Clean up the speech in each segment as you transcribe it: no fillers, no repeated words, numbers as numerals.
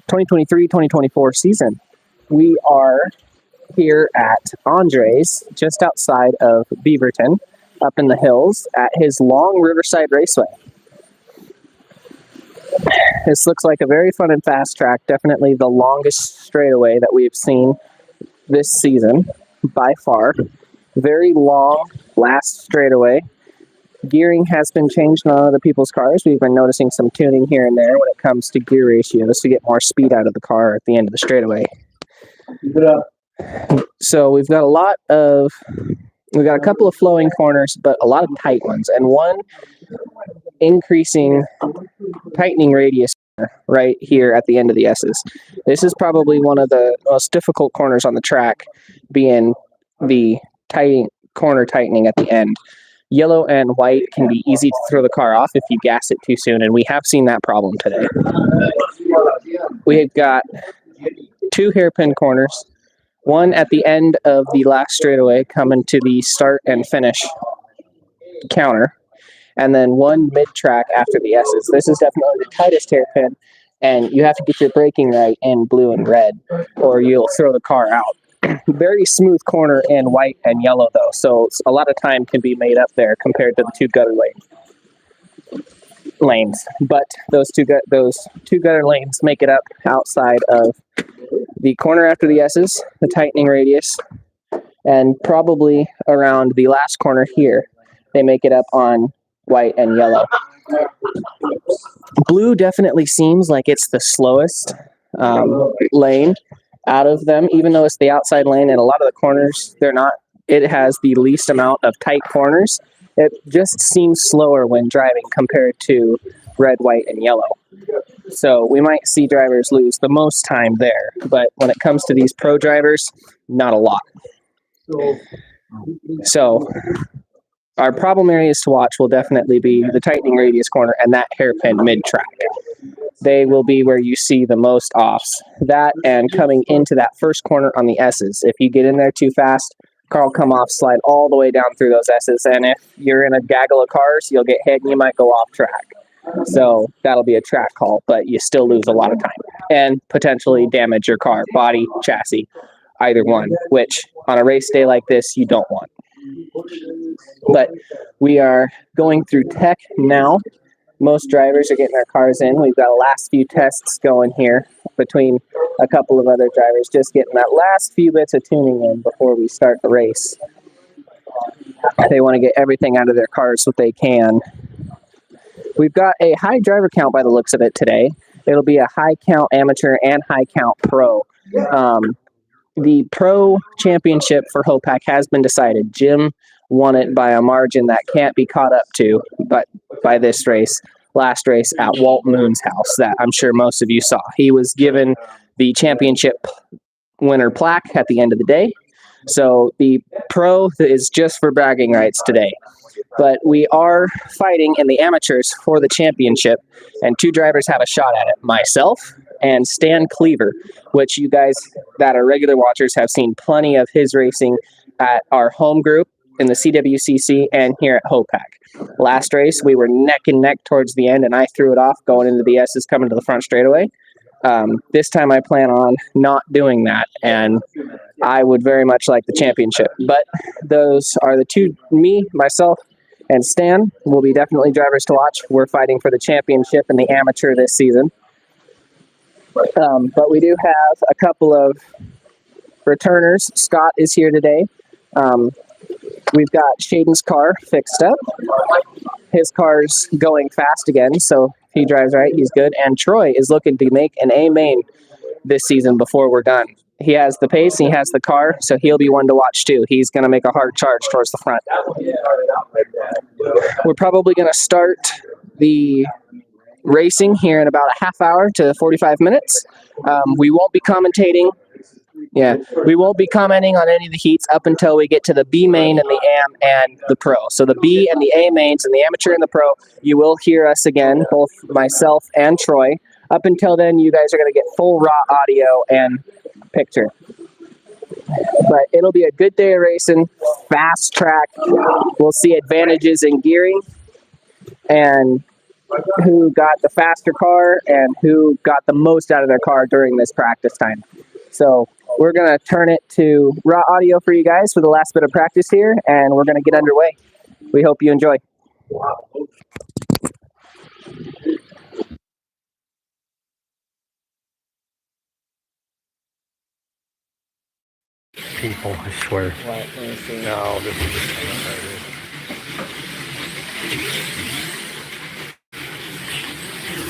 2023-2024 season. We are here at Andre's, just outside of Beaverton, up in the hills at his long Riverside Raceway. This looks like a very fun and fast track, definitely the longest straightaway that we've seen this season by far. Very long last straightaway. Gearing has been changed on other people's cars. We've been noticing some tuning here and there when it comes to gear ratios to get more speed out of the car at the end of the straightaway. So we've got a couple of flowing corners, but a lot of tight ones, and one tightening radius right here at the end of the S's. This is probably one of the most difficult corners on the track, being the corner tightening at the end. Yellow and white can be easy to throw the car off if you gas it too soon, and we have seen that problem today. We've got two hairpin corners, one at the end of the last straightaway coming to the start and finish counter, and then one mid-track after the S's. This is definitely the tightest hairpin, and you have to get your braking right in blue and red, or you'll throw the car out. Very smooth corner in white and yellow, though, so a lot of time can be made up there compared to the two gutter lanes. But those two gutter lanes make it up outside of the corner after the S's, the tightening radius, and probably around the last corner here, they make it up on white and yellow. Blue definitely seems like it's the slowest lane out of them, even though it's the outside lane, and a lot of the corners, it has the least amount of tight corners. It just seems slower when driving compared to red, white, and yellow. So we might see drivers lose the most time there, but when it comes to these pro drivers, not a lot. So our problem areas to watch will definitely be the tightening radius corner and that hairpin mid-track. They will be where you see the most offs. That and coming into that first corner on the S's. If you get in there too fast, car will come off, slide all the way down through those S's, and if you're in a gaggle of cars, you'll get hit and you might go off track. So that'll be a track call, but you still lose a lot of time and potentially damage your car, body, chassis, either one, which on a race day like this, you don't want. But we are going through tech now. Most drivers are getting their cars in. We've got a last few tests going here between a couple of other drivers, just getting that last few bits of tuning in before we start the race. They want to get everything out of their cars so they can. We've got a high driver count by the looks of it today. It'll be a high count amateur and high count pro. The pro championship for HOPAC has been decided. Jim won it by a margin that can't be caught up to, but by this last race at Walt Moon's house that I'm sure most of you saw. He was given the championship winner plaque at the end of the day. So the pro is just for bragging rights today. But we are fighting in the amateurs for the championship, and two drivers have a shot at it. Myself and Stan Cleaver, which you guys that are regular watchers have seen plenty of his racing at our home group in the CWCC and here at HOPAC. Last race, we were neck and neck towards the end, and I threw it off going into the S's coming to the front straightaway. This time I plan on not doing that, and I would very much like the championship. But those are the two, me, myself, and Stan will be definitely drivers to watch. We're fighting for the championship in the amateur this season. But we do have a couple of returners. Scott is here today. We've got Shaden's car fixed up. His car's going fast again, so if he drives right, he's good. And Troy is looking to make an A main this season before we're done. He has the pace, and he has the car, so he'll be one to watch too. He's going to make a hard charge towards the front. We're probably going to start the racing here in about a half hour to 45 minutes. We won't be commentating. We won't be commenting on any of the heats up until we get to the B main and the AM and the pro. So the B and the A mains and the amateur and the pro, you will hear us again, both myself and Troy. Up until then, you guys are going to get full raw audio and picture. But it'll be a good day of racing, fast track. We'll see advantages in gearing and who got the faster car and who got the most out of their car during this practice time. So we're going to turn it to raw audio for you guys for the last bit of practice here, and we're going to get underway. We hope you enjoy. People, I swear. No, this is just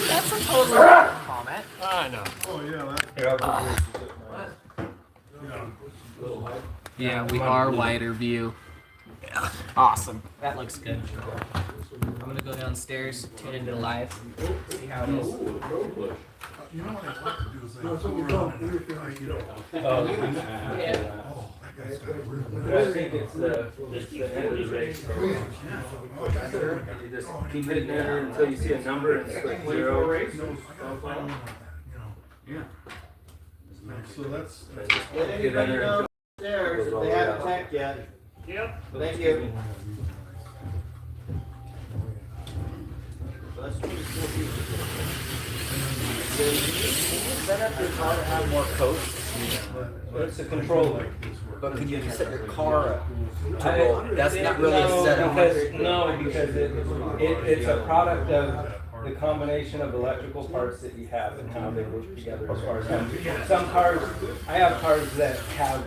That's a totally different comment. I know. Oh, yeah. Yeah, we are wider view. Yeah. Awesome. That looks good. I'm gonna go downstairs, tune into live, see how it is. You know what I'd like to do is like, so we're on and that guy's got a real I think it's the end of the race. You just keep hitting it until you see a number and it's like 0. Yeah. So that's. Get in there. Upstairs if they haven't checked yet. Yep. Thank you. So that's 24 people. Set up your car to have more coats. It's a controller. But could you set your car up to roll? That's not really a setup. Because it's a product of the combination of electrical parts that you have and how they work together as far as some cars. I have cars that have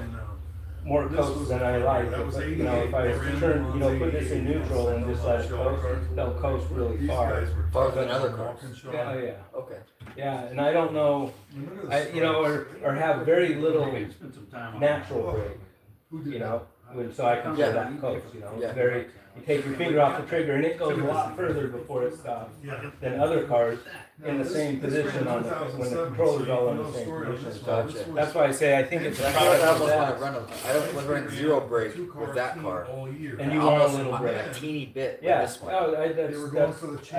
more coast than I like. But, you know, if I turn, put this in neutral and just let it coast, they'll coast really far. Farther than other cars. Yeah, oh, yeah. Okay. Yeah, and I don't know, or have very little natural brake, so I can feel that coast, It's very, you take your finger off the trigger and it goes a lot further before it stops than other cars in the same position when the controller's all in the same position. Gotcha. That's why I say I think it's a I product of don't that. run zero brake with that car. And you want a little A brake. teeny bit with Yeah, this one. I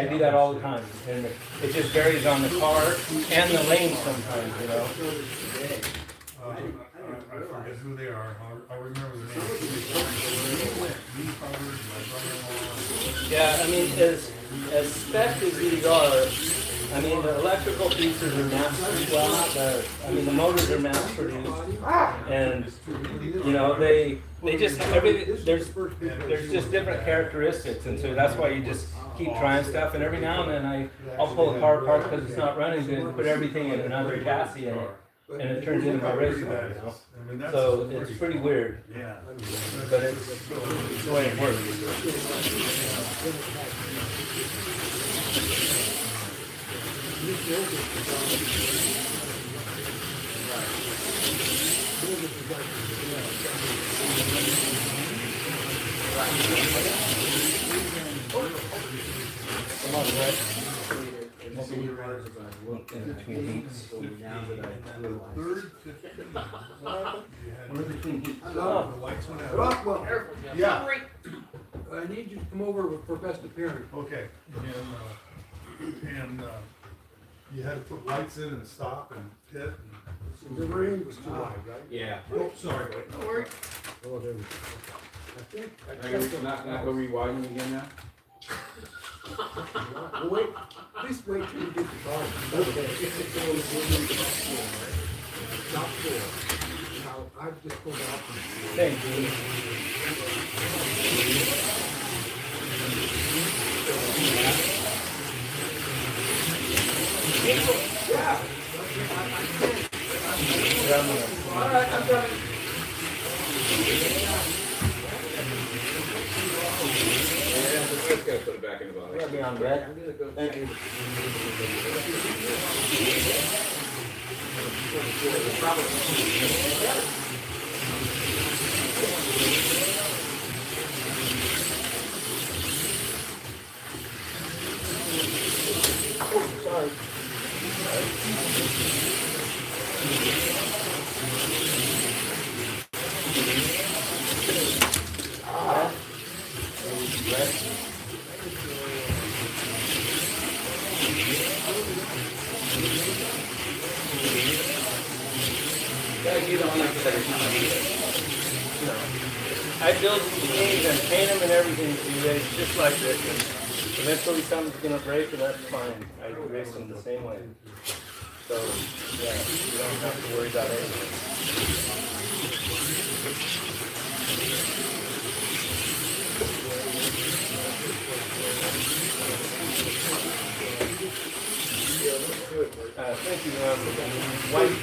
do that all the time, and it just varies on the car and the lane sometimes, I forget who they are. I'll remember the name. Yeah, I mean, as spec as these are, I mean, the electrical pieces are mass, the motors are mass produced, and, they just, there's just different characteristics, and so that's why you just keep trying stuff, and every now and then I'll pull a car apart because it's not running good, and put everything in another chassis in it, and it turns into my race car, So it's pretty weird, but it's the way it works. Come on, Brett. In between heats. We're between heats. Rockwell. Yeah. I need you to come over for best appearance. Okay. And you had to put lights in and stop and hit. The rain was too high, right? Yeah. Oh, sorry. No worries. Oh, there we go. I think. Not go rewinding again now? Wait, please wait till you get the car. Okay. Stop there. Now, I've just pulled out from. Thank you. All right, I'm done. Let's go put it back in the bottle. Let me on, Brett. Thank you. Sorry. I build these things and paint them and everything, so it's just like this. Eventually something's gonna break, and that's fine. I race them the same way. So, yeah, you don't have to worry about anything. Thank you. White.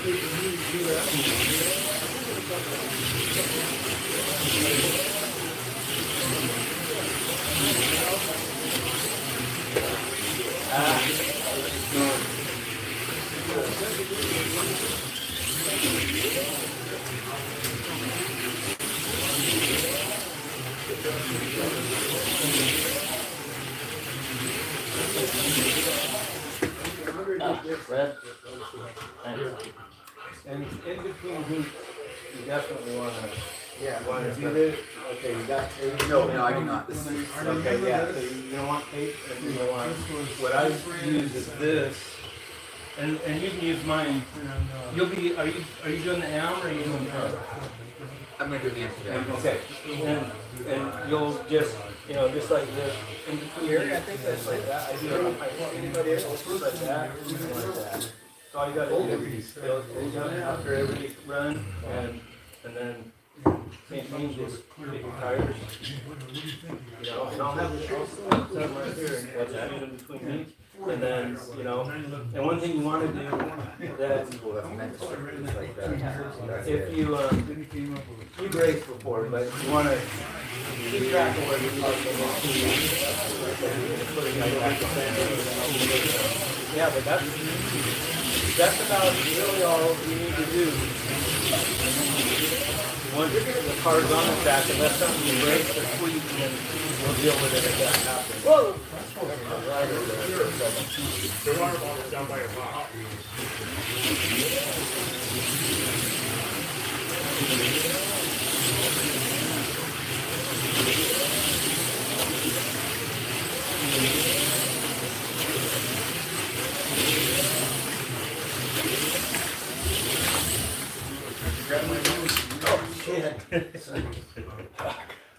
Red. And in between hoops, you definitely want to. Yeah. You want to do this? Okay, you got tape? No, I do not. This is Okay, yeah, so you don't want tape, and you don't want, what I use is this, and you can use mine. You'll be, are you doing the M or are you doing the? I'm gonna do the Amsterdam. Okay, and you'll just, just like this, in between here, I think that's like that, I do it, anybody else, just like that, like that. So all you gotta do, you'll after every run, and then, same thing, just pick your tires, and I'll have the something right here, and what's in between these, and then, and one thing you wanna do, that, if you raced before, but you wanna keep track of where you're yeah, but that's about really all you need to do. Once the car's on the track, unless something you break or tweak, then we'll deal with it if that happens. Whoa! The water bottle's down by your box.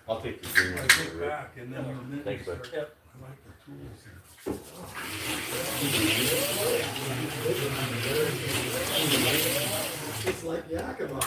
I'll take the green one. Take back and then you Thanks, bud. Yep. I like the tools. It's like Yakima.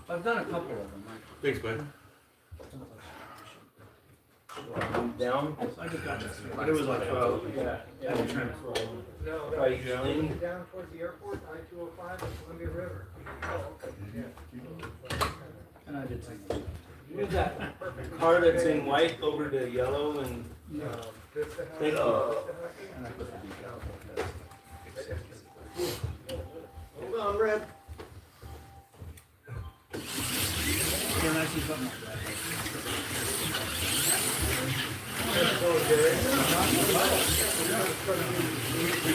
I've done a couple of them. Thanks, bud. Down? But it was like, Yeah. No, down towards the airport, I-205 and Columbia River. and I did take. Move that car that's in white over to yellow and, thank you. And I put the decal. Hold on, Red. When I see something like that. I was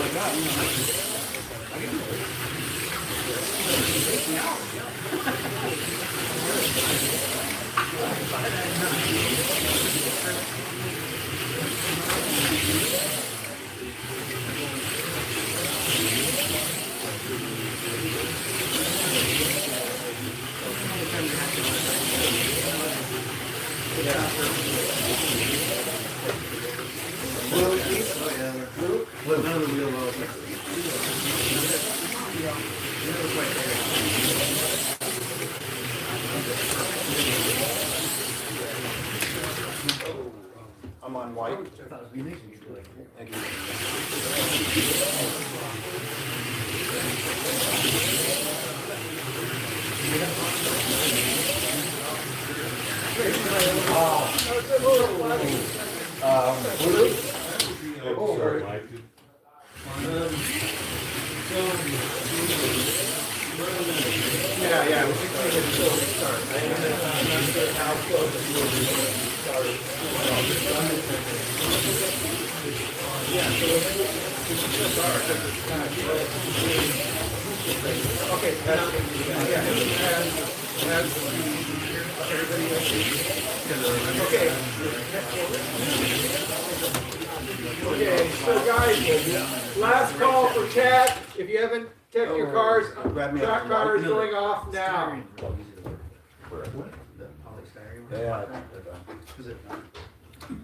like I'm on white. Thank you. Oh, Sorry, Mike. Yeah, we should make it so start. I'm not sure how close it will be when it starts. Yeah, so we should just start. Okay, that's, okay, so guys, last call for chat. If you haven't checked your cars, track car is going off now.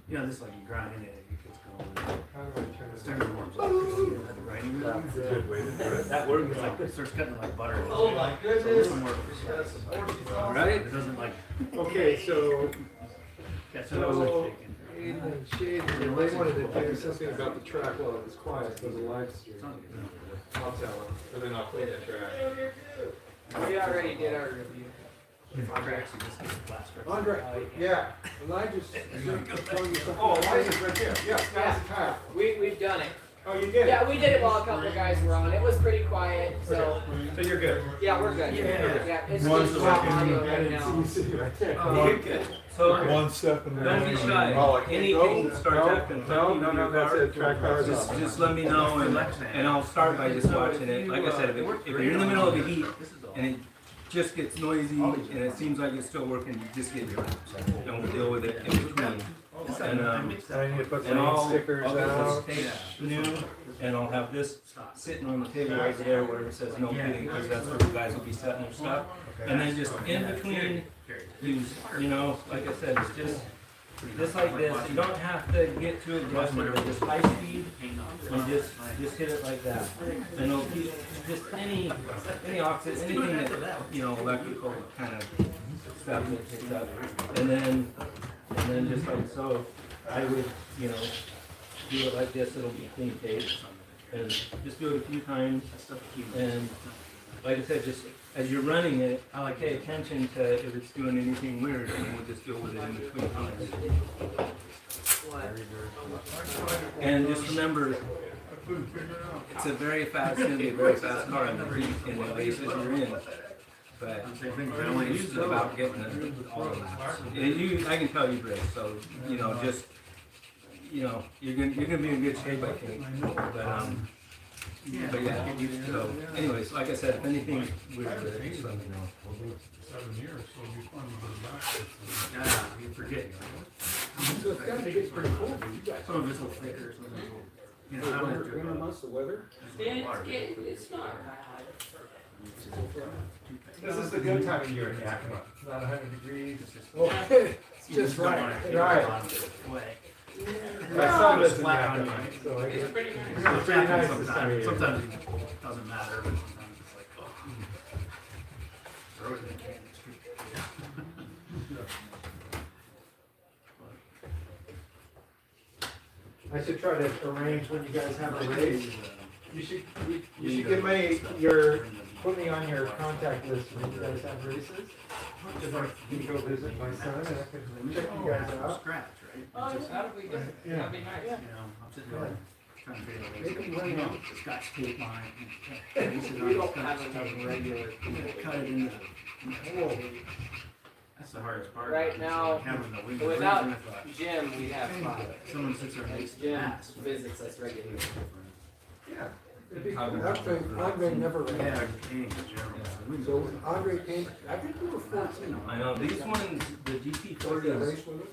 Yeah, this like you grind in it, it gets going. It's turning warms up. That works. It's like it starts cutting like butter. Oh my goodness. Right? It doesn't like. Okay, so Catch So, and Shade, they wanted to do something about the track while it was quiet for the live stream. I'll tell them, and then I'll play that track. We already did our review. Andre, yeah, and I just tell you something. Oh, license right there, yeah, that's the tile. We've done it. Oh, you did? Yeah, we did it while a couple of guys were on. It was pretty quiet, so So you're good? yeah, we're good. Yeah, it's One just raw second. audio I right didn't now. see you right there. So One step in the don't be shy. Anything that starts acting funny with your car, just let me know, and I'll start by just watching it. Like I said, if you're in the middle of the heat and it just gets noisy and it seems like it's still working, just get your and we'll deal with it in between. And I need to put and some stickers I'll out. get this tape new, and I'll have this sitting on the table right there where it says no kidding, because that's where you guys will be setting your stuff. And then just in between, you know, like I said, it's just like this. You don't have to get too aggressive, but just high speed, and just hit it like that. And it'll keep just any oxid, anything that, you know, electrical kind of stuff that picks up. And then just like so, I would, you know, do it like this, it'll be clean tape. And just do it a few times. And like I said, just as you're running it, I like pay attention to if it's doing anything weird, and we'll just deal with it in between times. And just remember, it's it's gonna be a very fast car in the races you're in. But it's about getting all of that. I can tell you, Grace. So you know, just you know, you're gonna be in good shape, I think. But yeah. So, anyways, like I said, if anything weird, just let me know. 7 years, so it'll be fun to put it back. Yeah, you forget. So it's gotta get pretty cold for you guys. Some of it's will thicker, some of it's will. You know, I don't Winter know. months, the weather. It's not. This is the good time of year in Yakima. It's not 100 degrees. It's just right. Right. My son lives in Flat on Yakima, you. so I It's get, pretty it's nice. pretty nice this time of year. Sometimes it doesn't matter, but sometimes it's like, oh. Throw it in the can. I should try to arrange when you guys have a race. You should get put me on your contact list when you guys have races. Because I can go visit my son and I can check you guys out. Scratch, right? Oh, that'd be good. Yeah. That'd be nice. You know, I'm sitting there trying to figure out ways. Make 'em run You know, out. the Scotch tape on it. We don't have enough regular. Cut it in the. That's the hardest part. Right now, Having the window. without Even if, Jim, we'd have five. someone sits there and makes Jim ass. visits us regularly. Yeah. Andre never ran. Yeah, King, Jeremy. So Andre came, I think we were 14. I know these ones, the GT40s Race with us?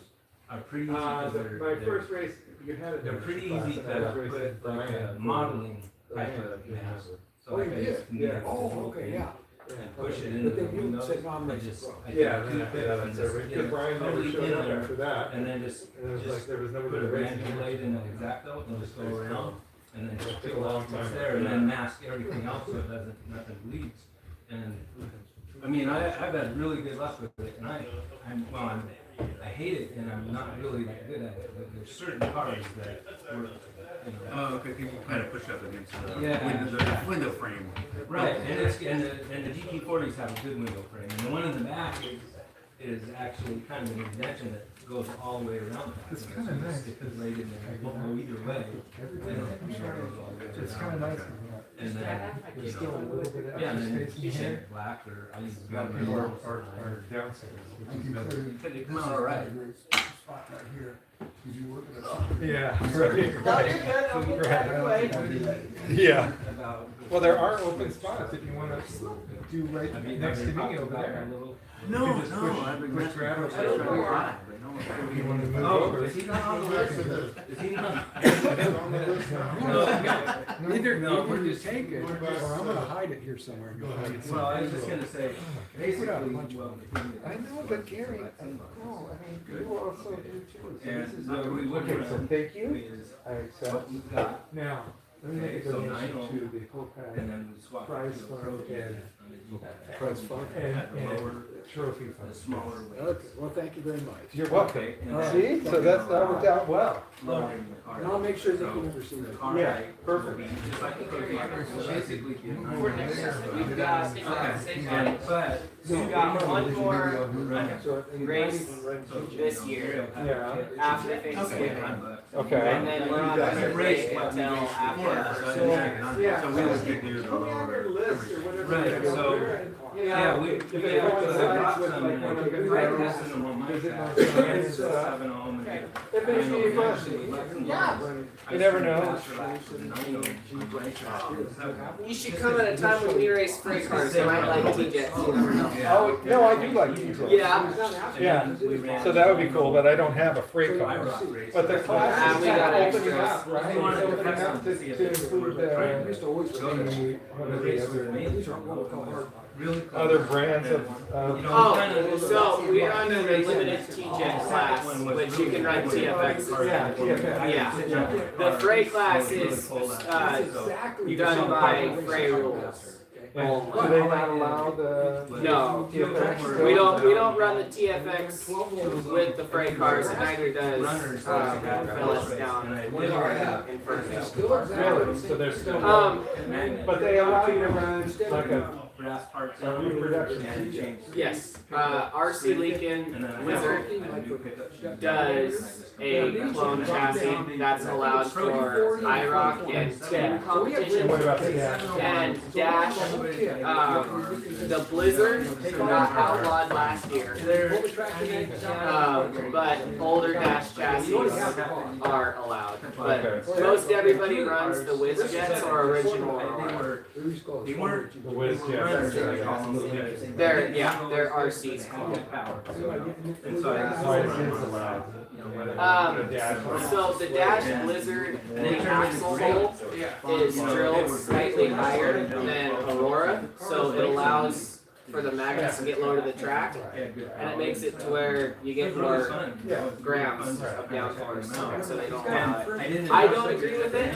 are pretty easy. 'cause My first race, you had it. they're pretty easy to put like a modeling type of mask. So Oh, like you I did? just can Yeah. get Oh, okay, yeah. and push it But into the then you window. said non-race. I Yeah, take then two I bits did that and on just Saturday, get because it Brian never totally showed in up there, after that. and then just And it was like, there was nobody put to a race. brand new light in the exacto and just go around and then just Took a fill long out what's time. there and then mask everything else so it doesn't, nothing bleeds. And I mean, I've had really good luck with it, and I hate it, and I'm not really that good at it. But there's certain cars that work, you know. Oh, okay, you kind of push up against the Yeah. window frame. Right, and the GT40s have a good window frame, and the one in the back is actually kind of an invention that goes all the way around. It's kind of nice. It's laid in there, you know, either way. It's kind of nice. And then, There's still a little bit of yeah, and extra then space you in say here. black or I use Or downstairs. They come out all right. Spot right here. Did you work at a? Yeah, Right. Yeah. About. Well, there are open spots if you want to do right next to me over there. No, You just no, push- I've been. push Travis I don't know over. why, but no. You want to move Oh, over. is he not on the list? Is he not? Neither, we're just taking. Or I'm gonna hide it here somewhere. Well, I was just gonna say, basically, well. I know, but Gary, I mean, you also do too. So And this is- so we look Okay, so around. thank you. Is I accept. what we've got, Now, let me make a Okay, so donation 9 to the HOPAC and then we swap. Prize it to a fund project and- Prize fund. and the lower, trophy the fund. smaller weight. Okay, well, thank you very much. You're welcome. Okay, and See, then so that worked out well. lowering the car. And I'll make sure that So you never see the that. car Yeah, height perfect. will be just like the cookie. So basically, you know, We've got, and, but, we've got one more So, and race writing- this year Yeah. after Thanksgiving. Okay. And then we're on Thursday until after. So, Yeah. so we will get you the Put me on your lower. list or whatever. Right, so, yeah, we got some, and I put this in the one my side, and it's 7 ohm, and If there's any questions, Yeah. you never know. You should come at a time when we race freight cars. You might like T-Jets. You never know. Oh, no, I do like these. Yeah. Yeah, so that would be cool, but I don't have a freight car. But the class we is got opening extras. up, right? It's opening up to include other brands of, Oh, so we run an unlimited T-Jet class, which you can run TFX. yeah, TFX. Yeah. The freight class is done by Freight rules. And do they not allow the? No, TFX? we don't run the TFX with the freight cars, and neither does Phyllis down in front of me. Really? So they're still, but they allow you to run like a brass parts a reproduction. and change. Yes, RC Lincoln Wizard does a clone chassis that's allowed for IROC and team What competition. about the dash? And Dash, the Blizzard got outlawed last year. But older Dash chassis are allowed. But most everybody runs the Whiz Jets or original Aurora. They weren't. The whiz jets. They're RCs. And so I So it is allowed. So the Dash Blizzard, the axle hole is drilled slightly higher than Aurora, so it allows for the magnets to get lower to the track, and it makes it to where you get more grams of downforce, so they don't allow it. I don't agree with it.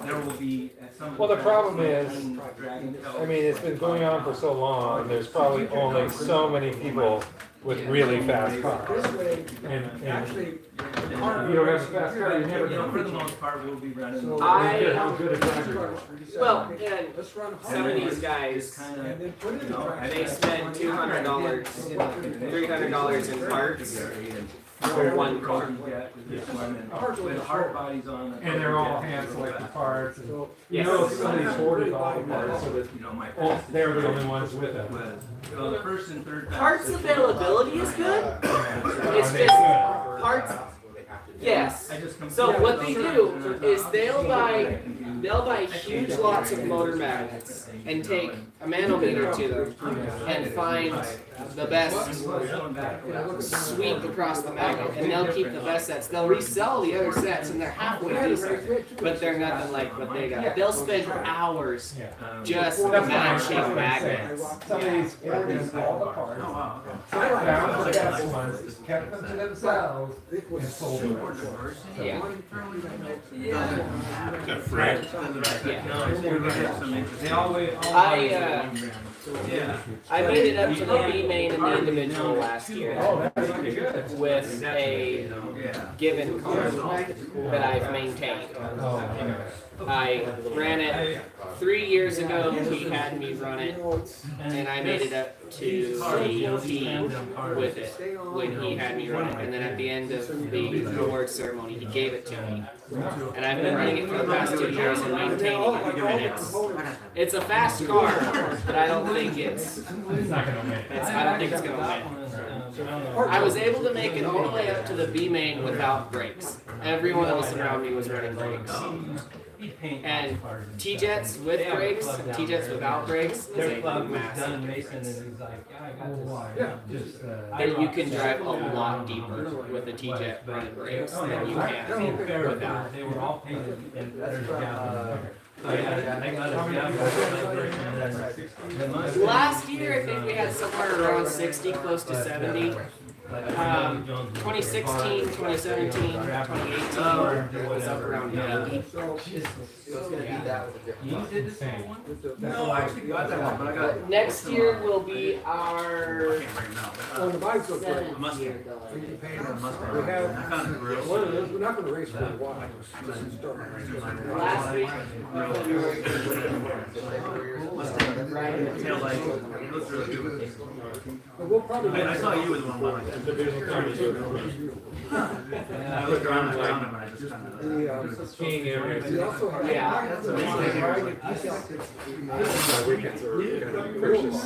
There will be at some. Well, the problem is, I mean, it's been going on for so long, and there's probably only so many people with really fast cars. And you don't have a fast car, you never For the know. most part, we'll be running. How good a driver. Well, and some of these guys, Kind of, And then put it in the track. they spend $200, $300 in parts for one car. With hard bodies on. And they're all hand selected parts, and you Yes. know, somebody's ordered all the parts, so that, You know, my. oh, they're the only ones with it. So the first and third. Parts availability is good. It's Are they just good? parts. Yes. I just So what they do is they'll buy huge lots of motor magnets and take a manometer to them and find the best sweep across the magnet, and they'll keep the best sets. They'll resell the other sets, and they're halfway decent, but they're nothing like what they got. They'll spend hours Yeah. just matching magnets. Somebody's ordered all the parts, found the best ones, kept them to themselves, and sold them. Yeah. I made it up to the B main and the individual last year Oh, that's pretty good. with a given car that I've maintained. Oh, I ran it 3 years ago. He had me run it, and I made it up to the T with it when he had me run it. And then at the end of the award ceremony, he gave it to me. And I've been running it for the past 2 years and maintaining it. And it's a fast car, but I don't think it's gonna win. I was able to make it all the way up to the B main without brakes. Everyone else around me was running brakes. And T-jets with brakes, T-jets without brakes is a massive difference. And you can drive a lot deeper with a T-jet running brakes than you can without. They were all painted and Last year, I think we had somewhere around 60, close to 70. 2016, 2017, 2018 was up around 80. You did the same one? No, I actually got that one, but I got. Next year will be our On the bikes, look like. 7th year going. We pay them. Mustang. We have, I found it real. we're not gonna race for a while. This is starting. Last week, Mustang. Tail light. It looks really good. But we'll probably. I saw you with one like that. I looked around, I found him, and I just found it. King area. We also have. Yeah. That's amazing. Weekends are kind of precious.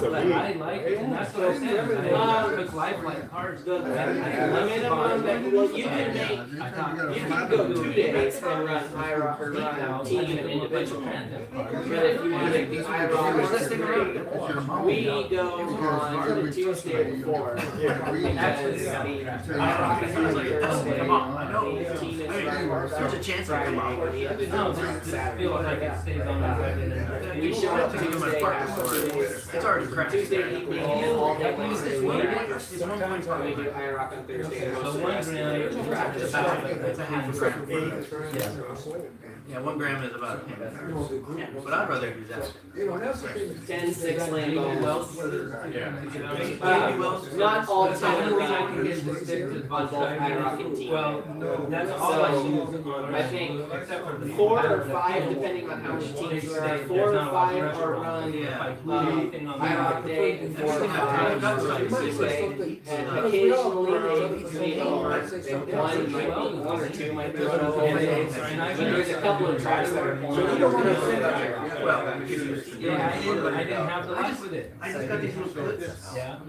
I like it, and that's what I said. It's life like cars. the minimum that, well, you can make, you can go 2 days and run IROC or run team and individual. But if you want to make the IROC, we go on the Tuesday before. Because the IROC is on Thursday, the team is running There's a chance I come out. Friday, and the No, individuals on just Saturday. feel like it stays on the We show up Tuesday, It's already cracked. Tuesday evening, and all day Wednesday morning. We do IROC on Thursday, and most of the rest of the day we practice. It's a half a gram. Yeah, 1 gram is about a gram. Yeah, but I'd rather do that. You know, that's the thing. 10-6 Lambo wells. Yeah. Not all 10 I around can get the stick to on both IROC and team. Well, that's all I use. I think Except for the 4 or 5, depending on how many teams there are, 4 or 5 are run IROC day, and 4 or 5 Tuesday, and occasionally maybe 1 or 2 might throw it over days. But there's a couple of tracks that are more. Well, Yeah, I didn't have the life with it. I just got these little splits. Yeah.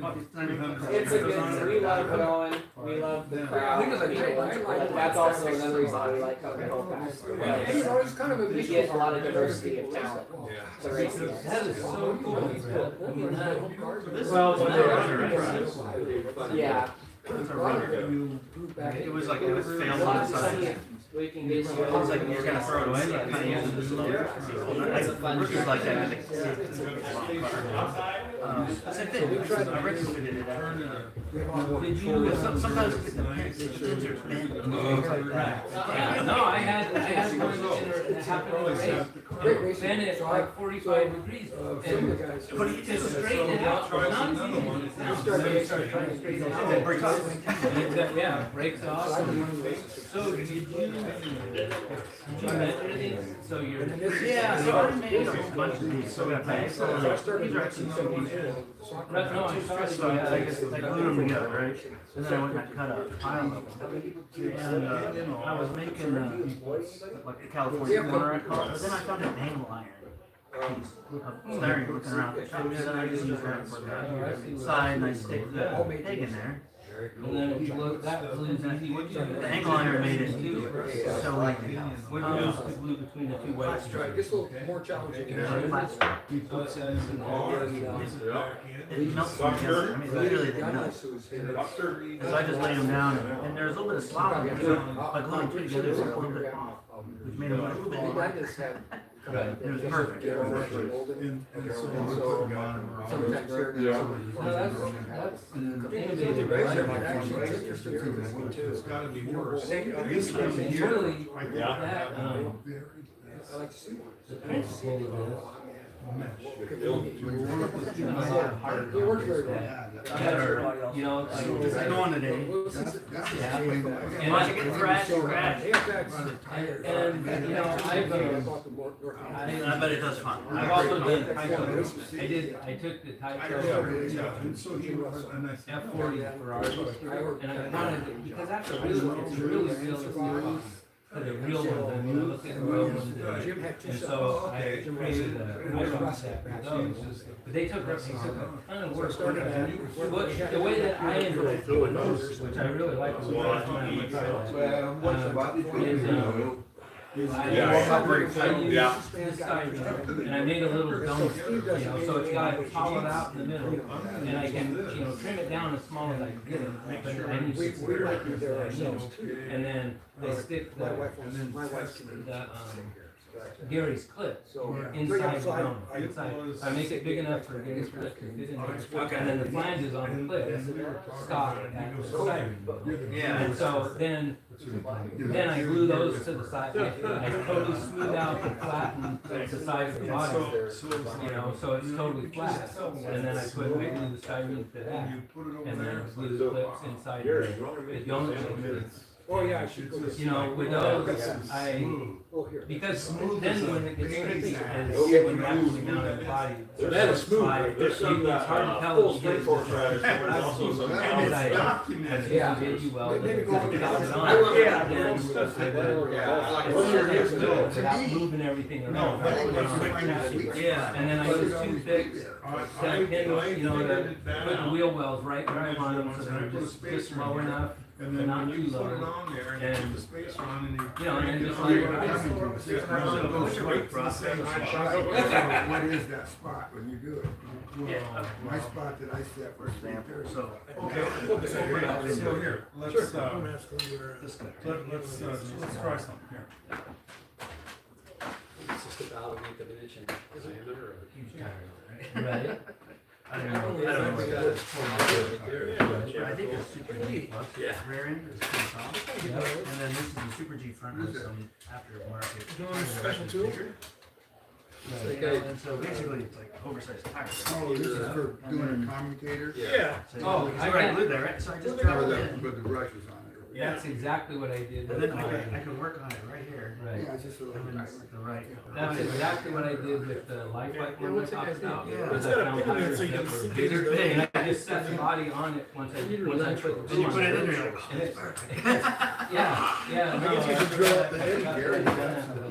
It's a good, we love going, we love the crowd. That's also another reason we like coming to HOPAC. You know, it's kind of a. We get a lot of diversity of talent to race against. That is so cool. Yeah. It was like, it was failed on its side. We can get you. It was like, you're gonna throw it away, but kind of use it slow. It's a fun Rookies like that, I think. Same thing, I retrofitted it out. Sometimes it's the sensors bend. No, I had one that happened in the race. Then it's like 45 degrees. And But you to just straighten it out, not easy. So you start trying to straighten it out. it breaks off. Yeah, breaks off. So did you measure these? So you're. Yeah, so I made a whole bunch of these, so we got bags. These are actually so easy. No, I started. So I guess I glued them together, right? And then I went and I cut a pile of them. And I was making like the California corner, I call it. But then I found an angle iron. Staring, looking around the shop, and then I just use that for the side, and I stick the peg in there. And then if you look, that was easy. What you The angle iron made it so like what you use to glue between the two weights. Try, this will more challenging. it melts them together. I mean, literally they melt. So I just laid them down, and there's a little bit of slop in there. By gluing two together, it's a little bit off, which made them a little bit more. It was perfect. It's gotta be worse. Really, Yeah. that, I like to see one. You know, like, just going today. Yeah. And I get crash. And, you know, I bet it does fun. I've also done Taiko. I took the Taiko F40 Ferrari. And I wanted, because that's a real, it's really still for the real ones. I mean, I look at the real ones. And so I created a iron set for those. But they took a ton of work. But the way that I ended up doing those, which I really like, was and I made a little dome, you know, so it's got it hollowed out in the middle, and I can, you know, trim it down as small as I can get it, but I need to square like this, and then they stick the Gary's clip inside the dome, inside. I make it big enough for Gary's clip to fit in there, and then the flanges on the clip stop at the side. Yeah, and so then I glue those to the side. I totally smooth out and flatten the sides of the body, you know, so it's totally flat. And then I glue the styrene to that, and then I glue the clips inside the dome. Oh, yeah, I should go. You know, with those, because then when it gets tricky, and when you actually mount the body, That is smooth. it's hard to tell if you get it. Yeah, did you well, but it's got it on. It's without moving everything around. Yeah, and then I use toothpicks to pin, you know, to put the wheel wells right where I want them, so they're just low enough. And then not when too you put low. it on there, and And, put the space on, and you know, and then just like What is that spot when you do it? My spot that I set for example, so. Okay, so here, let's try something here. It's just about a week of itching. right? I don't know what that is. I think it's Super G. Yeah. Rear end is pretty tall. And then this is the Super G front with some aftermarket. Doing special too? And so basically it's like oversized tires. Oh, this is for doing a commutator? Yeah. So Oh, it's I already got- glued there, right? So I just drop it in. Put the brushes on it. That's exactly what I did And with then mine. I can work on it right here. Right. Yeah, it's just a little. And then it's the right. That's exactly what I did with the lifelike one I talked about. Yeah. Was I found tires that were bigger, and I just set the body on it once I put the And you put it in there, you're like, And yeah, no. I guess you should drill up the head, Gary.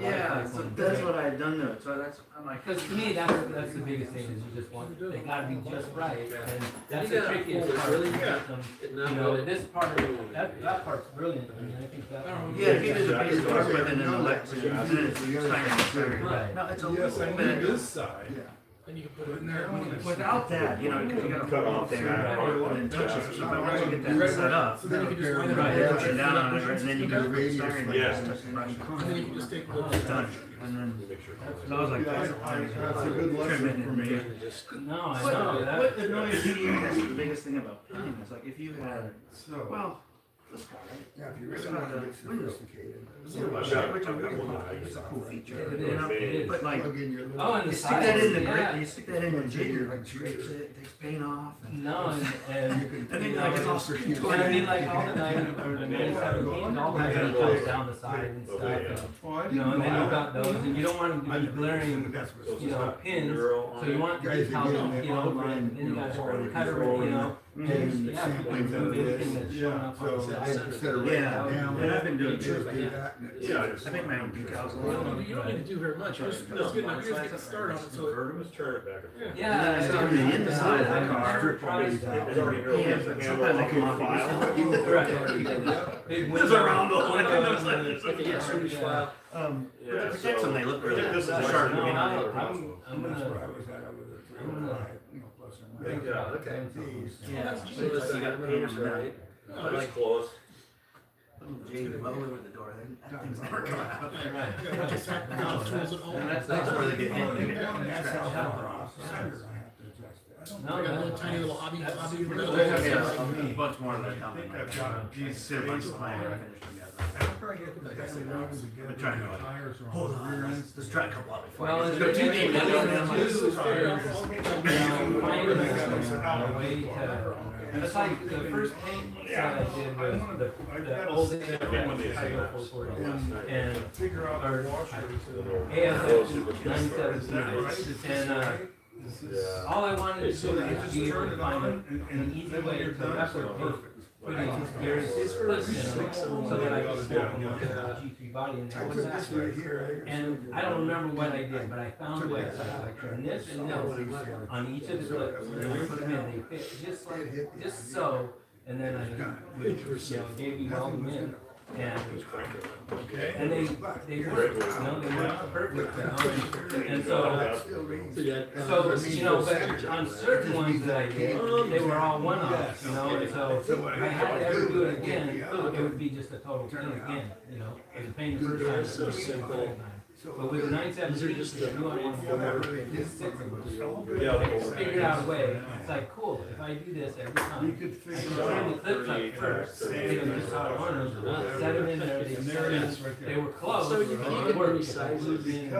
yeah, so that's what I've done though. So that's, I'm like. Because to me, that's the biggest thing, is you just want, they gotta be just right, and that's the trickiest part. Really You know, this part, that part's brilliant, I mean, I think that. Yeah, if you do the base part with an electric, then it's kind Right. of. No, it's a Yes, I little need bit. this side. Yeah. And you can put it in there. Without that, you know, because you gotta hold off there and touch it. So once you get that set up, So then you can just wind it right, up. push it down on it, right, and then you go to the styrene, Yeah. just touch the brush. And then you can just take a It's little. done. And then, so I was like, that's a good lesson for me. No, I What, know that. what annoys me, that's the biggest thing about pinning, is like if you had, So, well, this guy, yeah, if you really want to get sophisticated, which I'm really like, it's a cool feature, It you know, is. but like, plug in your little. Oh, and you the stick that in the sides, grip, yeah. you stick that in your jigger, like scrapes it, takes paint off, and. No, and And then like it's all screwed and I mean, like all the 90 or the 97, all the 90 comes down the side and stuff. And, you know, and then you've got those, and you don't want them to be glaring, you know, pins. So you want the decals, you know, and then you got to cut it, you know, and yeah, you can move anything that's showing up on the So I side. instead of writing Yeah, it down. and I've been doing just this, do that, and it's- I make my own decals a lot. You don't need to do very much. Just get enough, just get the start on it, so. Let's turn it back and forth. Yeah, And then I stick them in the inside of the car. Strip It's already drilled. Yeah, but sometimes they come off. Big There's a round hole. windows. Like a Swedish file. But it protects them, they look really. This is No, a sharp. I'm And gonna. that's where I was at, I was at 305, you know, plus or minus. Yeah, okay. Yeah. So this you got paint them right. It's close. Jade mower with the door, that thing's never coming out. Right. And that's where they get hit. They get And that's how shot. far off center I have to adjust that. No, I got a no, little tiny little hobby. Yeah, a bunch more of that coming. I've got these Did a bunch of mine, I finished them yet. After I get the guy to move together, I'm trying to the like, tires are hold on the rear on, end. let's try a couple of it. Well, Let's and go the two thing deep. is, And I'm like, too, is finding a way to. It's like the first paint that I did was the old Tiger 440 and Figure out or the washers. AFF 917 and all I wanted to do was be able to find an easy way to replicate putting gears clips in them so that I could snap them onto the G3 body and that was This right here, and I don't remember what I did, but I found a way. So I turned this and this on each of the clips, and I put them in. They fit just so, and then I would, gave you all them in, and they worked, they worked perfect, and so but on certain ones that I did, they were all one-offs, and so if I had to ever do it again, it would be just a total thing again, it was a pain the first time, it was so simple. But with the 917, if you want to just stick them, figure out a way. It's like, cool, if I do this every time, I can turn the clips up first, make them just out of order, set them in there, they were close, so you can work if I lose in and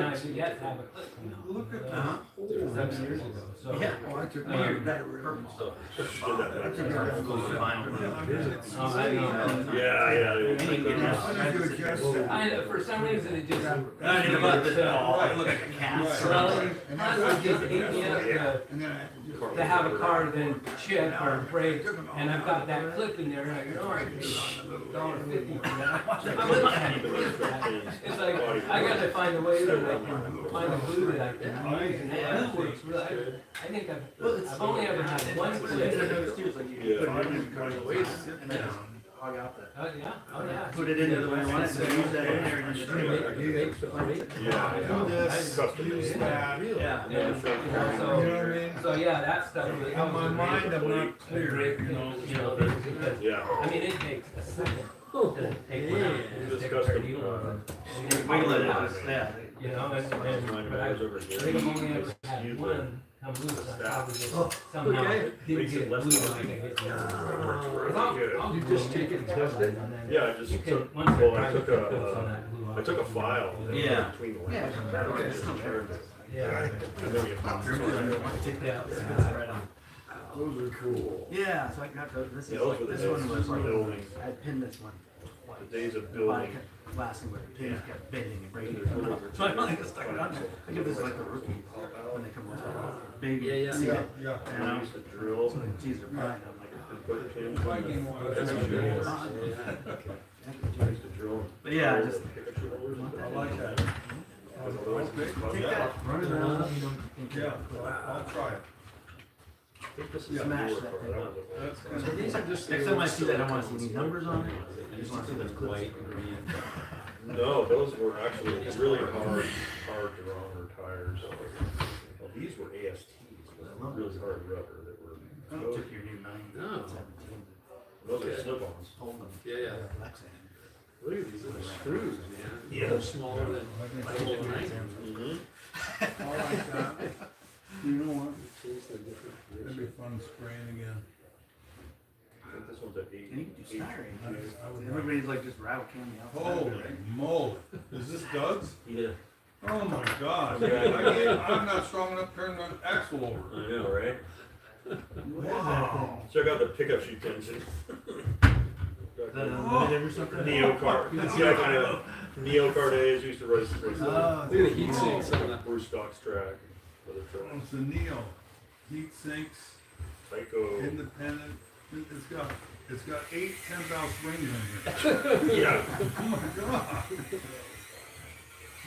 I forget to have a clip come out. Look at that. 7 years ago, so. Yeah. Purple stuff. I know. Yeah. For some reason, it just. I need about this. I look like a cat. Well, it just ate me up to have a car then chip or break, and I've got that clip in there, and I go, all right, $1.50 for that. I'm looking at it. It's like, I gotta find a way that I can find a glue that I can use, and that works really. I think I've only ever had one clip. Hog out the. Oh, yeah, oh, yeah. Put it into the way I want it, so use that in there and just trim it. Use that. Yeah. So yeah, that stuff. On my mind, I'm not clear, Because, Yeah. I mean, it takes a second to take one out. Just take a pair of needles and Wiggle it out, yeah. but I think I've only ever had one come loose. I probably just somehow didn't get it loose like I get the other. You just take it and test it? Yeah, I just You can, took, once well, I I took tried to focus on that glue off. I took a file. and then Yeah. Between the lines. Yeah. And then we Take that. Right on. Those are cool. Yeah, so I got this is Yeah, those like, were the this one days was of like, building. I pinned this one. The days of The body building. kept blasting with the pins, kept bending and breaking. So I finally just stuck it on there. I give this like a rookie when they come with baby. Yeah. See it? Yeah. And I I was used to drill. geez, they're fine. I'm like, And put pins in Viking the- one. That's what it is. I used to drill. But yeah, I just I like that. take that, run it around, you know, Yeah, I'll try it. smash that thing up. That's kind So these are just. Next time I see that, I want to see any numbers on it. I just want to see those clips. White, green. No, those were actually really hard drawn tires. Well, these were ASTs, but really hard rubber that were. Oh, took your new 9, Oh. 17. Those are slip-ons. Hold them. Yeah. Look at these little screws, man. Yeah. They're smaller than the whole knife. Mm-hmm. I like that. You know what? Taste the different It'd be fun spraying again. I think this one's at 8. And you can do styrene. I would- Everybody's like just rattle can the outside. Holy moly. Is this Doug's? Yeah. Oh my God. I'm not strong enough to turn the axle over. I know, right? Wow. Check out the pickup sheet pins. Is that unlimited or something? Neo car. Yeah, kind of Neo car days. Used to race Oh, Look at the heat sinks on that. Bruce Stocks track. Other Oh, tracks. it's a Neo. Heat sinks, Tyco. independent. It's got 8 10-valve springs in here. Yeah. Oh my God.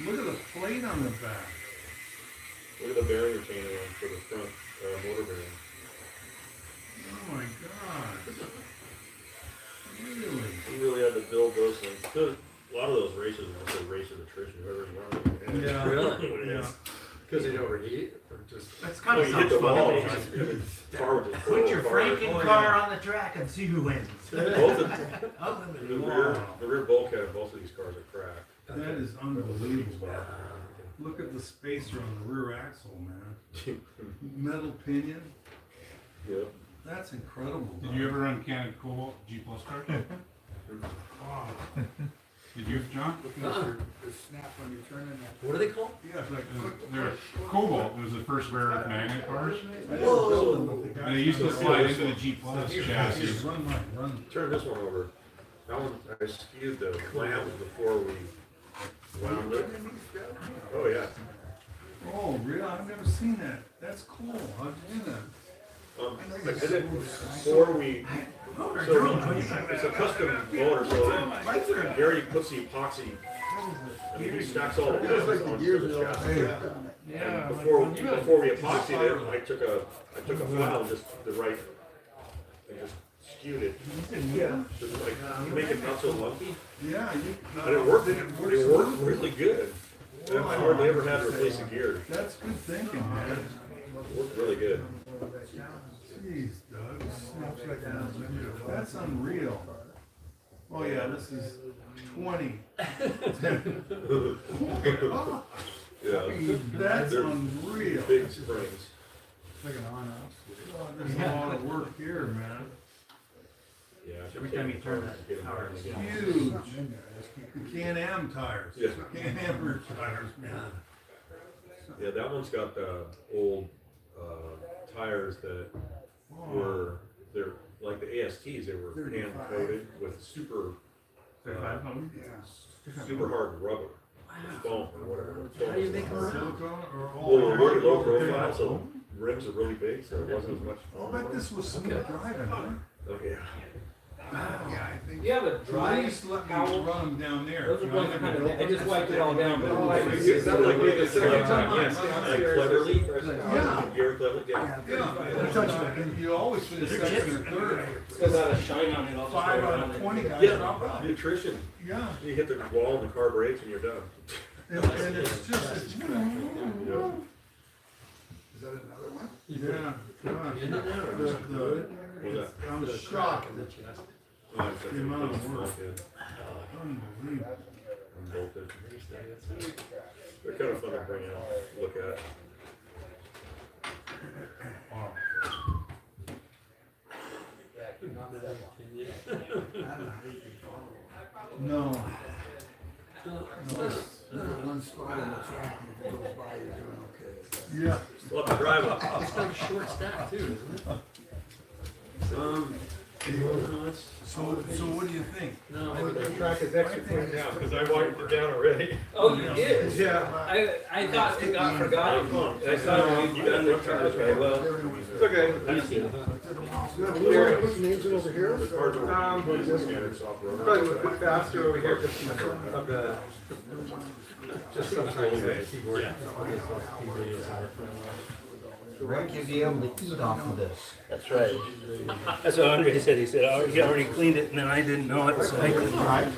Look at the plate on the back. Look at the bearing retainer on for the front motor bearing. Oh my God. Really? We really had to build those things. Because a lot of those races were also race of attrition. Whoever's running. Yeah. Really? Yeah. Because they overheat or just. That's kind Well, of you hit sounds the fun. wall. to me. Car would just Put blow your apart. Franken Oh, car yeah. on the track and see who wins. Both of Oh, the rear bulkhead of both of these cars are cracked. That is unbelievable. Look at the spacer on the rear axle, man. Metal pinion. Yep. That's incredible. Did you ever run Canon Cobalt G Plus cars? Did you, John? The snap when you turn in that. What are they called? Yeah, it's like, they're Cobalt was the first rare earth magnet cars. Whoa! And they used to slide into the G Plus chassis. Turn this one over. That one, I skewed the lamp before we wound it. Oh, yeah. Oh, really? I've never seen that. That's cool. How'd you do that? I did it before we, so it's a custom motor, so Gary puts the epoxy, I mean, he stacks all the panels onto the chassis. And before we epoxied it, I took a file and just I just skewed it. Just like, make it not so lumpy. Yeah, And it worked really good. I hardly ever had to replace a gear. that's good thinking, man. It worked really good. Jeez, Doug, snaps like that. That's unreal. Oh yeah, this is 20. Yeah. That's They're unreal. Big springs. Like an on-off. Oh, there's a lot of work here, man. Yeah. Every time you turn that power, Huge. The Can-Am tires. Yeah. Can-Am tires, man. Yeah, that one's got the old tires that were, they're like the ASTs, they were hand coated with super hard rubber, foam or whatever. How do you make them Silicone or all? Well, they're really low profile, so rims are really big, so it wasn't as much. I'll bet this was smooth driving, huh? Oh, yeah. Yeah, I think. You have a Well, they dry used to let me towel? run them down there. Those are ones that kind of, I just wiped it all down, but. Oh, like, like, is that like the second time? Yes, like Cleverly. Yeah. Gary Cleverly, yeah. Yeah, and you always finish second or third. It's got a shine on it, I'll just 5 go out around of it. 20 guys Yeah, drop out. nutrition. Yeah, You hit the wall and the car brakes and you're done. and it's just, it's, Yeah. Is that another one? yeah, gosh. Was that? I'm shocked. Oh, it's The amount of work. Yeah. Unbelievable. Bolted. They're kind of fun to bring out, look at. Wow. No. There's one spot in the track, and if it goes by, you're doing okay. Yeah. We'll have to drive it. It's got a short stack too, isn't it? So what do you think? No, The track is extra clean. Yeah, because I wiped it down already. Oh, you did? Yeah. I thought it got forgotten. I thought You got front tires, right? Well, it's okay. What's names over here? it's hard to standard soft road. Probably a bit faster over here, just of the, just sometimes the keyboard. Rick, you'll be able to eat off of this. That's right. That's what Andre said. He said, oh, he already cleaned it, and then I didn't know it, so I couldn't. I'd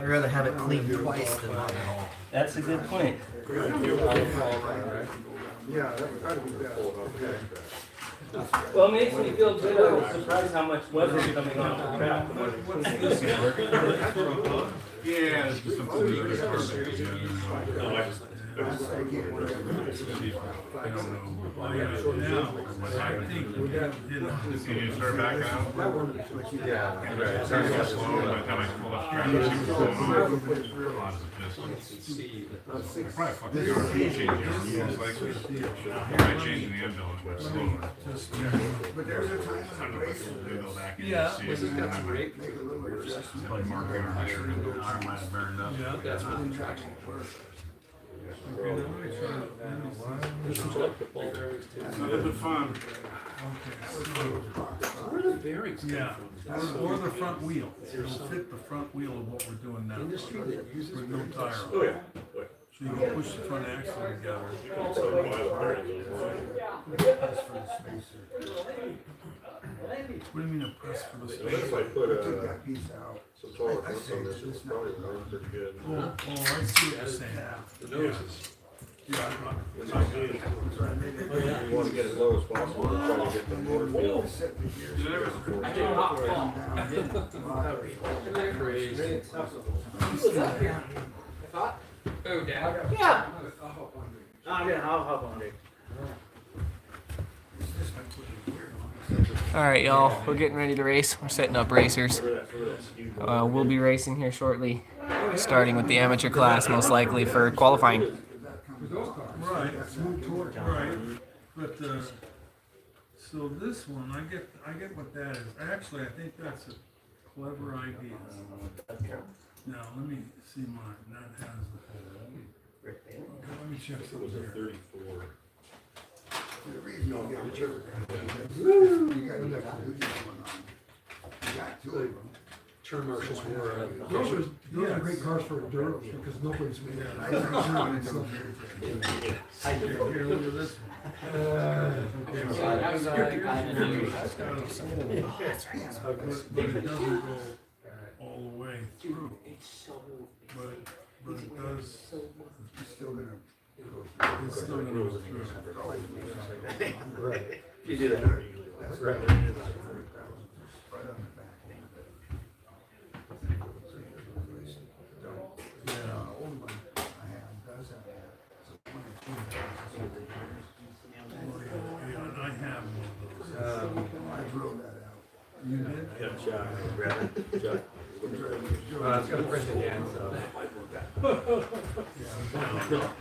rather have it cleaned twice than not at all. That's a good point. Yeah, that would probably be better. Well, it makes me feel good. I was surprised how much weather's coming on the track. Yeah, it's just some food. No, I just I don't know. Now, I think we did it. Can you start back out? Yeah. It's starting to slow, by the time I pull up track, it seems to slow down. A lot of it probably fucking the RP changing, most likely. Probably changing the end bill, but slower. But there's a time when the race They go back and Yeah, see. this has got some make a little bit of adjustment. Like marking our measure and the arm might have burned up. Yeah. That's what the track works. It'll be fun. Where the bearings Yeah, or the front wheel. It'll fit the front wheel of what we're doing now. Industry that uses With no tire. Oh, yeah. So you can push the front axle together. So buy the bearings What do you mean a press for the I think if space? I put Take that piece out. some taller fronts on this, it's probably run pretty good. Oh, I see what you're saying. The noses. Yeah. You want to get as low as possible, and try to get the motor feel. I did not fall. Crazy. What's up here? Hot? Oh, Dad? Yeah. I'll hop on it. All right, y'all. We're getting ready to race. We're setting up racers. We'll be racing here shortly, starting with the amateur class, most likely for qualifying. Right, right. But, so this one, I get what that is. Actually, I think that's a clever idea. Now, let me see mine. That has the, okay, let me check something here. 34. The reason you get a jerk, you got to look at this one on. You got two of them. Turn marshals were. Those are great cars for enduros because nobody's made it. Here, look at this one. But it doesn't go all the way through. But it does. It's still gonna go. It's still gonna go through. Right. You do that. That's right. Right on the back. Yeah. Old one I have does have that. So 22. Yeah, and I have one of I drilled that out. those. You did? Yeah, Chuck, grab it. Chuck. It's gonna print again, so. Yeah.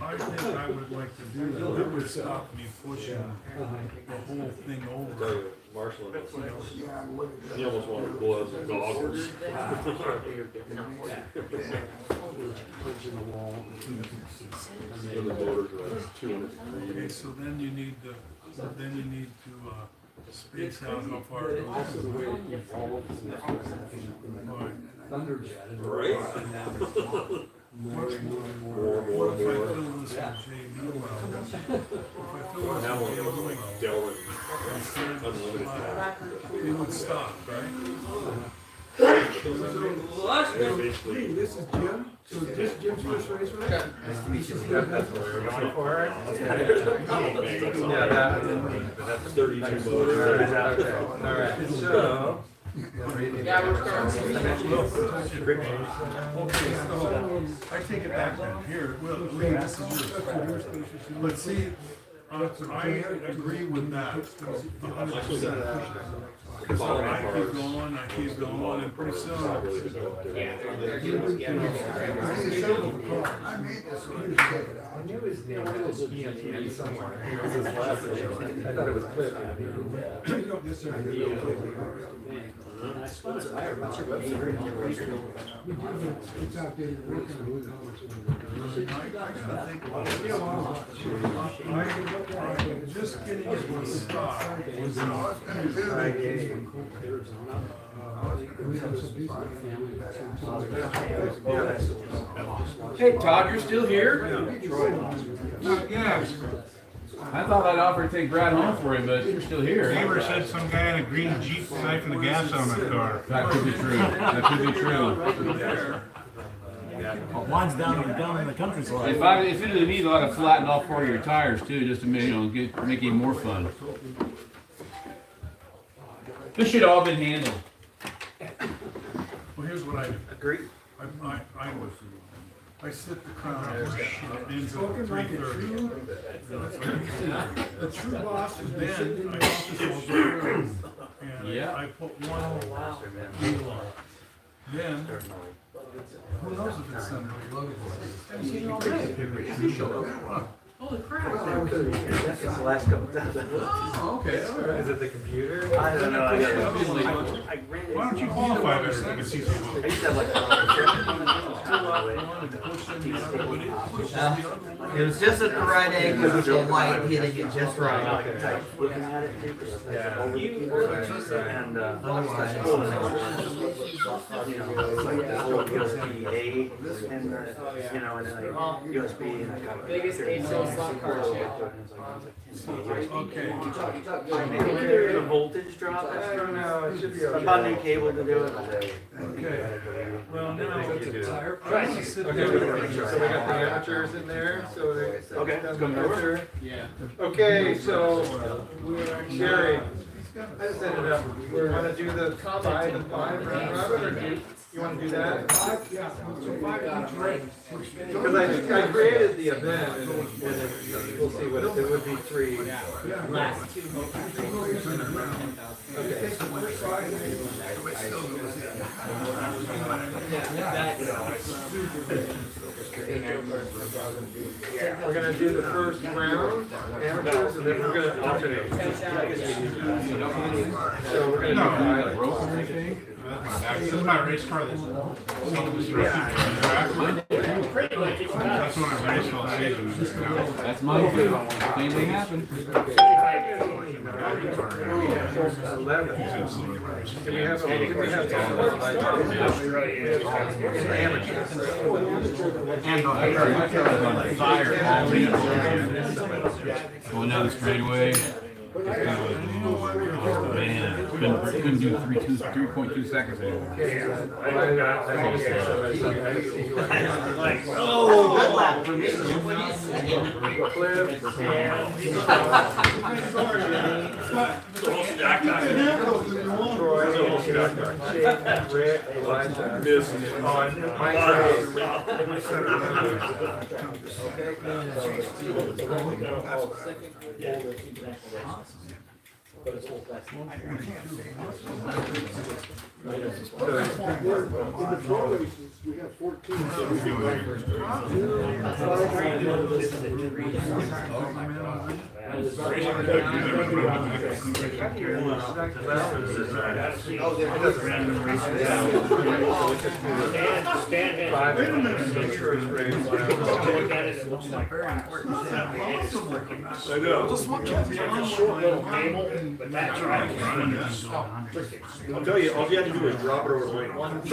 I think I would like to do that. That would stop me pushing the whole thing over. Marshall, Yeah, what it he almost wanted to pull out his goggles. The motors are like 200 Okay, degrees. so then you need to space out how far it goes. Right? More. More. If I fill this with JB well, if I fill this Now with we're JB like well, Delrin, unlimited. it would stop, right? They're basically. This is Jim. So this Jim's first race, right? That's what we're going for. Yeah, that's 32 motors. Alright, so. Yeah, we're starting. Okay, so I take it back then. Here, well, Lee, this is yours. But see, I agree with that. 100%. Because I keep going, and pretty soon. I made this one. Check it out. I knew his name was EMT somewhere. It was his last name. I thought it was Cliff. Yes, sir. It's outdated. Working on it. I'm just getting it to stop. Hey Todd, you're still here? Yeah. I thought I'd offer to take Brad home for him, but you're still here. Neighbor said some guy in a green Jeep siphoned the gas on that car. That could be true. That could be true. Mine's down in the countryside. If it was me, though, I'd have flattened all four of your tires too, just to make it even more fun. This should have all been handled. Well, here's what I do. Agree. I sit the crown ends at 3:30. The true boss is Then I office all day, and Yeah. I put one wheel on. Then, who knows if it's somebody loaded. Holy crap. It's the last couple times. Oh, okay. Is it the computer? I don't know. Why don't you qualify better so you can see some? I used to have like It was just at the right angle with the light hitting it just right. looking at it too. Yeah. And Otherwise, you know, it's like the whole USB-A and you know, and then like USB and I got Biggest 8-cell slot car shit. Okay. Maybe the voltage drop. I don't know, it should be I bought a new okay. cable to do it. Okay. Well, now, Okay, I just sit so there. we got the amateurs in there, so they. Okay, done come the over. amateur. Yeah. Okay, so, Sherry, I just ended up, we're gonna do the 5 and 5 round robin or do You wanna do that? Because I created the event and we'll see what it would be 3. Last 2 We're gonna do the first round, amateurs, and then we're gonna alternate. So we're gonna do 5. This is my race car that's that's when I raced all season. That's my favorite. Same thing happened. 11. Can we have And on fire all week. Going down the straightaway. Oh man, couldn't do 3.2 seconds anymore. We have 14. I know. I'll tell you, all you have to do is drop it over the lane. One piece.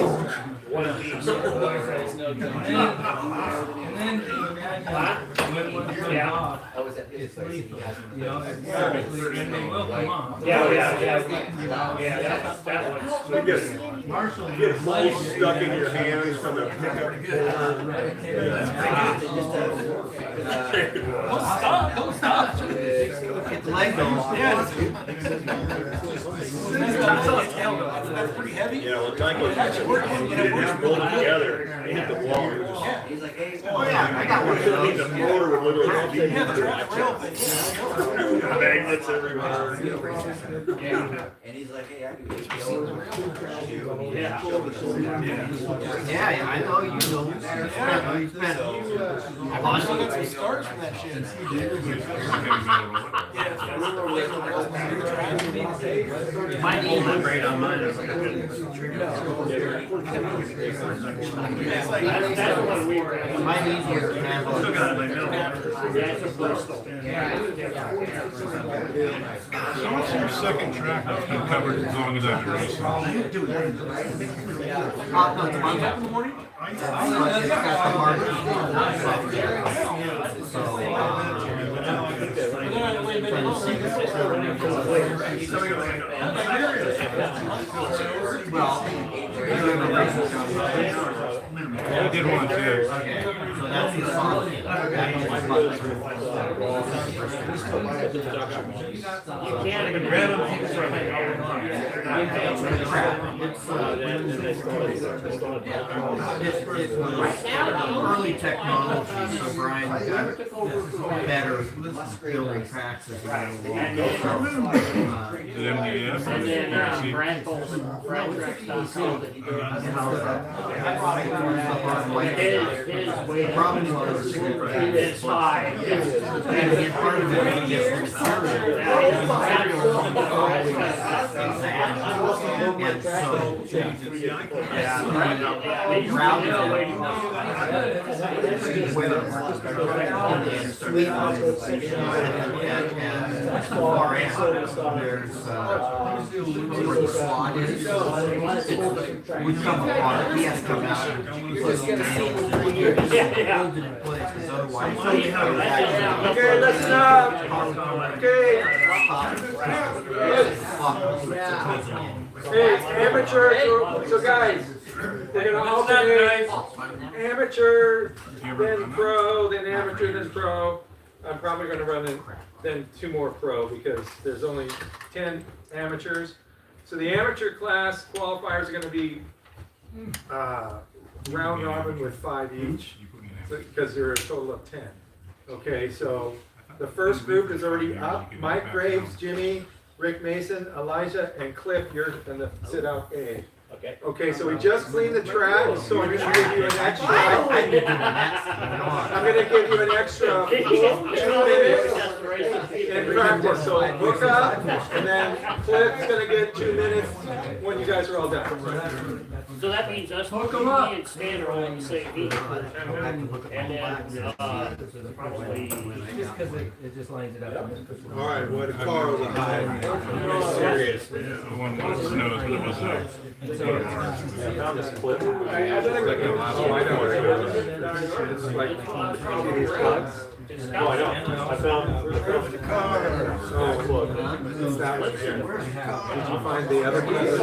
You get holes stuck in your hands from the pickup. Don't stop. Get the leg going. That's pretty heavy. Yeah, well, time goes, you just roll it together, and hit the wall. He's like, hey, oh yeah, I got one of The those. motor would literally. Magnets everywhere. And he's like, hey, I do Yeah, I know you know. I've also got some scars from that shit. My knee's not great on mine. My knee's here, man. So what's your second track that's been covered as long as I've been racing? No, it's Monday in the morning. But it's got the marquee. So, well, I did one too. okay, so that's the song. It's early technology, so Brian got better building tracks as we go along. Is it MDF? The problem was it's high. And part of it is and so routed and far end, there's where the slot is. We come apart. He has to come out and put nails and hold it in place because otherwise. Okay, listen up. Okay. Hey, amateur, so guys, we're gonna alternate amateur, then pro, then amateur, then pro. I'm probably gonna run in then 2 more pro because there's only 10 amateurs. So the amateur class qualifiers are gonna be round robin with 5 each, because there are a total of 10. Okay, so the first group is already up. Mike Graves, Jimmy, Rick Mason, Elijah, and Cliff, you're in the sit-out A. Okay. Okay, so we just cleaned the track, so I'm gonna give you an extra. I'm gonna give you an extra 2 minutes in practice. So look up, and then Cliff's gonna get 2 minutes when you guys are all done. So that means us, me and Stan are all on the same beat. And then, probably. Just because it just lines it up. All right, what Carl's a high. Serious. One was snow, but it was I think oh, I know. It's like these plugs. Oh, I know. I found Oh, look. It's that one here. Did you find the other piece?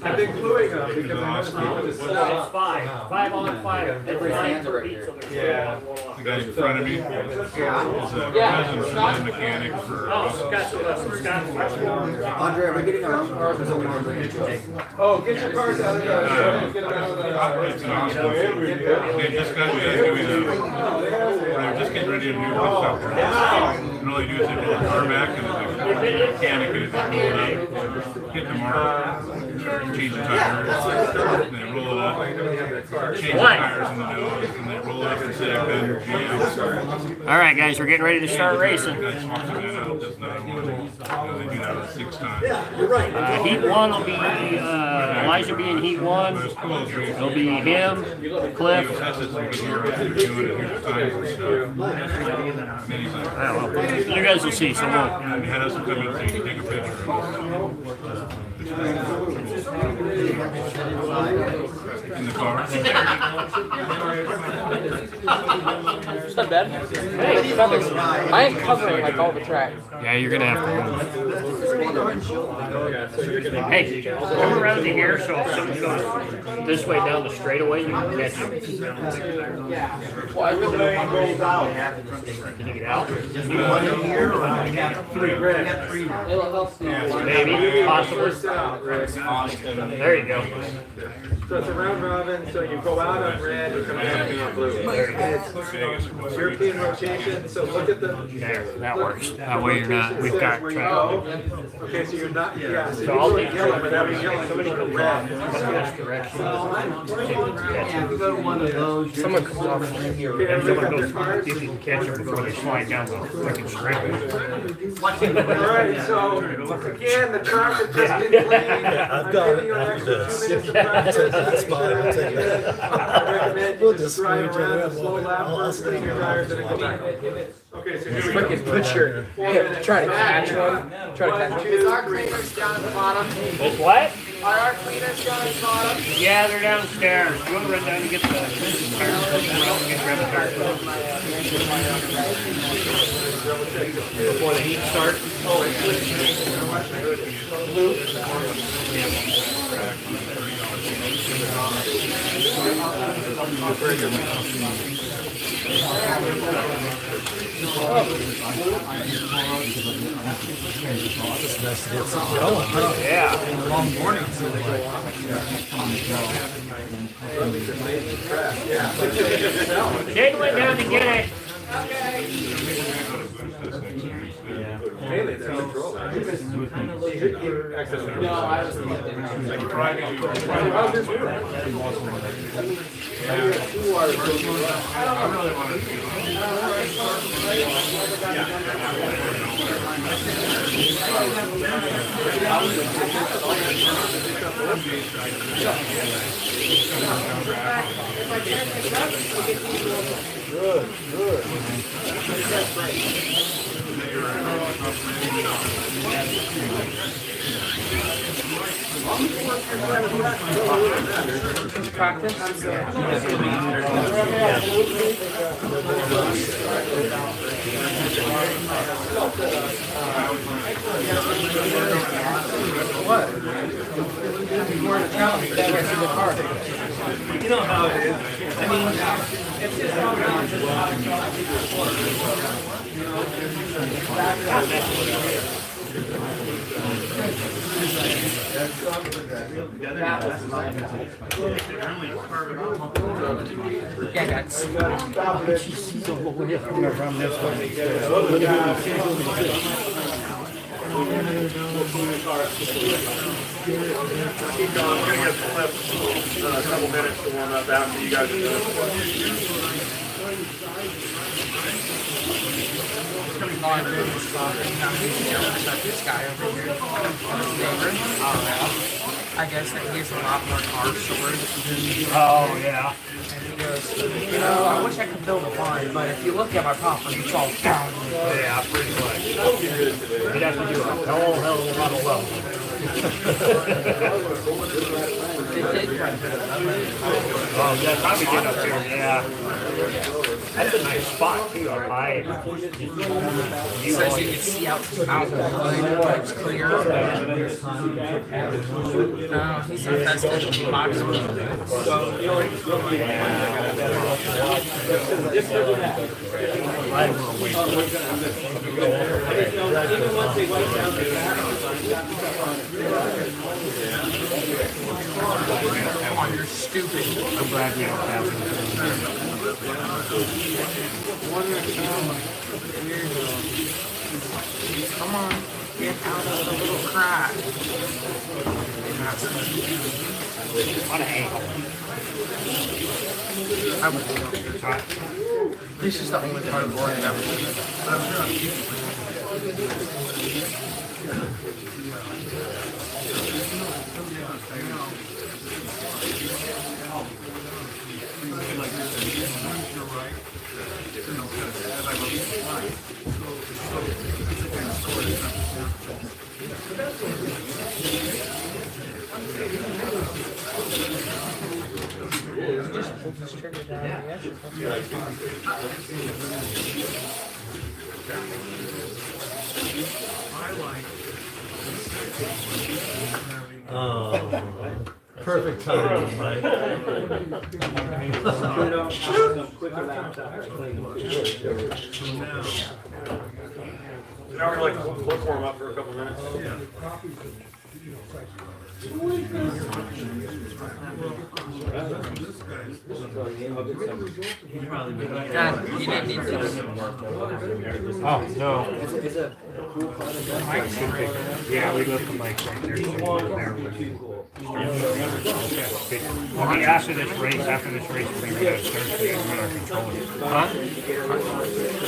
I've been gluing them because I noticed people just It's 5 on 5. That's 9 per beat, so there's Yeah. the guy in front of me is a cousin from the mechanic for. Oh, Scott. Andre, are we getting our own cars or someone else bringing it to us? Oh, get your cars out of there. Get them out of It's an awesome. They just got me doing they were just getting ready to do stuff. And all they do is they pull the car back and the mechanic and they roll it up, hit the mark, change the tires, and they roll it up, change the tires in the nose, and they roll it up and set it down your jam. All right, guys, we're getting ready to start racing. Guy swaps it out, does another one. They do that 6 times. Heat 1 will be Elijah be in Heat 1. It'll be him, Cliff. He says it's because we're right there doing it, here's the times and stuff. And then he's like, I don't know. You guys will see, so we'll. and he had us come in so you can take a picture of in the car. It's not bad. Hey, I am covering like all the track. Yeah, you're gonna have to. Hey, come around to here, so if somebody goes this way down the straightaway, you can catch him. Well, I really don't know. Can you get out? It'll help Steve. Maybe, possibly. There you go. So it's a round robin, so you go out on red, you come back in on blue. It's European rotation, so look at the. There, that works. That way you're not, we've got Where you track. go. Okay, so you're not, yeah, so So you I'll go leave yellow, but that was yellow, somebody so comes red. off in this direction. Someone comes off. And someone goes, see if you can catch them before they slide down the freaking strip. Alright, so again, the track has just been cleaned. I'm giving you an extra 2 minutes of practice. That's fine, I'll take that. I recommend you just drive around a slow lap first, clean your tires, and then go back. Okay, so here we go. Put your, try to catch one. Try to catch one. Is our cleaners down at the bottom? It's what? Are our cleaners down at the bottom? Yeah, they're downstairs. You want to run down and get the tires? Grab the tires. Before the heat starts. Yeah. Long morning. Jake went down to get it. Mainly, they're control. No, I was Good, good. practice. What? You weren't a child, you never see the car. You know how it is. I mean, it's just how it is. Yeah, guys. Keep going. I'm gonna give Cliff a couple minutes to warm up after you guys are done. This guy over here, his neighbor. I guess that he has a lot more car storage. Oh, yeah. And he goes, you know, I wish I could build a barn, but if you look at my property, it's all down. Yeah, pretty much. You'd have to do a hell of a lot of level. Oh, yeah, probably get up here, yeah. That's a nice spot, too, up high. So you can see out the mountain, it's clear. No, he's infested with box Come on, you're stupid. I'm glad we don't have them. Come on, get out of the little crack. On an angle. I would. This is the only cardboard I've ever seen. Oh, perfect timing, Mike. Now we're like, let's warm up for a couple minutes. God, you didn't need this. Oh, no. Yeah, we left the mic right there. I mean, after this race, we're gonna start to control it. Huh?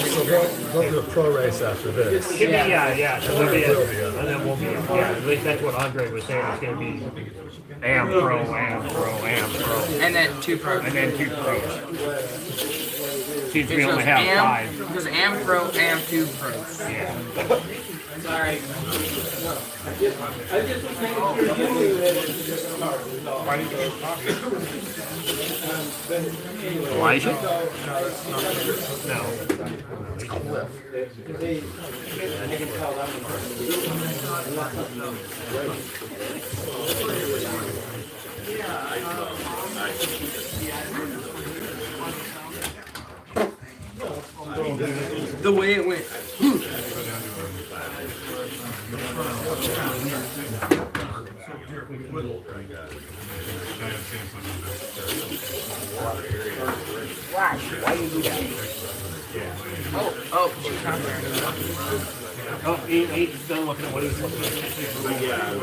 So they'll do a pro race after this. Yeah. So we'll be and then we'll be, yeah, at least that's what Andre was saying. It's gonna be AM Pro. And then 2 pros. And then 2 pros. Seems we only have 5. Because AM Pro, AM 2 pros. Yeah. Sorry. Why did you get coffee? Elijah? No. The way it went. Why you do that? Oh, she's not there. Oh, he's done looking at what he's looking at.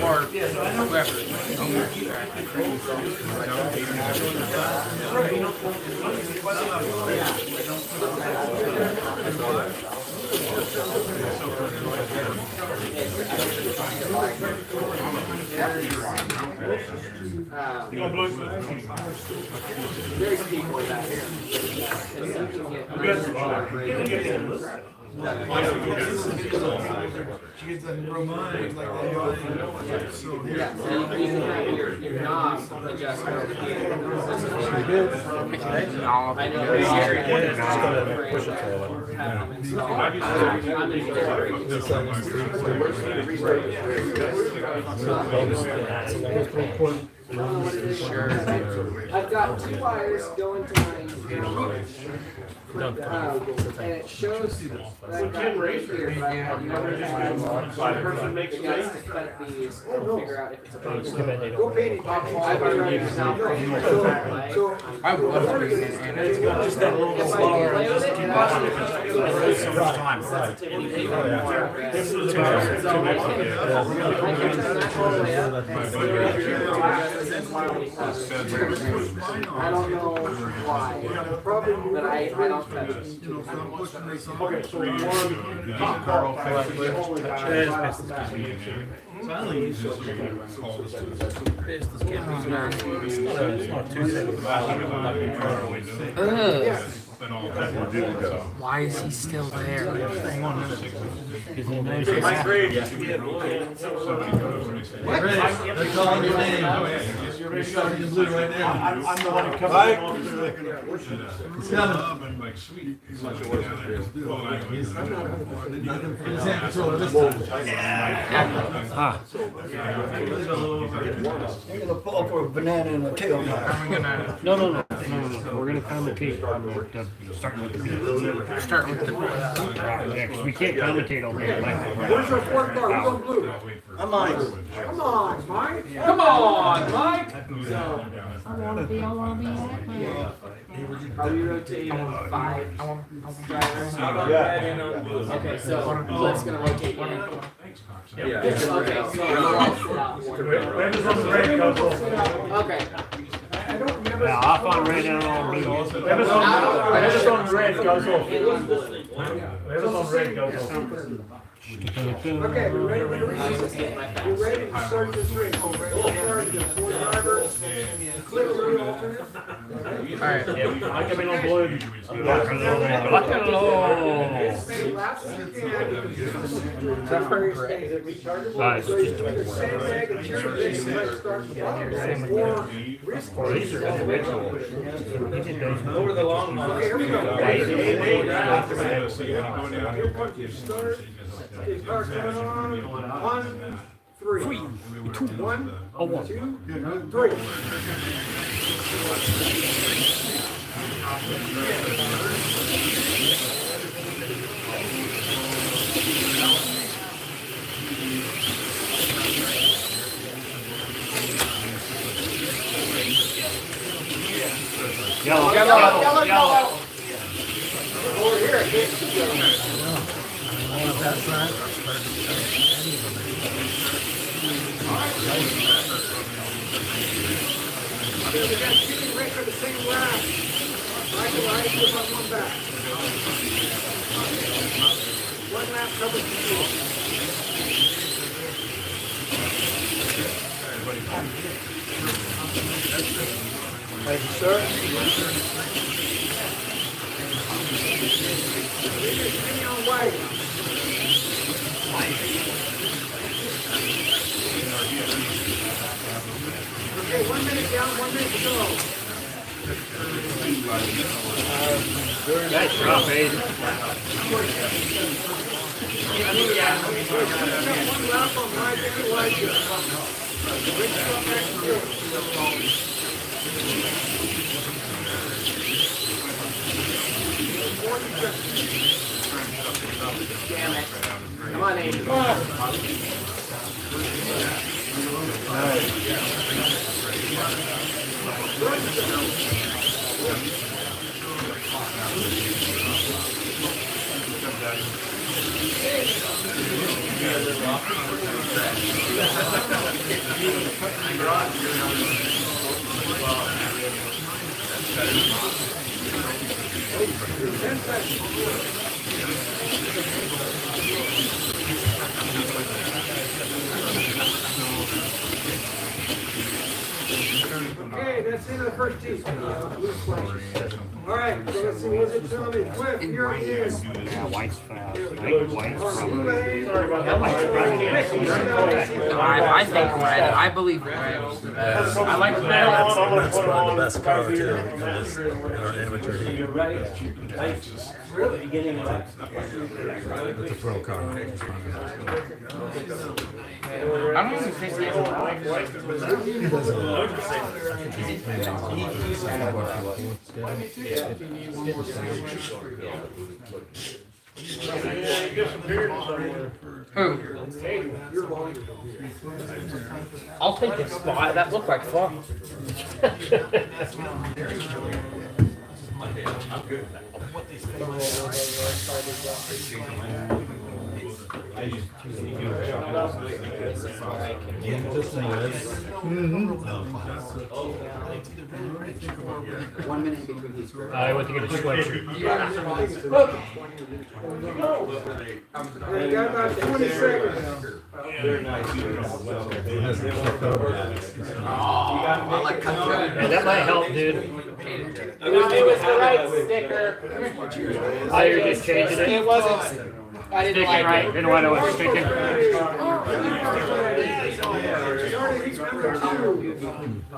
Or whoever. There's people back here. She gets that remind like that. Yeah, so you can have your knob adjustment over here. I know it's scary. Push it forward. don't know what it is. I've got 2 wires going to mine. And it shows that I've got right here, but I've never had the guys to cut these and figure out if it's a base. Go painting. I've already used out. So, I would love to read it, and it's just that little If I slower. play with it, it actually comes to So much time. sensitivity even more. So I can turn that all the way up and still hear the quality colors. I don't know why, but I don't touch it. You know, so I'm pushing this on. Okay, so one top Carl call. fixed it. Only So I only use this to call this. It's not too simple. But all that will do, so. Why is he still there? Hang on a minute. Is he knows My grade used to be at Somebody goes and they say, They're calling your name. You're starting to blue right now. I'm the one that comes Mike. in. It's coming. I'm like, sweet. He's like, down there. Well, I go, He's in control of this time. You're gonna fall for a banana in a tail. No. We're gonna commentate on starting with the beat. Start with the. Yeah, 'cause we can't commentate on the Where's our fourth car? We're going blue. I'm on. Come on, Mike. Come on, Mike! Are we rotating 5 drivers? Okay, so Cliff's gonna rotate in. Okay, so I'll sit out one. Okay. Yeah, off on red and on blue. Whoever's on red goes off. Whoever's on red goes off. Okay, we're ready to release this. We're ready to start this race. We're ready to start the 4 drivers. Click the alternate. Alright. I come in on blue. Walking low. Stay last as you can. Right, it's just Sandbag and cherry pick. Let's start the bottom. Or risk. these are individual. Over the long haul. Okay, here we go. Okay, car coming on. 1, 3. 1, 2, 3. Yellow. Over here, okay. We got chicken right for the same lap. Michael, I give up one back. 1 lap covers the field. Thank you, sir. Hang on wide. Okay, 1 minute down, 1 minute to go. Nice drop, Aiden. One lap on wide and wide. Bring it up back to you. Damn it. Come on, Aiden. Okay, that's the end of the first team. Blue flag. Alright, so let's see, what's it tell me? Quick, you're in. Yeah, white's fast. I think white's probably. I think red. I believe red is the best. I like red. That's probably the best car too, because in our amateur heat, it's a pro car. I don't even think they I'll take this spot. That looked like fun. I went to get a sweatshirt. You got about 20 seconds. Yeah, that might help, dude. It was the right sticker. Oh, you're just changing it? It wasn't. I didn't Sticking like right. it. Didn't want to know what's sticking.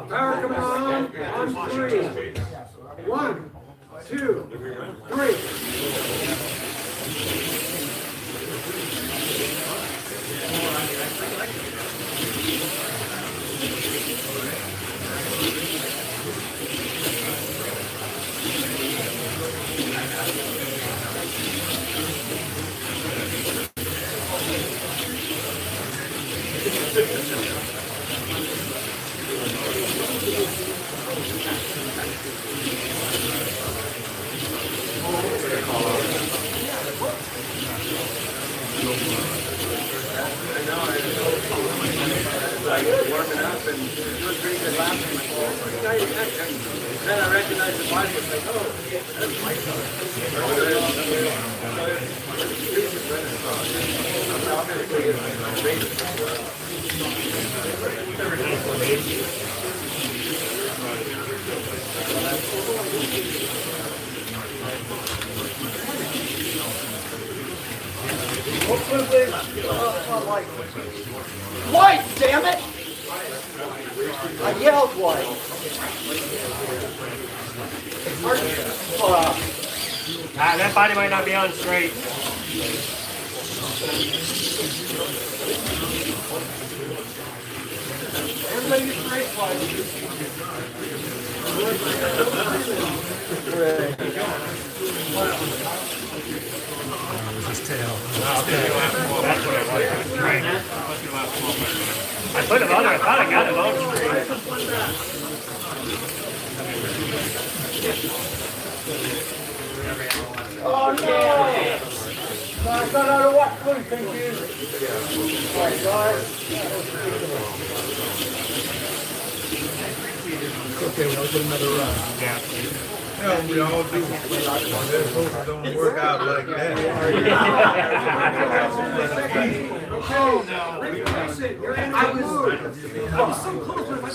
Power, come on 3. 1, 2, 3. Then I recognized the bike was like, oh, that's my car. White, damn it! I yelled white. That body might not be on straight. Everybody straight white. His tail. That's what I like. Right. I put him on there. I thought I got him on straight. Oh no! I got out of what? Couldn't confuse it. Oh my God. Okay, we'll get another run. Yeah. Yeah, we all do. It don't work out like that. Oh no. I was so close with my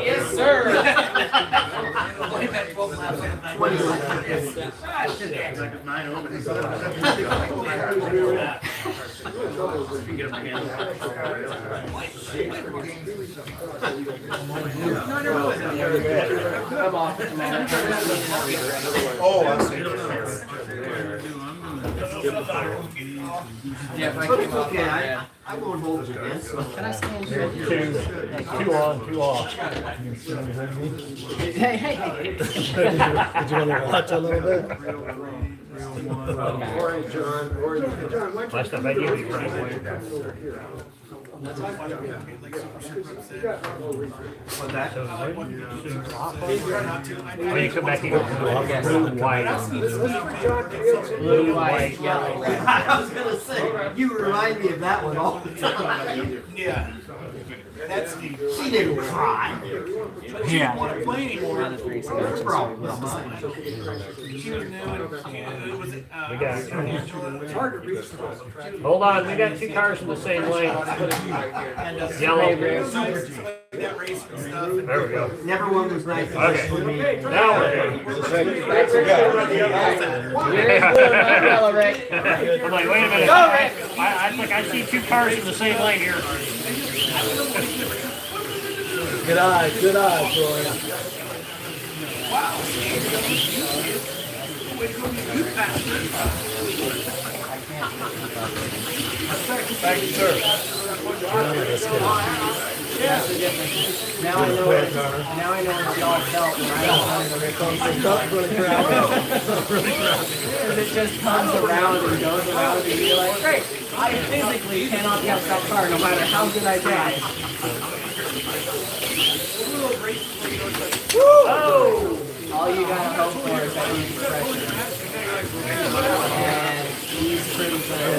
Yes, sir. Oh, I see. Yeah, if I came up on that. I'm going voltage again. Can I stand here? Two on, two off. Hey, hey, hey. Did you want to watch a little bit? Last time I gave you right away. What's that? When you come back, you go blue, white. Blue, white, yellow, red. I was gonna say, you remind me of that one all the time. Yeah. She didn't cry. But she didn't want to play anymore. Another 3 Her seconds. problem was mine. She was new and it was, We got, it's hard to reach the hold on, we got 2 cars in the same lane. Yellow. that race and stuff. There we go. Never one was nice. Okay, now we're good. Yellow, Rick. I'm like, wait a minute. Go, Rick. I think I see 2 cars in the same lane here. Good eye, Troy. Thank you, sir. Now I know what y'all felt when I was running the Because it just comes around and goes around and you're like, great, I physically cannot catch that car no matter how good I try. Oh! All you gotta hope for is that he's pressure. And he's pretty good.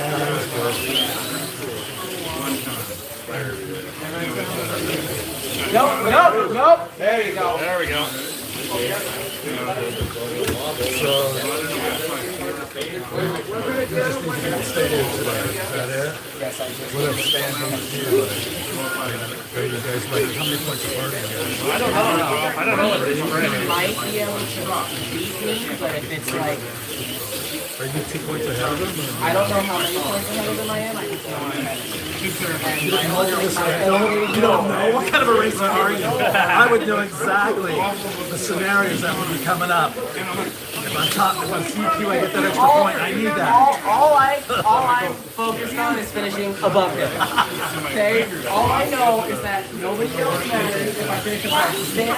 Nope. There you go. There we go. Yes, I just What if standing here, are you guys like, how many points apart are you guys? I don't know what this is. You might be able to beat me, but if it's like, Are you 2 points ahead of them? I don't know how many points ahead of them I am, I just know I'm ahead. You don't know? What kind of a racer are you? I would know exactly the scenarios that would be coming up. If I'm CQ, I get that extra point. I need that. All I'm focused on is finishing above him. Okay? All I know is that nobody else matters. If I finish above Stan,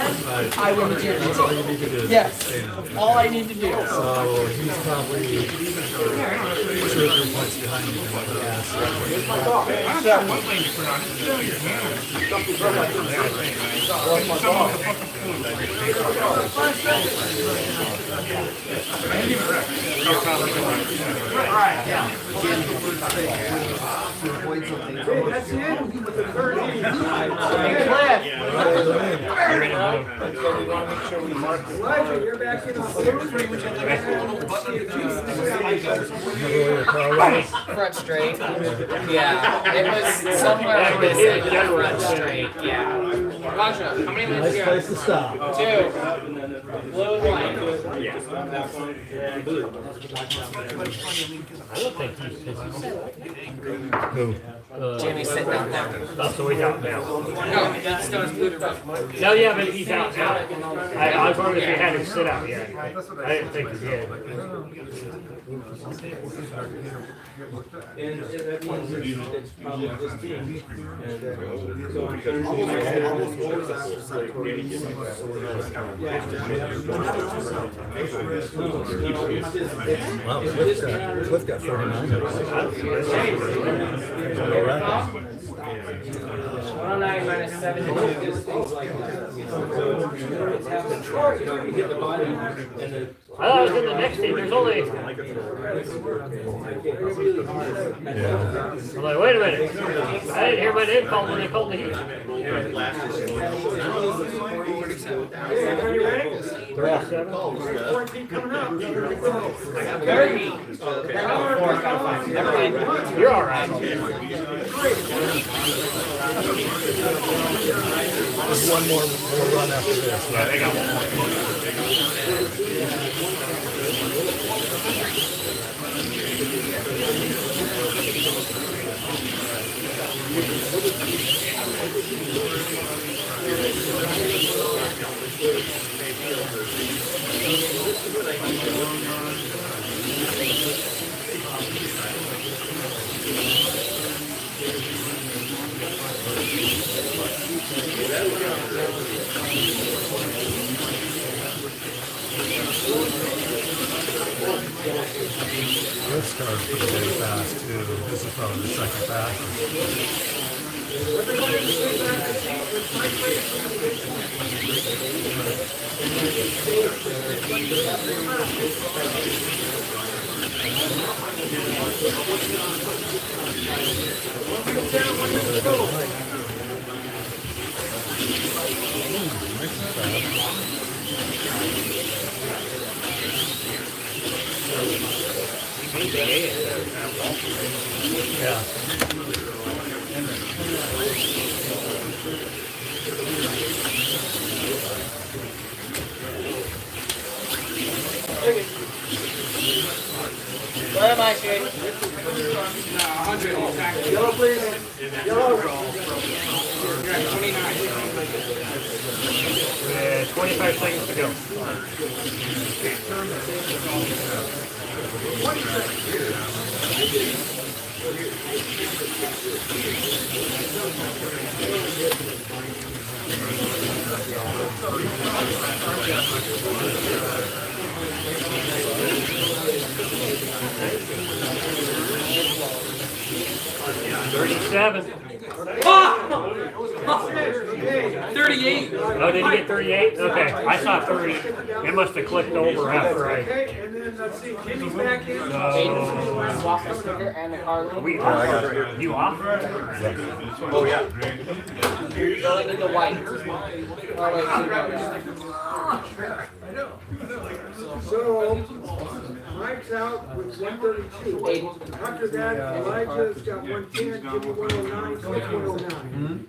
I win the championship. All you need to do is Yes. stay now. All I need to do. So he's probably 2 or 3 points behind you. Front straight. Yeah. It was somewhere like this end of the front straight. Yeah. Gotcha. How many lanes do you have? To stop. 2. Blue and white. I don't think he's Who? Jimmy's sitting out there. That's the way out now. No, that's Stone's Bluter. No, yeah, but he's out now. I was wondering if he had him sit out yet. I didn't think he did. And that means it's probably this team. And so Wow, Cliff got 49. All right. 109 minus 72. things like that. So it's happening. You hit the body and the I thought it was in the next team. There's only. I'm like, wait a minute. I didn't hear my name called when they called the heat. They're all 7. You're all right. There's one more run after this. Yeah, they got one. This car's pretty very fast too. This is probably the second fastest. Where am I, Shane? 100. Yellow, please. Yellow. 29. 25 seconds to go. Thirty-seven. 38. Oh, did you get 38? Okay, I saw 30. It must have clicked over after I. Okay, and then let's see, Jimmy's back in. Swap the sticker and the card. You off? Oh, yeah. Going into white. Oh, wait, So, Mike's out with 132. After that, Elijah's got 110, Jimmy 109, Mike 109.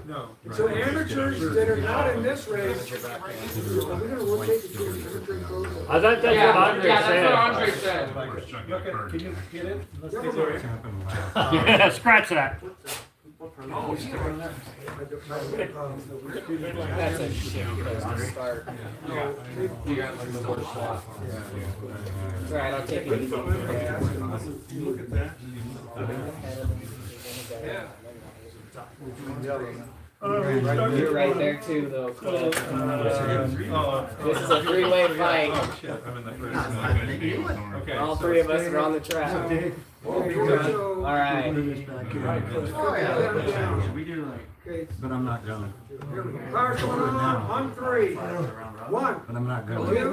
No. So amateurs that are not in this race, we're gonna rotate the teams. I thought that's what Andre said. Okay, can you get it? Let's take it. Yeah, scratch that. That's a shit place to start. Alright, I'll take it. Look at that. You're right there too, though, Cliff. This is a three-way fight. Okay. All three of us are on the track. Alright. But I'm not going. Cars going on 3. 1. But I'm not going. 2, 3.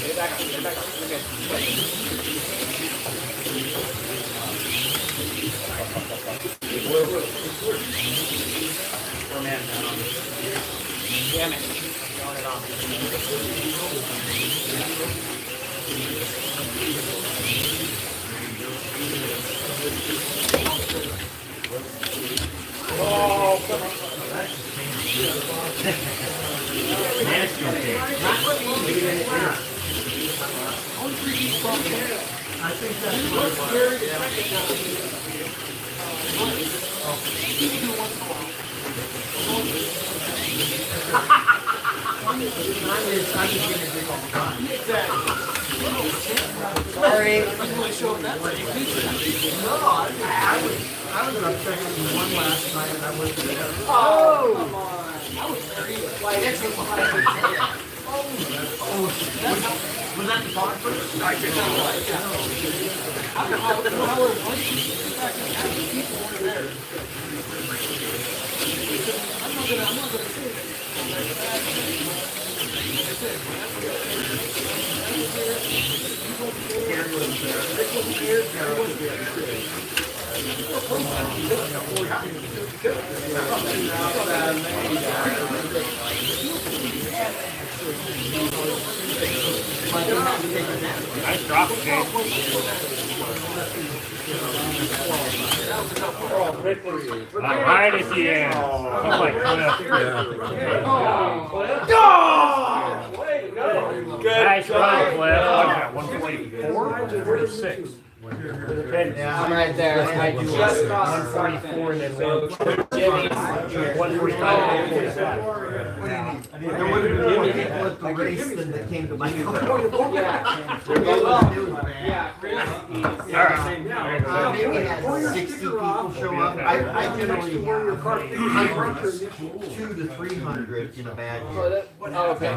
Get back up, get back up. Okay. We're man down. Damn it. Throwing it off. Oh, come on. I think that's what Sorry. I was upset with one last night and I was there. Oh, come on. I was very like that's just behind the Was that the talk first? I did not like that. I don't know how it was. In fact, people over there. I'm not gonna say it. Nice drop, Jay. Right at the end. Oh my God. Nice run, Cliff. I got 144 or 6. Yeah, I'm right there. I just crossed 144 and then Jimmy's 145. There would have been more people at the race than that came to my car. Yeah. We had 60 people show up. I generally have 200 to 300 in a bad year. Oh, okay.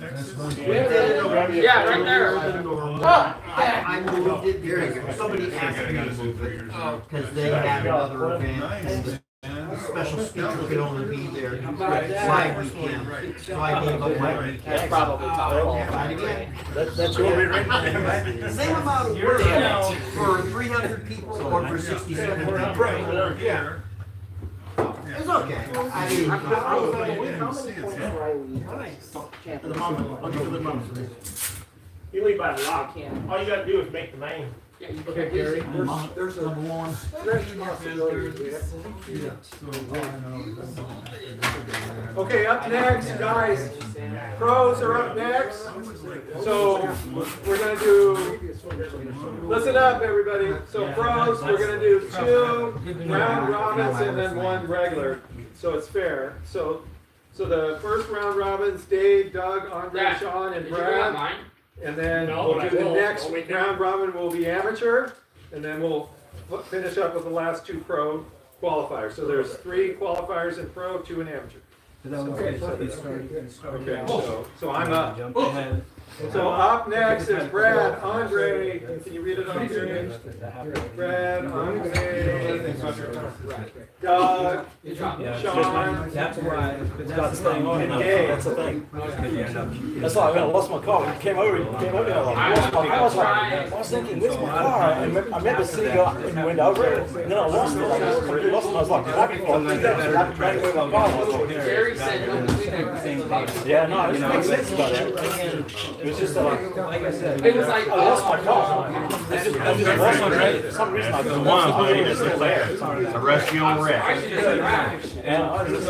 Yeah, right there. I moved it because somebody asked me to move it, because they had another event, and the special speaker could only be there 5 weekends, so I gave up my weekend. That's probably top qualified. Again, That's your rate. same amount of work for 300 people or for 67 people. Yeah. It's okay. I mean, The mama, I'll give you the mama. You leave by the lock. All you gotta do is make the main. Okay, Gary. There's number one. Okay, up next, guys. Pros are up next. So we're gonna do, listen up, everybody. So pros, we're gonna do 2 round robins and then 1 regular. So it's fair. So the first round robins, Dave, Doug, Andre, Sean, and Brad. And then we'll do the next round robin will be amateur, and then we'll finish up with the last 2 pro qualifiers. So there's 3 qualifiers in pro, 2 in amateur. Okay, so I'm up. So up next is Brad, Andre. Can you read it, Andre? Brad, Andre, Doug, Sean. That's why. That's the thing. That's why I lost my car. When you came over, I was thinking, where's my car? I remember seeing you when you went over it, and then I lost it. I was like, Gary said he'll clean everything. yeah, no, it makes sense about it. It was just like I said, It was like, I lost my car. I just lost my car. For some reason, I couldn't A rescue wreck. and I was just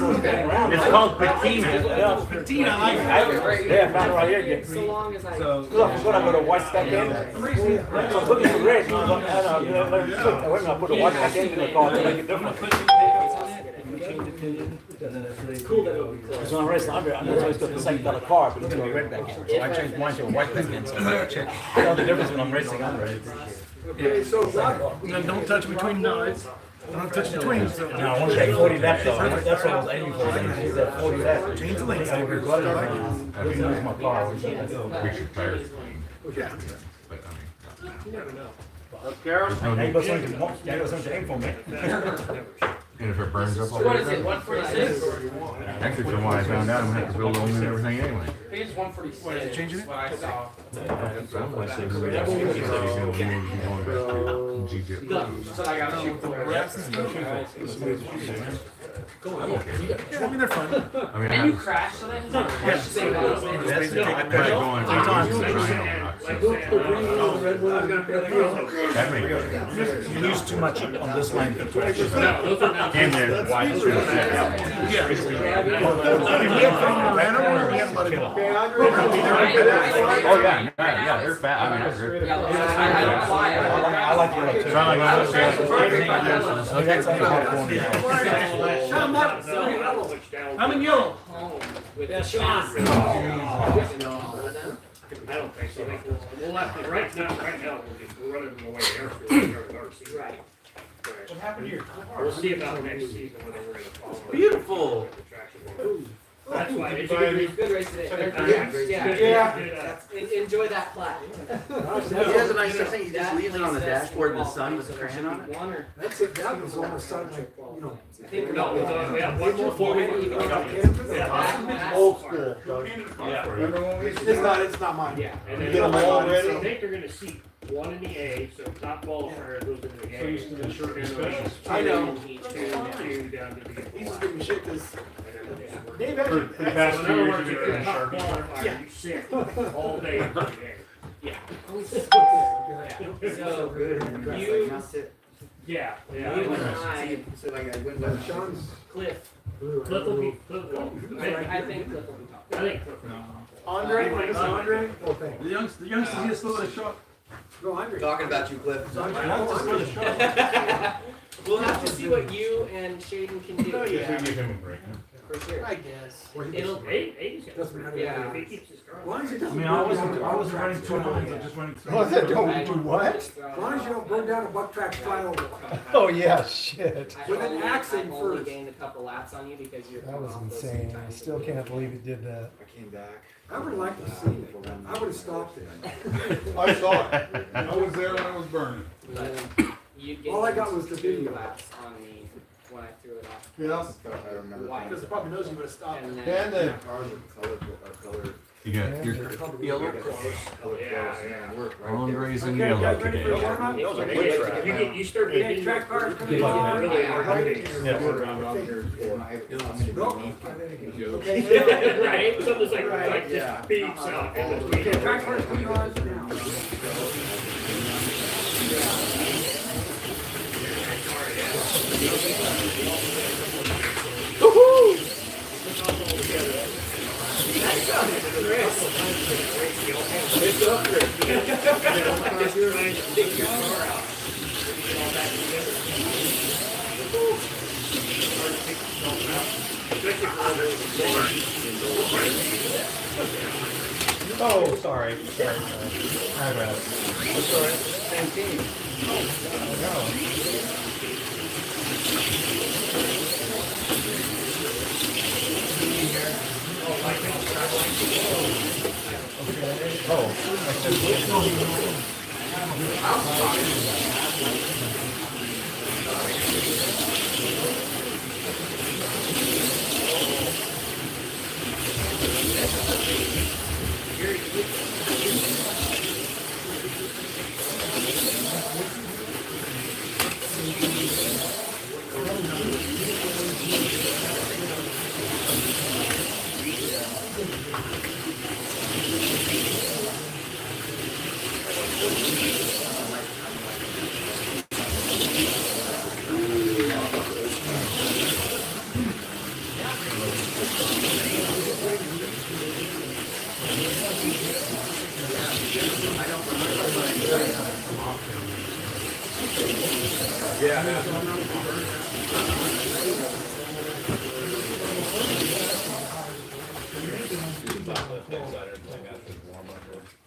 looking around. It's called patina. Yeah, patina, I like it. Yeah, I found it right here again. so long as I. Because I forgot I put a white stack in. So I was looking for red, and I went and I put a white stack in the car to make it different. Because when I raced Andre, I know he's got the same color car, but he's got a red back in. So I changed mine to a white back in, so I check. I know the difference when I'm racing Andre. Okay, so Don't touch between knives. Don't touch between. No, I want to take 40 laps though. That's what I was aiming for. Is that 40 laps. Change the lane. I regret it. I didn't use my car. Picture tires. But Carol? Hey, but something to aim for me. and if it burns up all What is the it, 146? actually from what I found out, I'm gonna have to build them and everything anyway. I think it's 146. Changing it? What I saw. So I got to shoot for Yeah, I mean, they're fun. I mean, And you crashed, so that's not crash. Same as I tried going that may go. You use too much on this line. And then why it's gonna set out. Oh yeah, yeah, they're fat. I mean, they're. I like it too. I'm in yellow. with Sean. I don't think so. We'll have to, right now, we're running away airfield. Right. What happened to your car? We'll see about next season whether we're gonna follow. Beautiful. That's why. It's a good race today. Yeah. Enjoy that plaque. He has a nice thing, he just leaves it on the dashboard in the sun with a fan on it. That's it, that was almost something like, you know. I think No, we have one more before we forward. even Old school. Yeah. Remember when we? It's not mine. Yeah. And then Get them all ready. I think they're gonna seat one in the A, so top qualifier goes into the A. I know. Two down to the. He's just giving me shit because Dave For actually. the past 2 years, you've been a top qualifier, you sit all day every day. So Yeah, you yeah. and I, So like I went down Sean's. Cliff. Cliff will be, I think Cliff will be top. I think Cliff. Andre, is Andre? Oh, thanks. The youngsters here still at a shop. Go Andre. talking about you, Cliff. We'll have to see what you and Shaden can do. We give him a break. For sure. I guess. It'll. 80's Doesn't matter. Yeah. If he keeps his car. As long as it I doesn't mean, burn down I a wasn't buck running track's two lines, I flyover. just running. Oh, that don't do what? As long as you don't burn down a buck track's flyover. Oh, yeah, shit. With an accent I only first. gained a couple laps on you because you're. That was coming off those insane. I times. still can't believe it did that. I came back. I would like to see it. I would have stopped it. I saw it. I was there when it was burning. You All I got was the 2 video. laps on me when I threw it off. Yeah. I remember. Why? Because the problem knows you would have stopped it. And And then, Cars are colored. You got your Yellow. Colored clothes, and work right long there. grays and Okay, you yellow guys ready for today. the warm-up? That was a good track. You start Okay, getting track cars coming Yeah. on. Okay. right. Something's like Right. just beats out in Okay, between. track cars coming on now. Oh, sorry. Sorry. My bad. That's all right. Same team.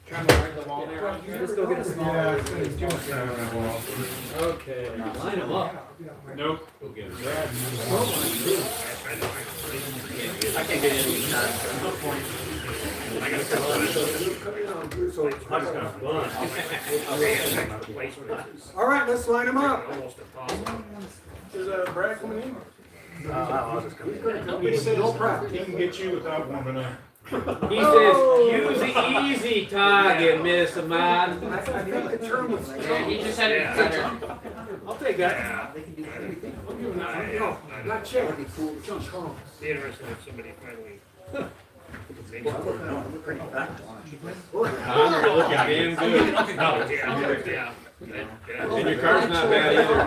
Trying to ride the wall there. Just go get a small. Okay. Line them up. Nope. I can't get into these times. All right, let's line them up. is Brad coming in? He said no problem. He can get you without warming up. He says, use the easy target, Mr. Man. I think the term was. Yeah, he just had it considered. I'll take that. No, not Chad. John Charles. Be interesting if somebody finally. Looking damn good. Yeah. And your car's not bad either.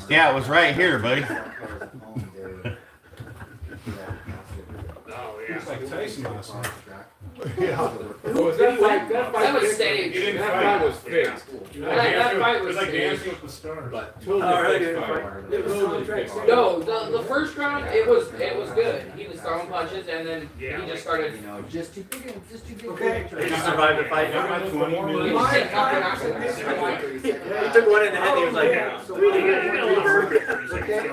Yeah, it was right here, buddy. Oh, yeah. Like Tyson last night. That was staged. That fight was fixed. That fight was like staged. Dancing with the Stars. No, the first round it was good. He was throwing punches and then he just started. Okay. He just survived the fight. He was saying fucking accident. He took one in the head. He was like, You got a lot of room there. He's like, there's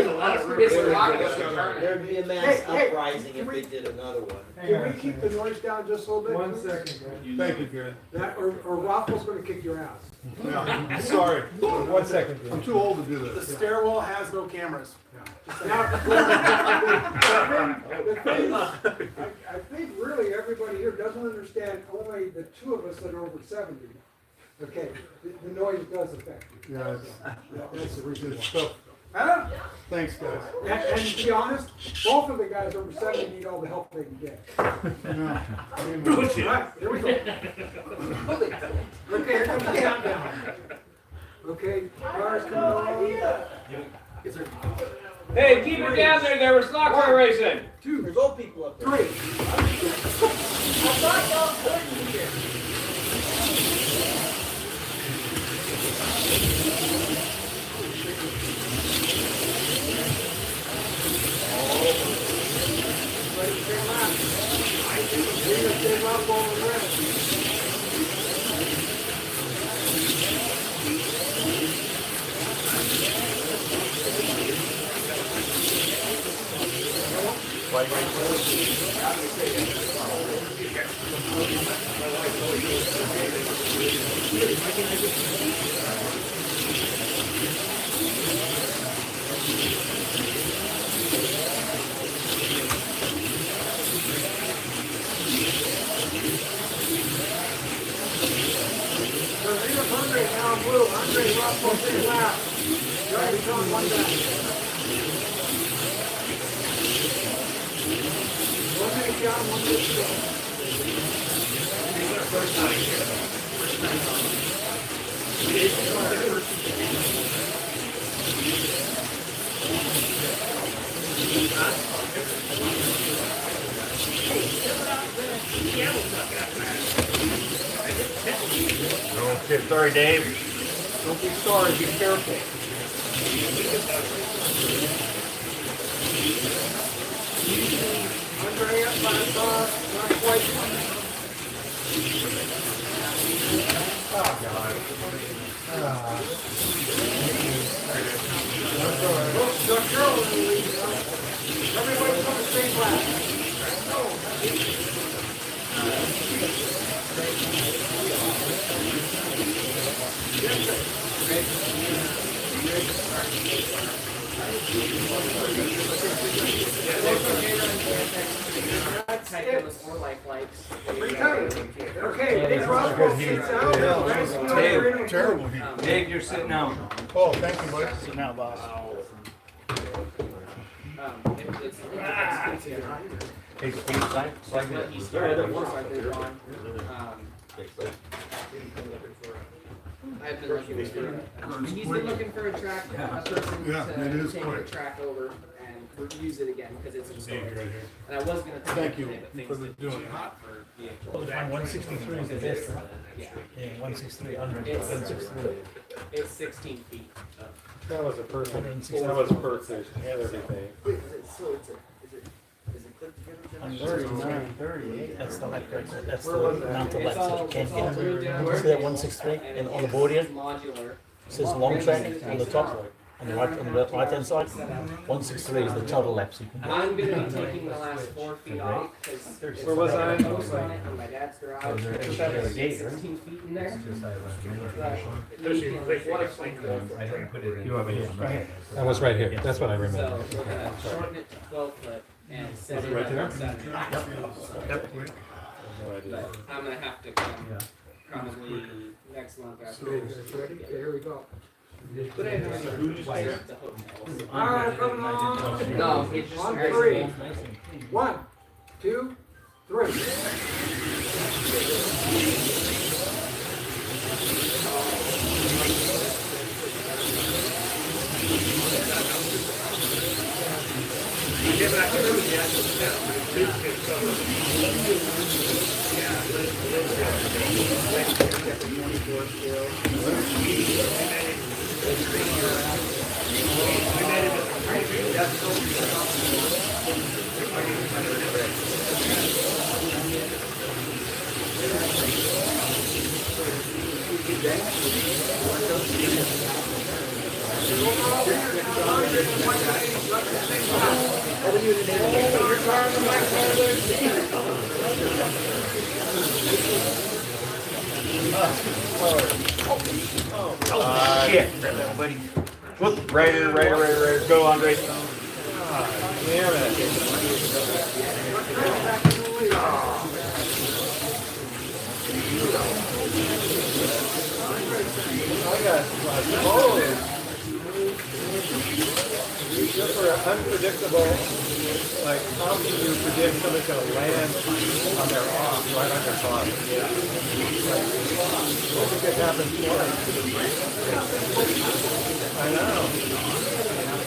a lot of room. His block was determined. There'd be a mass uprising if they did another one. Can we keep the noise down just a little bit? 1 second, Thank you, Gary. That, or Raffle's gonna kick your ass. Yeah, sorry. 1 second. I'm too old to do The this. stairwell has no cameras. Now, I think really everybody here doesn't understand, only the two of us that are over 70. Okay, the noise does affect you. Yeah, That's the reason it's why. tough. Huh? Thanks, guys. And to be honest, both of the guys over 70 need all the help they can get. Yeah. Right, here we go. Okay, here comes the countdown. Okay, cars coming on. Hey, keep it down there. There was slot car racing. 2, There's old people up there. 3. Okay, sorry, Dave. Don't be sorry, be careful. Andre up by the car, not quite. Oh, God. Don't go, everybody's on the same lap. Okay, Big Roswell sits out. Dave, terrible. Dave, you're sitting out. Oh, thank you, buddy. Sitting out, boss. Hey, I've been looking for. He's been looking for a track, a person to take the track over and use it again because it's in storage. And I was gonna Thank you but things for that doing came it. out for vehicles. Well, 163 is the best. Yeah. Yeah, 163, 100, It's 163. it's 16 feet. That was a perfect, 160. that was perfect, had everything. So is it clipped together? 39, 38. That's the left, that's Where was the that? amount of left that you can't It's all get. glued down. See that 163 and on the board here? It's modular. It says long track on the top, on the right hand side. 163 is the total laps you can get. I'm gonna be taking the last 4 feet off because Where was I? post on it on my dad's garage. There's 16 feet in there. That was right here, that's what I remember. So we're gonna shorten it to 12 foot and set it right there. But I'm gonna have to come probably next month after. Ready? Here we go. But I have the hook. All right, coming on. No, it's just On very three. small. 1, 2, 3. Shit, buddy. Whoop, right. Go, Andre. Damn it. Just for unpredictable, like how can you predict somebody's gonna land on their arm, right on their body? Yeah. I think it happens twice. I know.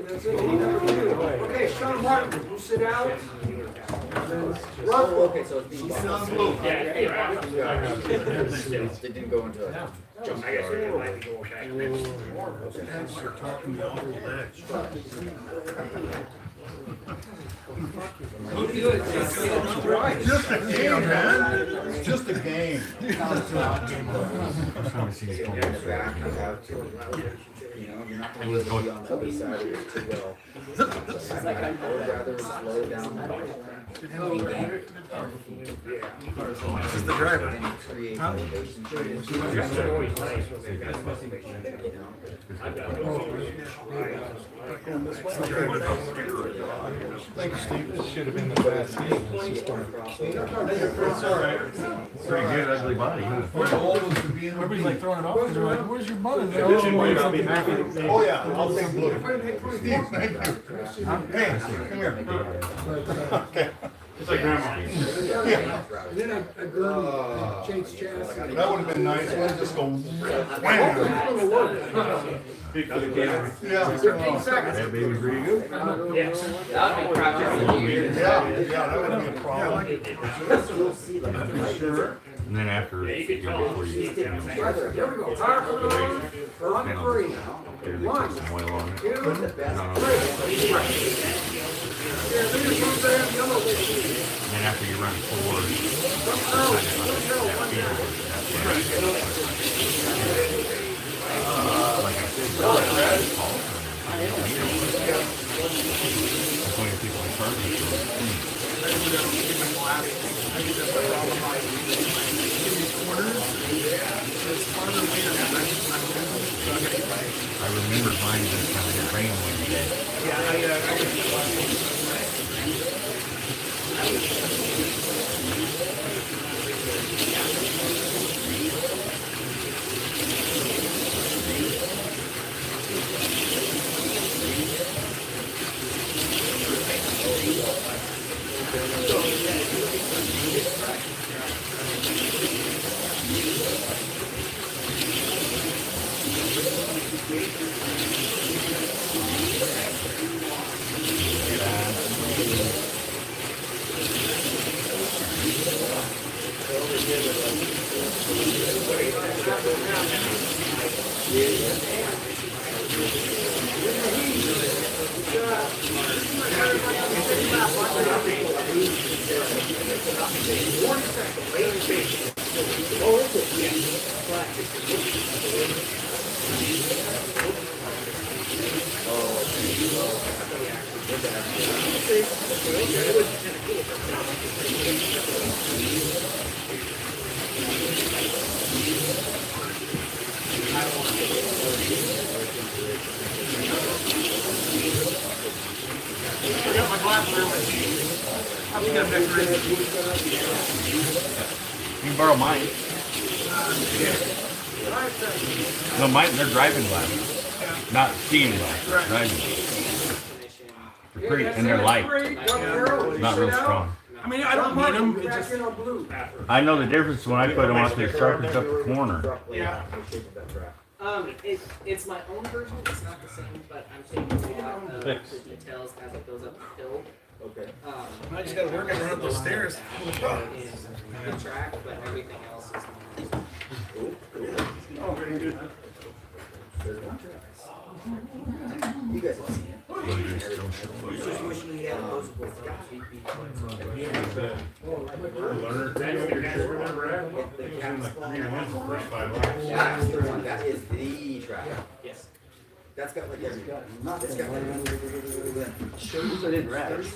that's it. Okay, Sean Martin, you sit out. Russell. Okay, so it's being. Yeah, They didn't go into a jump. I guess it might be going back next. They're talking the awful edge. Just a game, man. It's just a game. You know, you're not gonna be able to be on the other side of it too well. I would rather slow down. This is the driver. And create motivation. Thanks, Steve. This should have been the best. It's all right. Pretty good, ugly body. Everybody's like throwing it off because they're like, where's your mother? Oh, yeah. I'll take blue. Steve, thank you. Hey, come here. Okay. It's like grandma. Then I go change chassis. That would have been nice. We'll just go wham. Big for the camera. Yeah. 15 seconds. That baby's pretty good. Yeah, that would be practice for years. Yeah, that would be a problem. Sure. And then after, Yeah, you could tell. before you get down, Here we go. Tire for on three. they put some oil on it. Two, No, no. three. And then after you run forward, like I said, that's when people are starting I remember mine this time it rained one day. You can borrow mine. No, mine, they're driving glasses. Not skiing glasses, driving. They're pretty, and they're light. Not real strong. I mean, I don't need them. It's just, I know the difference when I put them up, they sharpens up the corner. Yeah. It's my own version. It's not the same, but I'm taking out the details as it goes up the hill. Okay. I just gotta work around those stairs. In the track, but everything else is Oh, very good. You guys will see it. Just wishing you had those before. Yeah, that's the one. That is the track. Yes. That's got like every. That's got like. Shows I didn't rest.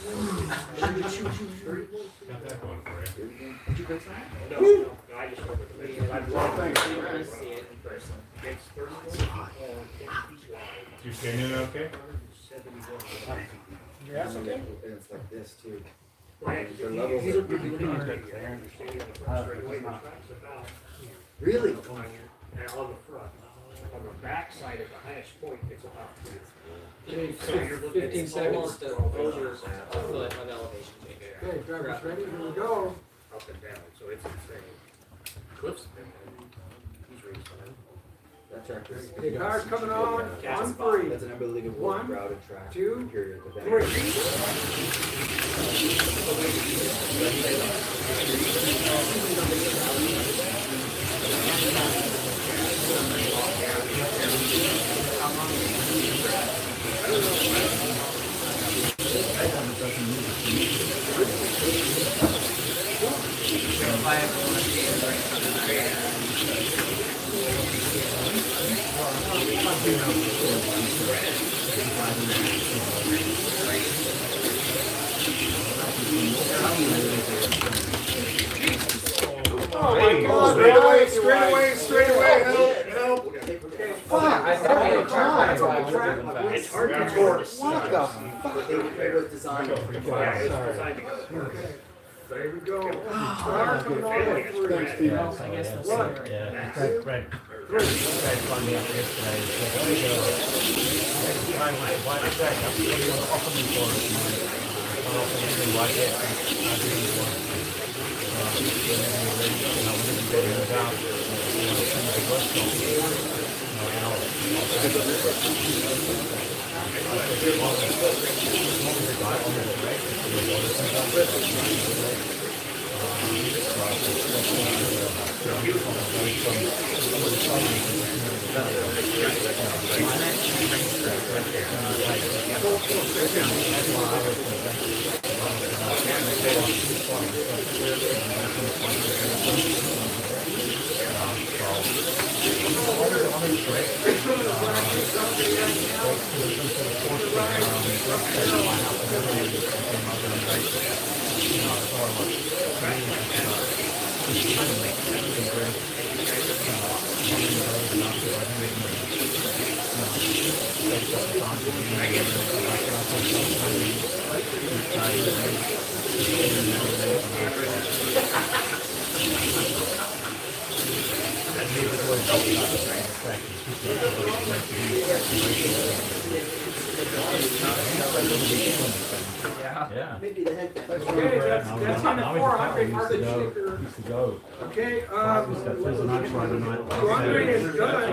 Got that going for you. Did you go sign? No, I just work with the mission. I want to see it in person. It's 34 feet long, 10 feet wide. You standing okay? 71. Yeah. And it's like this too. Right. The levels These are are pretty good. really. And on the front, on the back side at the highest point, it's about 15 seconds to over a foot of elevation change. Okay, driver's ready, here we go. up and down, so it's insane. Cliff's been there. He's raced on it. That track is. Okay, cars coming on 3. That's an unbelievable 1, routed track. 2, Period. Straight away, help. Fuck, I said I had time. It's hard to record. What the fuck? It was designed for There we go. Cars coming on 3. I guess that's One. yeah. Two. Right. Tried to find me out yesterday. I went, why did I have to offer me for it? I offered anything like that. I didn't want to. We didn't get it out. Yeah. Maybe the head. Okay, that's on the 400 market sticker. Okay, Wondering is done.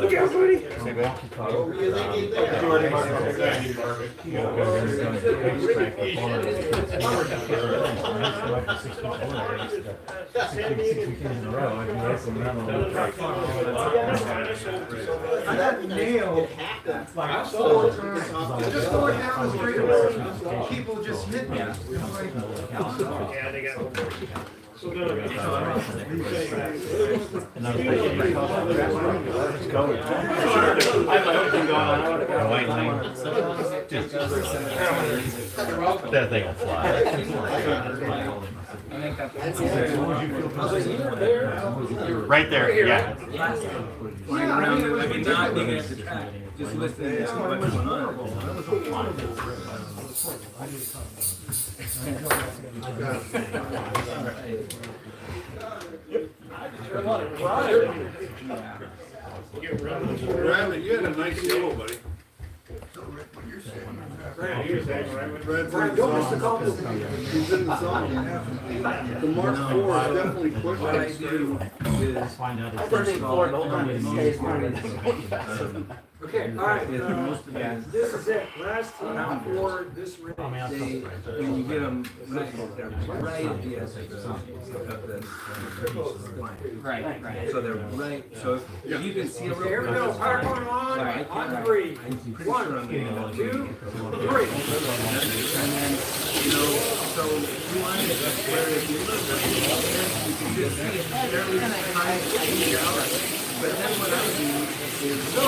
Look out, buddy. I got nailed. Like 4 times. Just going down the street, people just hit me. Yeah, they got one more. So no, That thing will fly. Right there, yeah. Not being at the track, just listening to what's going on. Bradley, you had a nice yellow, buddy. Brian, don't miss the compliment. He's in the zone. The Mark 4 is definitely quick. What I do is find out if Okay, all right. This is it. Last time for this race. When you get them right at the edge of the Right. so they're right. So if you can see a Here we go. Power going on 3. 1, 2, 3. And then, you know, so you want it where if you look at it, you can just see it fairly high out. But then what I do is so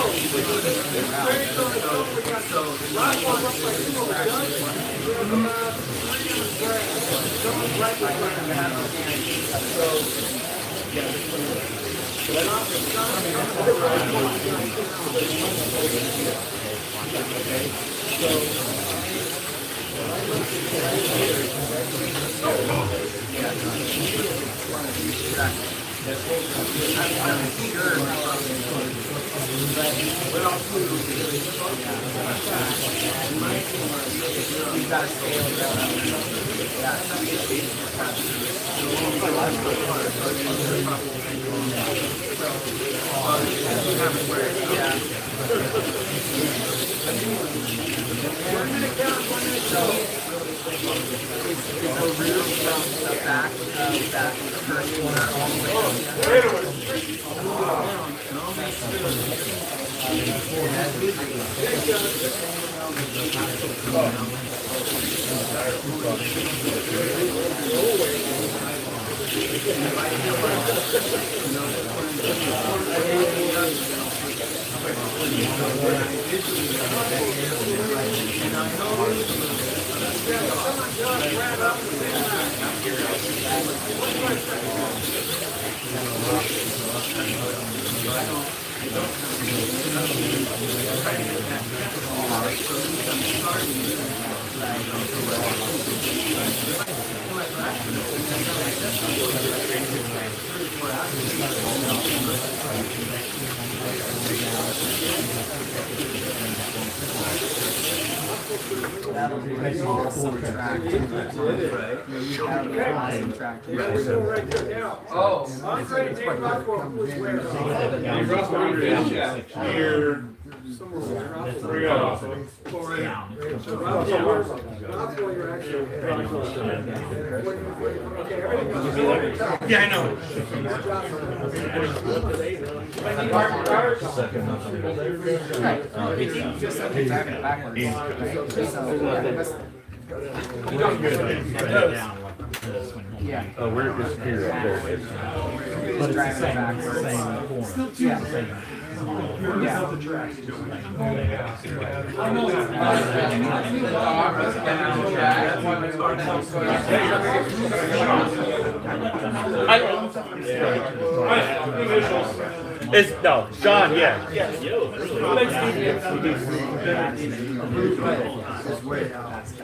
You've got to scale It's a rear from the back of that first corner all the way That'll be an awesome track. Oh, I'm trying to take my quote. Here. Yeah, I know. Yeah. Oh, we're just here. But it's the same. Yeah. It's no, Sean, yeah.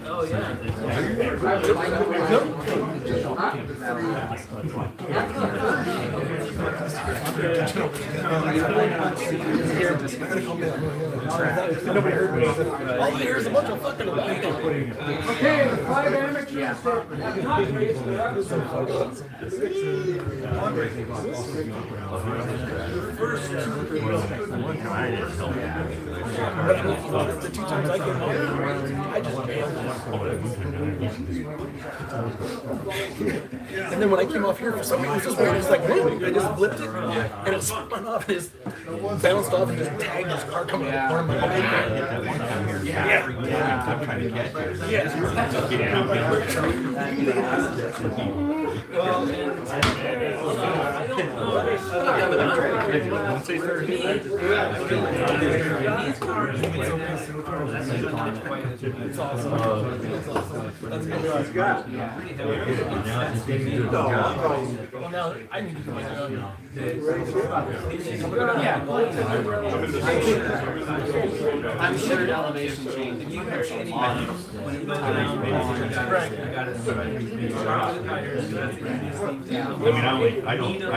Oh yeah. Here's a bunch of fucking. Okay, 5 amateurs that have not raced, they're up The 2 times I came on, I just bailed. And then when I came off here, for some reason, it was just weird. It was like, whoa, I just flipped it, and it spun off, and just bounced off, and just tagged his car coming out of the corner. I'm trying to catch Well, now I need to go I'm sure elevation change. You can change when you go down. I don't play.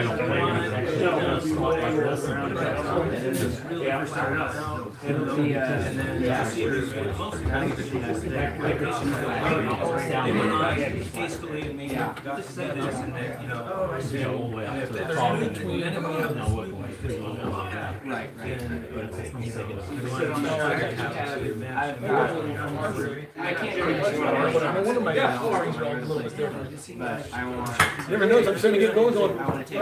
Right. I can't one of my things are a little bit different. but I want. You never know, I'm starting to get going. I want to take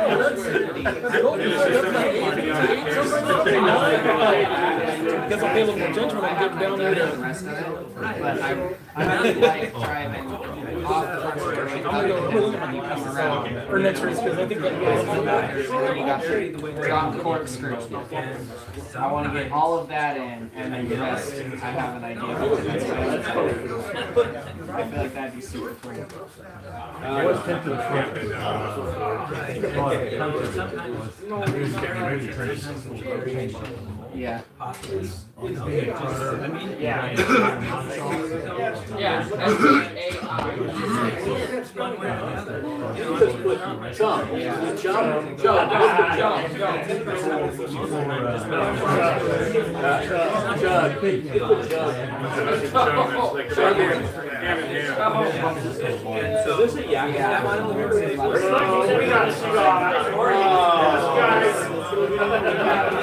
Guess I'll pay a little more attention when I get down there. the rest of it, but I really like driving off the front. I'm gonna look at my glasses around. for next race because I think that You got corkscrew. I want to get all of that in, and then the rest, I have an idea. I feel like that'd be super cool. I was tempted to Yeah. So this is yeah.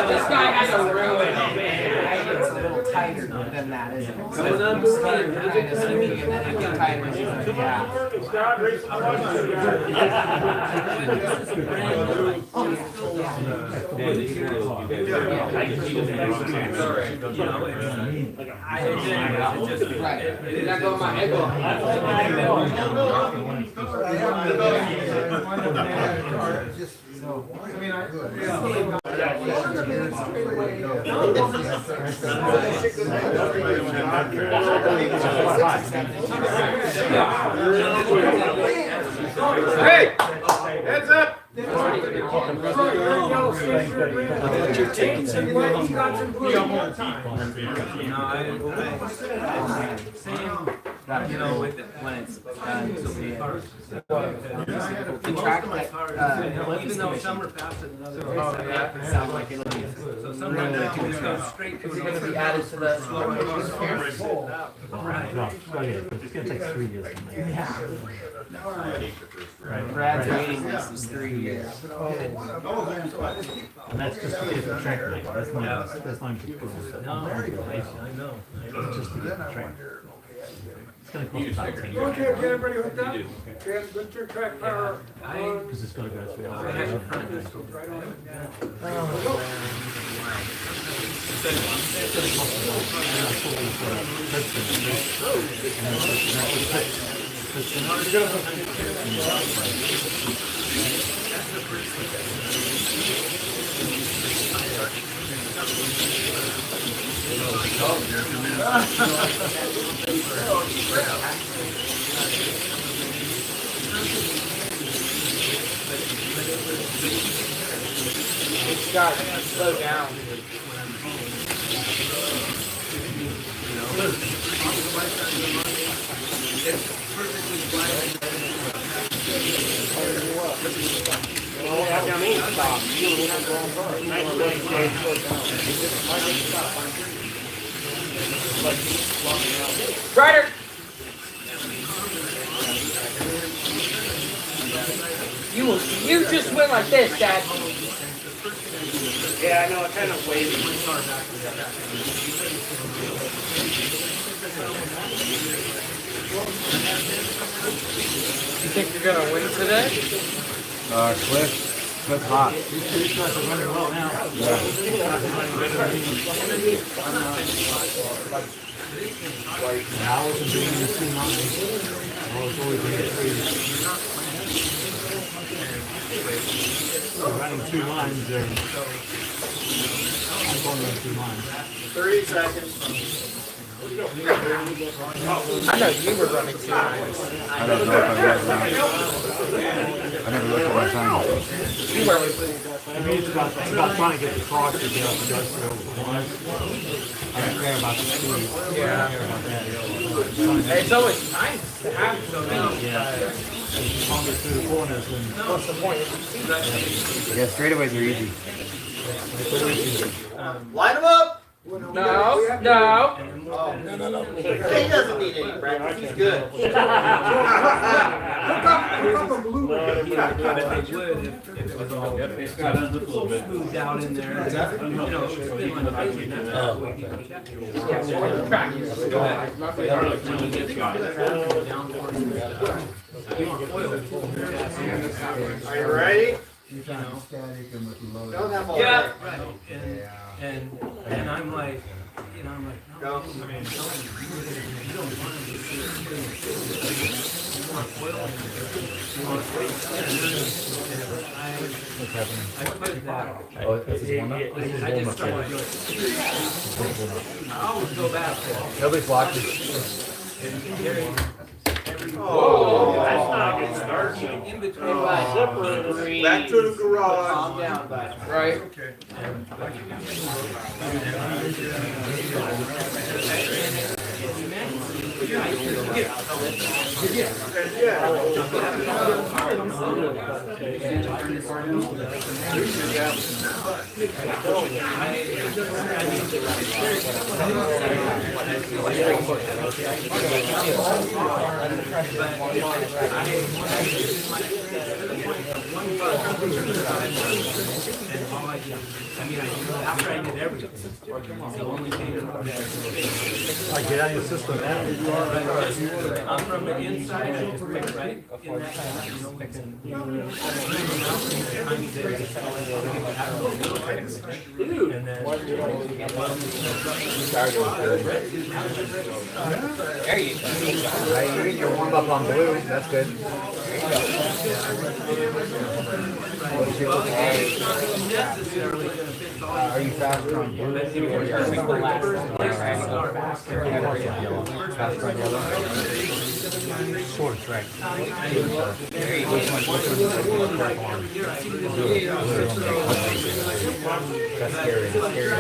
This guy has a ruin. It's a little tighter than that, isn't it? So it's kind of sneaky and then it gets tighter. Right. Did that go in my head? Hey, heads up. You're taking some you know, when it's the track that even though some are faster than others, sound like it'll be so sometimes it goes straight to going to be added to the right. No, it's gonna take 3 years. Yeah. Right. Graduating this is 3 years. And that's just to get the track right. That's not No, I know. It's just to get the track. It's gonna cost about 10 years. Okay, get everybody hooked up. Get your track power on. Because it's gonna go through all Right on it. Scott, slow down. Ryder! You just went like this, Dad. Yeah, I know, it kind of wavy. You think you're gonna win today? Cliff's hot. These guys are running well now. I wasn't doing this thing on me. I was always doing it. We're running 2 lines there. I'm going on 2 lines. 30 seconds. I know you were running 2 lines. I don't know if I read that. I never looked at my time. You were. I mean, it's about trying to get the cross to get up and go through the lines. I don't care about the speed. Yeah. I don't care about that. It's always nice to have so many. Yeah. As long as through the corners and What's the point? Yeah, straightaways are easy. Line them up! No. He doesn't need any practice, he's good. Hook up a blue. It's got a little smoothed out in there. You know, it's been like a Are you ready? Yeah. And I'm like, you know, I'm like, no, I mean, you don't want to I put it back. I just started doing it. I always go back there. Nobody's watching. Oh, that's not a good start. In between my zipper. Back to the garage. Calm down, bud. Right? After I did everything, the only thing I get out of your system now. I'm from the inside, I just pick right in that dude, and then There you go. You're warmed up on blue, that's good. Are you faster on blue? Or you faster on yellow? Shorts, right. That's scary. That's scary.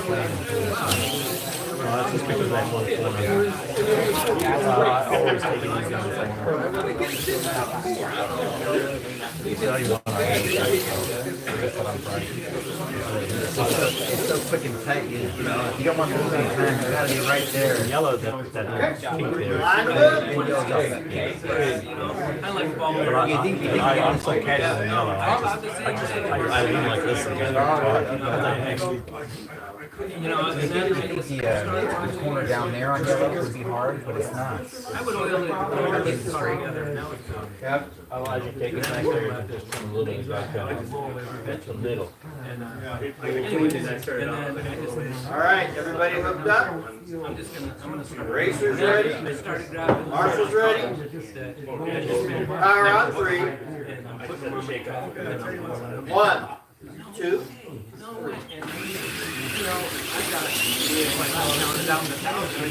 That's just because I want to I always take it easy on the tell you what, that's what I'm trying. It's so quick and tight, you know, if you don't want to lose any time, you gotta be right there. Yellow, that pink there. I like ball. I'm so casual in yellow. I lean like this again. Actually, You know, and then The corner down there on yellow would be hard, but it's not. I would oil it, get it straight together. Now it's done. Yep. Otherwise you take it back there, just from a little bit back down. That's a little. And anyways, and then I just. All right, everybody hooked up? I'm gonna start. Racers ready? I started grabbing. Marshall's ready? Power on 3. And I'm putting them on my back, and then I'm 1, 2. No, and you know, I've got like I counted down the thousand,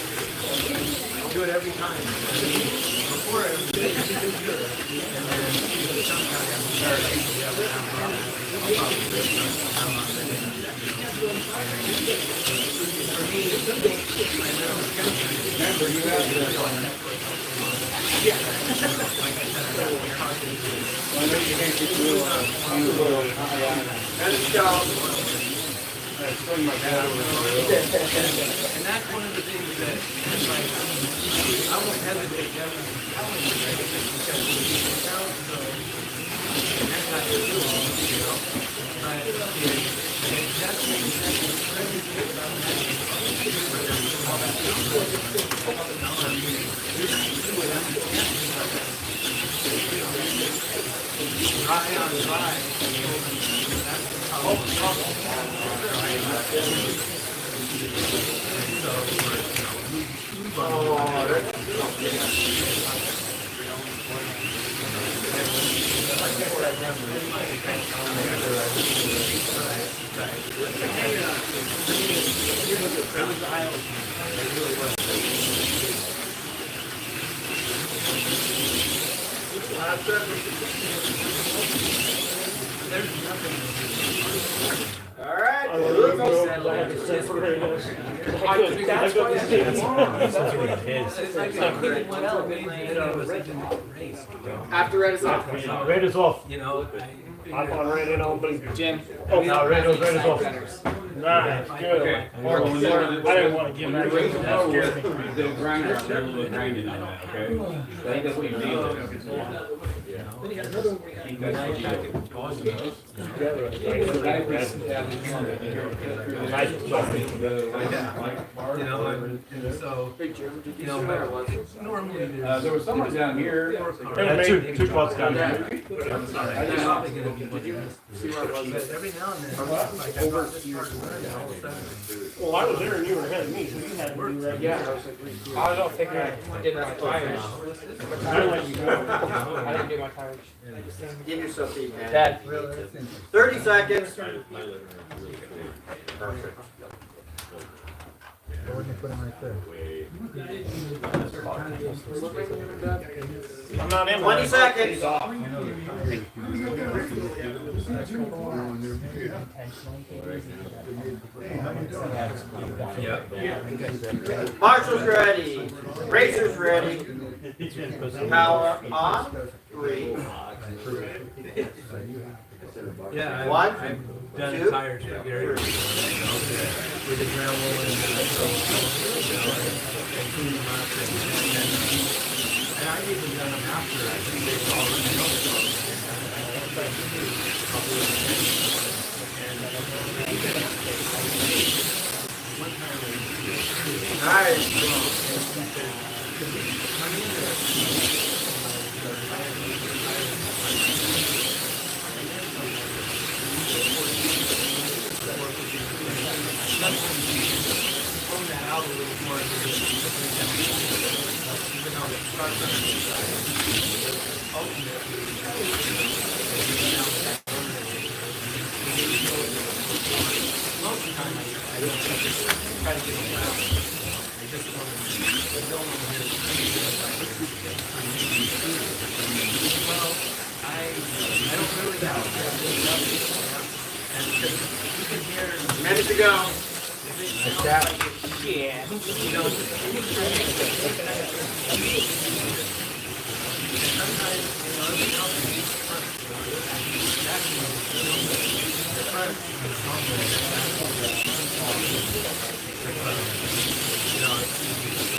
I'll do it every time. Before it was good, and then sometimes and that's one of the things that, like, I won't hesitate to tell them, and that's not your rule, you know, but that's All right. After red is off. Red is off. You know, I'm on red and on blue. Jim. Oh, no, red is off. Nice, good. Okay. I didn't want to give that. That scared me. The grinder, I'm a little bit grinded on that, okay? I think that's what you need. you know, and so, you know, normally There was someone down here. Two spots down there. But every now and then, like I got this part and all of a sudden. Well, I was there and you were ahead of me, so you had to do that. Yeah. I don't think I did my tires. I didn't do my tires. Give yourself feedback. Dad. 30 seconds. Perfect. Why wouldn't you put them right there? I'm not in. 20 seconds. Marshall's ready. Racer's ready. Power on. 3. Yeah, One, I've done two, tires for Gary. With the gravel and clean them up and I've even done them after I think they've already Minute to go.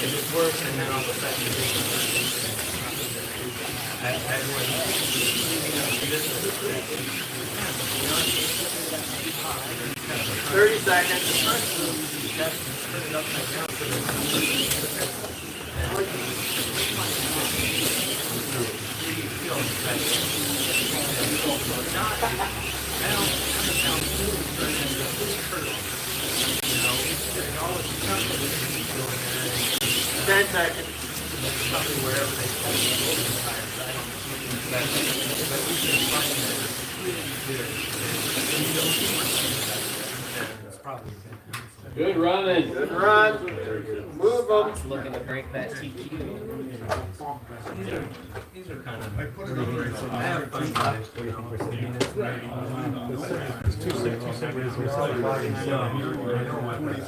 If it's worse, and then all of a sudden you think 30 seconds. Ten seconds. Good running. Good run. Move them. Looking to break that TQ. These are kind of. I put it on right I have fun with it. It's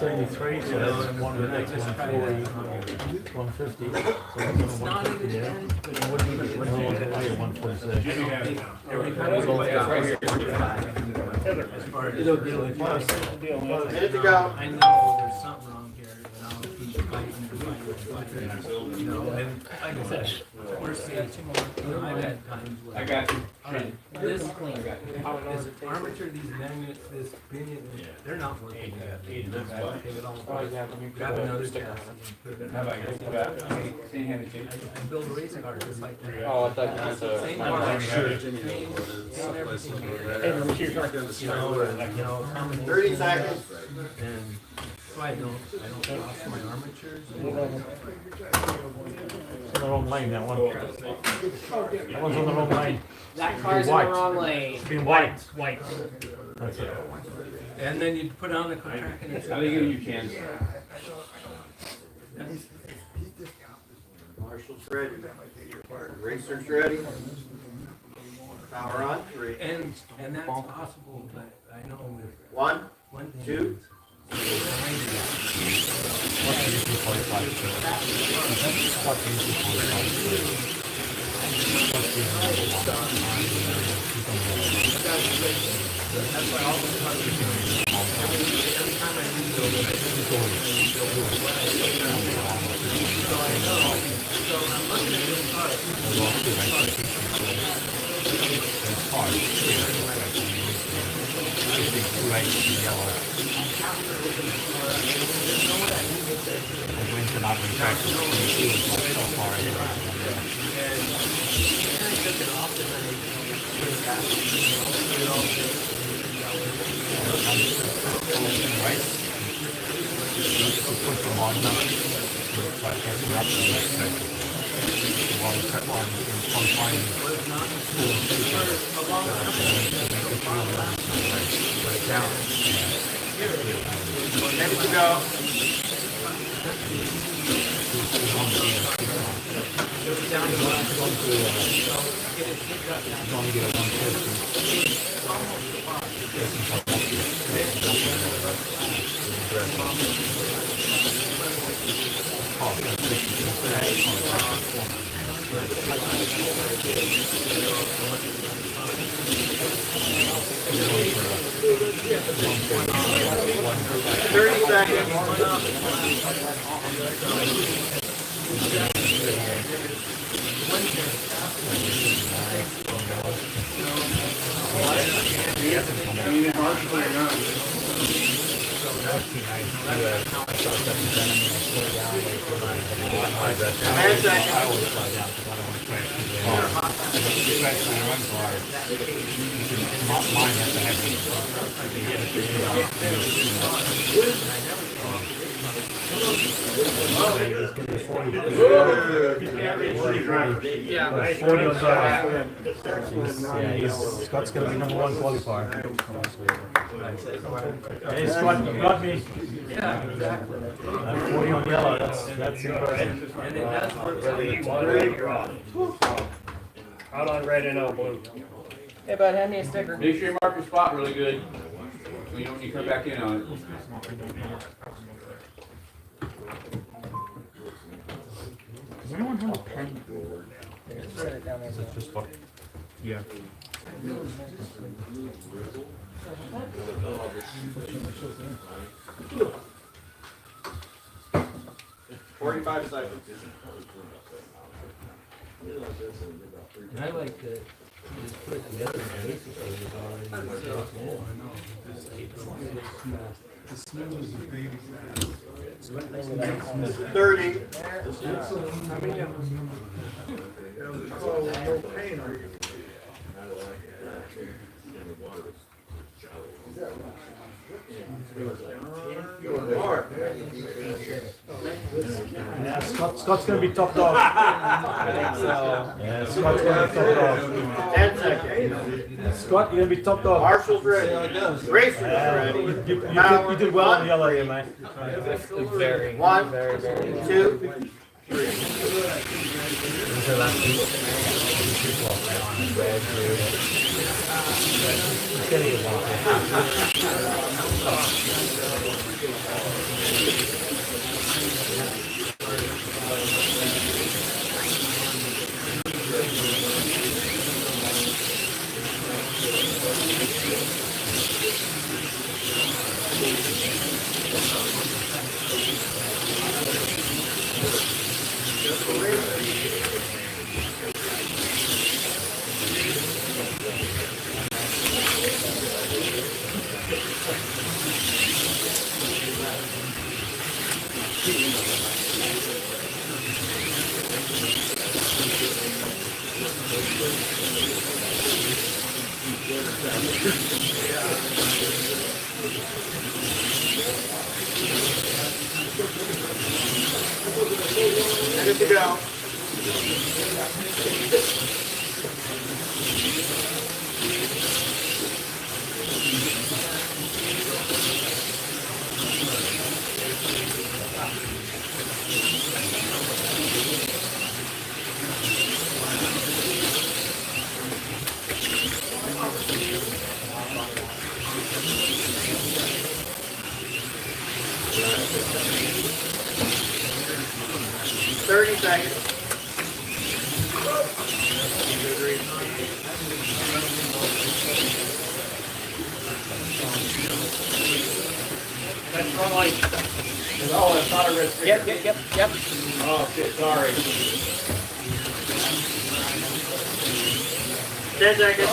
73, so that's one of the next 140, 150. It's not even 10, but it would be 146. every time we go back right here. As far as Minute to go. I know there's something wrong here, but I'll keep fighting and fighting. You know, and like I said, we're seeing tomorrow. I've had times where. I got you. All right, this clean. This armature, these magnets, this pinion, they're not working. Take it all apart. Grab another chassis and put it in. How about you? I build a race car just like that. Oh, I thought you meant Same the. part. Same everything. You know, 30 seconds. and so I don't lost my armatures. On the wrong lane, that one. That one's on the wrong lane. That car's in the wrong lane. Being white. White. That's it. And then you put on the contract and it's. I think you can. Marshall's ready. Racer's ready. Power on. 3. And that's possible, but I know with 1, one thing. 2. That's why all the cars are doing. Every time I rebuild it, I build what I say. So I know. So I'm looking at this car. Scott's gonna be number one qualifier. Hey Scott, you got me. Yeah, exactly. I'm 40 on yellow, that's impressive. And then that's where you're on. Out on red and out blue. Hey bud, hand me a sticker. Make sure you mark your spot really good. When you come back in on it. Does anyone have a pen? Set it down there. Just fuck. Yeah. 45 seconds. And I like to just put it together and basically it's already. The smell is a baby fat. 30. Oh, no pain, are you? Yeah, Scott's gonna be top dog. Yeah, Scott's gonna be top dog. 10 seconds. Scott, you're gonna be top dog. Marshall's ready. Racer's ready. You did well on yellow here, mate. Very, One, very, very. 2, 3. Good to go. That's front light. Oh, it's not a risk. Yep. Oh, shit, sorry. 10 seconds.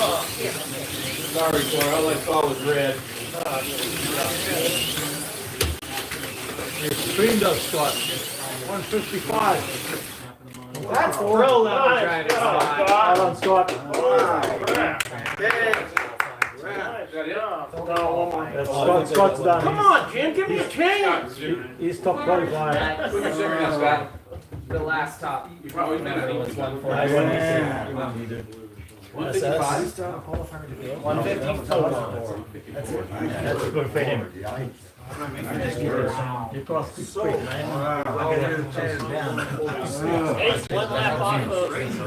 Sorry, Corey, all I saw was red. Screen dust, Scott. 155. That's real nice. Well on Scott. Scott's done. Come on, Jim, give me a chance. He's top qualifier. Put your second now, Scott. The last top. You probably meant it. It's 140. Yeah. 150 total. That's good for him. It costs too quick, man. I could have to tear it down. Hey, one lap off of.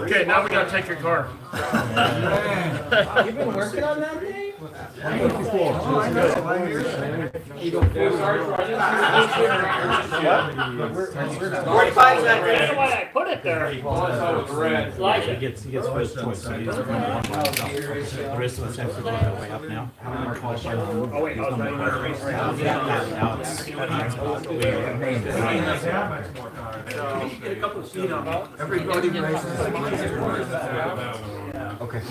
Okay, now we gotta take your car. You've been working on that thing? 45 seconds. That's why I put it there. Elijah. He gets first choice. So he's the rest of us have to go that way up now. Oh, wait, He's number one. Now Get a couple of feet on everybody races. Okay.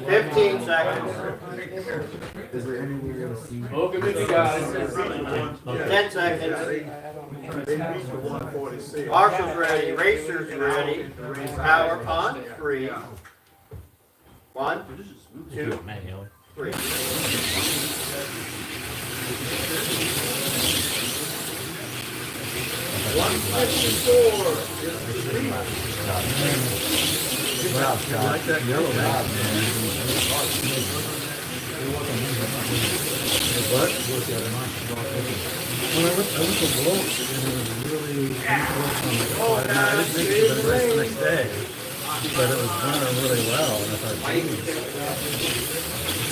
$15 seconds. Look at you guys. 10 seconds. Marshall's ready. Racer's ready. Power on. 3. 1, 2, 3. But it was running really well, and if I changed it,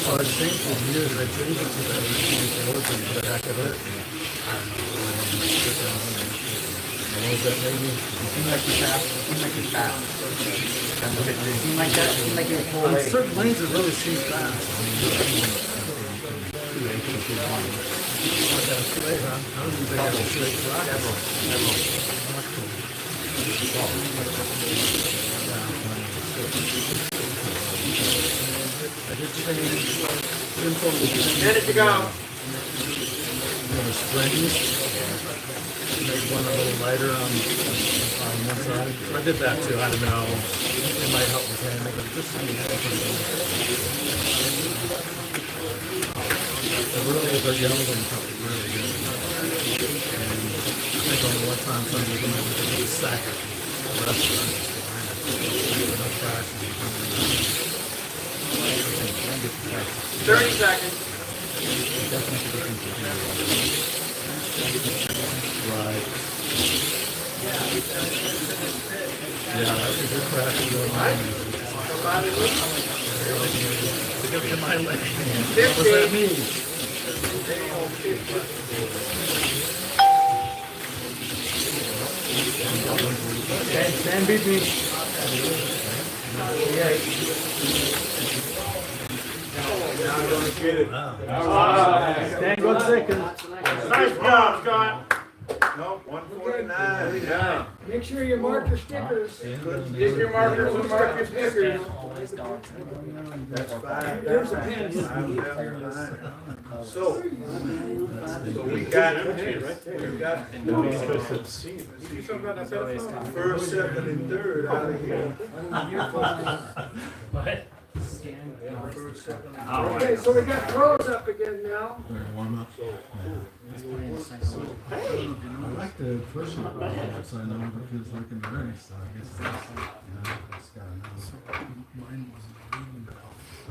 so I changed the years, I changed it to that 24 and the heck of it. A little bit maybe. You seem like you're fast. You seem like you're fast. You seem like that. You seem like you're full. On certain lanes, it really seems fast. Minute to go. Make one a little lighter on one side. I did that too. I don't know. It might help with handling, but just it really is a yellow one probably really good. And I think only one time somebody was able to do a sack of the rest of it. No crash. 30 seconds. Right. Yeah, that's a good crash. Look at my leg. What does that mean? Okay, Stan beat me. Stan got second. Nice job, Scott. No, 149. Yeah. Make sure you mark your stickers. Get your markers and mark your stickers. That's 5. Here's a pen. So we got first, second, and third out of here. What? Okay, so we got throws up again now. Warm up. I like the push it, so I know the kids looking ready, so I guess that's gotta know. Mine wasn't.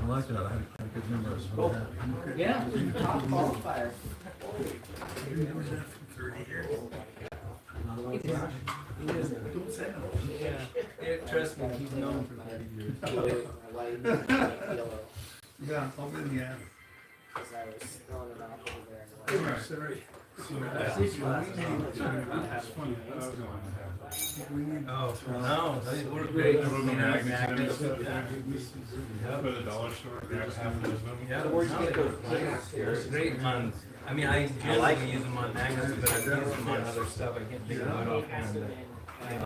I like that. I had a good number. I was really happy. Yeah, top qualifier. I've been doing that for 30 years. Yeah, trust me, he's known for 30 years. Yeah, I'll be in the app. Because I was throwing it off over there. Sorry. No, they work great. Magnets. Put a dollar store, grab half of those. Yeah, those great ones. I mean, I generally use them on magnets, but I use them on other stuff. I can't pick them out offhand.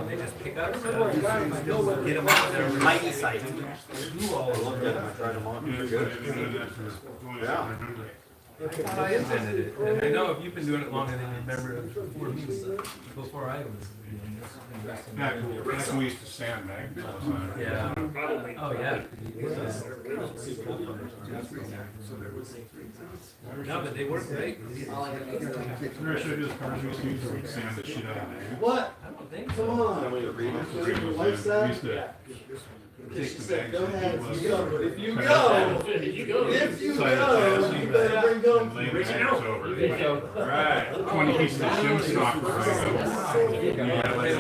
They just pick up stuff. Get them out there. Mighty sight. I looked at them, I tried them on. They're good. Yeah. I invented it, and I know if you've been doing it longer than you remember it before me, before I was doing this. Back when we used to sand magnets all the time. Yeah. Oh, yeah. No, but they work great. Remember, should I do this cars we used to use to sand the shit out of magnets? What? I don't think Come so. on. What's that? We used to take the bags. Go ahead. and If you go, if you cut go, it if you go, side of the chassis, you better bring and them. lay the magnets over it. Right. 20 pieces of shim stock for it. You had like a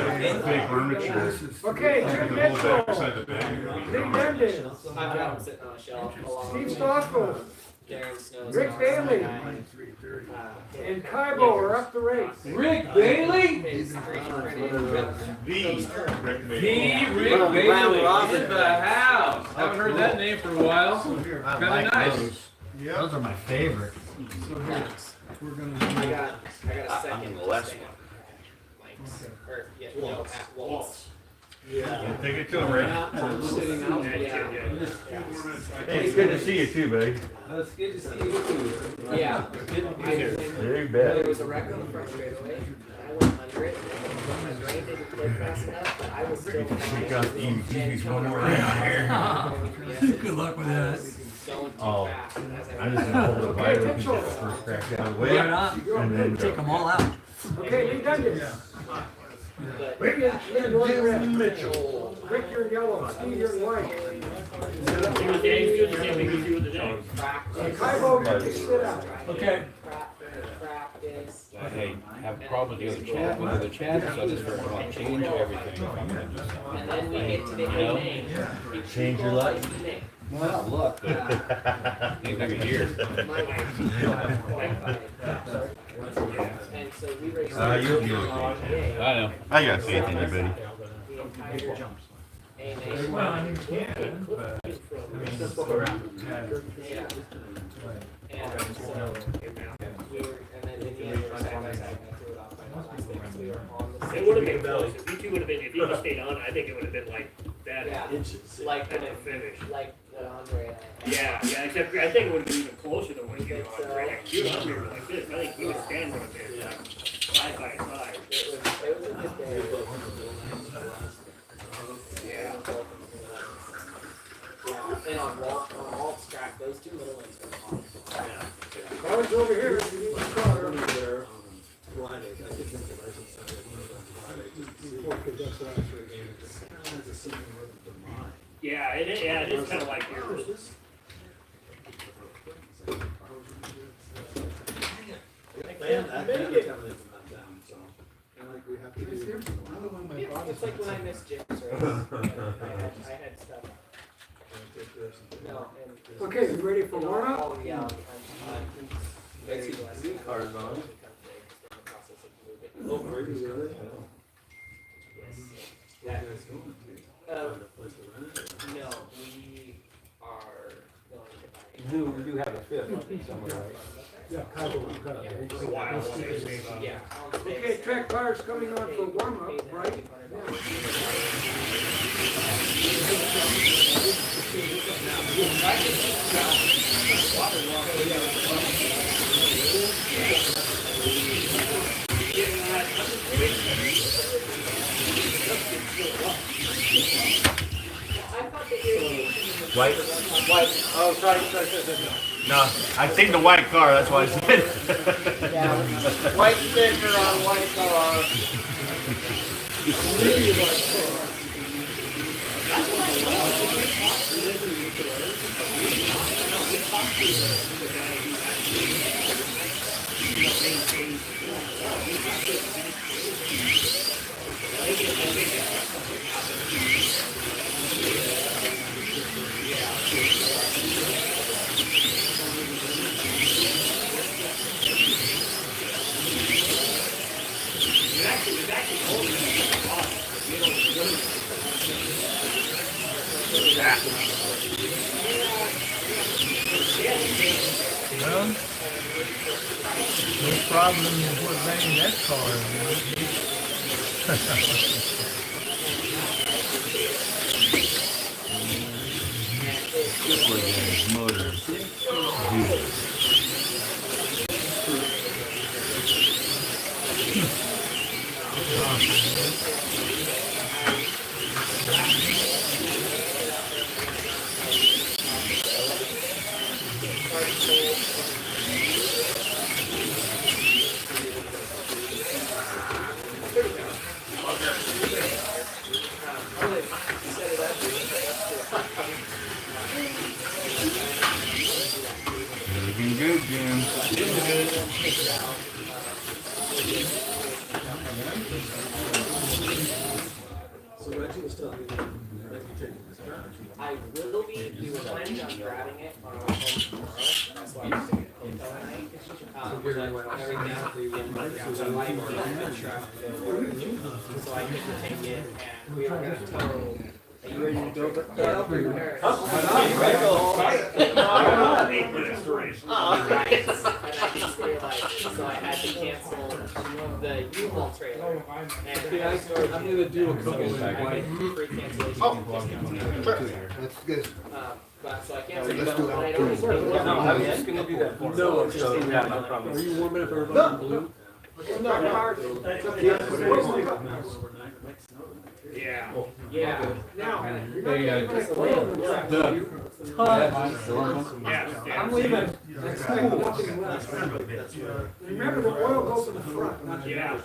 big armature. Okay, The Jim whole Mitchell, back side of the bag. Nick Mendez, I've got them sitting on a shelf along Steve with Stockholm, Darren Snow's. Rick Bailey, and Kaibo are up the race. Rick Bailey? His 3D printed The Rick The Bailey. Rick Bailey in the house. Haven't heard that name for a while. Kinda nice. Those are my favorite. We're gonna I got a second. less one. Or, yeah, no, at Waltz. Yeah. Take it to him, Rick. Sitting out, yeah. Hey, it's good to see you too, buddy. It's good to see you too. Yeah. There you There bet. was a wreck on the front straightaway. I went under it. My brain didn't click fast enough, but I was still. We got the EVPs one more round here. Good luck with that. Going too Oh, fast. And as I just gonna hold the biter and get the first crack down the way. And then Take them all out. Okay, Nick Mendez. Rick is in red. Mitchell. Rick, you're in yellow, Steve, you're in white. And Kaibo, you can sit out. Okay. Practice. Hey, have a problem with the other chat, with the other chat, so I just want to change everything. And then we get to the name. Change your life. Well, look. Ain't like a year. And so we raised. You'll be okay. I know. I got faith in you, buddy. Well, I mean, yeah, but It would have been close. If you two would have been, if you stayed on, I think it would have been like that. Yeah, like when it finished. Like what Andre. Yeah, except I think it would have been even closer than when you were on right next to you. We were like this. I think you would stand right there, like side by side. It was a good day. Yeah. And on Walt's track, those two little ones are on. Car's over here. You need the car. Yeah, it is kind of like yours. It's like when I missed Jim's race. I had stuff. No, and Okay, you ready for warm up? oh yeah, I'm very blessed. Cars on. Oh, really? That, no, we are going to buy. You do have a fifth somewhere, right? Yeah, Kaibo, you've got a Yeah. Okay, track cars coming on for warm up, right? White? Oh, sorry. No, I seen the white car, that's why I said. Yeah, white sticker on white car. Well, no problem with what banging that car This was his motor. Looking good, Jim. So Reggie was telling me that taking this back. I will be. We were planning on grabbing it on our way home tomorrow. That's why I was thinking hotel night. But everything in the light or truck. So I couldn't take it, and we were gonna tow. Are you ready to go? Yeah, for your parents. And I just realized, so I had to cancel the U-Haul trailer. And I'm gonna do a couple of free cancellation. That's good. But so I canceled Let's it, do but I it. don't No, I'm just gonna do that for you. No, yeah, no problem. Are you warming up everybody in blue? Yeah. Yeah. Now. I'm leaving. Remember, the oil goes in the front, not the back.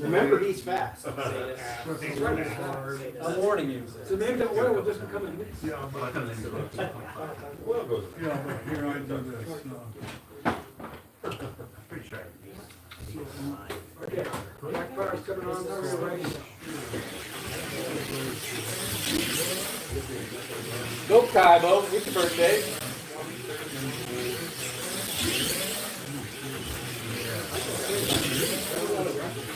Remember, he's fast. I'm warning you. So maybe the oil will just become a mix. Yeah, but here I do this. Okay, black fire's coming on, now we're ready. Go, Kaibo, it's your birthday.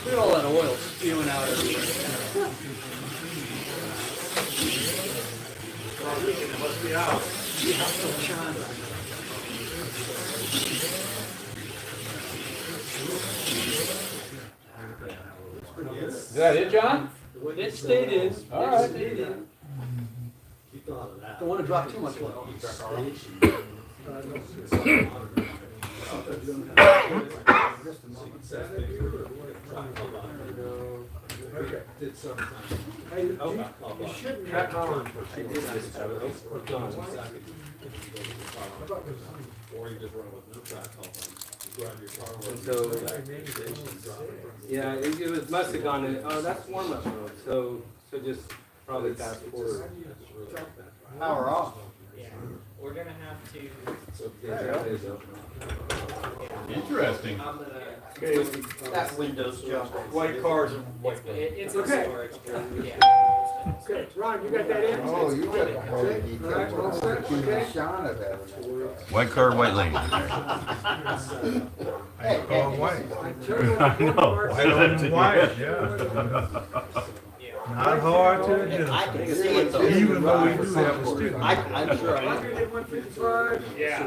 Look at all that oil spewing out everywhere. Is that it, John? It stayed in. All right. Don't want to drop too much oil. Did sometime. Hey, you shouldn't have on. Or you just run with no track off. Drive your car. So, yeah, it was must have gone in. Oh, that's Warm-Up Road. So just probably fast forward. Power off. Yeah. We're gonna have to. Interesting. I'm gonna. That's Windows, Joe. White cars and white. It's a Okay. storage. Yeah. Okay, Ron, you got that in? Oh, you got the whole Okay. detail. All right, well, set, okay. Sean of that. White car, white lane. Hey, Call white. I know. White on white, yeah. Not hard to do. I can see it. Even though we do have a student. I'm sure I am. 155. Yeah.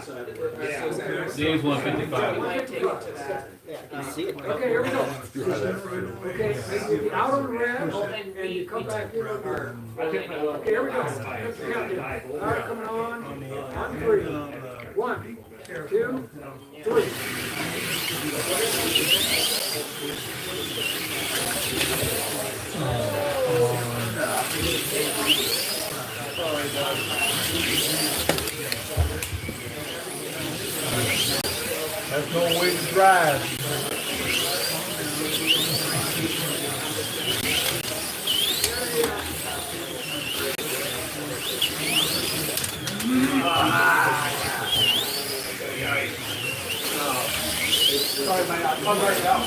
Dave's 155. We might take it to that. You see it. Okay, here we go. Okay, so you out on the ramp, and you come back in on your. Okay, here we go. All right, coming on 3. 1, 2, 3. That's no way to drive. Sorry, man, I'll come right out.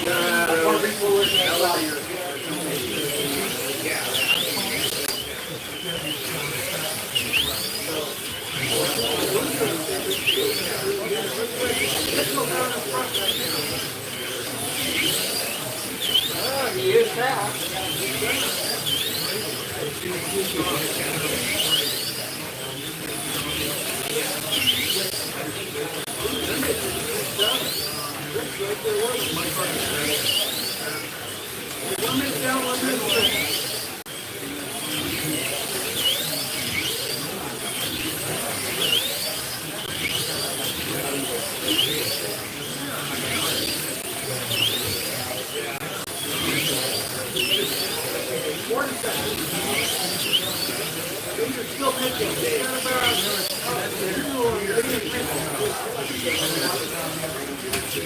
He is fast.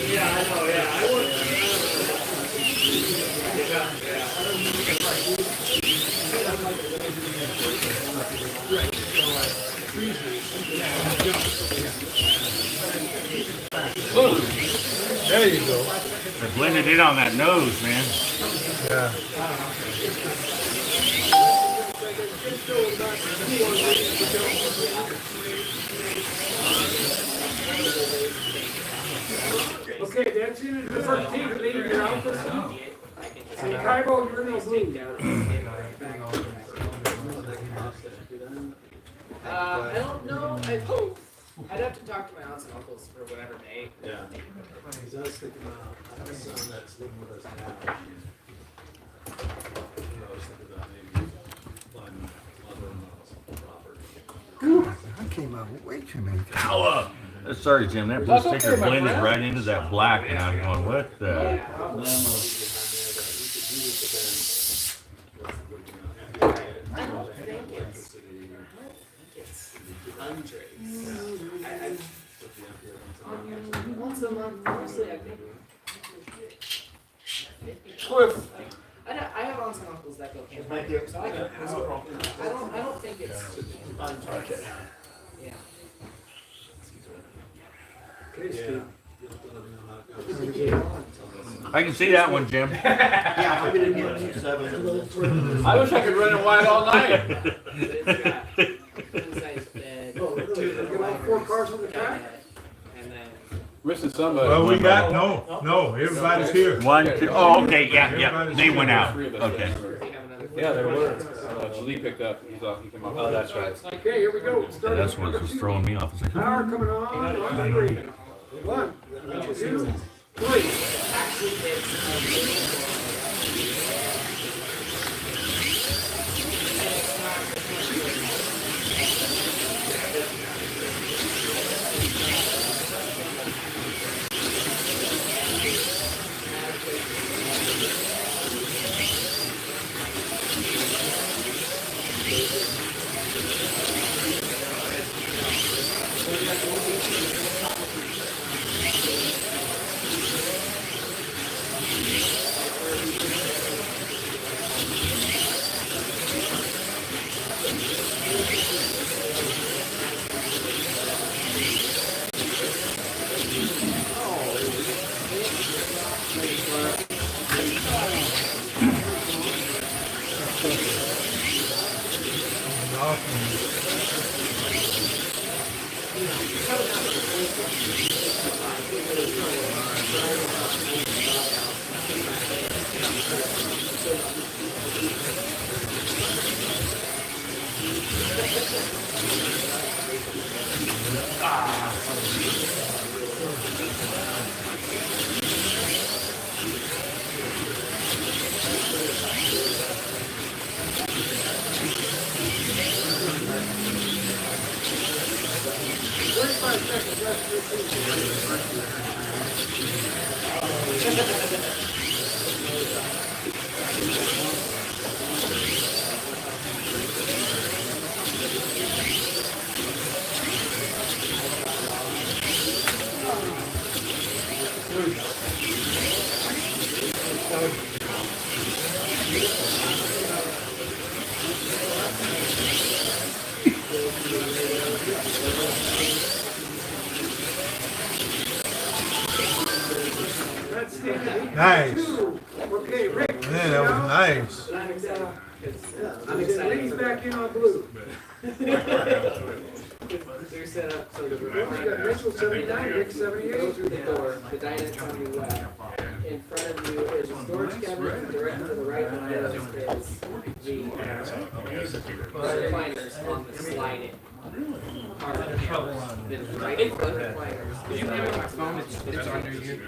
Yeah, I know, yeah. I would. Yeah, yeah. There you go. They're blended in on that nose, man. Yeah. Okay, that's in the 13th, leave your office. So Cairo, you're in the blue. I don't know. I'd have to talk to my aunts and uncles for whatever day. Yeah. He does think about, I have a son that's living with us now. I was thinking about maybe buying mother-in-law's property. I came out way too many times. Ow! Sorry, Jim. That blue sticker blended right into that black, and I'm going, what the? Once a month, honestly, I think. Cliff. I have aunts and uncles that go camping, so I can ask them. I don't think it's unfair. Yeah. Okay, Steve. I can see that one, Jim. Yeah, I'm gonna get 7. I wish I could run it wide all night. King-size bed, You like 4 cars on the track? and then Missing somebody. Well, we got, no, everybody's here. One, two, oh, okay, yeah. They went out. Okay. we have another. Yeah, there were. Lee picked up. He's off. He came off. Oh, that's right. Okay, here we go. Yeah, Start that's what was throwing me off. It's like, Power coming on 3. 1, 2, 3. Actually, it's Nice. Okay, Rick. Man, that was nice. I'm excited. Lee's back in on blue. They're set up so that We got Mitchell 79, Rick 78. go through the door, the dinette's on your left. In front of you is a storage cabinet, directly to the right of this is the recliners on the sliding part of the house. Then right in front of the recliners. Did you have it on my phone? It's under you.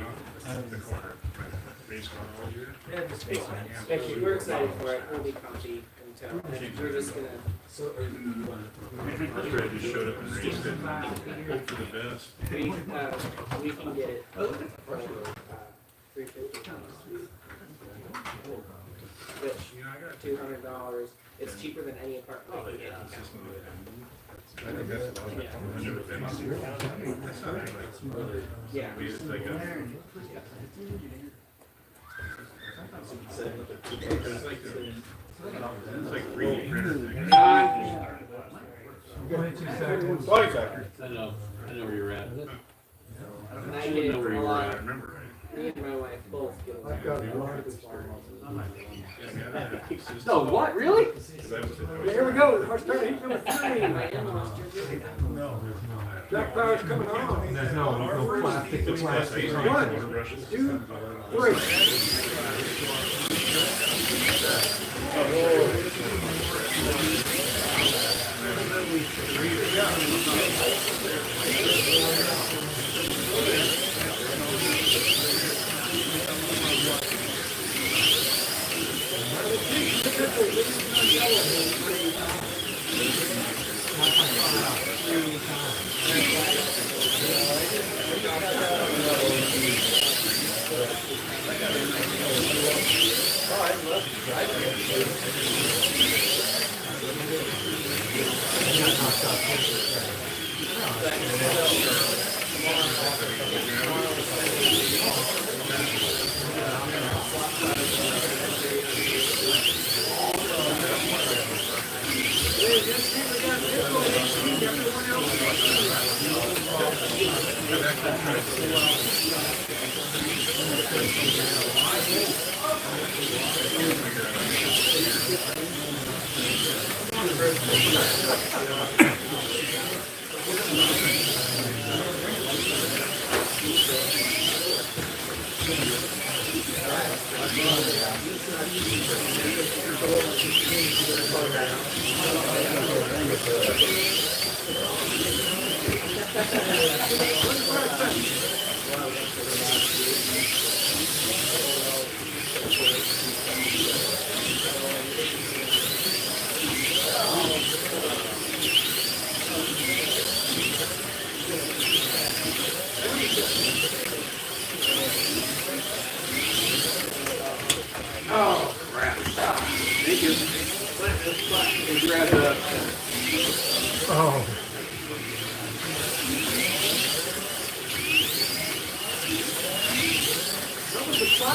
Thank you. We're excited for it. We'll be comfy until we're just gonna. Just showed up and they just didn't hope for the best. We can get it for $350. Which $200. It's cheaper than any apartment. We can get in town. I think that's about it. I've never been to. That's not like. Yeah. We just like a. It's like 3D printer thing. seconds. 20 seconds. I know where you're at. And I I get know where a you were lot. at, remember? Me and my wife both get a lot. I've got one. No, what? Really? Here we go, our start heat number My 3. in-laws did. Jack Power's coming on. There's no plastic to plastic. 1, 2, 3. Oh, crap. Thank you. Grab the. Oh.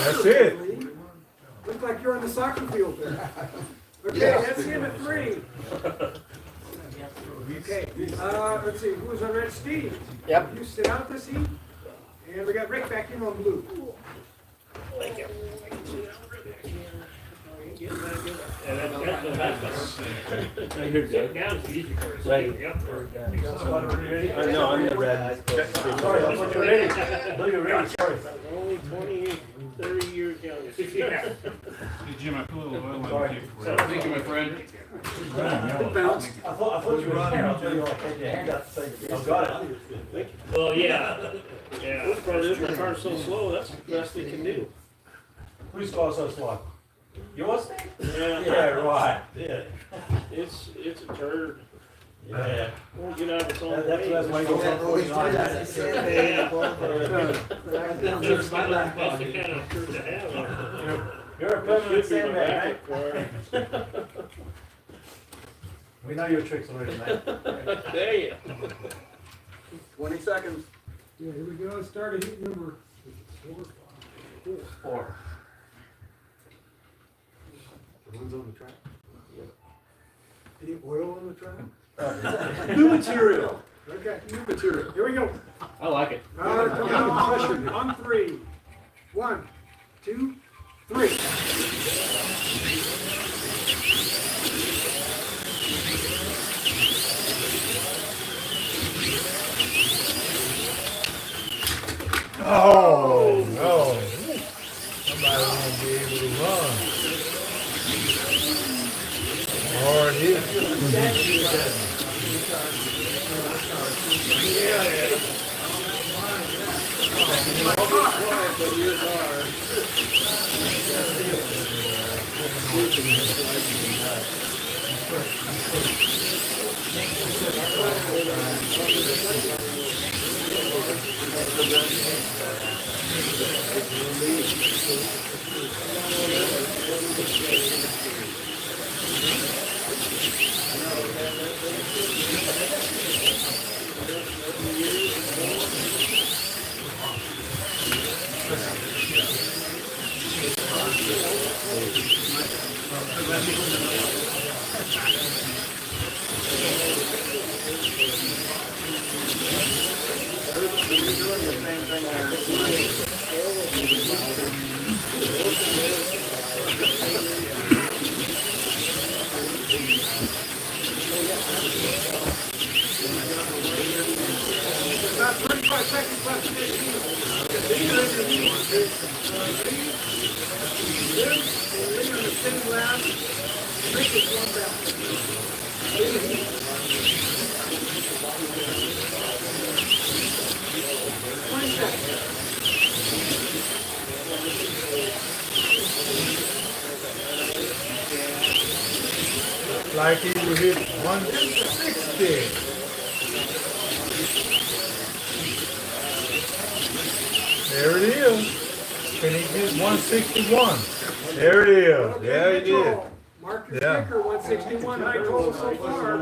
That's it. Looks like you're on the soccer field there. Okay, that's him at 3. Okay, let's see, who's on red? Steve. Yep. You sit out this heat. And we got Rick back in on blue. Thank you. Sit down, it's easy for us. Right. Yep. I know, I'm the red. Sorry, I thought you were ready. I thought you were ready, sorry. Only 28, 30 years younger. Yeah. Hey Jim, I put a little oil on the cake for you. Thank you, my friend. It bounced. I thought you were on there. I'll tell you, I'll take your hand out and say, I've got it. Well, yeah. Yeah. This part is, my car's so slow, that's the best we can do. Whose car's so slow? Yours? Yeah. Yeah, right. Yeah. It's a turd. Yeah. Won't get out of its own That's way. why you go from 49. That's the kind of turd to have. You're a permanent sandbag, right? We know your tricks already, man. There you. 20 seconds. Yeah, here we go, start heat number 4. One's on the track. Any oil on the track? New material. Okay, New material. here we go. I like it. Coming on 3. 1, 2, 3. Oh, no. Somebody won't be able to run. Hard Like he would hit 160. There it is. Can he get 161? There it is. Yeah, he did. Mark your Yeah. sticker, 161 high total so far.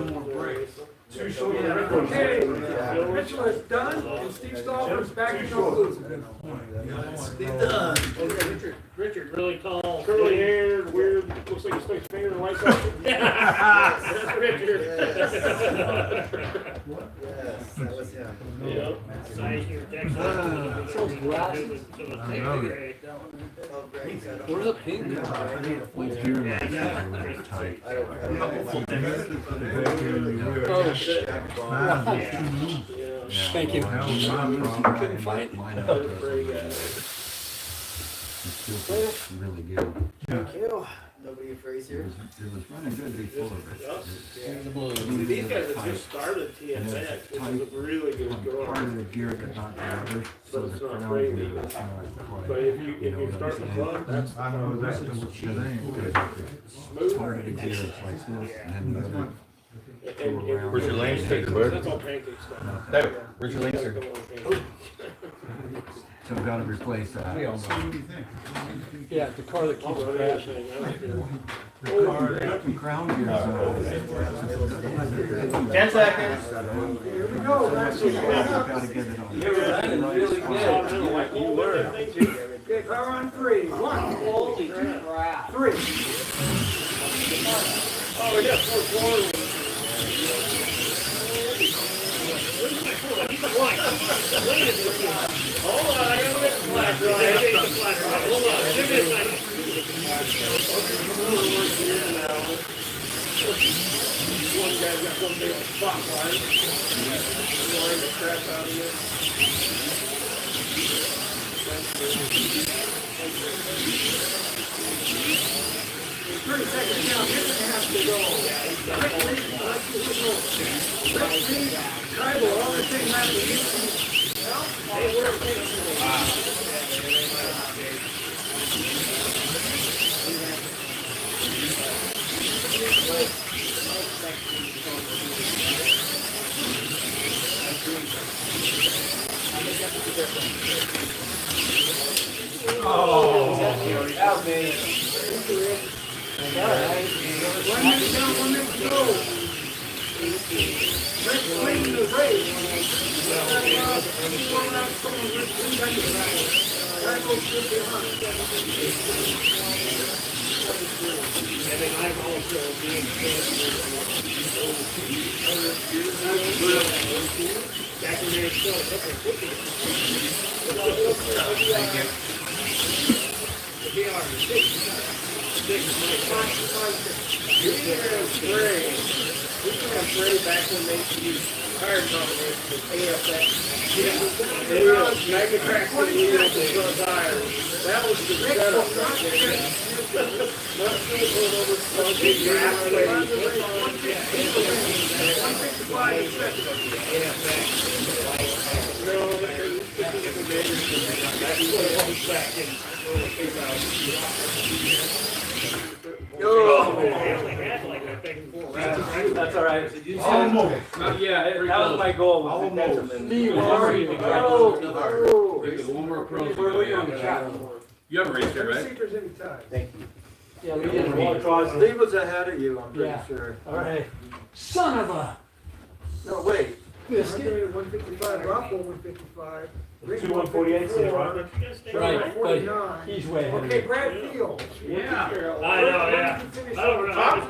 Okay, Mitchell is done, and Steve Stallman's back to conclusion. Richard, really tall. Curly hair, weird, looks like he sticks finger in the light socket. That's Richard. Yep. Size your deck's Those glasses. Where's the pink? Thank you. Couldn't find it. Really good. Thank you. Nobody afraid here. It was running good before. These guys have just started TSX, which is a really good Part grower. of the gear got knocked over, so But it's the not crown crazy. gear was not quite. But if you start the plug, that's I know that's the thing. Part of the gear is like this, and then the other. Where's your lane sticker, bud? That's all pancake stuff. David, where's your lane sticker? So I've got to replace that. Yeah, the car that keeps crashing. The crown gear is 10 seconds. Here we go. I've got to get it on. You learn. Okay, power on 3. 1, Holy crap. 3. Oh, we got 4 corners. Hold on, I gotta get the flash right. Hold on, give me a second. One guy's got one big spotlight. Line the crap out of it. 30 seconds now. This has to go. Tribal, all the same lap as you. Hey, where's the Out, man. 1 minute down, 1 minute to go. Let's win the race. We can have Brady back when they used tire combinations with AFX. Mega track wheels and front tires. That was the setup right there. Not going over smoking grass No, that's back in. That's all right. Almost. Yeah, that was my goal. Was to catch them. Steve, One more approach. You have a race here, right? Seekers anytime. Thank you. Yeah, we did walk across. Steve was ahead of you, I'm pretty Yeah. sure. All right. Son of a. No, wait. Biscuit. 155, Rockville 155. 148, see it, Rocket? Right, but he's way ahead. Okay, Brad Fields. Yeah. I know, yeah. I don't know. I'm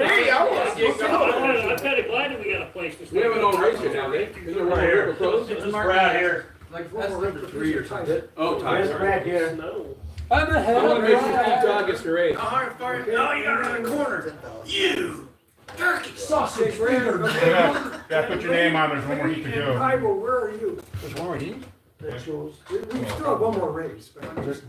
kind of glad that we got a place to stay. We have an old race here now, Nick. Is it right here? Close? This is Brad here. Like that's number 3 or something. Oh, There's Tyler. Brad here. I'm ahead I want to make sure Brad. Steve Dog gets the race. No, you got around the corner. You! Turkey! Sausage Brad. Yeah, put your name on, there's one more heat to go. Tribal, where are you? There's one more heat? that shows, we still have one more race, but I'm just.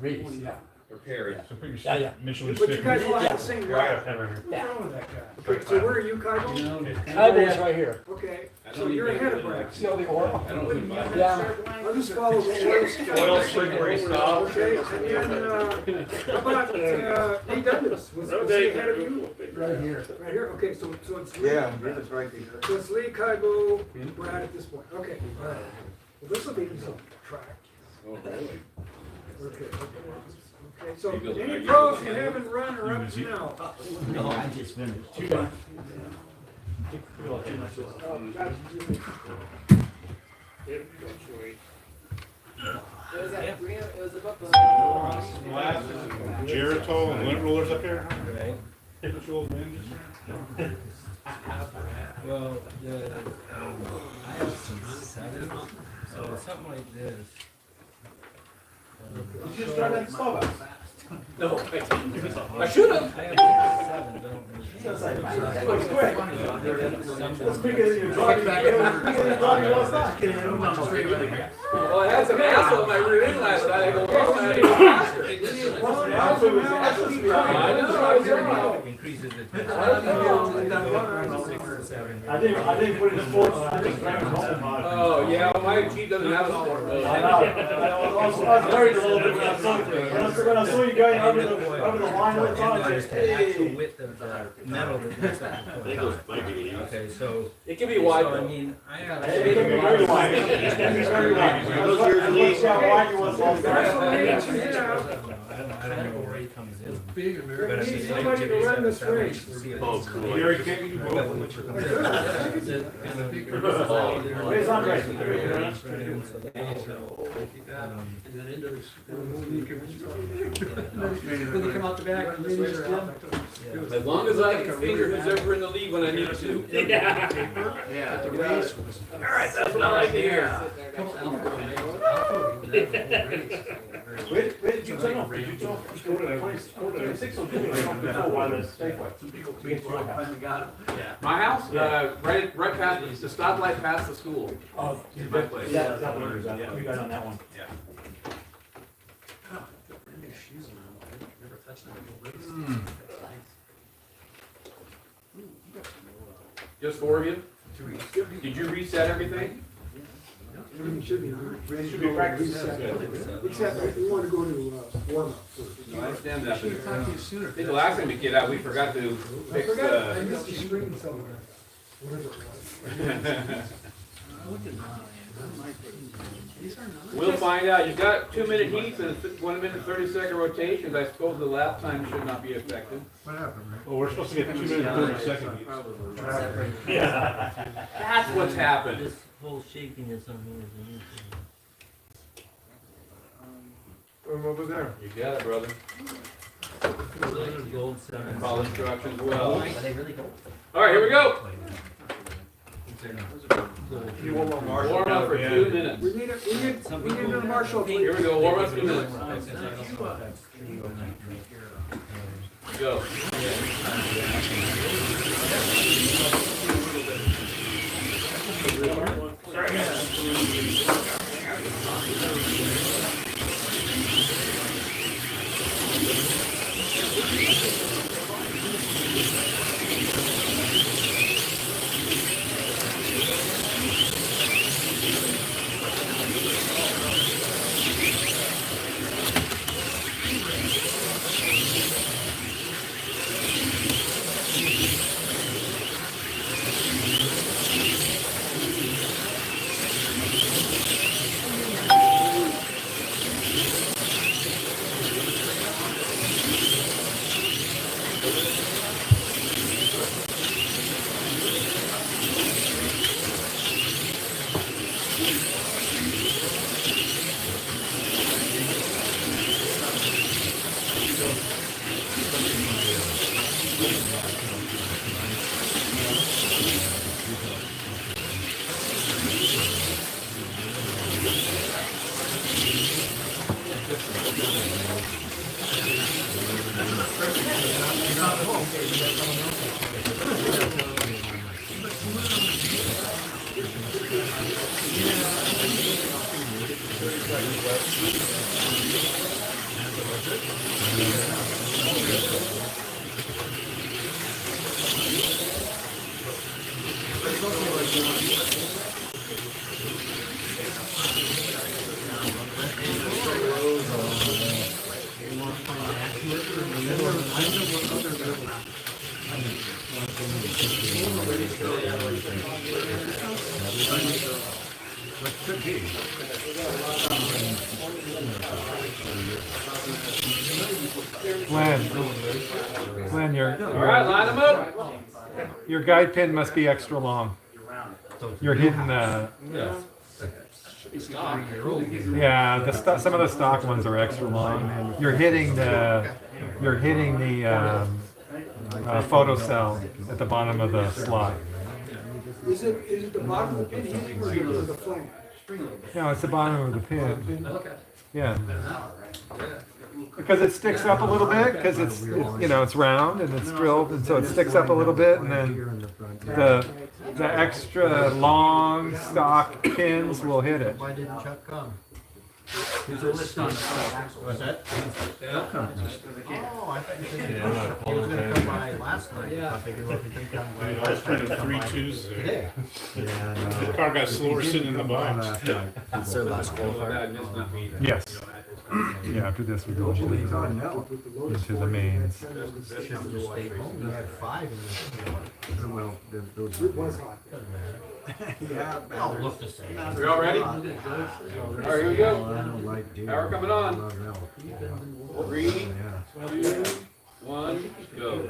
Prepared. So put your Yeah, yeah. initial But you sticker. guys all have the same Yeah, I route. got that right here. What's wrong with that guy? Okay, so where are you, Kaibo? Kaibo's right here. Okay, so you're ahead of Brad. See all the oil? Yeah. I'll just follow the list. Oil slick where he stopped. Okay, and then, how about, Nate Douglas? Was he ahead of you? Right here. Right here, okay, so it's Lee. Yeah, it's right there. So it's Lee, Kaibo, Brad at this point, okay. All right. Well, this will be some track. Oh, really? Okay. Okay, so any pros you haven't run are up to now. No, I just finished. It was about the. Geritol and lint rollers up here. Right. Which old man just- Well, I have some 7, so something like this. You just tried that stove out. No, I didn't. I should have. I have 7, don't That's quicker than your jogging. Well, I had some asshole in my rear end last night. I go, oh, I didn't go faster. I know. increases it. I didn't put it in sports. Oh, yeah, well, my Jeep doesn't have a sport mode. I was worried a little bit when I saw it. When I saw you going over the line with the And there's the actual width of the metal that goes up. Okay, so. It can be wide. So, I mean, I have. It can be very wide. It can be very wide. Let's see how wide you was last time. I don't know where he comes in. We need somebody to run this race. Gary, can't you do both? Where's Andre? When you come out the back, the meetings are out. As long as I can finger who's ever in the lead when I need to. Yeah. All right, that's what I like to hear. Where did you turn off? Did you turn off? Go to the 26 or before wireless Safeway? My house, right past, it's the stoplight past the school. Oh, My place. yeah, that one, we got on that one. Yeah. Just 4 of you? Did you reset everything? Everything should be practiced. Except we want to go to warm up first. I understand that. I think the last time we get out, we forgot to I fix forgot, I the. missed the screen somewhere. Whatever it We'll find out. You've got 2-minute heats and 1 minute 30-second rotations. I suppose the lap time should not be affected. What happened, man? Well, we're supposed to get 2 minutes and 30 seconds. Yeah. That's what's happened. This whole shaking is something. Over there. You got it, brother. Gold 7. Follow instructions well. Are they really gold? All right, here we go. You want one more? Warm up for 2 minutes. We need a marshal. Here we go. Warm up 2 minutes. Go. Glenn, Alright, line them up. your guide pin must be extra long. You're hitting some of the stock ones are extra long. You're hitting the photo cell at the bottom of the slot. Is it the bottom of the pin or the flank? No, it's the bottom of the pin. Yeah. Because it sticks up a little bit, because it's it's round and it's drilled, and so it sticks up a little bit, and then the extra long stock pins will hit it. Why didn't Chuck come? There's a list on the side. What's that? Oh, I thought you said he was gonna come by last night. I figured what he come by I was last trying night. to 3 Tuesday. Today. The car got slower sitting in the box. It's their last qualifier. Yes. Yeah, after this we go into the mains. Should have just stayed home. We had 5 in the. Well, It was hot. Yeah. I'll look the same. We all ready? Alright, here we go. Power coming on. 3, 2, 1, go.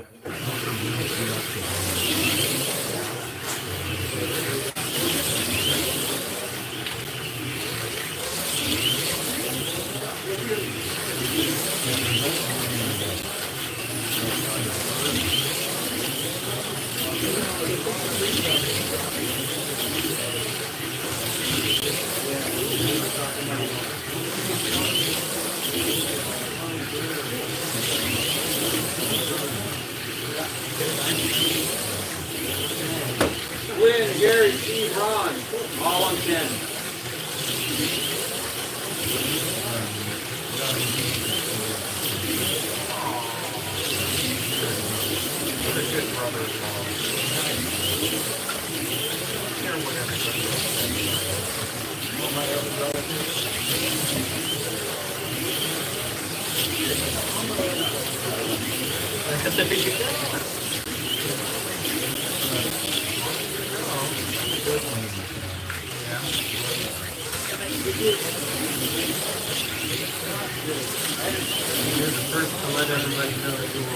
Lynn, Gary, Steve, Ron, all on 10. You're the first to let everybody know that you are.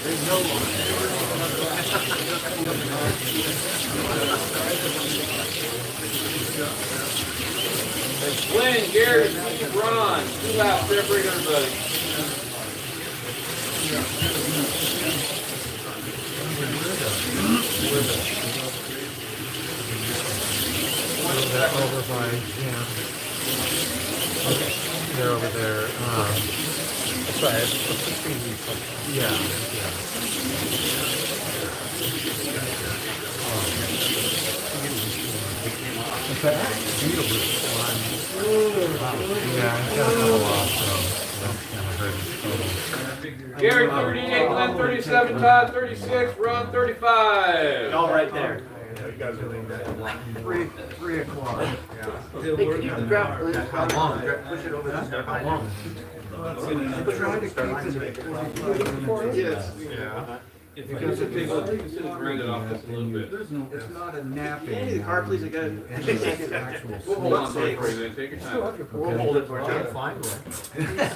There's no one. Lynn, Gary, Steve, Ron, 2 laps, separate everybody. Over by they're over there. That's right. Yeah. What's that? Yeah, it's got a couple off, so that's kind of hurt. Gary 38, Glenn 37, Todd 36, Ron 35. All right there. You guys are doing that. 3 o'clock. Hey, can you grab, How long? Push it over this. How long? try to keep it. Yes. Yeah. Because it takes grind it off just a little bit. It's not a napping. Andy, the car, please, again. We'll hold on to it for you, then. Take your time. We'll hold it for you. I'm fine with it.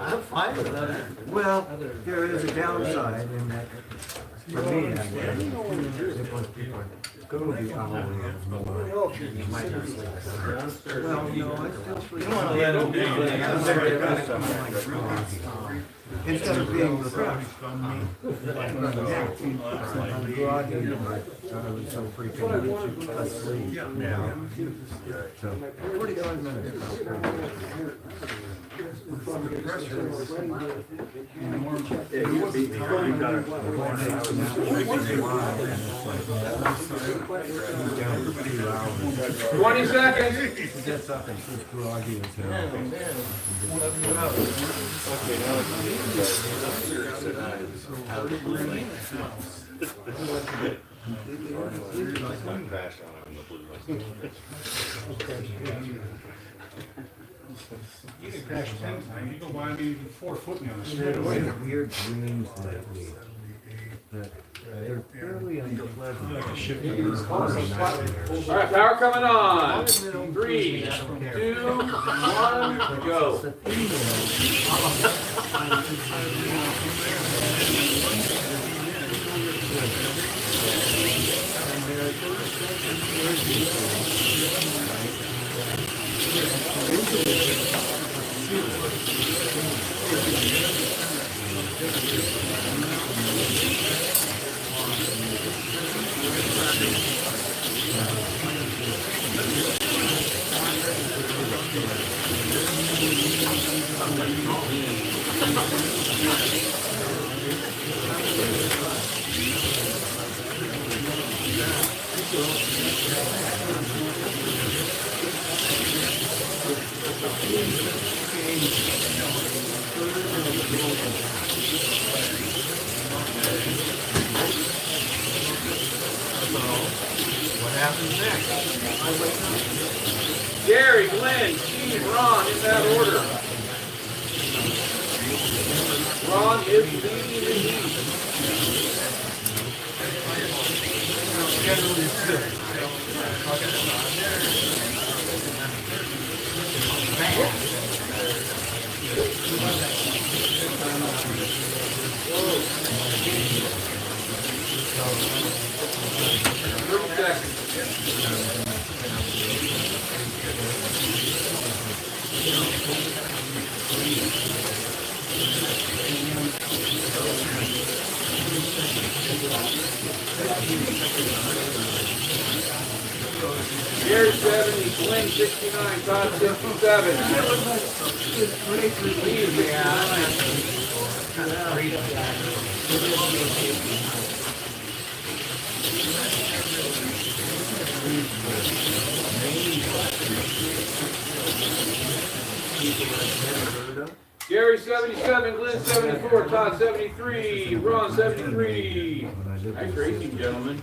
I'm fine with that. Well, there is a downside in that, for me, if most people are going to be hourly, you might not sleep. Well, no, I still sleep. You don't want to let them do it. instead of being refreshed. I was so freaking asleep. So 45 minutes. He gets up and she's groggy as hell. You can crash 10 times, you go by me even 4 foot me on the I've street. had weird dreams lately that they're fairly unpleasant. All right, power coming on. 3, 2, 1, go. What happens next? Gary, Glenn, Steve, Ron, in that order. Ron is leading the heat. Gary 70, Glenn 69, Todd 67. Gary 77, Glenn 74, Todd 73, Ron 73. Nice racing, gentlemen.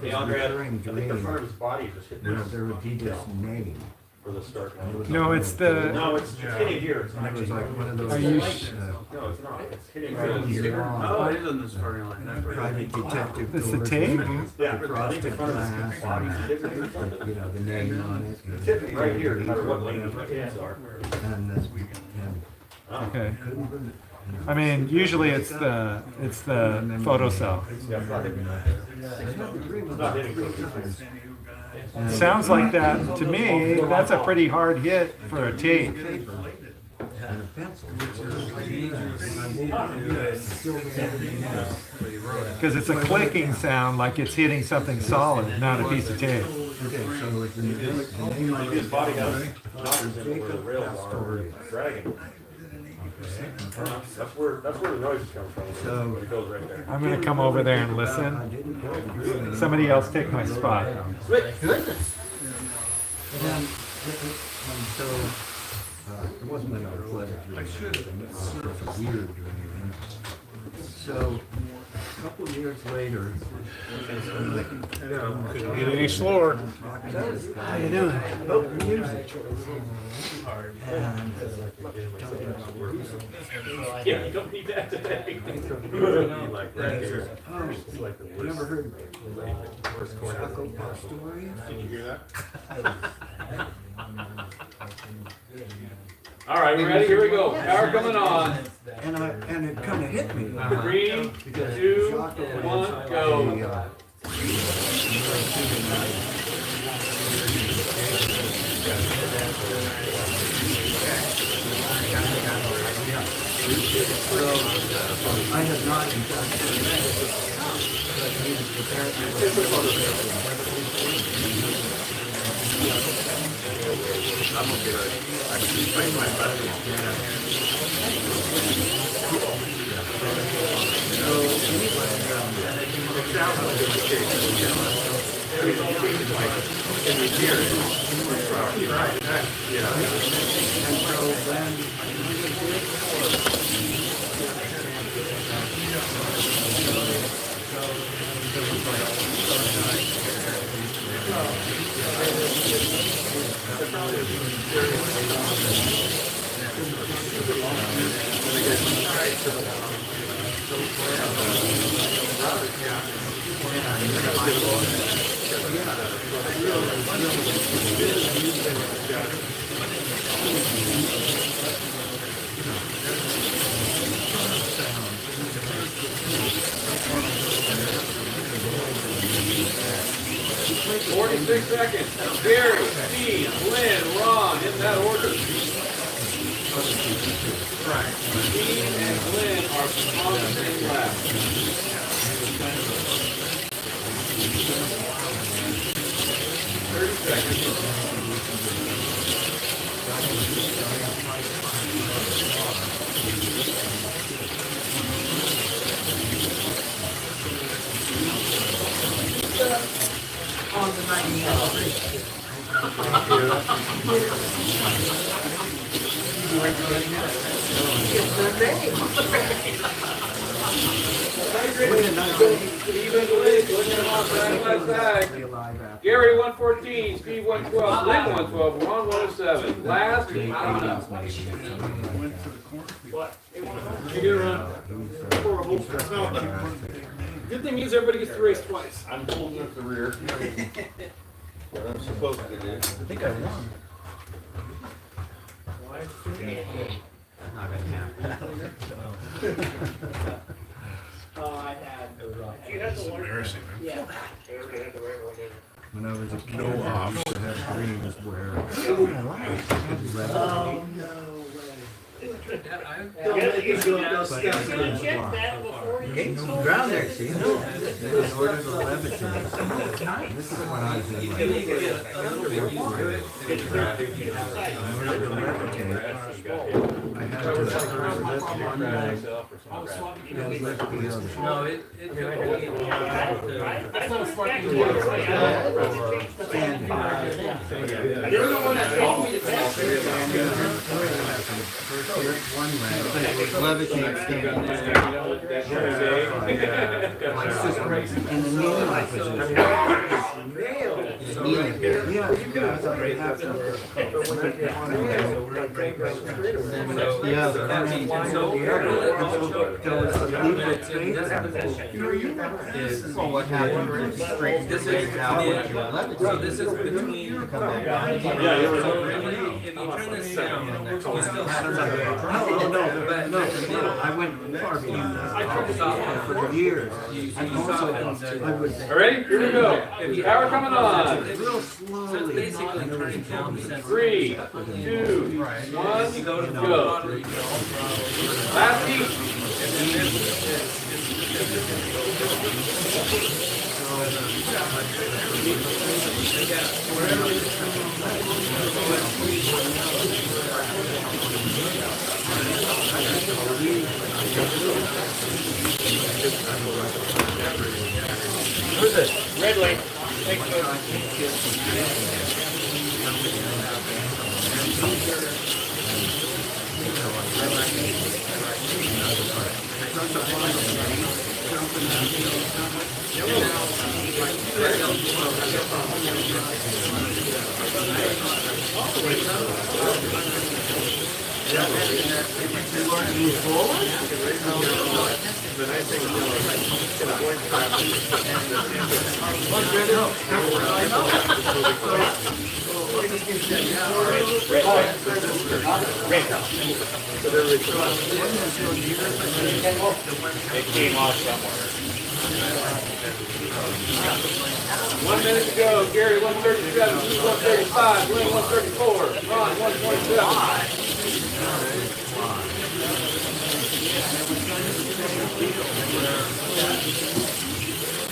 Hey, Andre, I think the front of his body just hit this. Their Adidas name. For the start. No, it's the. No, it's hitting here. It's not And it was like one of those. Are you no, it's not. It's hitting right here. Oh, it is on the starting line. Private detective. It's the tape? yeah, The frosted glass, and, you know, the name on it. It's hitting right here, no matter what lane the kids are. And this, and Okay. I mean, usually it's the photo cell. Sounds like that to me. That's a pretty hard hit for a tape. and a pencil. Because it's a clicking sound, like it's hitting something solid, not a piece of tape. Okay, so it's the name of His body has knockers in it where the rails are dragging. That's where the noise is coming from. So It goes right there. I'm gonna come over there and listen. Somebody else take my spot. So it wasn't an athletic dream. It was sort of a weird dream. So a couple of years later, Couldn't get any slower. how you doing? Oh, music. And Yeah, you don't need that today. Like right here. It's like the worst. never heard of Chaco Pastoria? Did you hear that? All right, we ready? Here we go. Power coming on. And it kind of hit me. 3, 2, 1, go. So I have not, in fact. I'm okay with it. I can find my Seconds. Gary, Steve, Lynn, Ron, in that order. Steve and Lynn are on the same lap. 30 seconds. On the 19th. Gary 114, Steve 112, Lynn 112, Ron 107. Last. What? You get around. Good thing is everybody gets to race twice. I'm holding up the rear. What I'm supposed to do. I think I won. Not gonna happen. Oh, I had. You had the one. Embarrassing, man. Yeah. When I was a kid, I used to have dreams where Oh, no way. You check that before you. Ground there, see? No. they ordered a levitate. This is when I was in like, I ordered a levitate. I had to lift one leg and lift the other. No, it That's not a smart thing to do. You're the one that told me to test it. First lift one leg, levitate standing. In the kneeling position. Kneeling. Yeah, I thought I'd have to. Yeah, that means there was a legal faith. So what happens is you straighten the legs out with your levitate. So this is between. Come back down. So really, if you turn this down, you still have No, I went far beyond that. For years. And also, I would. All right, here we go. Power coming on. Real So it's slowly. basically turning down the center. 3, 2, 1, You go to the go. bottom. Last heat. Who's this? Red Lake. It came off somewhere. 1 minute to go. Gary 137, Steve 135, Lynn 134, Ron 127.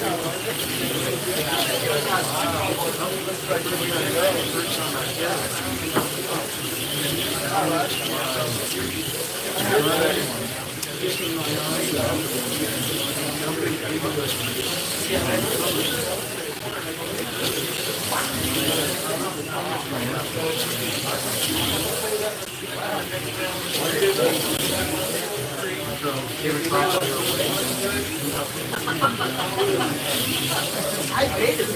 I hated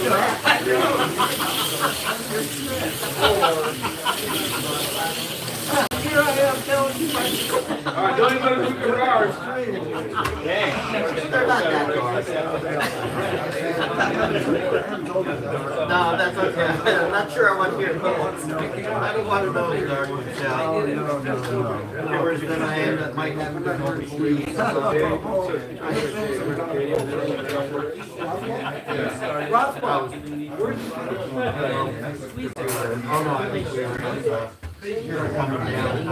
Here I am telling you my. Alright, don't even let us look at ours. They're not that dark. No, that's okay. I'm not sure I want to hear those. I don't want to know the dark myself. No. Worse than I am that might have to go to sleep. Oh no, I think we're you're coming down. I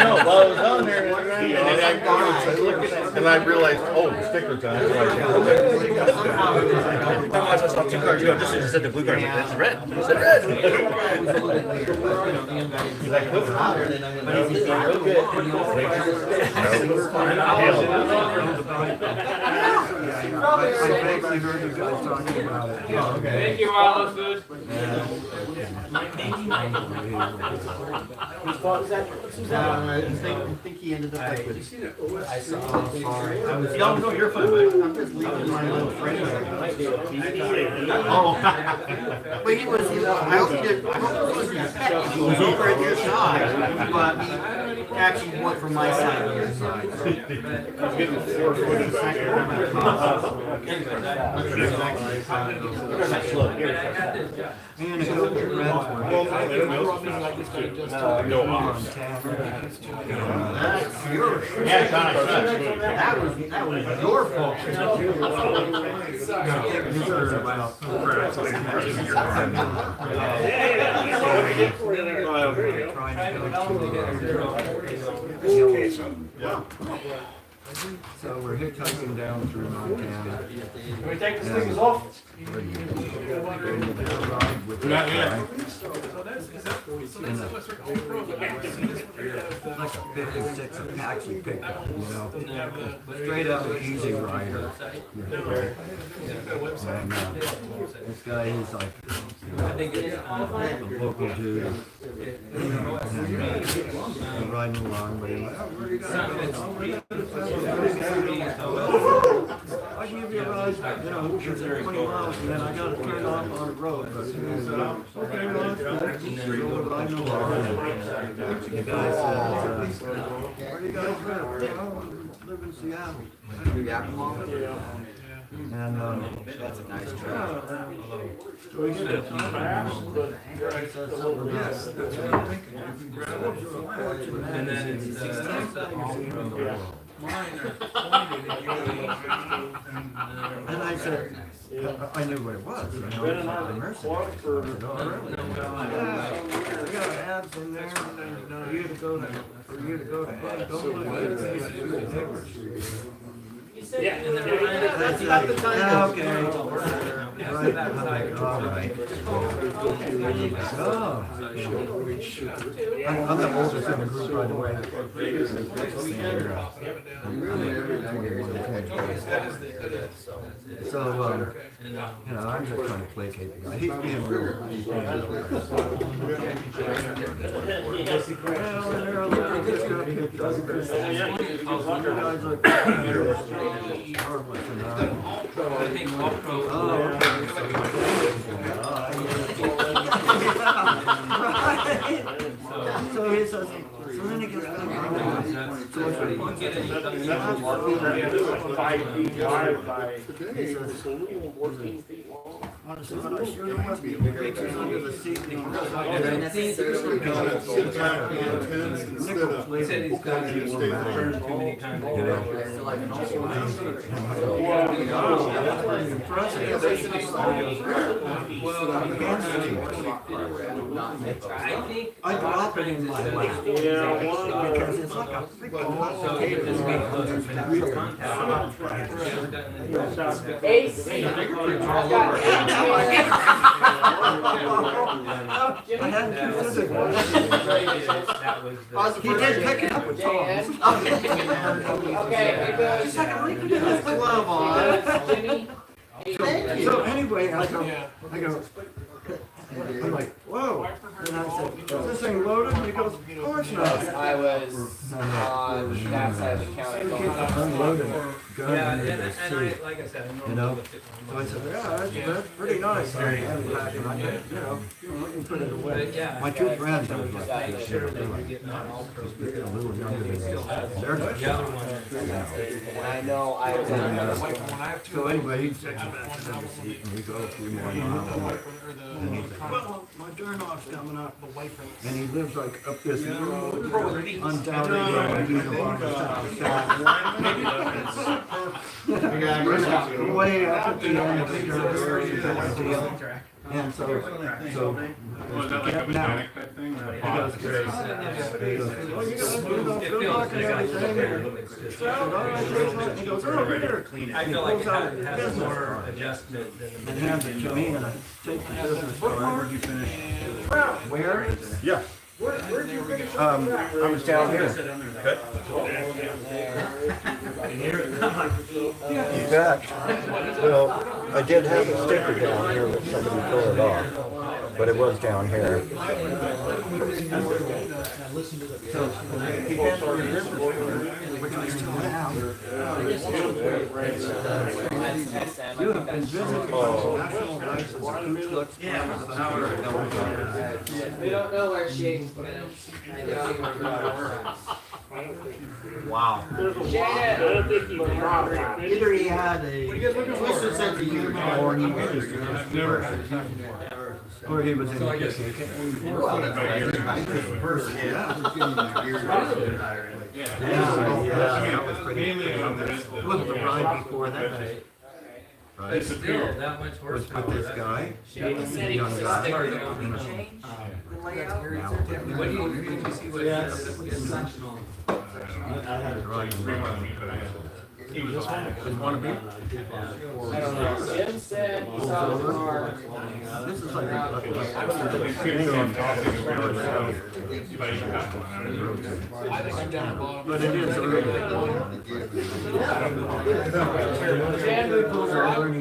know, while I was down there, and I realized, oh, the sticker's on it. I saw 2 cars go, just as I said the blue car, it's red. It said red. He's like, look, Thank you, Wallace Food. I think he ended up with. I saw. No, you're fine, mate. I'm just leaving my little friend. Oh. But he was. I hope he did. He was over at your side, but he actually went from my side to your side. And a couple of red ones. That's your fault. That was your fault. So we're hitchhiking down through Montana. Can we take the stickers off? Not yet. Like a 56 Apache pickup, you know, straight up easy rider. And this guy is like a local dude. And riding along, but I give you a ride, you know, 20 miles, and then I gotta turn off on the road. But, okay, well, so riding along, and the guy says, where do you guys live? I live in Seattle. Yakima? And that's a nice drive. So we get a few miles. Yes, that's what I'm thinking. And then it's and I said, I knew what it was. You know, it's like the mercenary. I said, oh, really? Yeah, we got ads in there for you to go to bed. yeah, and then That's about the time. Okay. Right. All right. Oh. I'm the oldest in the group, by the way. So, you know, I'm just trying to placate the guy. He's being real. Well, and they're a little bit guys look harmless enough. I think off-road. Oh, so he says, so then he gets back. So if we can get any 5 feet wide by 14 feet long. Honestly, but I sure there must be pictures under the seat. And I think there's some nickel plated. He's got to burn too many times. I drop it in my lap. Because it's like a big AC. I had two physical. He did pick it up with Tom. Okay, Just like a leak with his glove on. Jimmy. So anyway, I go, I'm like, whoa. And I said, is this thing loaded? And he goes, oh, it's not. I was on that side of the county. Unloaded. Yeah, and like I said, I You know? So I said, yeah, that's pretty nice. I unpacked it, you know, you can put it away. My two friends, I was like, they're a little younger than me. They're the other one. And I know I was So anyway, he said, and we go a few more miles. And he said, well, my turn off's coming up. And he lives like up this road, undoubtedly, on the south side. Way up at the end of the turn. And so Was that like a mechanic type thing? Or a box? good luck and everything. He goes, oh, here. I feel like it has more adjustment than And hands it to me, and I take the business card. Where'd you finish? Where? Yeah. I was down here. You bet. Well, I did have a sticker down here, but somebody pulled it off. But it was down here. So, he hands me a business card, which I still have. You have been visiting National License Flux. We don't know where Shane's put it. Wow. Either he had a twisted sense of humor, or he was just or he was in the that was pretty. It wasn't the ride before that night. It's still that much Was horsepower. with this guy, young guy. What do you see what I had it right. Just want to be. I don't know. Jim said he saw the car. This is like I think I'm down at bottom. but it is early.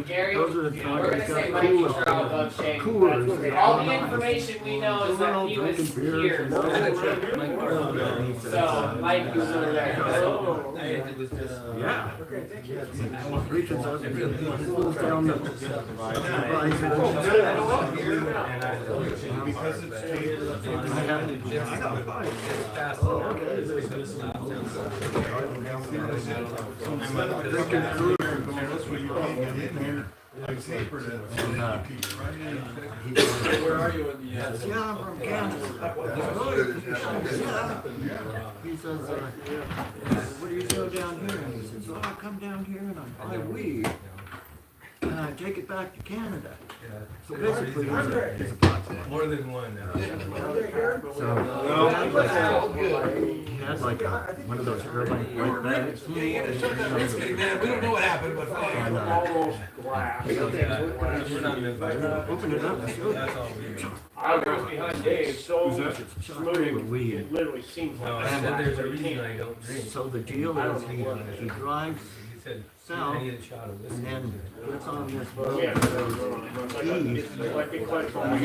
Gary, Those are the we're times gonna that say got Mikey's draw above Shane. coolers. All the information we know is that he was here. So Mike was over there. Yeah. Reaches out and pulls down the Where are you in the yeah, I'm from Kansas. He says, what do you do down here? And he says, oh, I come down here and I buy weed. And I take it back to Canada. So basically, it's a pot. More than one now. So, he had like one of those airline white bags. Man, we don't know what happened, but And, open it up. That's all we know. I was behind Dave, so Smooth weed. it literally seems No, like. I said there's a reason I don't drink. So the deal is he drives He said, south I need a shot of and whiskey. then puts on this boat Yeah. that goes east Like it collects all the and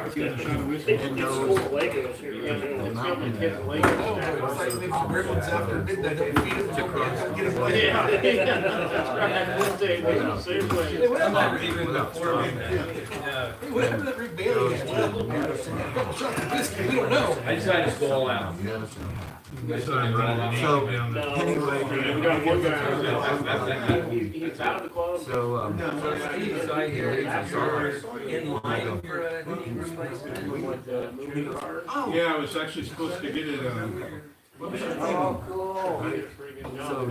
It's goes full of Legos here. Yeah, the it's mountain. filled with kids' Legos. it's like maybe gremlins after midnight, don't feed them, get them away. Yeah. One day, they do the same way. I'm not even before midnight. Yeah. Hey, what happened to that Rick Bailey? Shot the whiskey, we don't know. I decided to go all out. So anyway, We got one guy. He's out of the club. so So I hear it's in line for a knee replacement. Yeah, I was actually supposed to get it Oh, cool.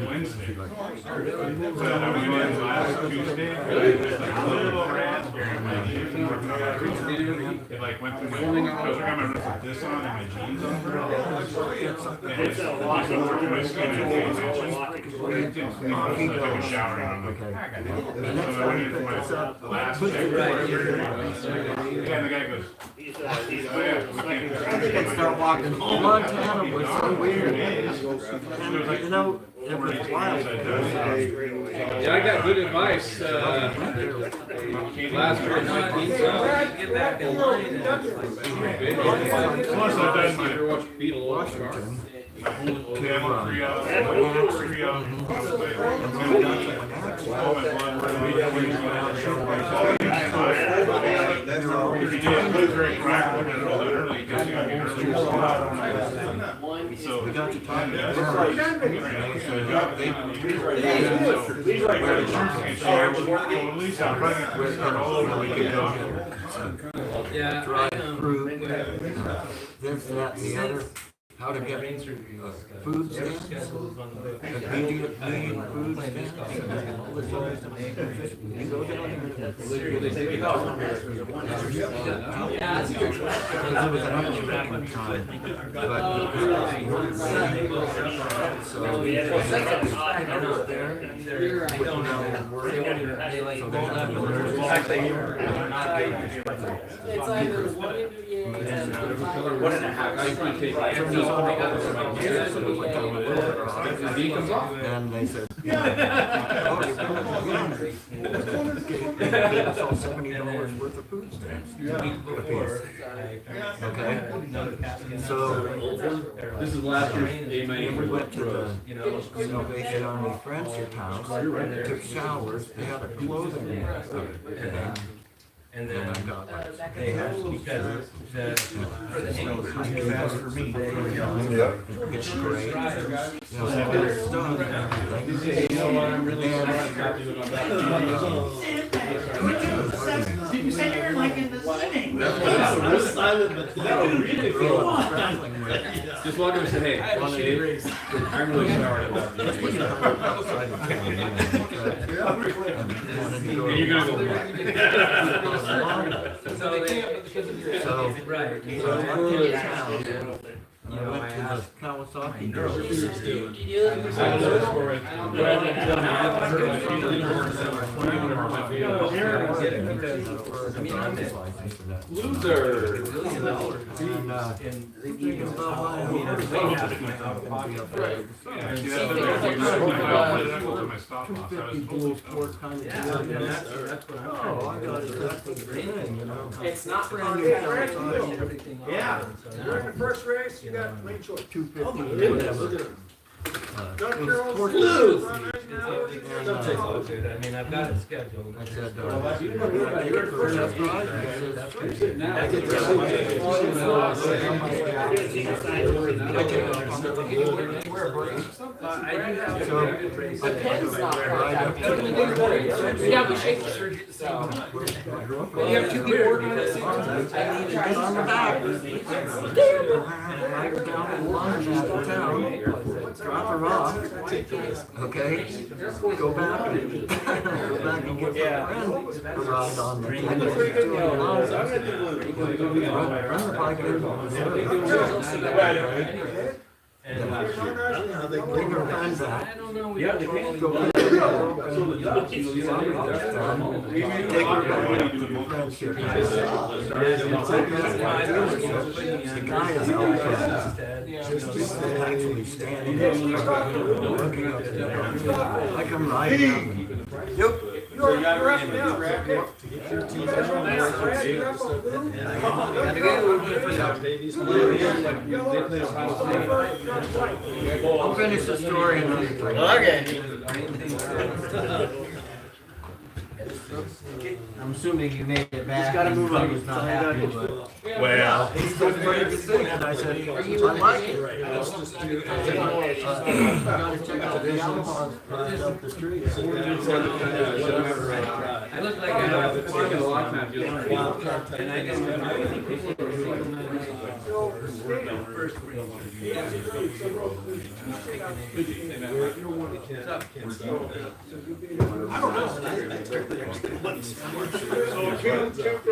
Wednesday. But I went in last Tuesday, and it was like a little raspy. It like went through my, I was like, I'm gonna put this on and my jeans on. And it's over my skin and face itching. I took a shower and I'm like, I got it. So I went into my last check. And the guy goes, oh yeah, we can't start walking home. Montana was so weird. like, You know, it was wild. Yeah, I got good advice. Last year, get back in line. Plus I've done my Watch Beetle Washington. So We got to talk yeah, about drive fruit, this, that, and the other. How to get food stamps, immediate need food stamps. You go down here. There was an unemployment time, but so we had there. I don't know where they It's either 1 and they said, $70 worth of food stamps. Okay, so This is last year's we went to the Salvation Army Friendship House, took showers, they had a clothing event. And then I got they have, because for the English, fast for me. It's great. You know, it's done and everything. You know what, I'm really sorry about doing about Did you say you're like in the swimming? Just walk up and say, hey, I'm really sorry about this. You're gonna go back. So right. So I went to town, I went to the Kawasaki Loser. It's not for everything. Yeah. You're in the first race, you got lane choice. 250, whatever. North Carolina's Lose. I mean, I've got it scheduled. I said, Yeah, we shake the so. you have two people working at the same time. I need to get on the back. I go down to lunch out of town, drop her off, okay? Go back and get my friend a ride on the run the bike in the and bring her friend back. Yeah, they can. Go pick her up and take her back to the friendship house. The guy is actually standing there, looking up there. I come right down. Yep. You're up now, Brad. I'll finish the story another time. I'm assuming you made it back. He's gotta move on. He's not happy, but. Well, he's still pretty good thing, and I said, I like it. I gotta check out the alcohol up the street. I look like I have a lot of time doing it. And I just, two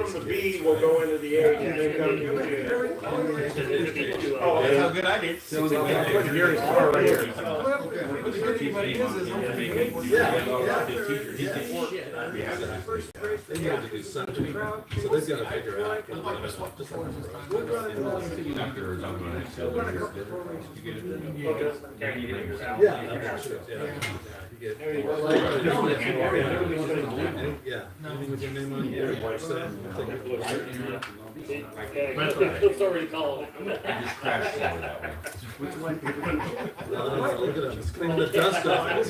from the B will go into the A and then come to the oh, that's how good I did. Gary's car right here. They have to do something, so they've got to figure out. It's already called. Look at him, he's cleaning the dust off. I don't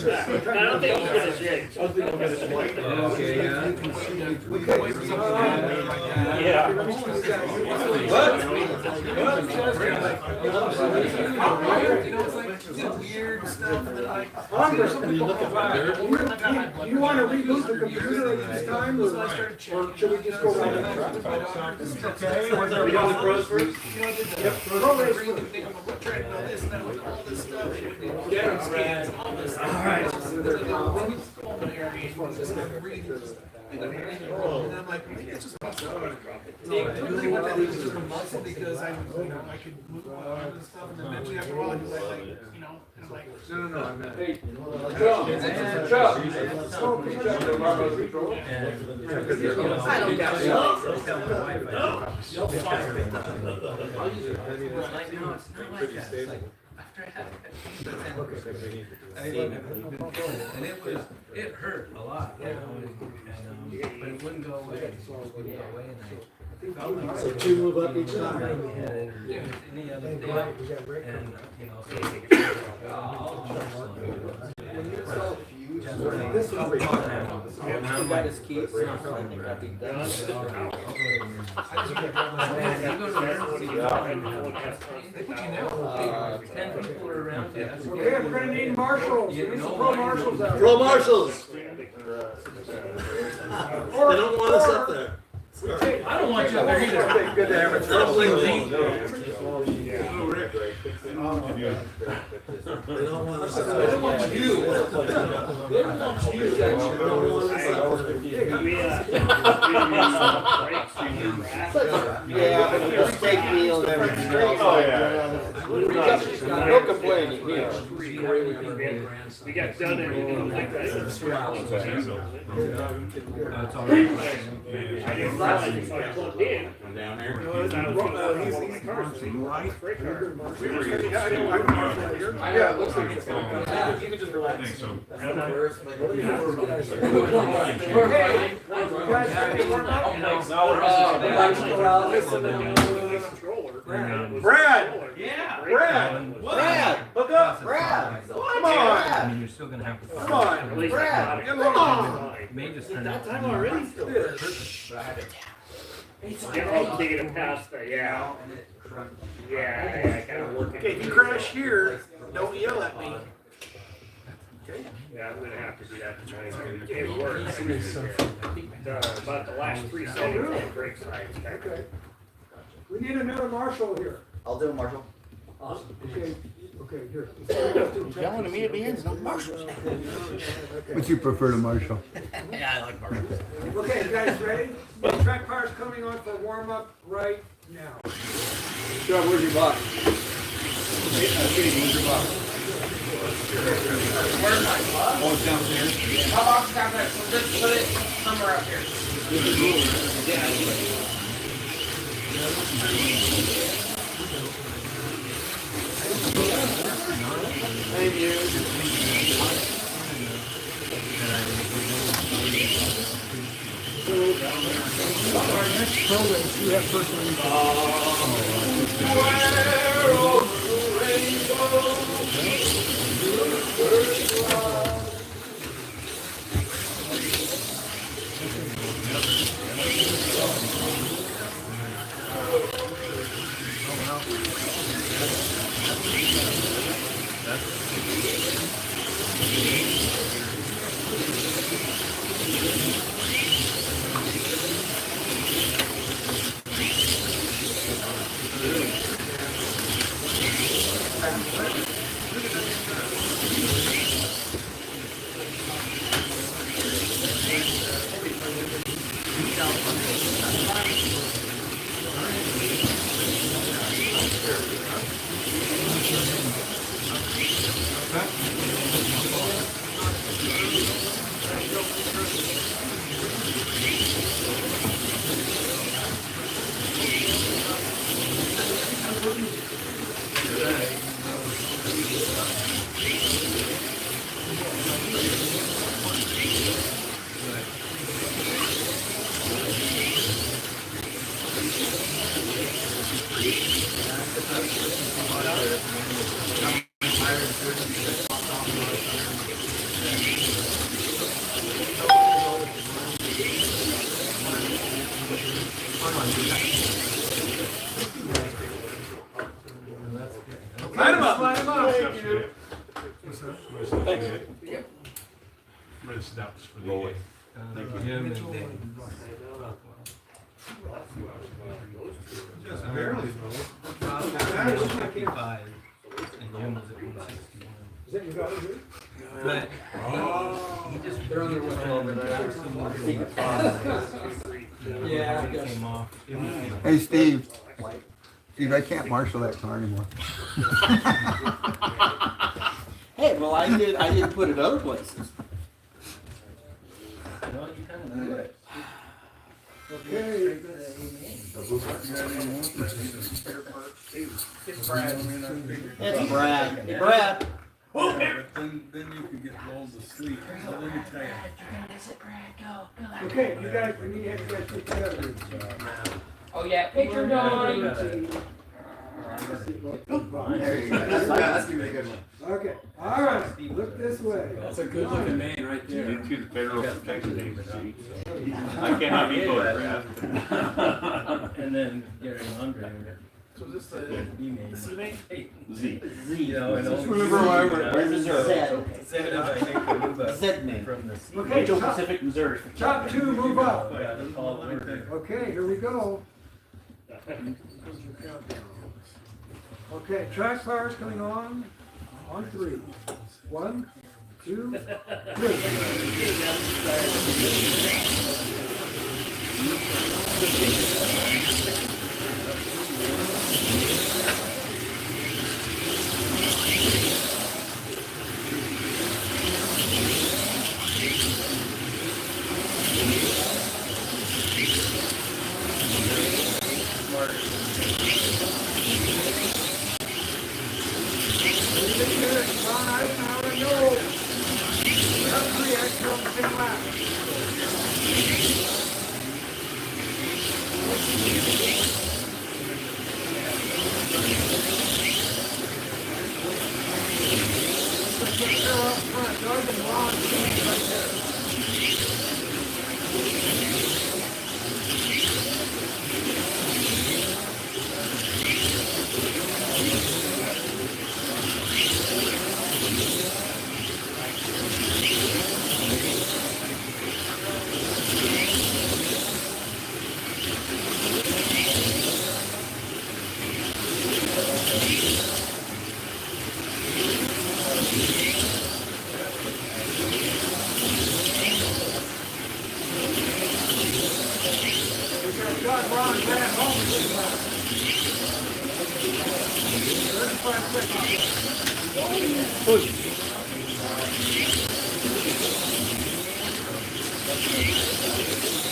think he's gonna shake. Okay, yeah. Yeah. Weird stuff that I. You want to reboot the computer at this time, or should we just go right into it? Okay, we're going to go to pros first? Yep. Pro race with the track, all this, that, all this stuff. Yeah, all this. All right. And I'm like, it's just possible. Really what that is just a muscle because I could move my arms and stuff, and then eventually after a while I was like, and I'm like, no, I'm not. Hey, And it hurt a lot, but it wouldn't go away. It wouldn't go away, and I felt like So two move up each time. any other day, and This one's pretty hard. You got his keys. Okay, we're gonna need marshals. We need some pro marshals out. Pro marshals! They don't want us up there. I don't want you up there either. Good average. They don't want us up there. They don't want you. They don't want you. They don't want us up there. Yeah, but you just take meals and everything else. Oh, yeah. No complaining here. We got done and like that. I didn't realize if I plugged in. Down there. Yeah, it looks like it's gonna come. You can just relax. Thanks, so. Okay, you guys ready to warm up? Brad! Yeah. Brad! Brad! Hook up! Brad! Come I on! mean, you're still gonna have to. Come on! Brad. Come on! May just turn out. Time already? I'll take it past the, yeah. Yeah, I gotta work it. Okay, if you crash here, don't yell at me. Okay? Yeah, I'm gonna have to do that tonight. It works. About the last 3 seconds on the brake side. Okay. We need another marshal here. I'll do it, Marshall. Okay, here. Yelling at me at the end, no marshals. What's your preferred marshal? Yeah, I like marshals. Okay, you guys ready? The track car's coming on for warm up right now. John, where's your box? Oh, it's downstairs. My box is down there, so just put it somewhere up here. Thank you. Our next program, you have Line 'em up. Line 'em up. Thank you. Thanks. Red Stouts for the day. Just barely, Ross was 55, and Jim was at 161. Is that your daughter here? But he just really went over there. Yeah, It came off. It was- Hey, Steve. Steve, I can't marshal that car anymore. Hey, well, I did put it other places. Well, you kind of do it. Okay. It's Brad. Brad. But then you could get lulled to sleep. So let me tell you. Okay, you guys, we need to have you guys take care of it. Oh yeah, picture done. There you go. That's gonna be a good one. Okay, all right, look this way. That's a good looking man right there. Into the federal protection agency. I cannot be photographed. And then Gary Andre. So this the email. Z. You know, and all. Where's Missouri? Zed, I think, the move up Zed name. from the. Okay, Mitchell top, Pacific, Missouri. top two, move up. Yeah, that's all ordered. Okay, here we go. Okay, track power's coming on 3. 1, 2,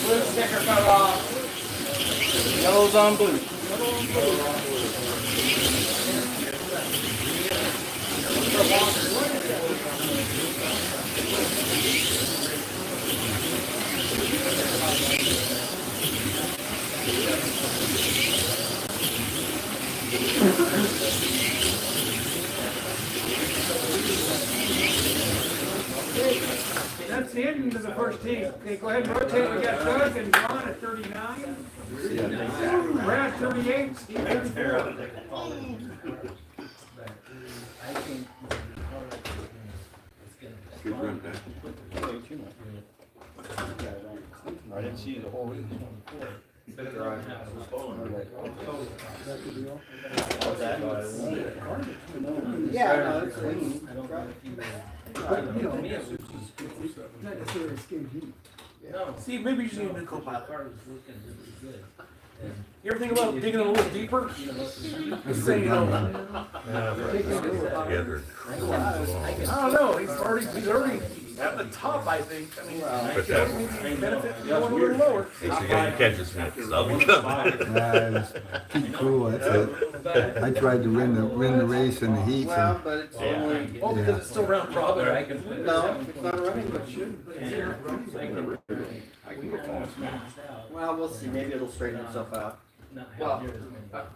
Blue sticker fell off. Yellow's on blue. That's the end of the first team. Okay, go ahead and rotate. We got Doug and Ron at 39. Brad 38, Steve 34. Good run, man. I didn't see the whole reason. Yeah, no, it's clean. But, you know, not necessarily skin heat. No. Steve, maybe you just need a new co-pilot. You ever think about digging a little deeper? Just saying, you know. Together. I don't know. He's already at the top, I think. I mean, But that- maybe benefit from going a little lower. So you catch us next. I'll be coming. Just keep cool, that's it. I tried to win the race in the heats Well, and but it's only, well, because it's still round robin. I can put it. No, it's not running, but it should. Well, we'll see, maybe it'll straighten itself out. Well,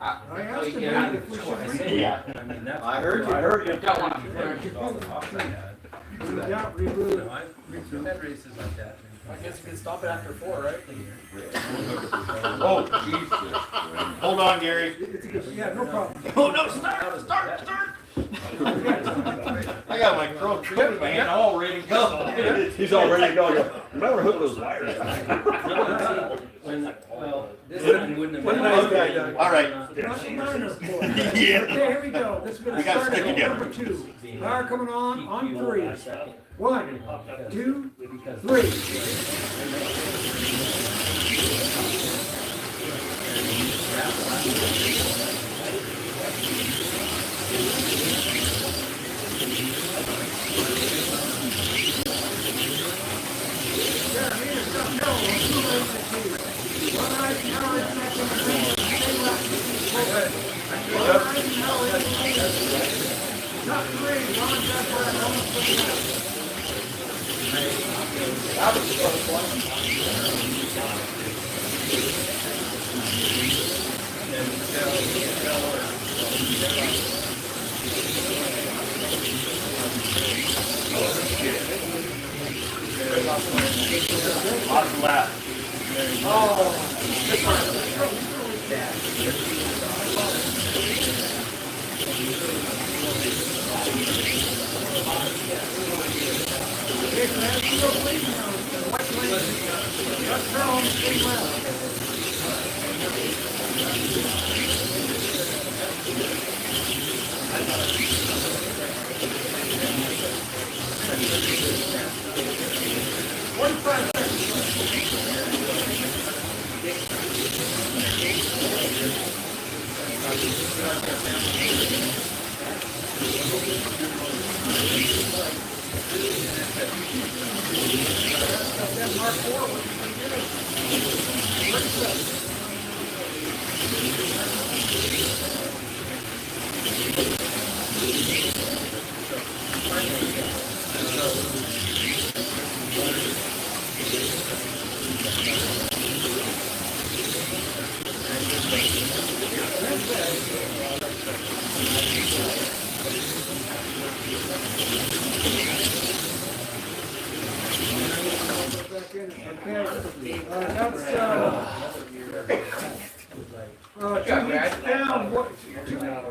I asked him if we should Yeah. I heard you. I heard you. We got Reboot. I've had races like that. I guess you can stop it after 4, right? Oh, jeez. Hold on, Gary. Yeah, no problem. Oh, no, start. I got my throat clipped, man, all ready to go. He's all ready to go. You might want to hook those wires. Well, this one wouldn't have been. Okay. All right. Minor chord. Yeah. Okay, here we go. This is We going to gotta start stick at together. number 2. Power coming on 3. 1, 2, 3. Lots left.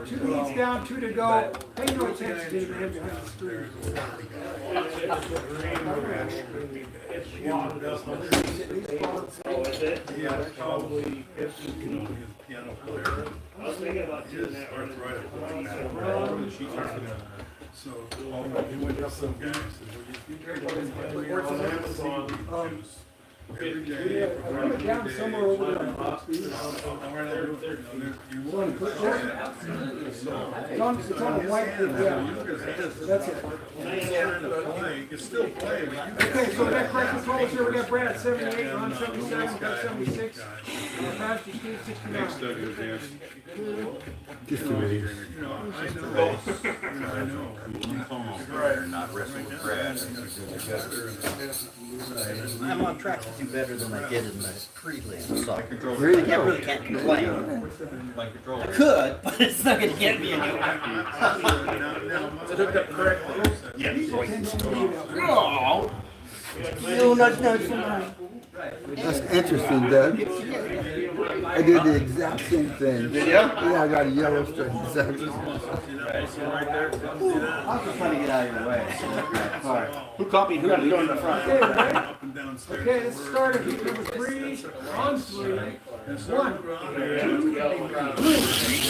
Two leads down, 2 to go. Pay no attention to the man behind the screen. Yeah, probably, piano player. I was thinking about doing that. So, he went up some guys, said, well, you can play on Amazon, every day. I put it down somewhere over there. You want to put It's on the white, yeah. That's it. You can still play, but you Okay, so that correct controls here, we got Brad at 78, Ron 77, Doug 76, Pastor Steve 69. Next Doug goes down. Just a minute. I know. Not wrestling with Brad. I'm on track to do better than I did in the prelim, so I There you really go. can't complain. Like control. I could, but it's not going to get me anywhere. Oh, no, nudge, nudge, nudge. That's interesting, Doug. I did the exact same thing. Did you? Yeah, I got a yellow string. Exactly. I was just trying to get out of your way. All right. Who copied who? Who's going in the front? Okay, let's start at number 3, on 3, 1, 2, 3.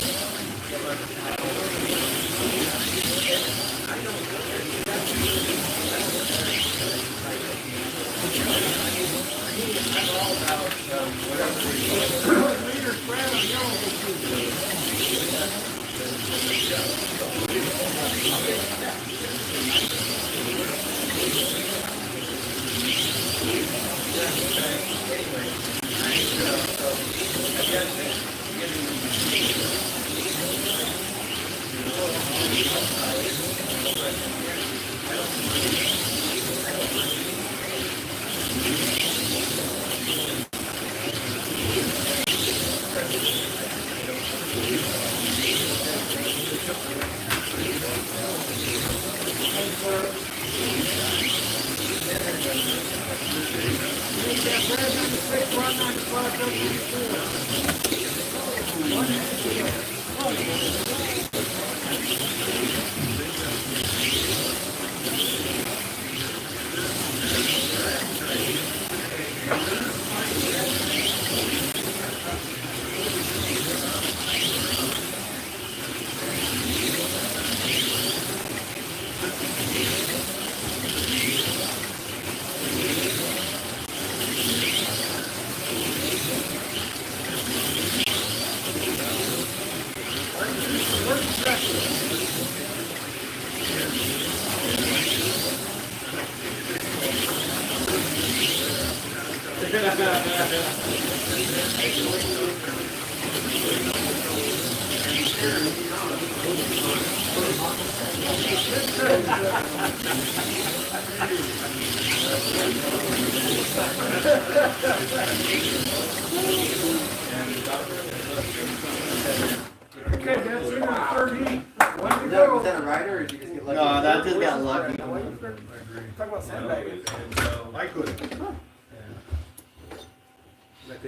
Okay, that's in the third heat. One to go. Was that a rider or did you just get lucky? No, that just got lucky. Talk about sandbagging. I couldn't.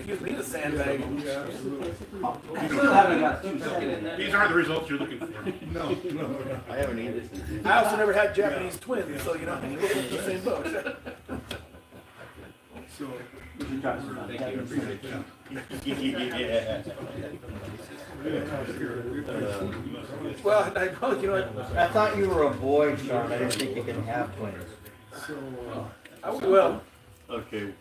You need a sandbag. These aren't the results you're looking for. No. I haven't either. I also never had Japanese twins, so you know, we're in the same boat. So, Well, I probably, you know, I thought you were a boy, Sean. I didn't think you could have twins. so, I will. Okay.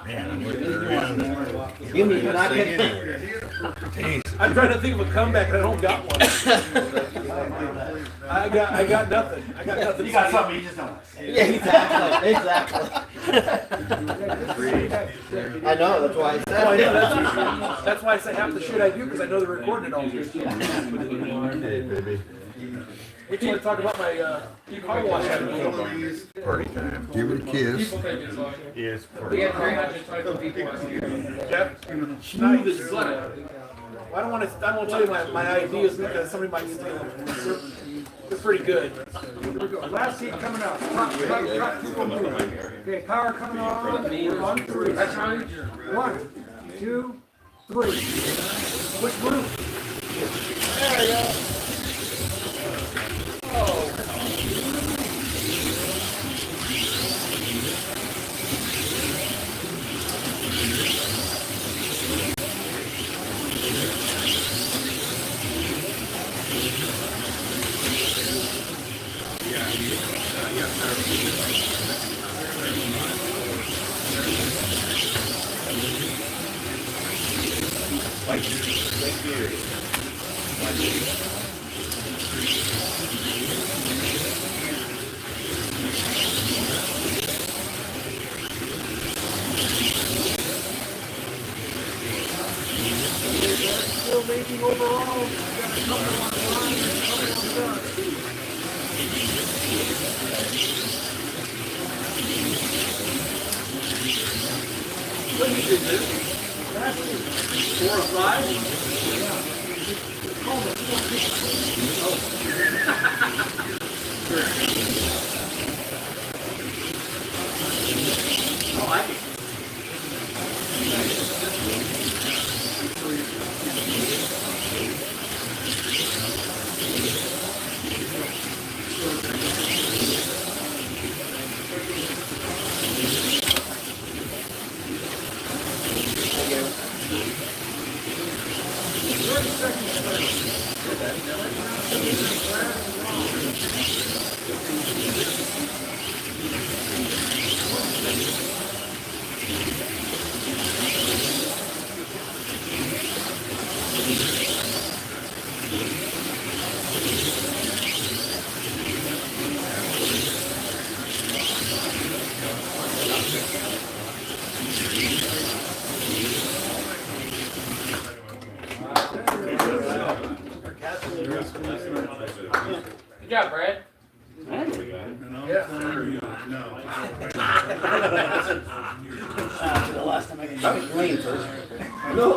Man, you mean you're not getting I'm trying to think of a comeback, and I don't got one. I got nothing. I got nothing. You got something you just don't want to say. Yeah, exactly. I know, that's why I said Oh, I know, that's why I say half the shit I do, because I know they're recording it all. We just want to talk about my car wash. Party time. Give it a kiss. Yes. We have 324 people. Jeff, smooth as butter. I don't want to tell you my ideas because somebody might steal them. They're pretty good. Here we go. Last heat coming up. Okay, power coming on. 1, 3. That's right. 1, 2, 3. Which roof? There you go. Still making overall. What did you do? 4 or 5? Oh, I can. Good job, Brad. The last time I was clean first. No.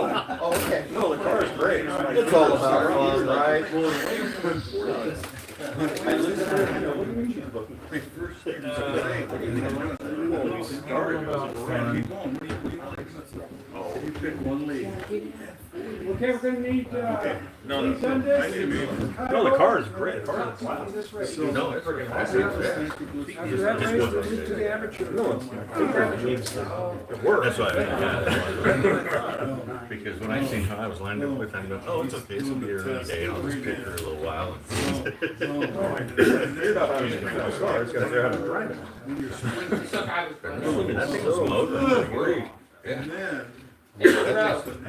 Oh, okay. No, the car is great. It's all about fun, right? You pick one lead. Okay, we're gonna need, No, these on this. no, the car is great. The car is class. No, it's After that race, we'll move to the amateur. It works. That's why. Because when I seen how I was lined up with, I'm going, oh, it's okay, it's gonna be a rainy day, I'll just pick her a little while. They're not having to drink my car, it's because they're having to drive it. That thing was motoring great. And then. I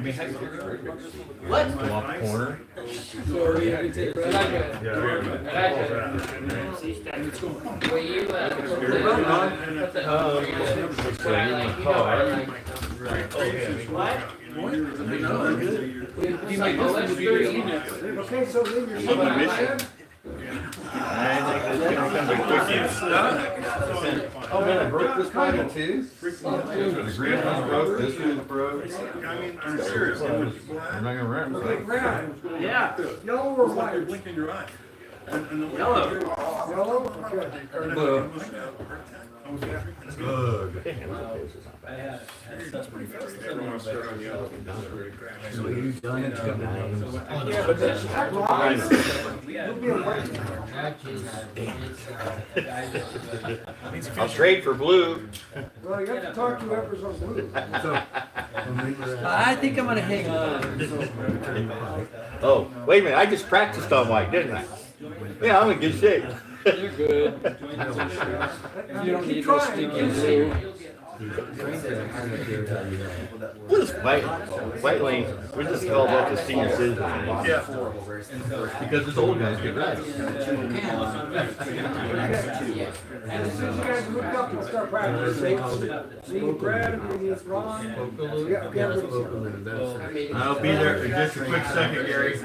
mean, how do you What? go off the corner? Were you, Okay, so leave your. Oh man, I broke this Bible too? The green one broke, this one broke. I mean, I'm serious. It was black. I'm not gonna run. Yeah. Yellow or white? Blink in your eye. And the Yellow. Yellow? That's pretty fast. Everyone start on yellow. So you've done it. Yeah, but that's. You'll be I'll trade for blue. Well, you have to talk to whoever's on blue. I think I'm gonna hang on. Oh, wait a minute, I just practiced on white, didn't I? Yeah, I'm in good shape. You're good. You don't need no stinky blue. What is white lane? We just call that the senior citizen lane. Yeah. Because it's old guys get right. And as soon as you guys look up and start practicing, need Brad, we need Ron. I'll be there in just a quick second, Gary.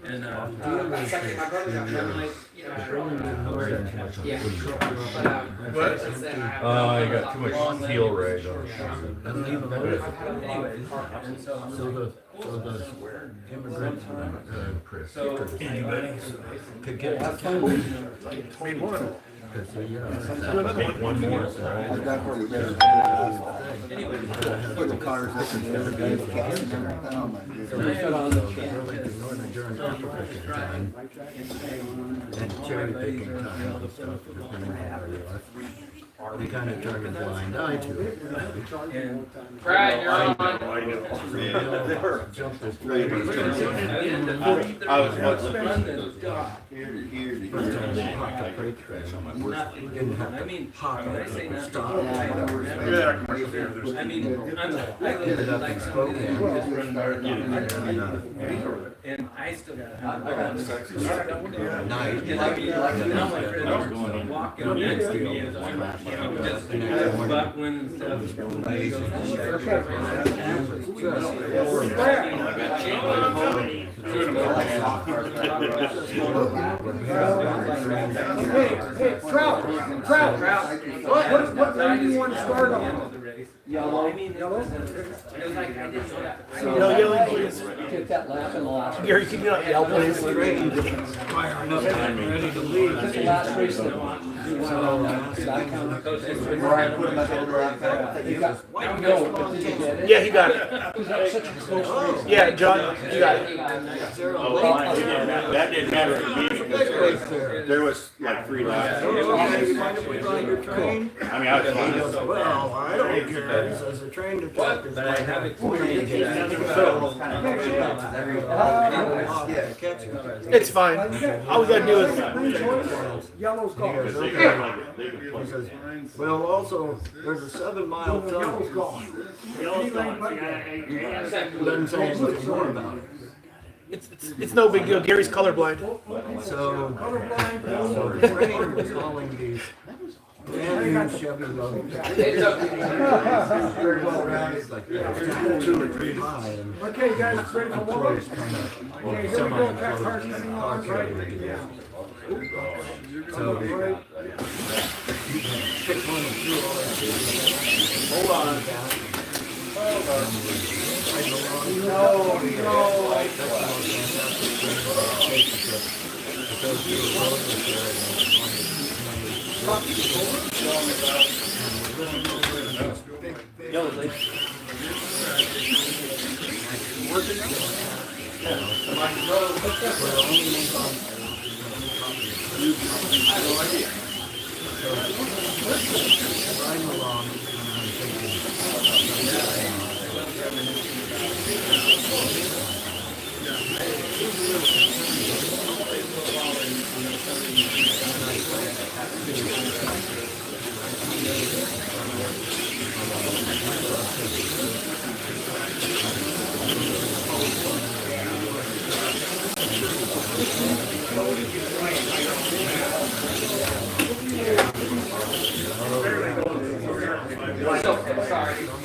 And my brother got like, yeah. What? Oh, I got too much heel right on. So the immigrants could get One more. Put the cars up and everything. And cherry picking time and stuff. They kind of turned a blind eye to it. Brad, you're on. I was I mean, when I say not to I mean, I live like and I still got walking next to me just buckling and stuff. Hey, Trout. What lane do you want to start on? Yellow. Yellow? No yelling, please. Take that lap in the last. Gary, can you not yell, please? Ready to leave. That's the last race that Yeah, he got it. Yeah, John, you got it. That didn't matter to me because there was like 3 laps. I mean, I was fine. Well, I don't care, as a trained detective. But I have experienced It's fine. All we gotta do is. Yellow's gone. Well, also, there's a 7-mile tunnel. Doesn't say anything more about it. It's no big deal. Gary's colorblind. So, the train was hauling these brand new Chevy Loads. Very well rounded, like 2 or 3 high. And Okay, guys, ready for warm-up? Okay, here we go. That car's coming on, right? so, pick one and threw all that. Hold on.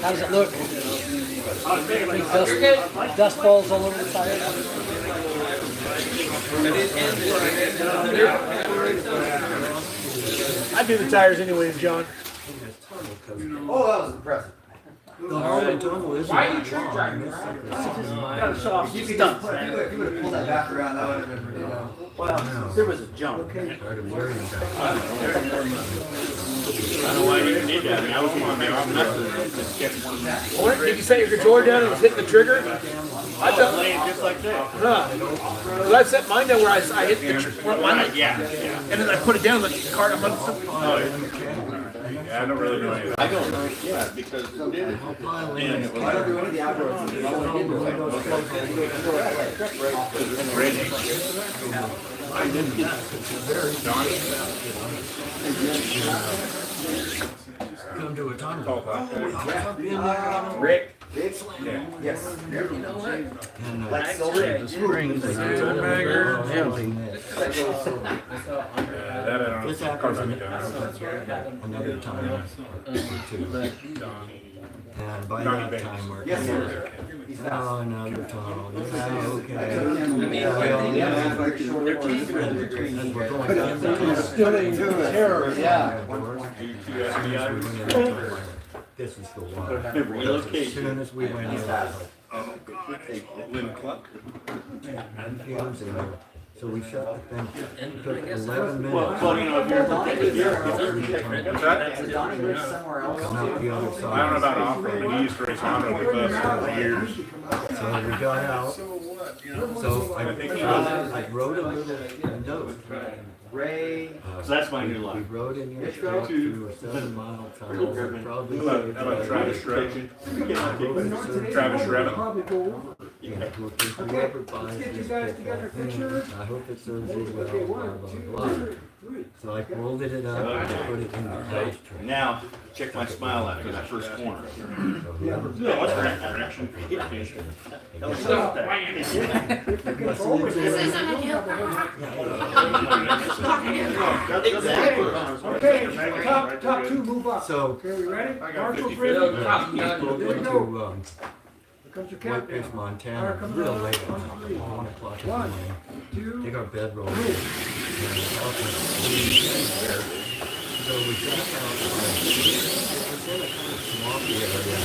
How does it look? Dust balls all over the tires. I do the tires anyways, John. Oh, that was impressive. The Harlem tunnel is. Why are you trick driving this? Gotta show off. You would have pulled that back around, that would have been pretty cool. Well, there was a jump. I don't know why you did that. I mean, I was on there. I'm not Did you set your controller down and was hitting the trigger? I thought playing just like that. Well, I set mine down where I hit the trigger. Yeah. And then I put it down and the car. I'm like, I don't really know anything. I don't know. Yeah, because it did. And it was like, I didn't get Come to a tunnel. Rick. Yes. And Like silver. the springs. That I don't know. This happens another time or two. And by that time we're Yes, sir. now another tunnel. Yeah, okay. Yeah. And we're going down the This is the one. As soon as we went in, so we shut the thing. It took 11 minutes. Well, you know, if you're Come out the other side. I don't know about off-road, but he used to race on-road with us for years. So we got out. So I wrote a little note. Ray. So that's my new We life. rode in your truck through a 7-mile tunnel. Probably How about Travis Shreven? Travis Shreven? Yeah, whoever buys this picture, I hope it serves you well, blah, blah, blah. So I folded it up and put it in the ashtray. Now, check my smile after that first corner. So whoever Okay, top two, move up. So, Okay, we ready? I got Marshall 50. Freddie. pulled There we into go. Here comes your Whitefish, countdown. Montana, real late, 1 o'clock in the morning. Take our bedroll. So we got out. It was in a kind of swampy area.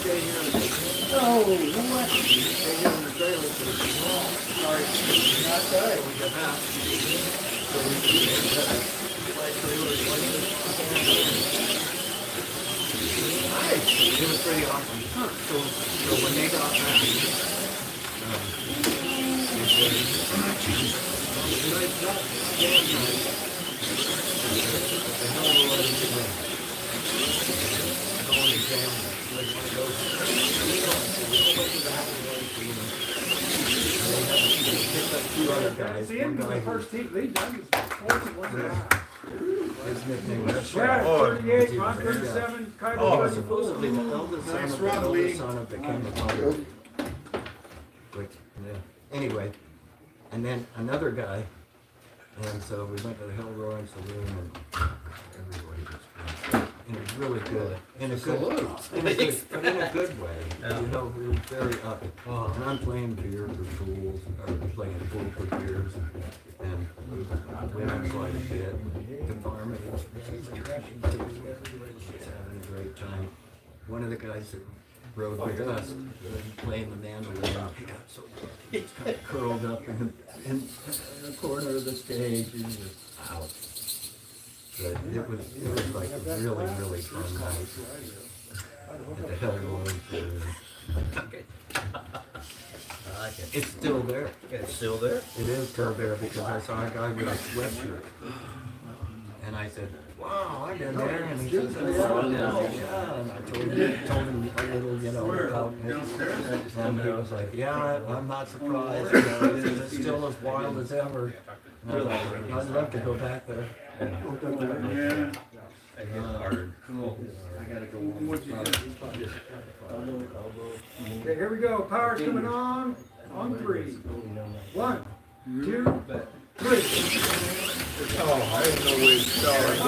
Stay here. It was pretty awesome. So when they got back, It's the end of the first team. They done this. 41.5. his nickname was Yeah, 38, Ron 37, Kaido supposedly the eldest son of the eldest son of the king of Congo. Which, yeah. Anyway, and then another guy, and so we went to the Hell Roaring Saloon, and everybody was drunk. And it was really good, in a good way. You know, we were very up. And I'm playing beer for fools, or playing pool for beers, and women quite a bit. The farmer was having a great time. One of the guys that rode with us, playing the mandolin, he got so he got curled up in the corner of the stage, and he was out. But it was like a really, really fun night at the Hell Roaring Saloon. I like it. It's still there. It's still there? It is still there because I saw a guy with a sweatshirt. And I said, wow, I've been there. And he says, oh, yeah. And I told him a little, you know, about it. And he was like, yeah, I'm not surprised. You know, it's still as wild as ever. And I was like, I'd love to go back there. Yeah. Hard. I gotta go. Okay, here we go. Power's coming on 3. 1, 2, 3. Oh, I didn't know where to start.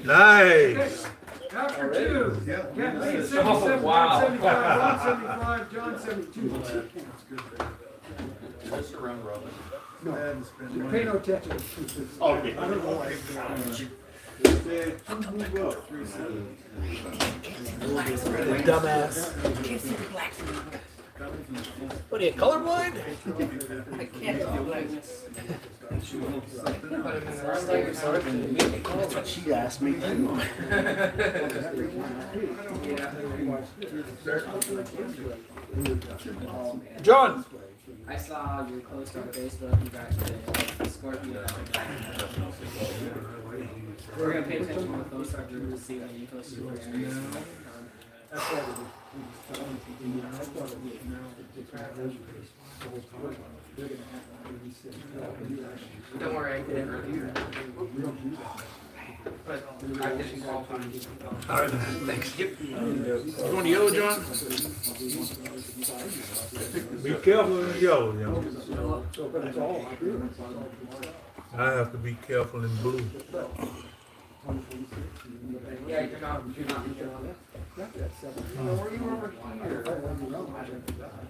Nice. After 2. Ken Lee 77, Oh, wow. 75, Ron 75, John 72. Just a round robin. No, pay no attention. Okay. I don't know why. Dumbass. What are you, colorblind? I can't do it. That's what she asked me too. John. I saw your post on Facebook. You guys did Scorpio. We're gonna pay attention to the post on group to see when you post your Don't worry, I did earlier. But I didn't qualify. All right, thanks. You going to yellow, John? Be careful in the yellow, I have to be careful in blue. Yeah, you're not.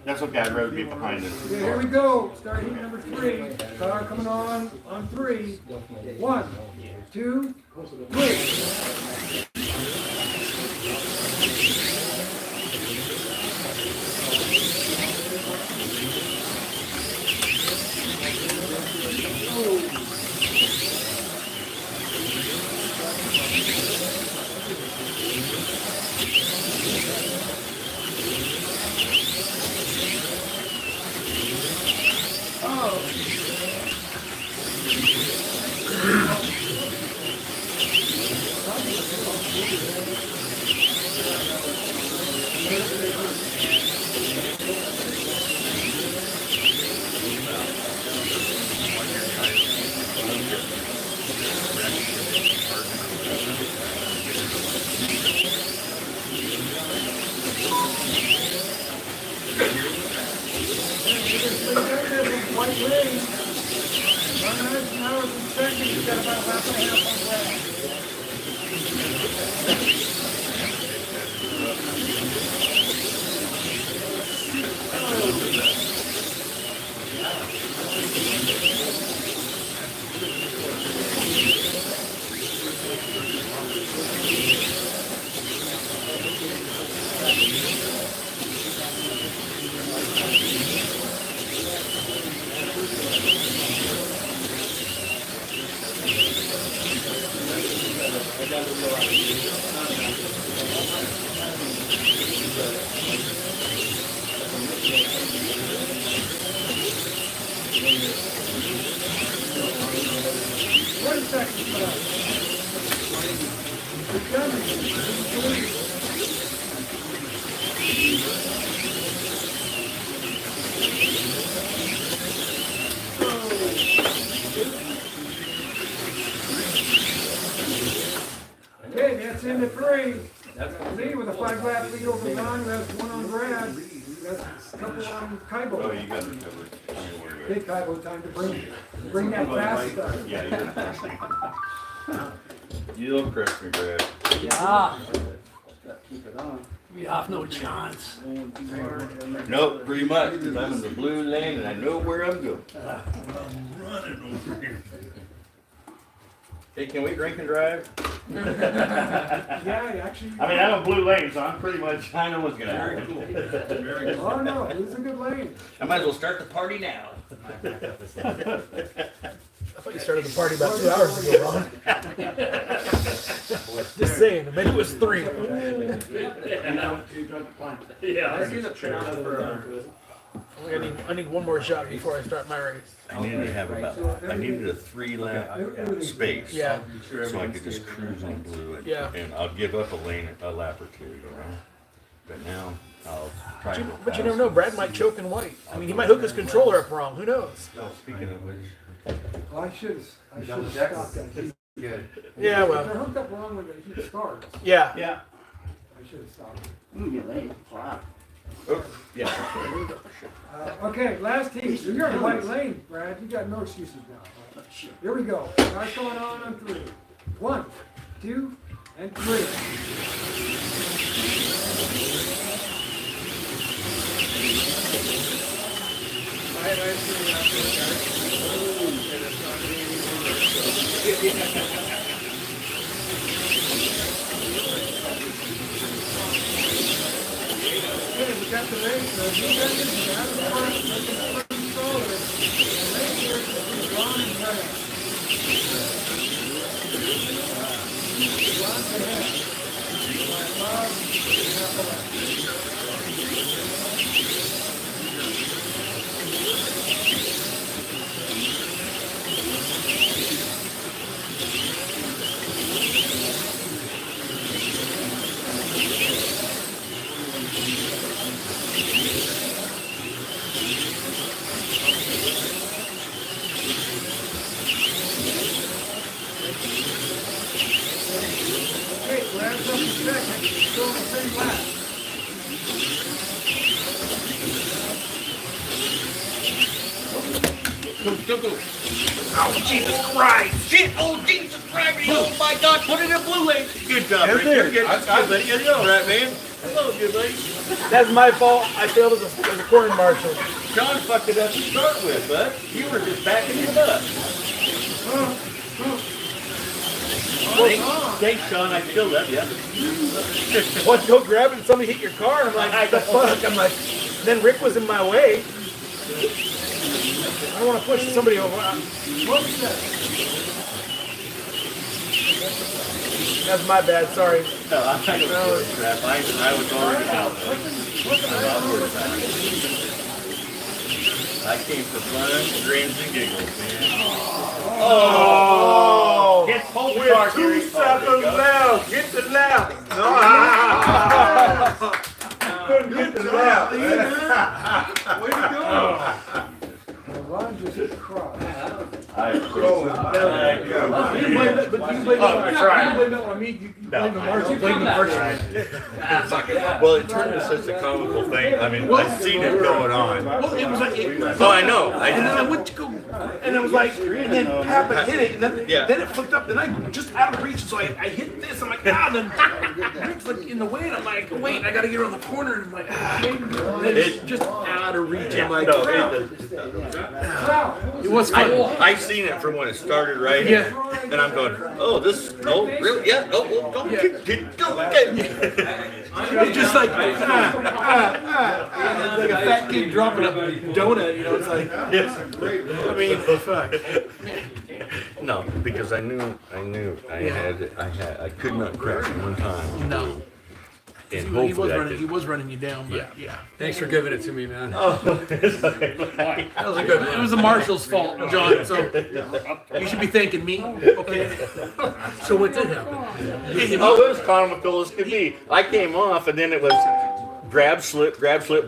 That's okay, I'd rather be behind it. Okay, here we go. Start heat number 3. Car coming on 3. 1, 2, 3. Okay, that's in the 3. That's me with a 5-lap lead over Ron. That's 1 on Brad. That's a couple on Kaibo. Oh, you got it covered. Big Kaibo time to bring that fast stuff. Yeah, you look crispy, Brad. Yeah. We have no chance. Nope, pretty much, because I'm in the blue lane and I know where I'm going. I'm running over here. Hey, can we drink and drive? Yeah, actually. I mean, I'm in blue lane, so I'm pretty much, I know what's gonna happen. Oh no, it's a good lane. I might as well start the party now. I thought you started the party about 2 hours ago, Ron. Just saying, maybe it was 3. I need one more shot before I start my race. I needed to have I needed a 3-lap space. Yeah. So I could just cruise on blue and, Yeah. and I'll give up a lap or 2, you know. But now I'll try to go But you never know, Brad might choke in white. I mean, he might hook his controller up wrong. Who knows? Oh, speaking of which. Well, I should have stopped that. Yeah, well. If I hooked up wrong when the heat starts. Yeah. Yeah. I should have stopped. Oh, yeah. Okay, last heat. You're in the white lane, Brad. You got no excuses now. Here we go. Guys going on 3. 1, 2, and 3. Okay, we got the race. You guys are out of the front. Let's control it. The race here is Ron and Brad. Ron's ahead. Bob, half a lap. Oh, Jesus Christ! Shit! Oh, Jesus Christ! Oh my God! Put it in blue lane. Good job, Rick. You're good. That's good, buddy. You're all right, man. Hello, good buddy. That's my fault. I failed as a corn marshal. John fucked it up to start with, bud. You were just backing it up. Thanks, Sean. I still love you. Once go grab it and somebody hit your car, I'm like, the fuck? I'm like, then Rick was in my way. I don't want to push somebody over. That's my bad, sorry. No, I'm not going to crap. I was already out. I came for fun, dreams, and giggles, man. Oh! Get hold We're car, 2 Gary. seconds left. Get the left. Couldn't get the left. Way to go. Ron just hit the cross. I You blame it, but you blame it on me. You blame the marshal. You blame the marshal. Well, it turned into such a comical thing. I mean, I've seen it going on. Well, it was like, Oh, I know. and then I went to go, and I was like, and then happened, hit it, and then it flipped up, and I just out of reach, so I hit this, I'm like, and then Rick's like in the way, and I'm like, wait, I gotta get around the corner, and I'm like, and then it's just out of reach, I'm like, it was fun. I've seen it from when it started, right? Yeah. And I'm going, oh, really? Yeah. Oh, go, go. It's just like, it's like a fat kid dropping a donut, you know, it's like, I mean, fuck. No, because I knew I could not crash one time. No. And He hopefully was running you down, but yeah. Thanks for giving it to me, man. That was a good. It was the marshal's fault, John. So you should be thanking me. Okay. So what did happen? Oh, it was comical as could be. I came off, and then it was grab, slip,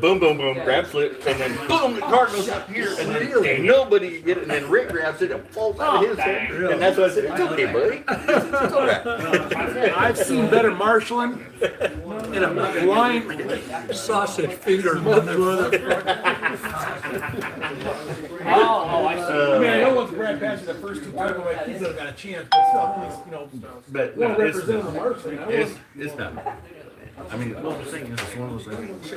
boom, boom, boom, grab, slip, and then boom, the car goes up here, and then nobody get it, and then Rick grabs it and falls out of his head, and that's what I said. It's okay, buddy. It's all right. I've seen better marshaling in a blind sausage finger motherfucker. I mean, I know once Brad passes the first 2 times, I'm like, he's not got a chance, but still, you know, But well, no, it's representing the marshaling. it's not. I mean, well, the thing is, it's one of those things.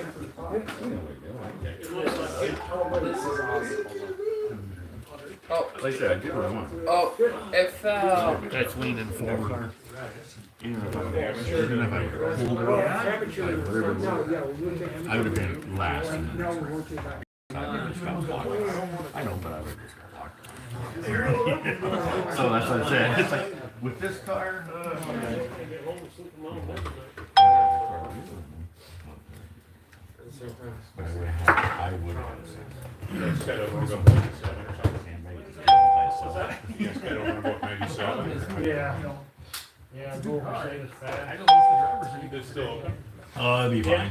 Oh, Like I said, I do what I want. oh, if That's leaning forward. Even if I pulled it off, whatever it was, I would have been last. I know, but I would have just got locked. So that's what I said. It's like, with this car, I would have. Instead of we're going 97 or something. Instead of we're going 97. Yeah. Yeah, go Mercedes fast. I don't know if the driver's seat is still open. Oh, that'd be fine.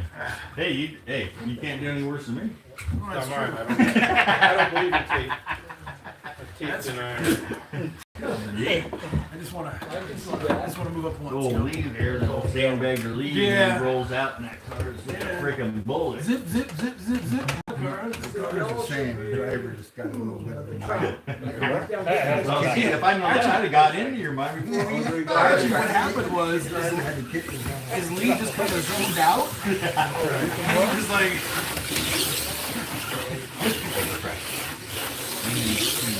Hey, you can't do any worse than me. Not mine. I don't believe in teeth and iron. Yeah. I just want to move up once. Old You know? lead there, the old sandbagger lead, Yeah. and he rolls out and that car is just a freaking bullet. Zip, zip, zip, zip, zip. Car's the same, the driver just got a little bit of a. If I know that, I'd have got into your mind before we even got Actually, what happened was his lead just kind of zoomed out. And he was like,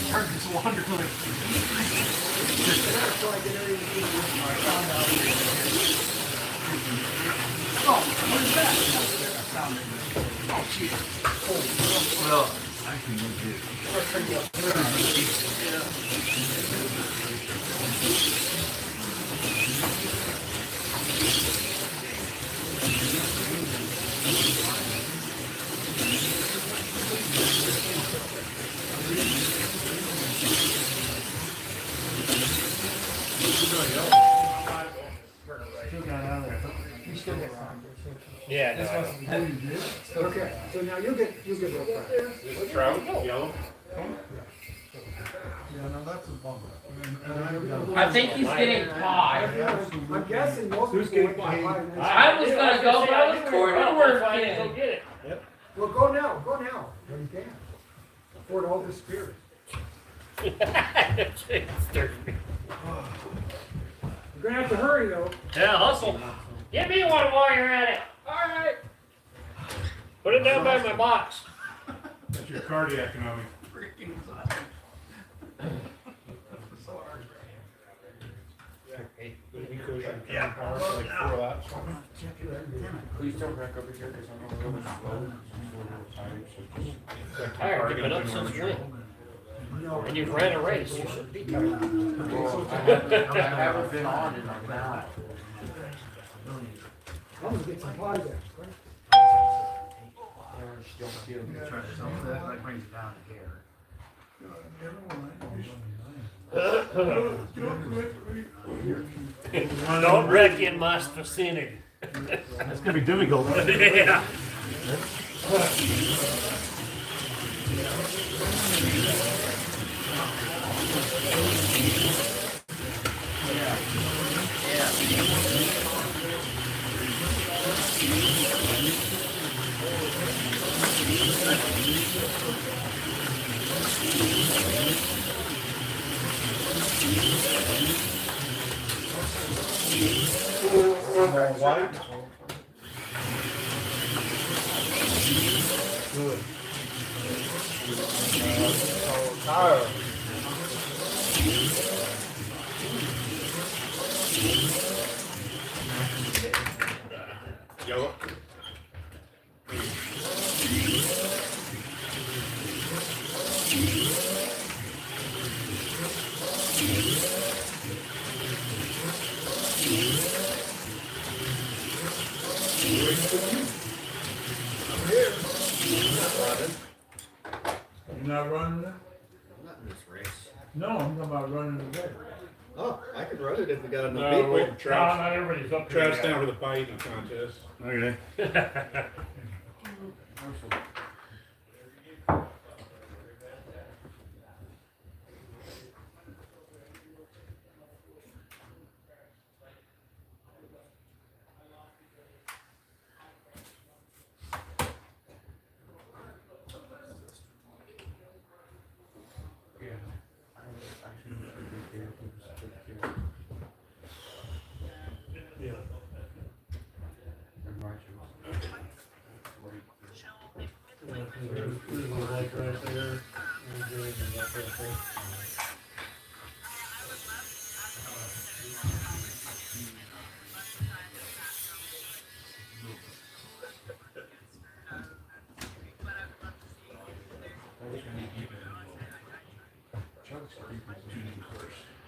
turned into 100 Oh, what is that? Oh, shit. Well, I can go get Yeah. Okay, so now you'll get real practice. Trout, yellow. Yeah, no, that's a bummer. I think he's getting caught. I'm guessing most people would buy five. I was gonna go, but I was bored. I worked Go in. get it. Well, go now, when you can. For all this spirit. You're gonna have to hurry though. Yeah, hustle. Give me one while you're at it. Alright. Put it down by my box. That's your cardiac economics. Please don't wreck over here because I'm a little slow. You're tired. You've been up since when? And you've ran a race. You should be tired. Well, I haven't been on in a while. I'm gonna get some pie there. That brings it down to here. Don't wreck in my vicinity. That's gonna be difficult. Yeah. Yellow. You're not running it? Not in this race. No, I'm talking about running the day. Oh, I could run it if we got enough No, people. wait, Travis. Not everybody's up here. Travis down for the pie eating contest. Okay.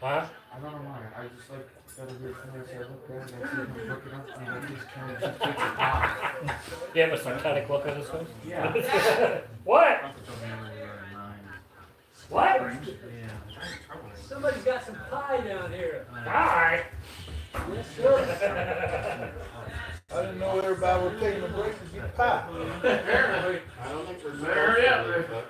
Huh? I don't know why. I just like got a weird feeling. So I look down and I see him looking up and I just kind of just takes a pop. You have a psychotic look on his face? Yeah. What? What? Somebody's got some pie down here. Hi. Yes, sir. I didn't know everybody was taking a break to get pie. Apparently. I don't think there's. Hurry up there.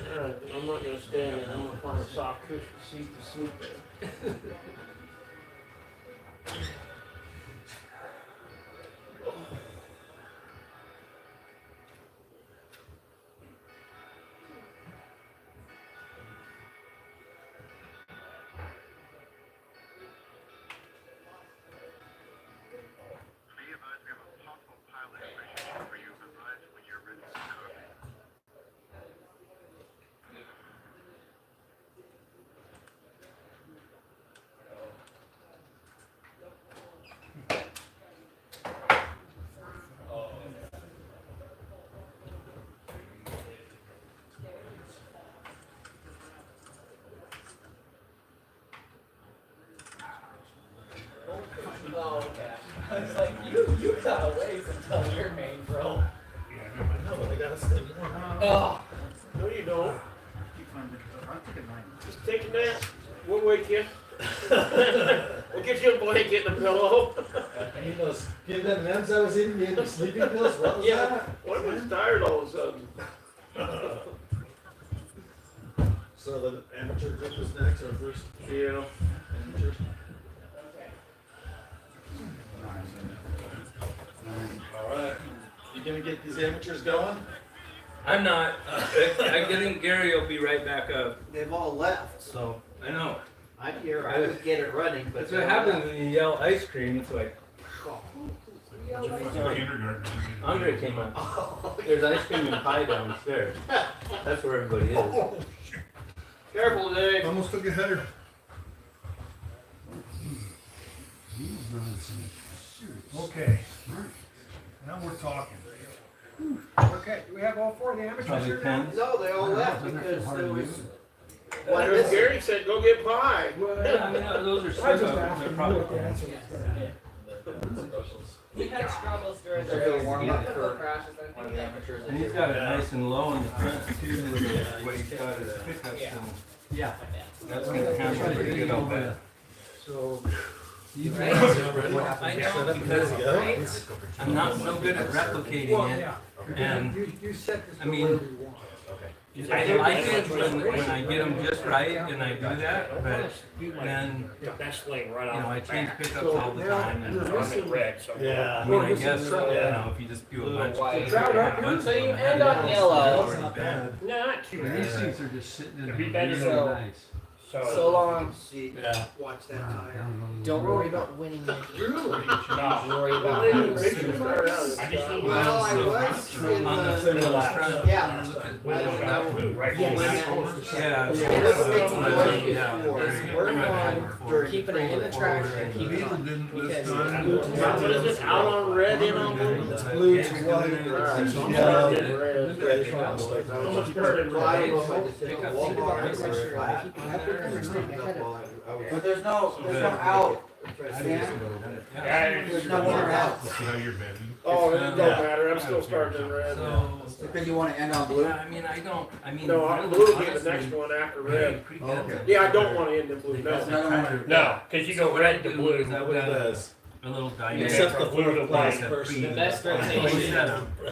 Alright, I'm not gonna stand there. I'm gonna find a soft cushion seat to sleep in. Oh, okay. I was like, you got a ways until your main, bro. No, but they gotta stay warm. Oh. No, you don't. Just take a nap. We'll wake you. We'll get you a blanket and a pillow. You know, give them M's I was eating, getting sleeping pills. What was Yeah. that? What if I'm tired all of a sudden? So the amateur group is next, or first Yeah. amateur. gonna get these amateurs going? I'm not. I think Gary will be right back up. They've all left. So I know. I'm here, I would get it running, but. That's what happens when you yell ice cream. It's like. Kindergarten. Andre came up. There's ice cream and pie downstairs. That's where everybody is. Careful, Dave. Almost took a header. Okay. Now we're talking. Okay, do we have all four of the amateurs Probably here now? 10. No, they all left because there was. Gary said, go get pie. I mean, those are I just super. asked They're him probably. what the answer We had struggles during They're gonna warm up the for crashes, I one of think. the amateurs. And he's got it nice and low in the front too, with the way he's got his pickups and. Yeah. That's gonna handle pretty good on that. So. I know because I'm not so good at replicating it, and You set this I mean, wherever you want. I like it when I get them just right and I do that, but then, Best lane right you know, I off. change pickups all the time, and I'm in red, so. Yeah. I mean, I guess, you know, if you just do a bunch of Trout up, bunch of so you them end ahead of on time, yellow. it's already bad. Not too These bad. things are just sitting in It'd be there, better really so- nice. So long. See, Yeah. watch that tire. Don't worry about winning. No. Worry about I winning. just need Well, I was in On the the. front, Yeah. look at Well, that one. right. Yeah, We're keeping it in the track and keeping it Neither on. didn't Because this time. What is this, out on red, in on blue? It's blue to white. Almost perfect. Well, I don't know if I just hit the wall bar or flat. But there's no out. There's no more out. See how you're bending. Oh, it don't matter, I'm still starting in red. Because you wanna end on blue? I mean, I mean. No, I'm blue will be the next one after red. Yeah, I don't wanna end in blue, no. No, cause you go red to blue. I've got a little diameter. Except the blue to white The person. best rotation.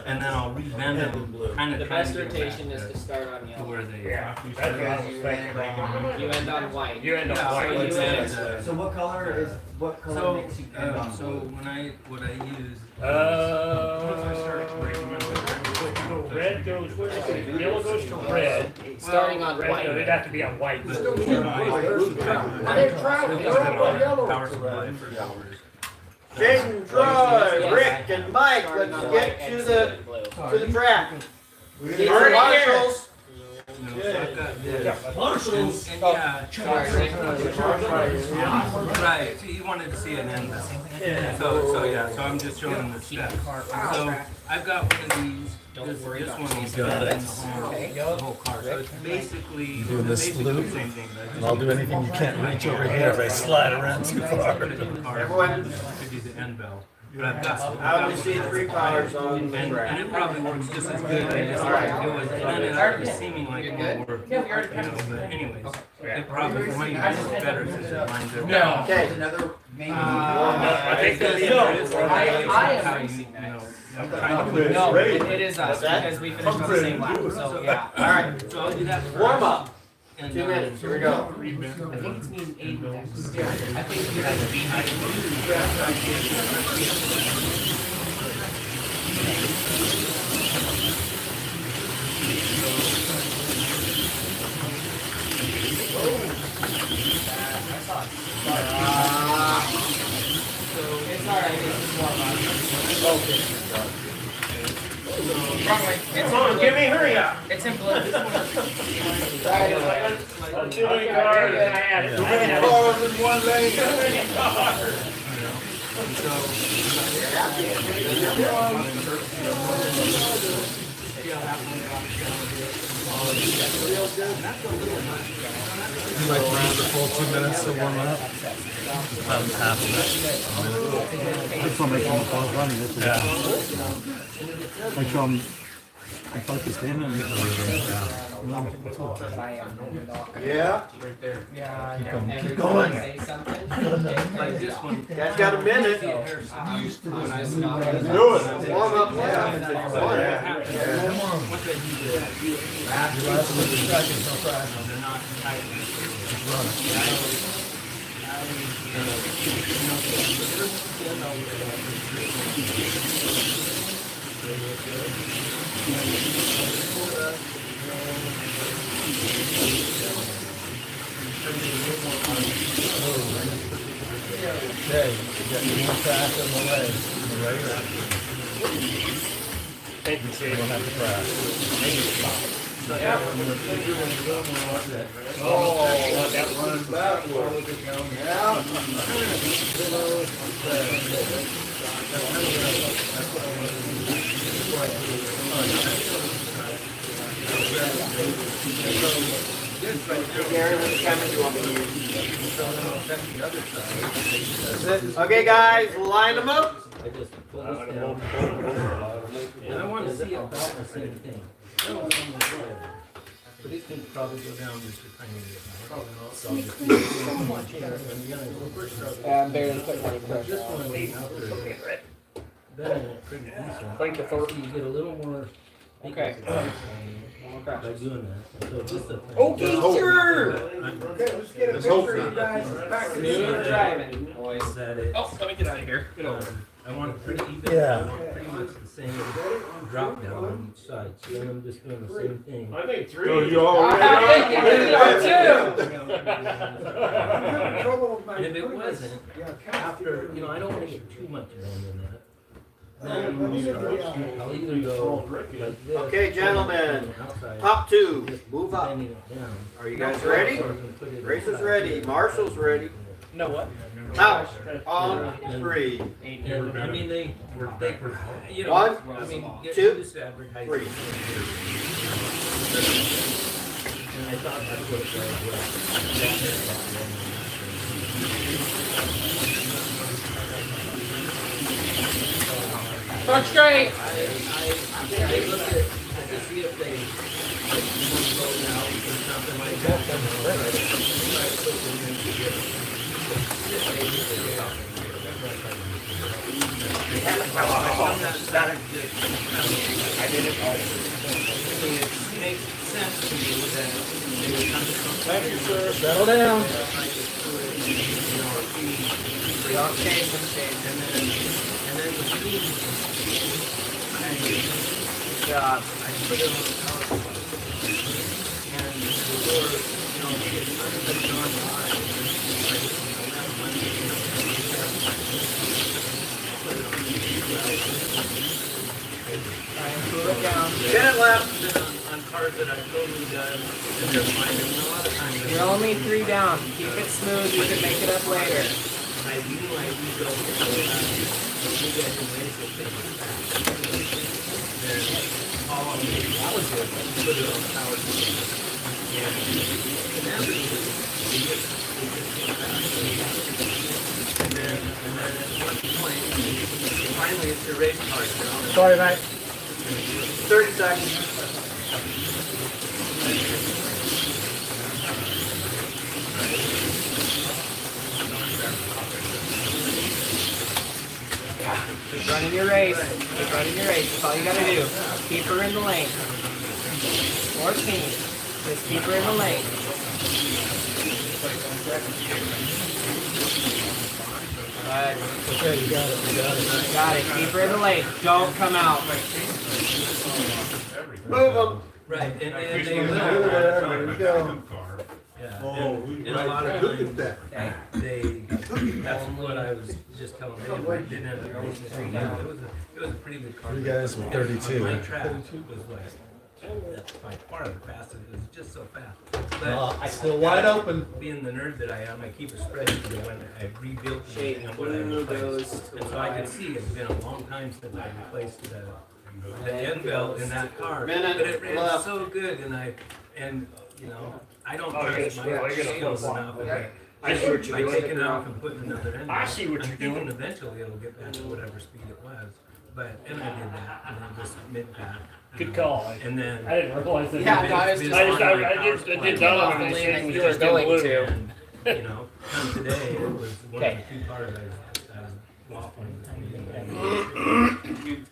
And then I'll rebend them, kind of. The best rotation is to start on To yellow. where they. Yeah, that's what I was thinking. You end on white. You end Yeah, up so white. you end, So what color is, what color So, makes you end on so blue? what I use. Red goes, yellow goes to red. Starting on Red, white. it'd have to be on white. But, Still you know, power supply for hours. Jason, Troy, Rick, and Mike, let's get to the track. We need some marshals. You know, so I've got this. Marshals. And yeah, Sorry. right, so you wanted to see an end though. So yeah, so I'm just showing the steps. So I've got one of these. This one is in the whole car. So it's basically the same thing. I'll do anything you can't reach over here if I slide around too far. Everyone. Could be the end bell. But I've got. I only see 3 powers on the And track. it probably works just as good. I just like it was, and then it started seeming like more work. You know, but anyways, it probably might be better since it lines everything. No. Okay, another main. I think that's How you, you know, I'm trying to put No, it is us because we finished on the same lap. So yeah. Alright, So I'll do that first. warm up. And, 2 minutes, here we go. I think it's me and Aiden next. I think you guys beat me. It's alright, it's just warm up. It's Come on, Jimmy, hurry up. It's in blue. I'm doing cars and I added. Cars in one lane. Too many cars. You like to use the full 2 minutes to warm up? Half of it. That's what makes them fun running, isn't it? Yeah. Make sure I'm focused in and. Yeah. Yeah. Keep going. Say something. Like this one. Guys got a minute. When I stop. Do it. Warm up now. What they do is, they're not tight. Okay, you got one crack on the leg. Right? Thank you, Steve. You don't have to crack. Oh, that Running backwards. Gary, what camera do you want me to use? Okay, guys, line them up. I just pull this down. And I want to see about the same thing. But these can probably go down just a tiny bit. So I'll just I'm barely putting any pressure this on. one is out there. Then it's pretty decent. So you get a little more. Okay. By doing that. So just a. Okay, sure. Okay, let's get a Let's picture hope of you not. guys. Smooth driving, boys. Is that it? Oh, let me get out of here. Get over. I want it pretty even. Yeah. I want pretty much the same drop down on each side. So then I'm just doing the same thing. I think So three. you all I think you did it And if it wasn't, after, I don't want to get too much done in that. Then I'll either go like this. Okay, gentlemen, outside, top two, just move up. bending it down. Are you guys ready? Or I can put it Grace is inside. ready, Marshall's ready. No what? Out, on three. And, I mean, they were, One, I mean, two, just advertising. three. And I thought that's what Talk straight. I look at, to see if they, slow down or something like that. I did it all. It makes sense to me that they would come to some. Thank you, sir. Settle down. Don't change the stage. And then the speed. Good job. I put it on the power supply. And before, it's on the line. Try and cool it down. 10 left. On cars that I've totally done, and they're fine. And a lot of times. You're only 3 down. Keep it smooth. You can make it up later. I realize we don't get so fast. You guys can raise the thing fast. Then all of it, that was good. Put it on the power supply. Yeah. And then we get fast. And then at one point, finally it's your race car. Sorry, mate. 30 seconds. Keep running your race. Keep running your race. That's all you gotta do. Keep her in the lane. 14. Just keep her in the lane. Good. Okay, you got it. You got it. Got it. Keep her in the lane. Don't come out. Move them. Right, and they There you go. Yeah, Oh, and a lot of Look times, at that. that's what I was just telling them, I didn't have a race to down. It was a pretty good car. You guys were 32. My track was like, that's by far the fastest, it was just so fast. But Still wide open. being the nerd that I am, I keep a spreadsheet of when I rebuilt Shade and what I blue goes replaced. to And so I white. could see it's been a long time since I replaced the end belt in that car. Minute But it ran left. so good and I don't Oh, trust you're my gonna scales flip. enough. I see what you're By doing. taking it off and putting another end. I see what I'm you're thinking doing. eventually it'll get back to whatever speed it was. And I did that, and then just mid-pack. Good call. And then. I didn't realize that. Yeah, no, I was just- I did that off on the the lane thing that was you were just going blue. to. And, come today, it was one Okay. of the 2 cars I was waffling between.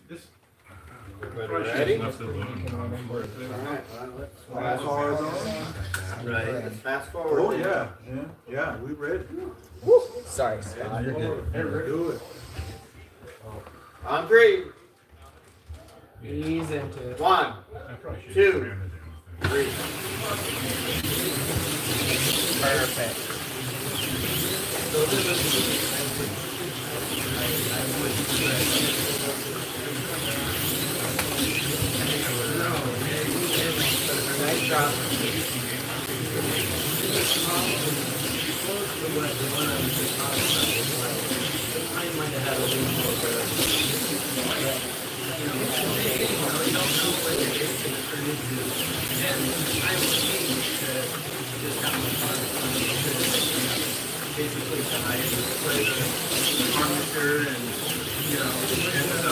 Ready? Left the balloon. Fast forward. Right. Let's fast forward. Oh, yeah, yeah, we ready. Sorry, Scott. Do it. On 3. Ease into it. 1, 2, 3. Perfect. Nice drop. Basically, I play the armature and, you know, and so,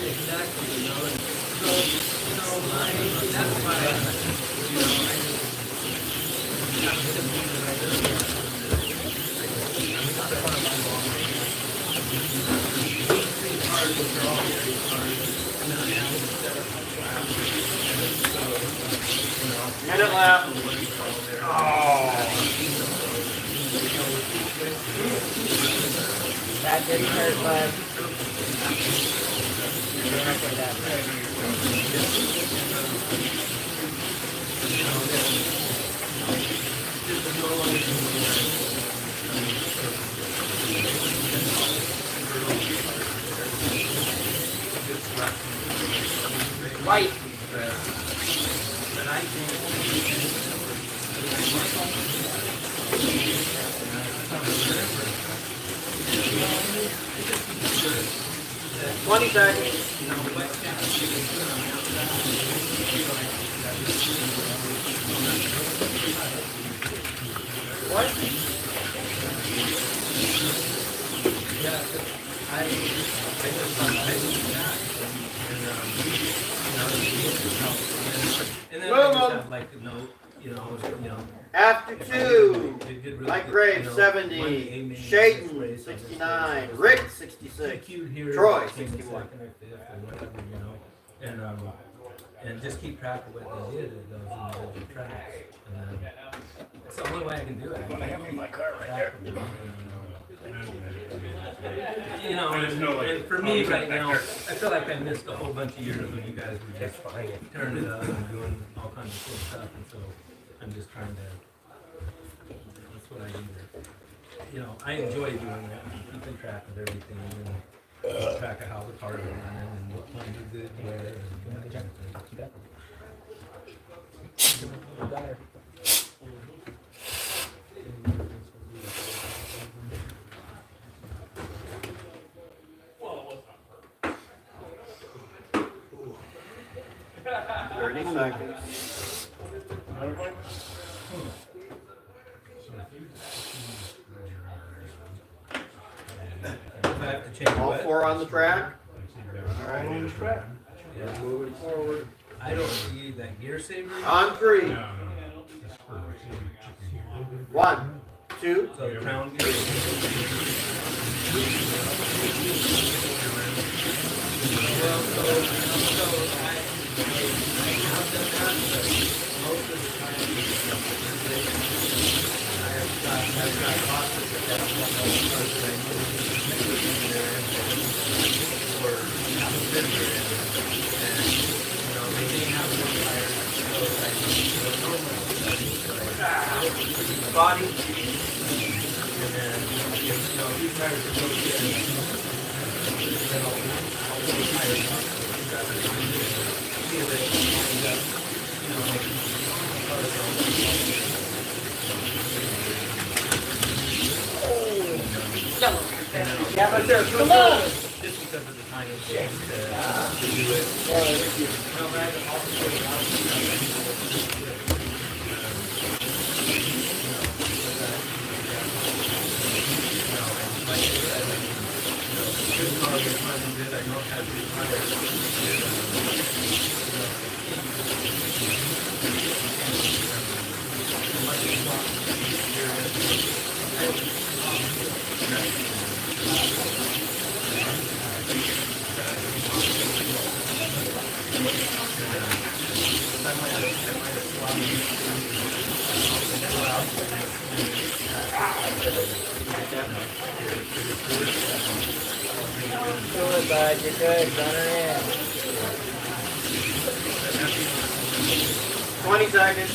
exactly, you know, and so, you know, that's why, you know, I have to be the right these cards, which are all very cards, and then I have to set up my class, so, you know. Minute left. That didn't hurt, bud. White. But I think 20 seconds. What? Yeah, I just thought I was that. And then I just have like a note, you know. After 2, Mike Graves 70, Shayton 69, Rick 66, Troy 61. And just keep track of what they did at those individual tracks. And then it's the only way I can do it. I have my car right there. You know, and for me right now, I feel like I missed a whole bunch of years when you guys were just turning it up and doing all kinds of cool stuff, and so I'm just trying to. That's what I do. You know, I enjoy doing that, and keeping track of everything, and keeping track of how the cars are running and what ones are good where, and that kind of thing. Seconds. All 4 on the track. All right. On the track. Yeah. Moving forward. I don't see that gear saver. On 3. 1, 2. So crown gear. Well, so I have done that, but most of the time I've got bosses that have one of those cars that I know in there or have a fender in it. And, you know, they may have one tire that goes like normal body. And then, you know, these tires are so good. Then I'll put the tires on. See if it lines up, you know, like cars Yeah, but there's come on! Just because of the time it takes to do it. No, but I can also put it out. Like I said, good car is running good. I don't have good tires. Good, bud. You're good. Run her in. 20 seconds.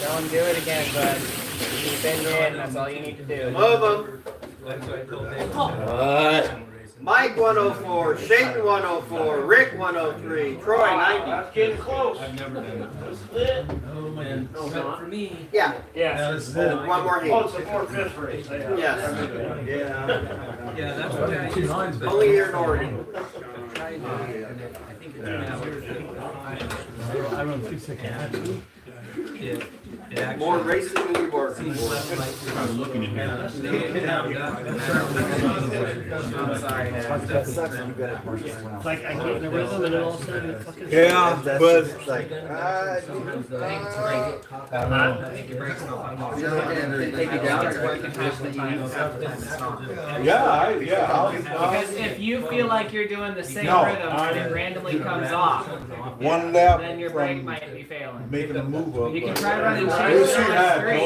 Don't do it again, bud. Keep in in. That's all you need to do. Move them. Mike 104, Shayton 104, Rick 103, Troy 90. That's getting close. I've never done it. Oh, man. No, not for me. Yeah. Yeah. One more heat. Oh, it's a 4/5 race. Yes. Yeah, that's what I Two lines, but- Only here in Oregon. I think it's I run 2 seconds. More races than you work. I'm looking at him. I'm sorry, man. That sucks when you got it. It's like I get in the rhythm and then all of a sudden it fucking. Yeah, That's but just like, take your brakes off. Take you down. It's working half the time. Because if you feel like you're doing the same rhythm and it randomly comes off, one lap then your brake might be failing. making a move up. You can try running We'll change see on that. three.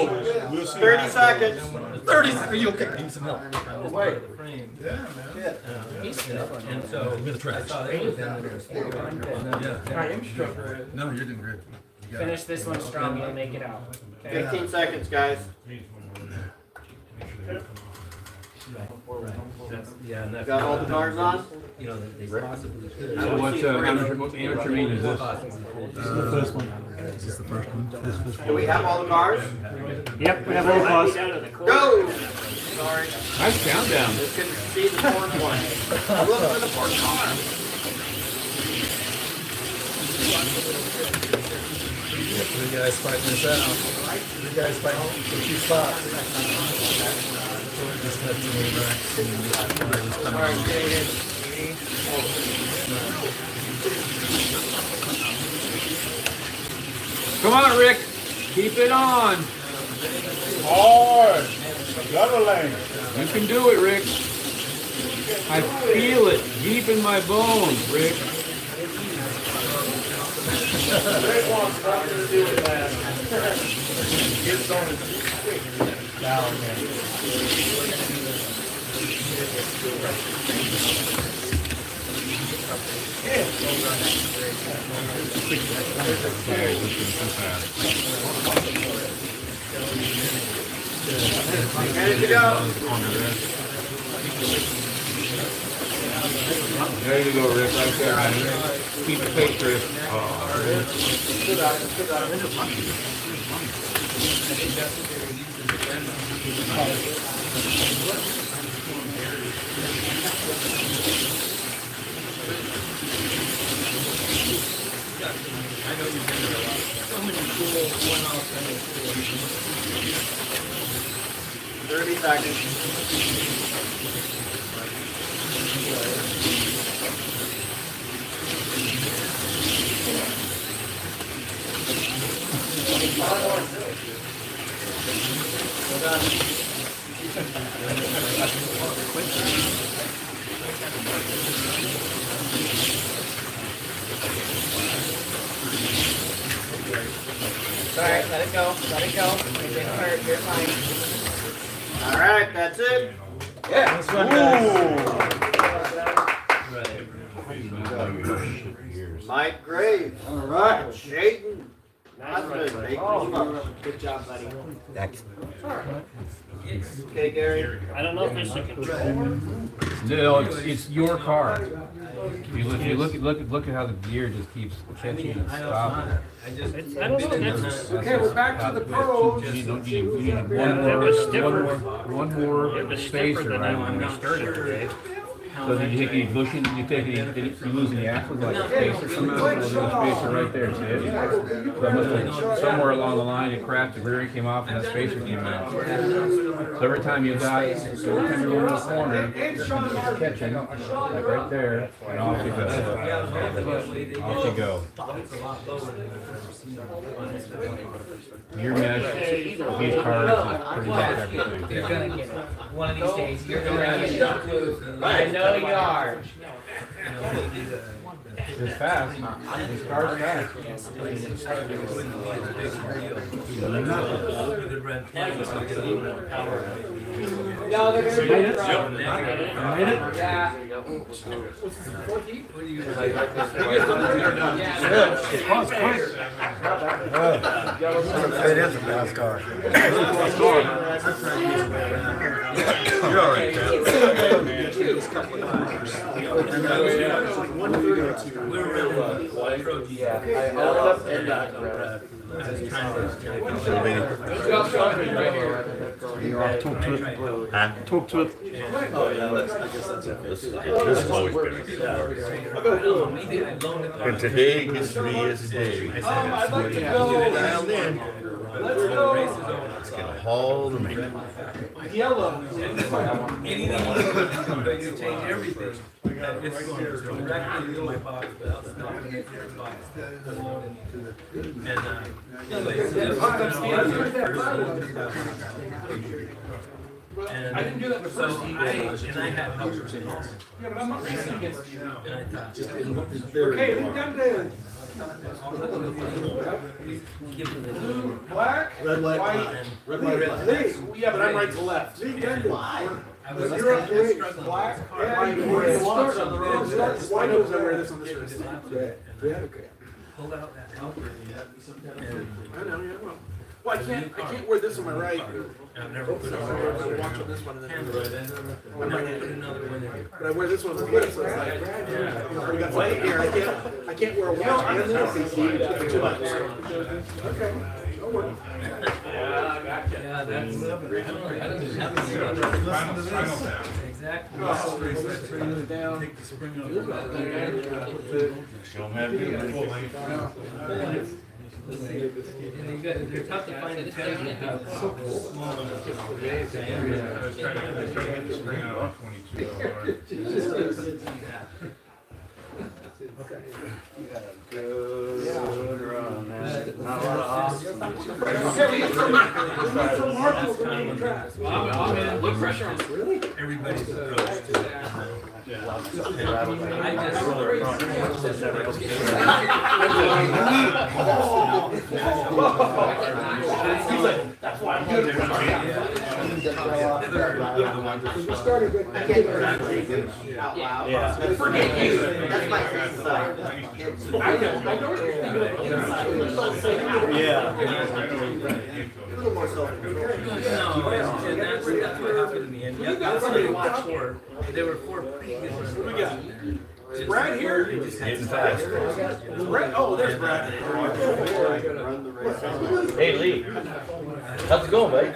We'll see 30 that. seconds. 30 seconds. Are you okay? Need some help. Wait. The frame. And so I'm gonna try. I saw they was down there. Yeah. I am struggling. No, you're doing great. You got it. Finish this one strong, you'll make it out. Okay. 15 seconds, guys. Yeah, and that's. Got all the cars on? You know, they possibly could. So what amateur meet is this? The first one. Is this the first one? Do we have all the cars? Yep, we have all cars. Go! Sorry. Nice countdown. Just couldn't see the fourth one. I'm looking for the fourth car. You guys fighting this out. You guys fighting for 2 spots. Just had too many racks. Alright, David. Come on, Rick. Keep it on. Hard. Double lane. You can do it, Rick. I feel it deep in my bones, Rick. Rick wants nothing to do with that. Gets on his down there. Ready to go. There you go, Rick. Right there, man. Keep the pace, Rick. Oh, Rick. I know you've been there a lot. So many cool one-off things. 30 seconds. Alright, let it go. Let it go. You're getting hurt. You're fine. All right, that's it. Yeah. This one Mike Graves. All right. Shayton. Good job, buddy. Okay, Gary. I don't know if it's a controller. No, it's your car. You look at how the gear just keeps catching and stopping. I don't know. That's, Okay, we're back to the pros. You need one it was stiffer. more It was spacer stiffer than right when we now. started today. So did you take any bushing? You take any? You losing the axles like a spacer? Somehow there's a spacer right there. See it? So somewhere along the line it cracked. The rear end came off and that spacer came out. So every time you're in the corner, you're catching, like right there, and off you go. Off you go. Your mesh, these cards is pretty much everything. You're gonna get it. One of these days, you're gonna get it. I know you are. It's fast. These cards fast. No, they're gonna be from. Yeah. It is a fast car. You're all right, Talk to it. Oh, yeah, I guess that's it. This has always been a good part. And today gets to be his day. Dialed in. It's gonna haul the meat. Yellow. Anything you change everything. It's going directly to my box without stopping at your box. And I didn't do that so I had helpers in home. And I thought, Okay, we done this. Black, Red light, white, red light, red light. yeah, but I'm right to left. why? I was You're up to eight. struggling. Black, Yeah, white, you white. were Start on the wrong Start side. white over there, this one, this one. Pulled out that helper. I know, yeah, well. Well, I can't wear this on my right. I've never put it on. I watch on this one and then. I'm not gonna put another one in. But I wear this one on the left, so it's like, we got white here, I can't wear a watch and this. Too much. Okay, no worries. Yeah, that's. Exactly. Take the spring up. Show 'em how to do it. And they're tough to find a test that have small enough. I was trying to get the spring out on 22. Good run, man. Not a lot of options. What pressure on? Really? Everybody's approach to it. That's why I'm good. We started with. I can't hear out loud. Yeah. Forget you. That's my I know. Yeah. A little more self-control. And that's what happened in the end. Yeah, that's what they watched for. There were 4 biggest. We got Brad here. Getting fast. Brad, oh, there's Brad. Hey, Lee. How's it going, buddy?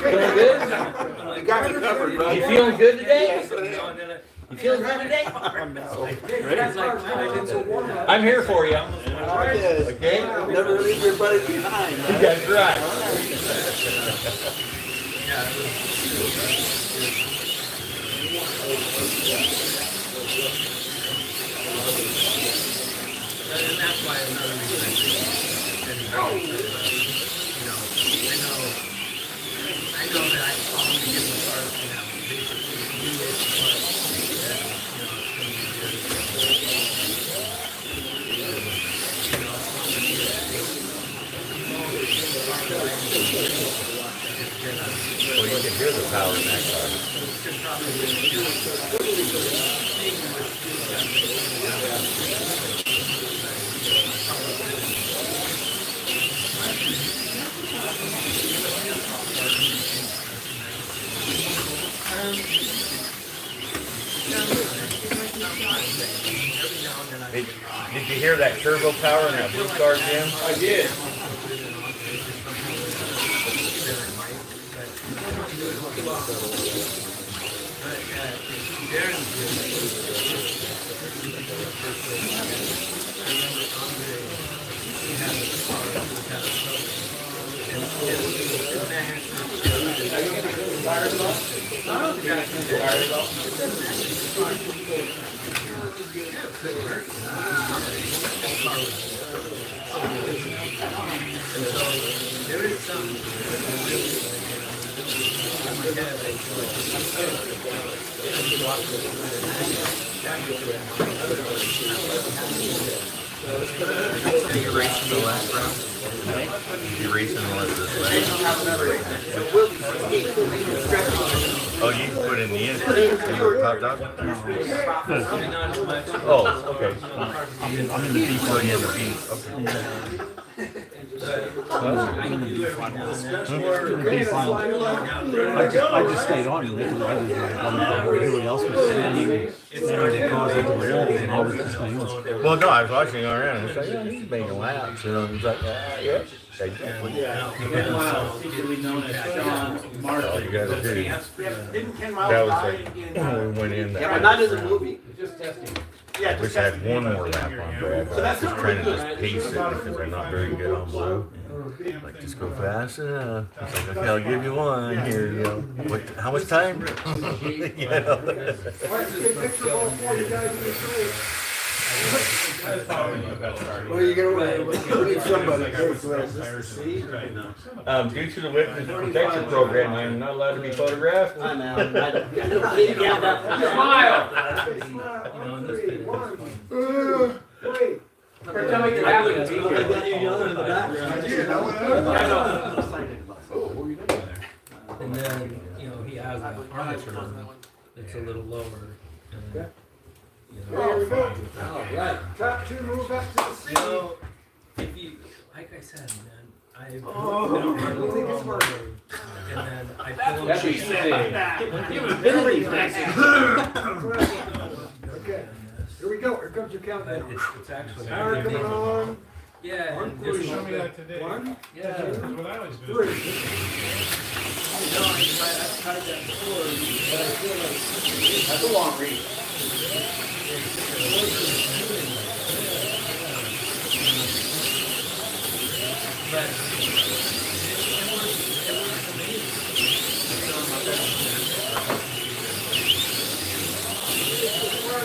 Feeling good? You got me covered, bro. You feeling good today? You feeling good today? I'm here for you. Okay? Never leave your buddy behind. That's right. And that's why another reason I think I know that I probably get the start and have basically do this, but Well, you can hear the power in that car. Did you hear that turbo power in that blue car, Jim? I did. There is something. Erasing the last round? Erasing the last this Oh, you can put in the end. You were top dog? Oh, okay. I'm in the beef. So you're in the beef. Okay. I just stayed on because I was everybody else was standing and it caused it to roll and I was just staying on. Well, no, I was watching around and it's like, yeah, he's making laps. You know, it's like, yeah. All you gotta do. That was like, when we went in there. Yeah, but not as a movie, just testing. Yeah, Wish I had one more lap on Brad. I was just trying to just pace it because I'm not very good on blue. Like, just go fast enough. It's like, okay, I'll give you one here, you know. What, how much time? You know? Well, you get somebody. Due to the witness protection program, I am not allowed to be photographed. I know. Smile. Every time we get out of it, you yelling in the back. And then, you know, he has an armature that's a little lower. And, you know, Here we go. All right. Cut to move back to the you sea. know, if you, like I said, man, I've been Oh, around you think it's the working? road, and then I pull That's what he said. He was very Okay. Here we go. Here comes your countdown. It's actually. Power coming on. Yeah. One, and three. this Show is- me that today. One, Yeah. That's what I always do. three. I've tried that before, but I feel like That's a long read. but it works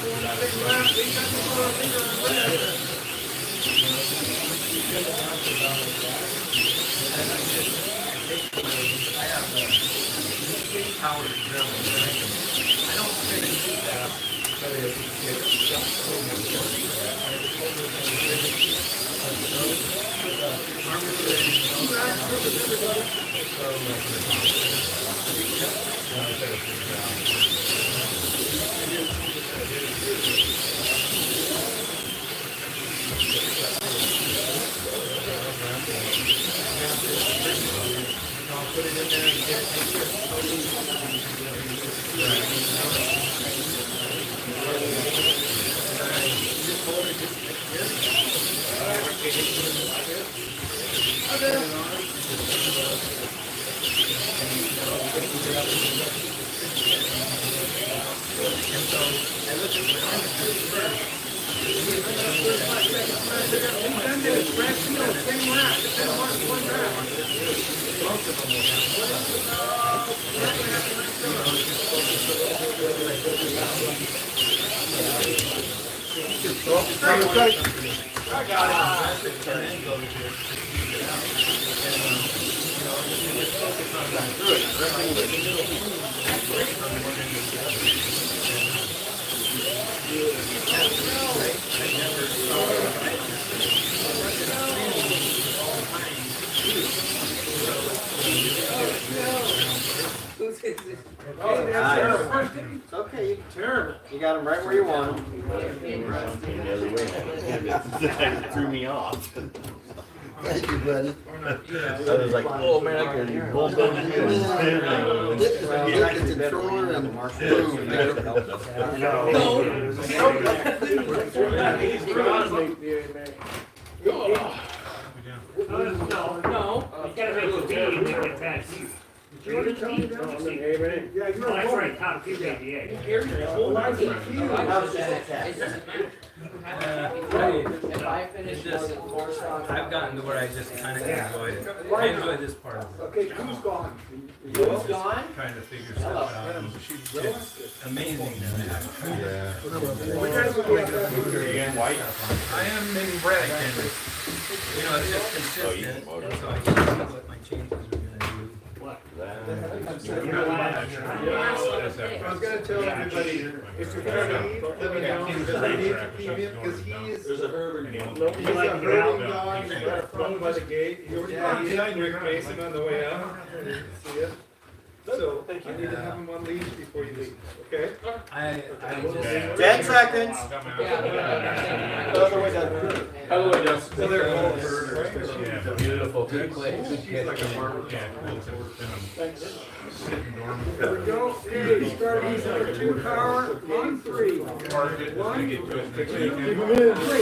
I have a big power drill, right? I don't think that, but I'll put it in there and get It's okay, you can turn. You got them right where you want them. The other way. That threw me off. Thank you, buddy. I was like, oh man, I could both those Hit the controller and boom. No, you gotta make the beat and make it fast. What did you mean? Yeah, you're Oh, that's a right, top 288. If I finish more than 4 stocks, I've gotten to where I just kind of enjoy it. I enjoy this part of it. Okay, who's gone? who's gone? Trying to figure stuff out. It's amazing. I am maybe Brett. You know, it's just consistent. And so I can see what my changes are going to do. I was gonna tell everybody, if you're gonna leave, let me know, because I need to keep him, because he's There's a herding dog. he's a herding dog, he's got a front by the gate, he already Rick Mason on the way out. See ya. So, I need to have him on leash before you leave, okay? I just. 10 seconds. Other way down. Other way down. So they're all herders. Yeah, beautiful. She's like a barber. Thanks. There we go, okay, start easy, 2 power, on 3. 1, keep him in, 3.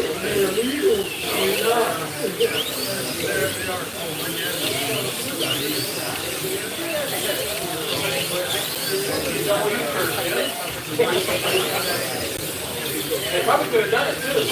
They probably could have done it too.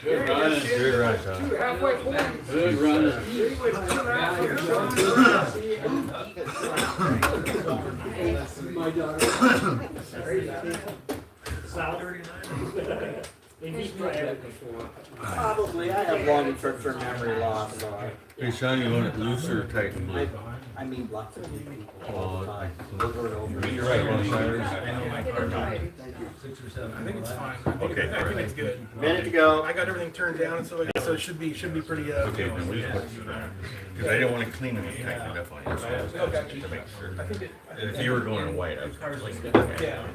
Good running. Good running, Sean. Halfway point. Good running. My daughter. Probably, I have long-term memory loss, so Hey, Sean, you want it loose or tight and blue? I meet lots of new people all Oh, the time, over and over. You're right, one side. I know my car died 6 or 7. I think it's fine. Okay, I think it's good. Minute to go. I got everything turned down, so it should be pretty. Okay, then we because I didn't want to clean them and tighten it up on you. So I was just to make sure. If you were going in white, I was going to clean it. Yeah.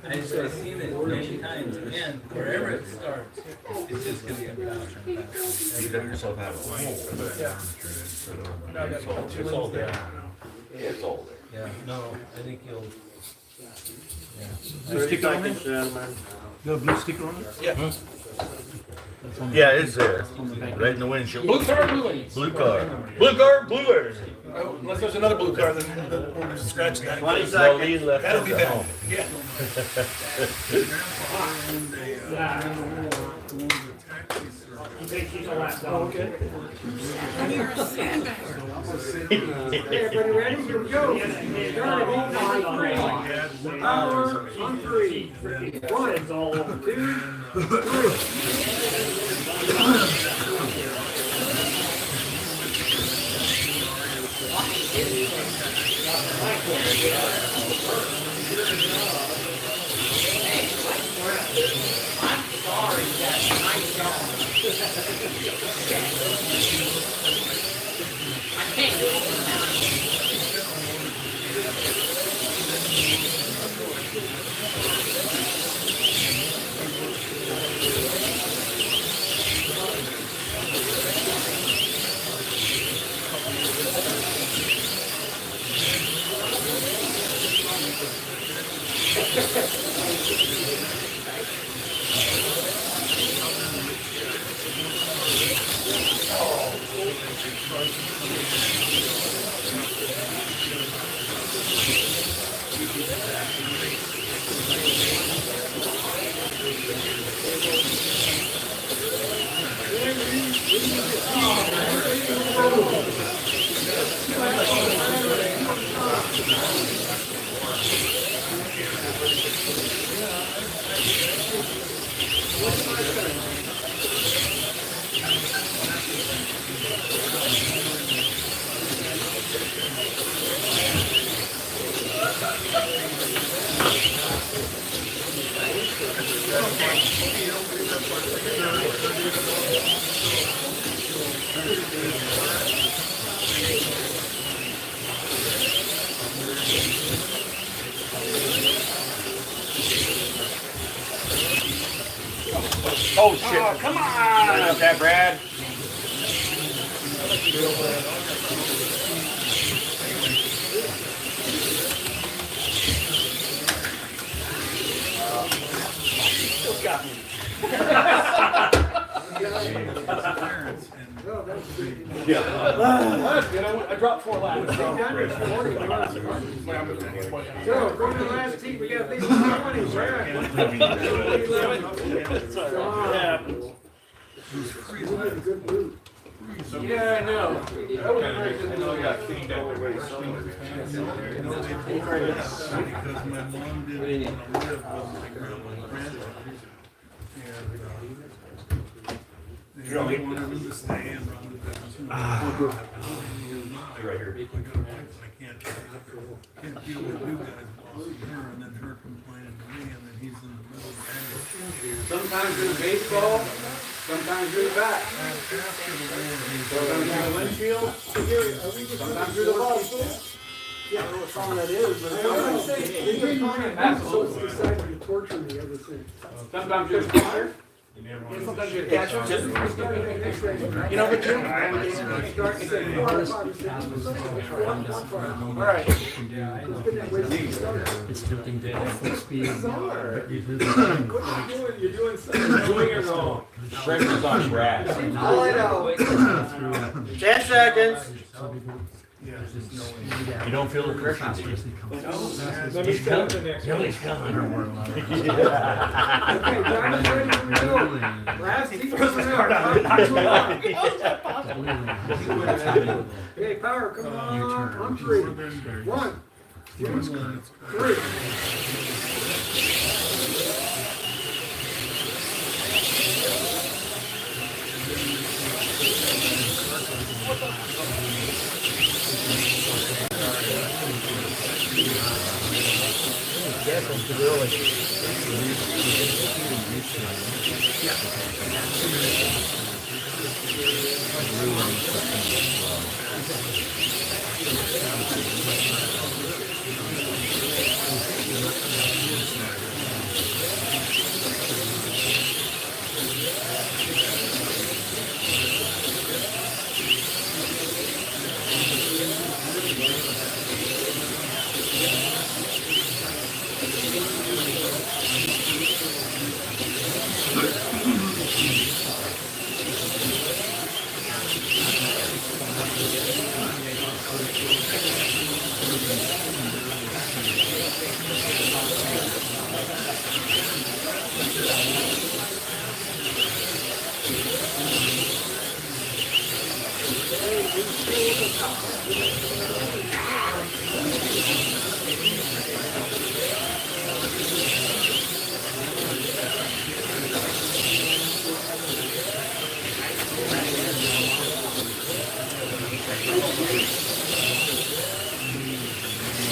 I just have seen it many times, and wherever it starts, it's just gonna get faster. You got yourself out of the hole. It's all there. It's all there. Yeah, no, I think you'll. Yeah. 30 seconds, gentlemen. You have blue sticker on it? Yeah. Yeah, it's there. Right in the windshield. Blue car, blue lanes. Blue car. Blue car, blue lanes. Oh, unless there's another blue car, then we'll just scratch that. 20 Well, Lee seconds. left That'll be us at home. that. Yeah. He thinks he's a last dog. Okay, everybody ready? Here we go. Start on 3. Power on 3. 1, 2, 3. Oh shit! Oh, come on! Up that, Brad. Still got me. Yeah. I dropped 4 laps. Joe, go to the last team. We got these 20s, Yeah, I know. That was great. Because my mom didn't want to live with my grandmother. And they wanted him to stay and run the business. Right here. I can't deal with you guys bossing her and then her complaining to me and then he's in the middle of the Sometimes you're the baseball, sometimes you're the bat. Sometimes you're the windshield, sometimes you're the ball. Yeah, I don't know what song that is, but it's decided to torture me ever since. Sometimes you're the catcher. Sometimes you're the catcher. You know, but alright. It's tilting to full speed. You're doing something wrong. Pressure's on Brad. All I know. 10 seconds. You don't feel the pressure. Let me step the next one. He's coming. Okay, John's ready to go. Last he's coming out. Okay, power, come on 3. 1, 2, 3.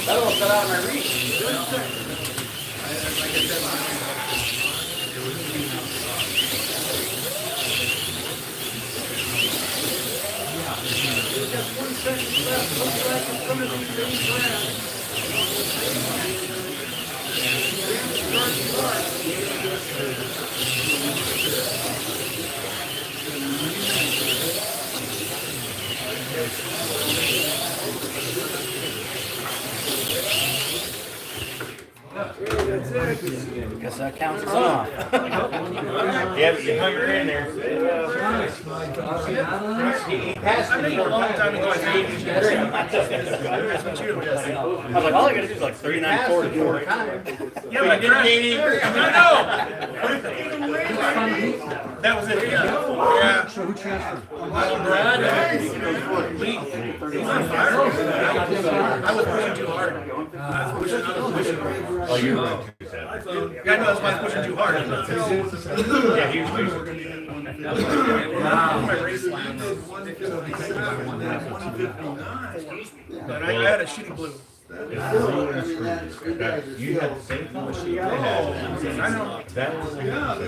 That one cut out of my reach. has 1 second left. Looks like it's gonna be big Guess that counts as off. Yeah, but you hung her in there. I think a long time ago I hated I was like, all I gotta do is like 39, 40. Yeah, but I didn't hate either. I know. That was it. Yeah. So who transferred? Brad. Lee. He's on fire. I was pushing too hard. I was pushing. Oh, you were too sad. Yeah, I know, that's why I was pushing too hard. Yeah, he was My race line. But I had a shitty blue. You had the same machine I had. I know. That was I'm not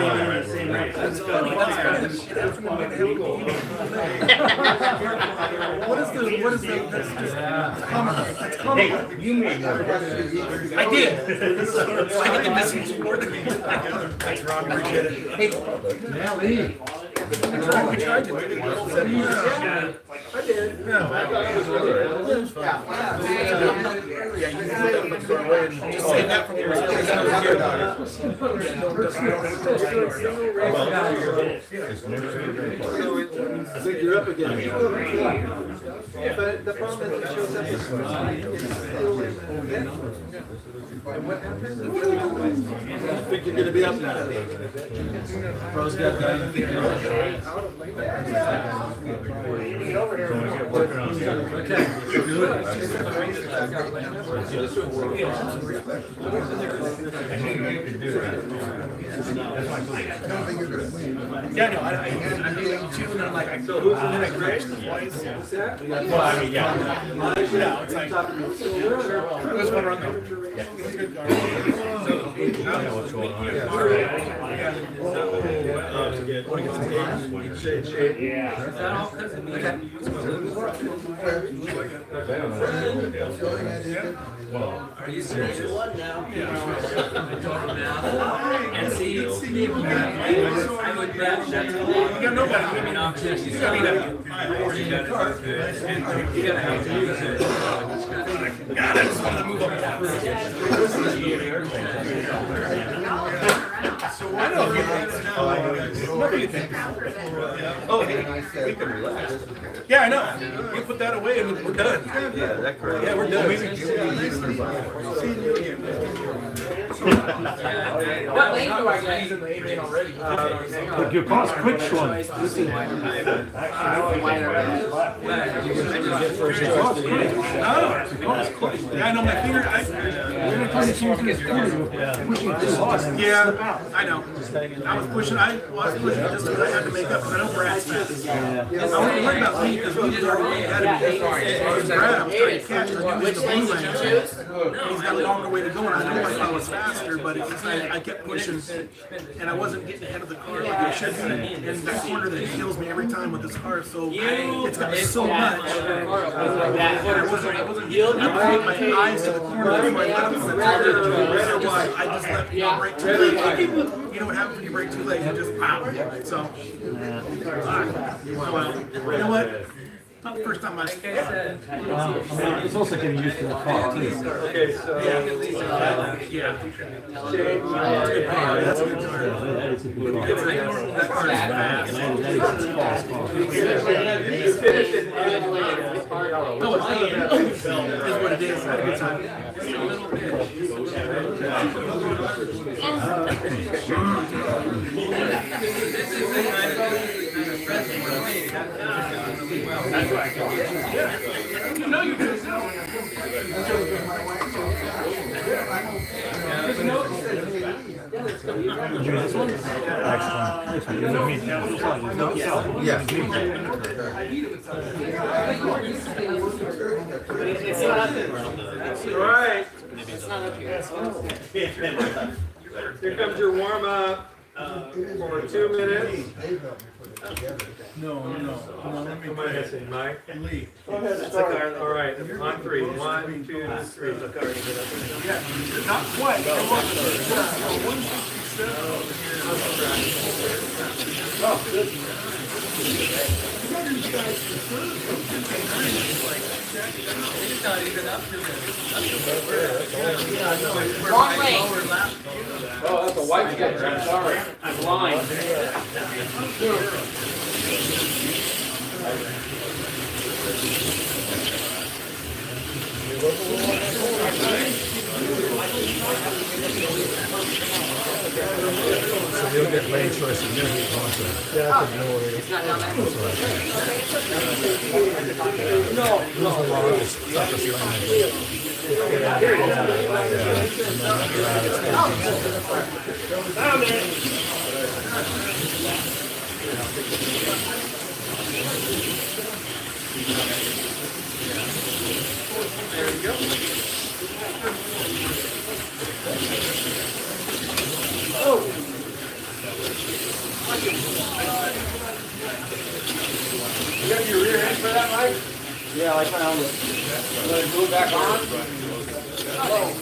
even in the same race. That's funny. What is the, that's just, it's common. Hey, you made more. I did. I think the message more than that's wrong. I appreciate it. Hey, Yeah, Lee. we tried to. I did. Yeah, you can just say that from your I think you're up again. But the problem is it shows up as still in. And what happens? I think you're gonna be up now. Bro's got that. Yeah, no, I'm doing two, and I'm like, so who's in the crashed twice? Well, I mean, Yeah, it's like, there's one run there. what's going on? Well, Are you serious? What now? And see, I would bet that's You got nobody. I mean, obviously, you gotta have to use it. God, I just wanted to move up. So I know. What do you think? oh, hey, we can relax. Yeah, I know. We put that away and we're done. Yeah, that correct. Yeah, we're done. What lane do I get? He's in the 8 lane already. But your boss quick one. Yeah, I know my finger. Yeah, I know. I was pushing. I was pushing just because I had to make up. Because I know Brad's fast. I wasn't worried about Lee because Lee didn't already had me. Brad, I was trying to catch because he was the blue lane. He's got a longer way to go, and I know I thought I was faster, but it's just I kept pushing, and I wasn't getting ahead of the car like I should be. And that corner that kills me every time with this car, so it's got so much. And I wasn't getting my eyes to the corner before I left the red or white. I just left brake too late. You know what happens when you brake too late? You just wow. So, well, you know what? Not the first time I. It's also getting used to the car too. Okay, so. Yeah. That's a good car. That is a good car. That car is fast. That is a fast car. You finished it. No, it's what it is. I had a good time. Just a little You know you do. It's not up there. All right. It's not up here. Here comes your warm up for 2 minutes. No, let me tell you. Mike. Lee. All right, on three. 1, 2, 3. Yeah, not quite. I want 167. It's not even up to Wrong way. Oh, that's a white sketch. I'm sorry. I'm blind. So you'll get lane choice and you'll get also. It's not down there. Who's the longest, toughest lane? There we go. Oh! You got your rear end for that, Mike? Yeah, I found it. Let it go back on. Oh.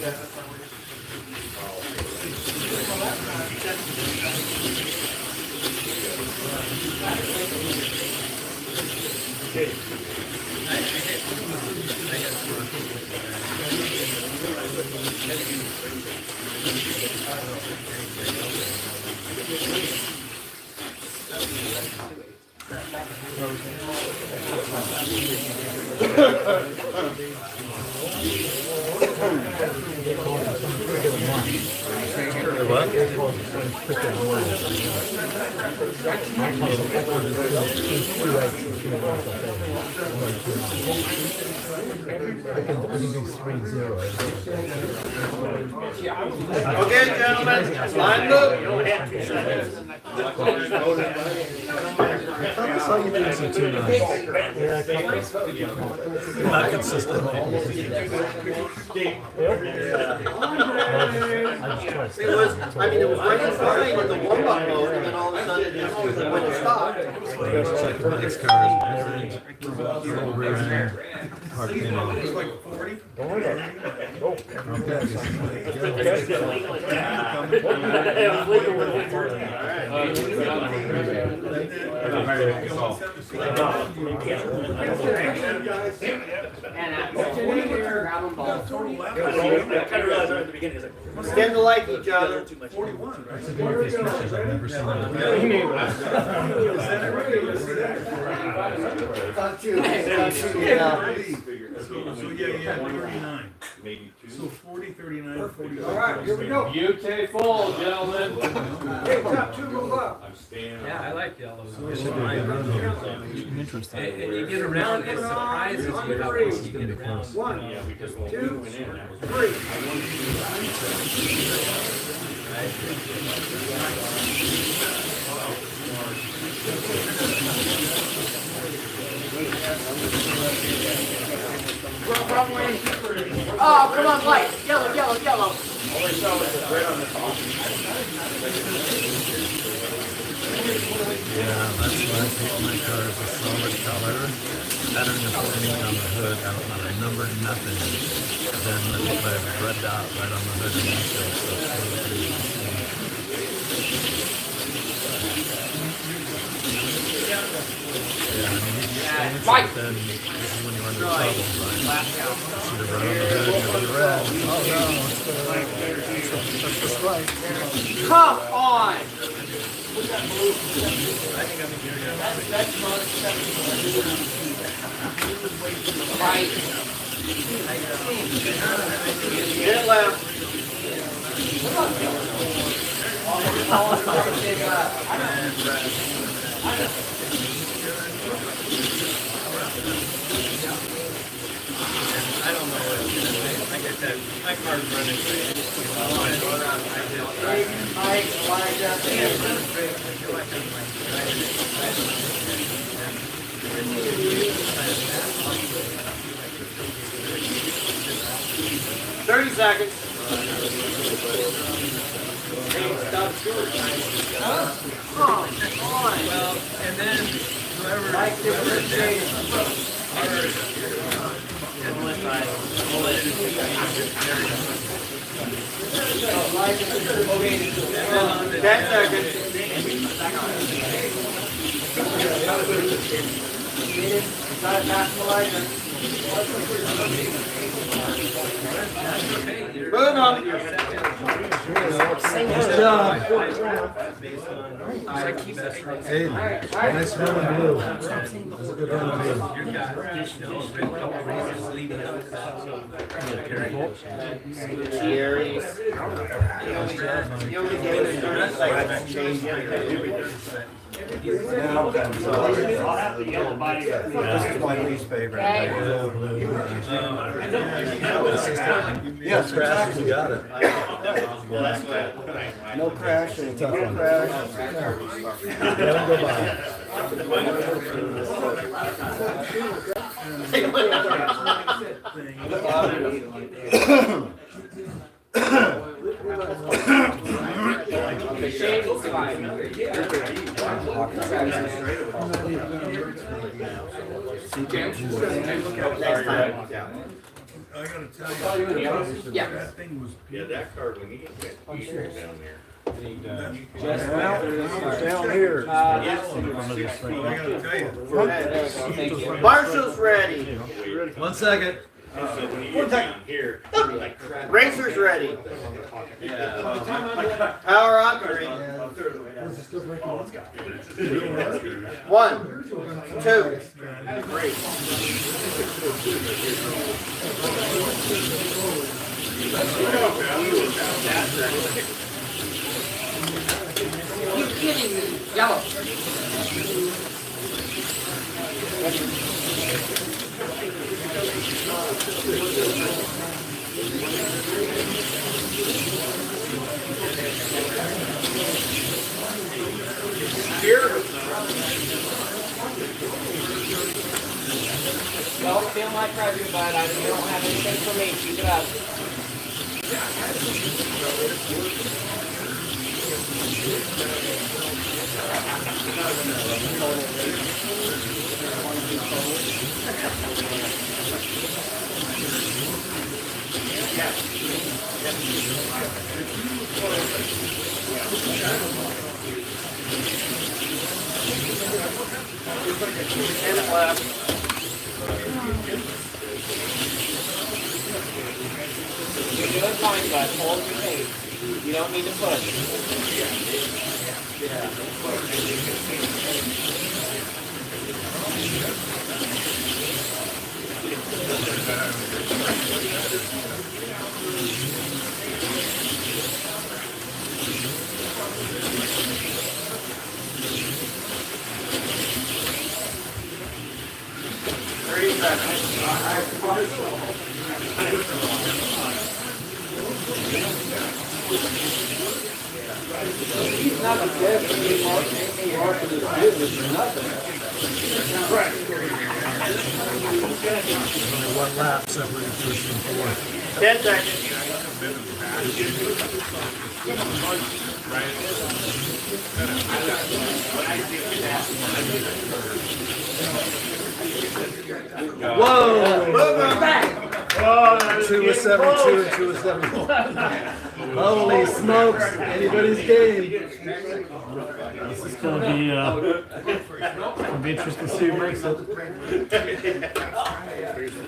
Okay, gentlemen, line up. I saw you doing some 2 9s. Not consistently. It was running fine in the warm-up mode, and then all of a sudden, when it stopped. Check the next cars. Rear end. Hard pin on. It's like 40. Stand to like each other. 41. That's the greatest pictures I've never seen. So yeah, 39. So 40, 39, 40. All right, here we go. Beautiful, gentlemen. Hey, top 2, move up. Yeah, I like yellow. Interesting. And you get around, it surprises you how close you get across. 1, 2, 3. Oh, come on, light. Yellow, yellow, yellow. Yeah, that's why I pick my cars a solid color. Pattern of anything on the hood, I don't want a number, nothing. Then let me put a red dot right on the hood and Right. then this is when you run into trouble, right? Shoot it right on the hood, you'll be red. Oh no, that's just right. Come on. Right. Get left. I don't know what it is. I get that. My car's running. Seconds. Well, and then Hey, nice one in blue. That's a good one in blue. I'll have the yellow body. This is my least favorite. Yes, crash, you got it. No crashing, no crash. Let him go by. I gotta tell you, Yeah. that thing was. Yeah, that card, when you get down there. Down here. I gotta tell you. Marshall's ready. 1 second. So when you get down here, like crap. Racer's ready. Power on 3. 1, 2. You kidding me? Yellow. Don't feel my pressure, bud. You don't have anything for me. Keep it up. You're doing fine, bud. Hold your pace. You don't need to push. He's not a dead anything more for this business or nothing. Only 1 lap separating first and fourth. 10 seconds. Whoa! 2 with 72 and 2 with 71. Holy smokes! Anybody's game. This is gonna be interesting to see who makes it.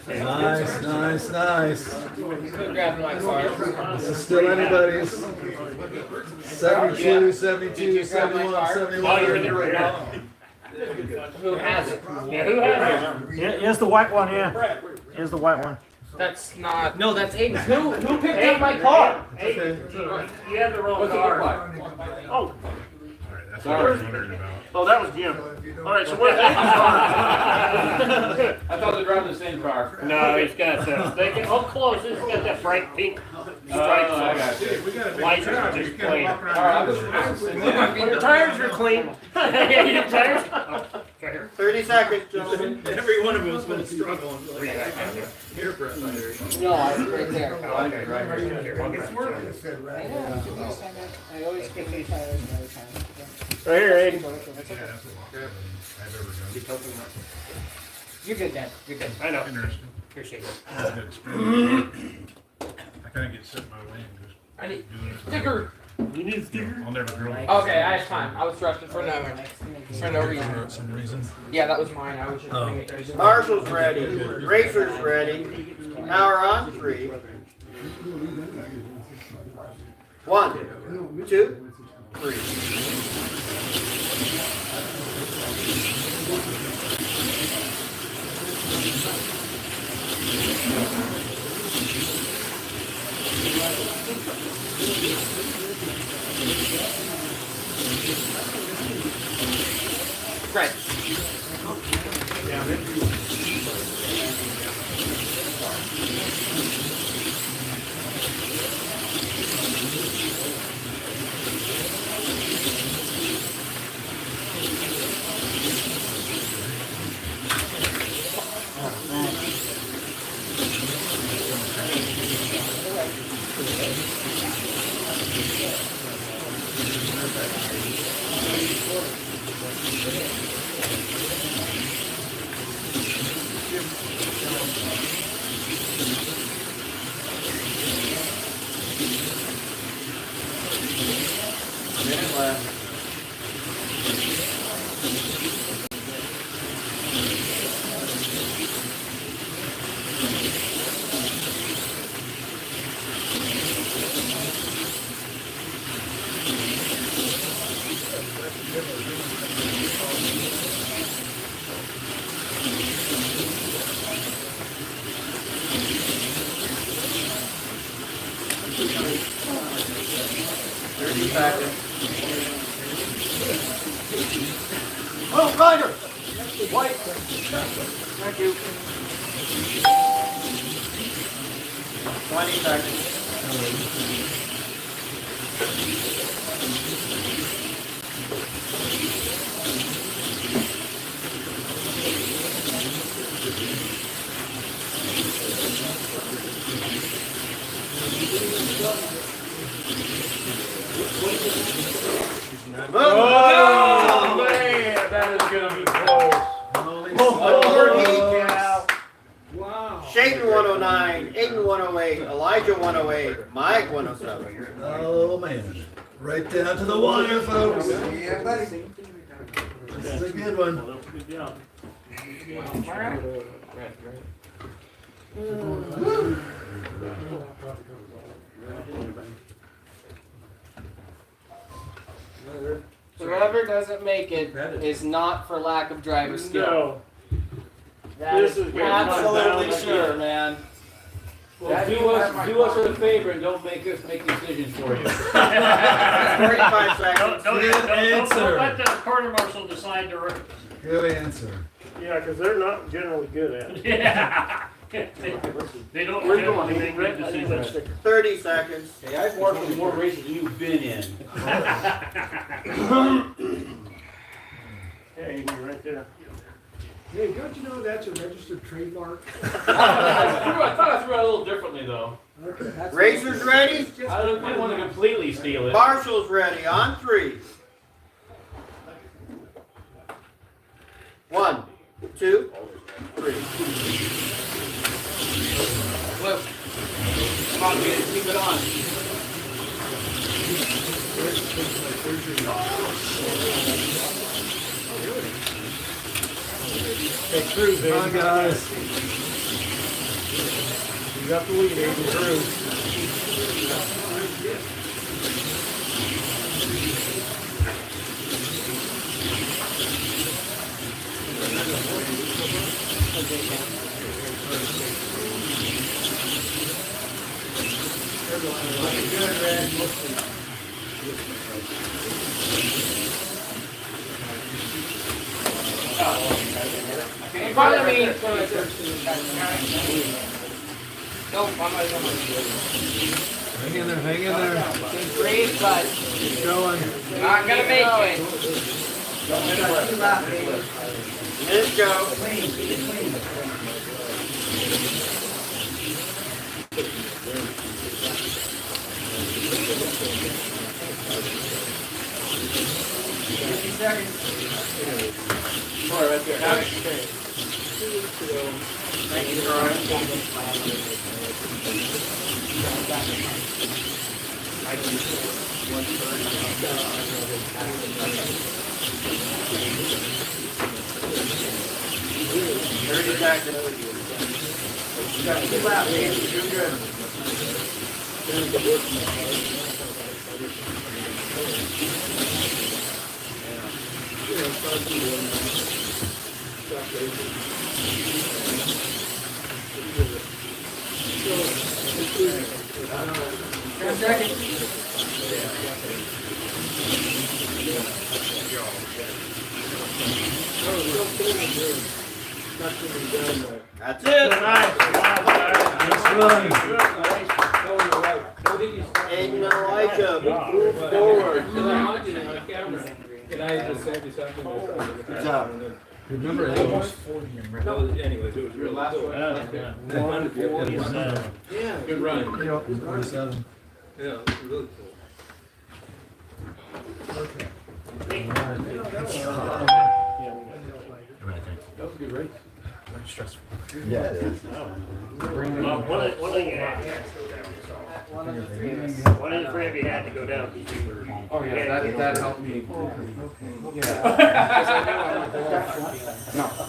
Nice, nice, nice. Quit grabbing my card. This is still anybody's. 72, 72, 71, 71. Who has it? Yeah, who has it? Yeah, here's the white one here. Here's the white one. That's not. No, that's Aiden. Who picked up my card? Hey, you have the wrong card. Oh. That's what I was wondering about. Oh, that was Jim. All right, so where's Aiden's card? I thought they were driving the same car. No, he's got close. He's got that bright pink stripes I on got it. you. Lights are just clean. Alright, Your tires are clean. Your tires? 30 30 seconds, gentlemen. Every one of them has been struggling. Here, Brett. No, right there. Okay, right here. I always give you tires every time. Right here, Aiden. You're good, Dad. You're good. I know. Interesting. Appreciate it. I kind of get set in my way and just I need doing it. sticker. You need a sticker? I'll never grow. Okay, I have time. I was rushing for no reason. Some reason. Yeah, that was mine. I was just doing it. Marshall's ready. Racer's ready. Now we're on 3. 1, 2, 3. Right. Minute left. Oh, Ryder! White. Thank you. 20 seconds. Oh, man, that is going to be close. Wow. Shaden 109, Aiden 108, Elijah 108, Mike 107. Oh man. Right down to the wire, folks. Yeah, buddy. This is a good one. Good job. Whoever doesn't make it is not for lack of driver skill. No. That This is is good. absolutely sure, man. Well, do us a favor and don't make us make decisions for you. 45 seconds. Don't let the quarter marshal decide to. Good answer. Yeah, because they're not generally good at it. Yeah. They don't We're generally going. make good decisions. 30 seconds. Hey, I've worked in more races than you've been in. Yeah, you're right there. Hey, don't you know that's a registered trademark? I thought I threw it a little differently though. Okay. Racers ready? I didn't want to completely steal it. Marshall's ready on 3. 1, 2, 3. Look. Come on, man, keep it on. Hey, Cruz, Come on, guys. You got the lead, Aiden Cruz. In front of me. Nope, I'm not. Hang in there, hang in there. Breathe, but Keep going. not gonna make it. Let's go. Right there. Thank you, That's it. Ain't no like move forward. Can I just say you something? Good job. Remember, it was 40 and red. No, anyways, it was real last one. Yeah, good run. 47. Yeah, it was really cool. That was a good race. Stressful. Yeah, it is. One of the three of you had to go down. Oh yeah, that helped me. No,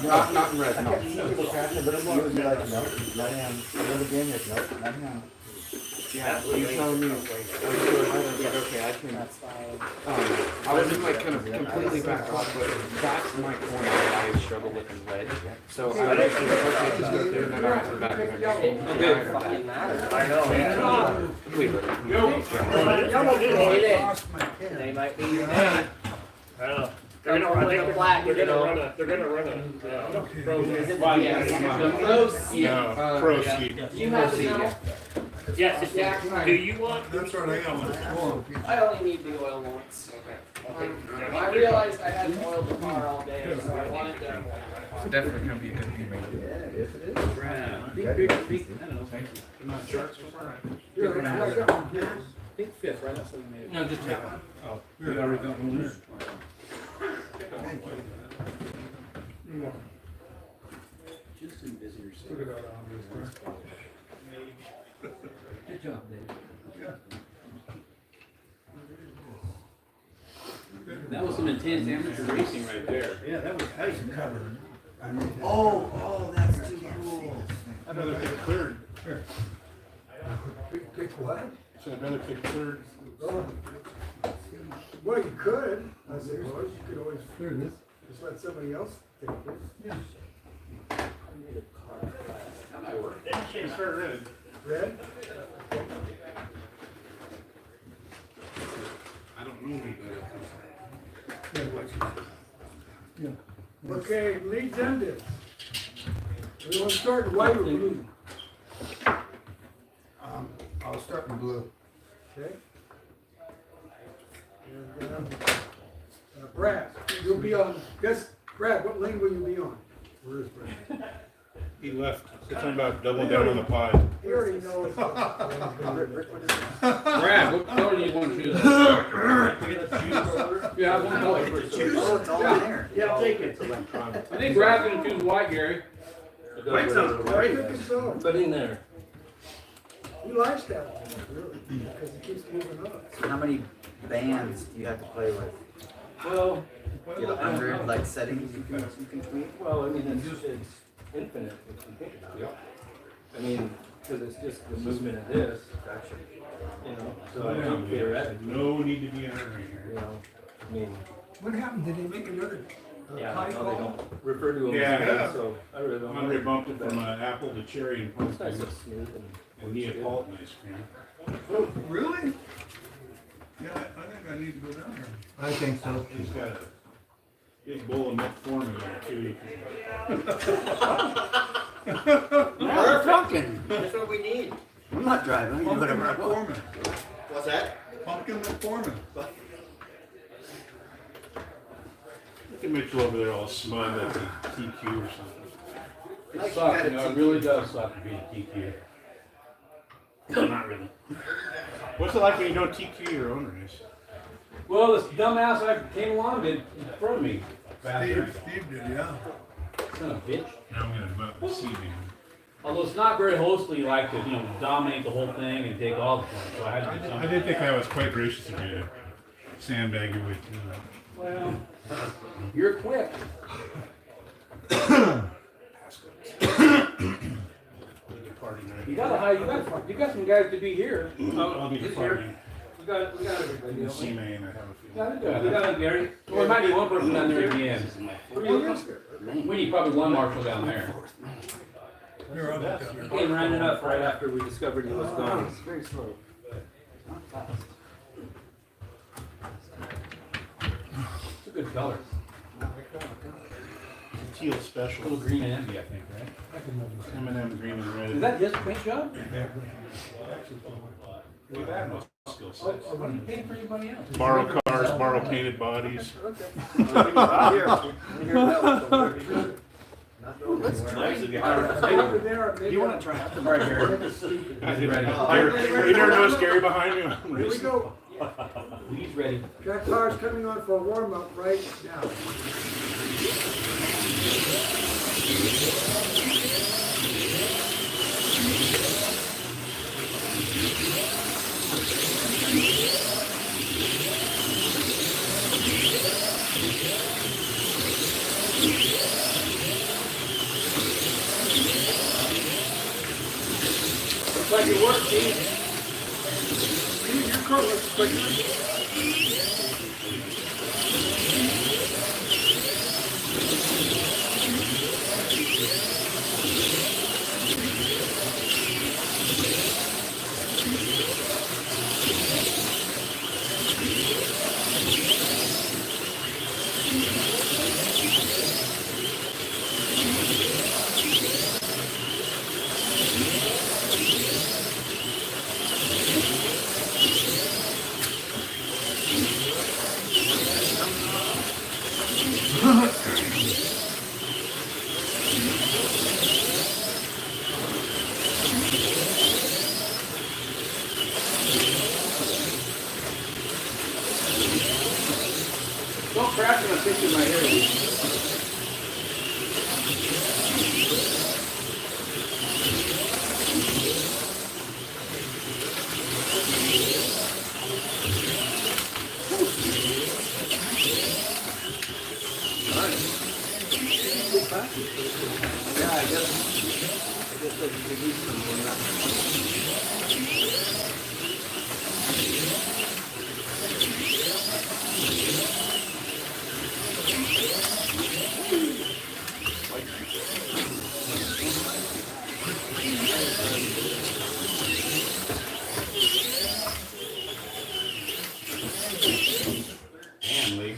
not in red, no. You would be like, no, let him, live again, no, let him out. Yeah, you telling me, I was like, okay, I can, I wasn't like kind of completely back off, but that's my corner that I struggle with in red. So I was like, okay, just go there, and then I have to back again. I know. They might be your name. I don't know. They're gonna run a flag. They're gonna run a pro. Proceed. You have to know. Yes, do you want? That's right, I got one. I only need the oil once. I realized I hadn't oiled the car all day, so I wanted to. It's definitely going to be a good teammate. I'm not sure. Think fifth, right? That's what we made. No, just check. Oh, we already got one there. Just in busy yourself. Good job, Dave. That was some intense amateur racing right there. Yeah, that was tight. Oh, that's too cool. I'd rather pick third. Pick what? So I'd rather pick third. Well, you could, I suppose, you could always just let somebody else take it. Yeah. That might work. Start red. Red? I don't know me better. Okay, leads ended. We want to start in white or blue? I'll start in blue. Okay. And, Brad, you'll be on, Brad, what lane will you be on? Where is Brad? He left. It's about doubling down on the pie. He already knows. Brad, what color do you want to choose? Yeah, one color. Yeah, take it. I think Brad's gonna choose white, Gary. White sounds great. I think so. Put in there. He likes that one, really, because it keeps moving up. How many bands do you have to play with? Well, You have 100 like settings you can tweak? well, I mean, it's infinite if you think about it. I mean, because it's just the movement of this, you know, so I think theoretically, No need to be in a hurry you here. know, I mean, What happened? Did they make another yeah, high no, they call? don't refer to them Yeah, as yeah. that, so I really don't. Andre bumped it from apple to cherry and It's nice and smooth and. and Neapolitan ice cream. Really? Yeah, I think I need to go down there. I think so. He's got a big bowl of metformin there too. We're talking. That's what we need. I'm not driving. I can do Pumpkin whatever I want. metformin. What's that? Pumpkin metformin. Look at Mitchell over there all smug like a TQ or something. It sucks, you know, it really does suck to be a TQ. No, not really. What's it like when you don't TQ your own race? Well, this dumbass that came along did in front of me. Bastard. Steve did, yeah. Son of a bitch. Now I'm gonna vote the CV. Although it's not very hostly like to, you know, dominate the whole thing and take all the points. So I had to do I something. did think that was quite gracious of you to sandbag your way through that. Well, you're quick. You gotta hide. You got some guys to be here. I'll be He's departing. here. We got everybody. In the C main, I have a feeling. Yeah, we got Gary. Well, there might be one person down there at the end. We need probably one marshal down there. He came running up right after we discovered he was gone. It's very slow. It's a good color. Teal special. Little green and envy, I think, right? M&M green and red. Is that his paint job? We've had no skill sets. Oh, what are you paying for anybody else? Borrow cars, borrow painted bodies. You want to try out the Right here. You never noticed Gary behind me? Here we go. He's ready. That car's coming on for a warm-up right now. Looks like it worked, Steve. Your car looks quicker. Don't crash when I'm fixing my hair. Yeah, I guess they could use someone that. Damn, Lee.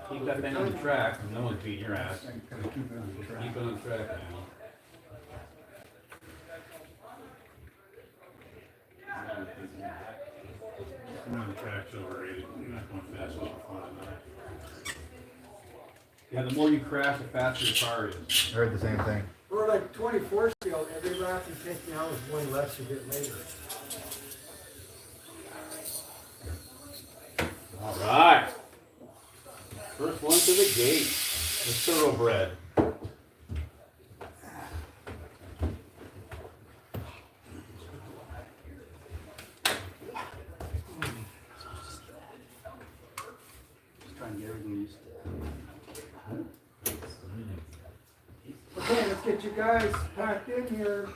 Keep that thing on the track, and no one's beating your ass. Keep it on the track, man. Come on, the track's overrated. You're not going fast as you thought. Yeah, the more you crash, the faster your car is. I heard the same thing. Or like 24th field, every lap you take now is one less a bit later. All right. First one to the gate. The thoroughbred. Just trying to get everything used to. Okay, let's get you guys packed in here.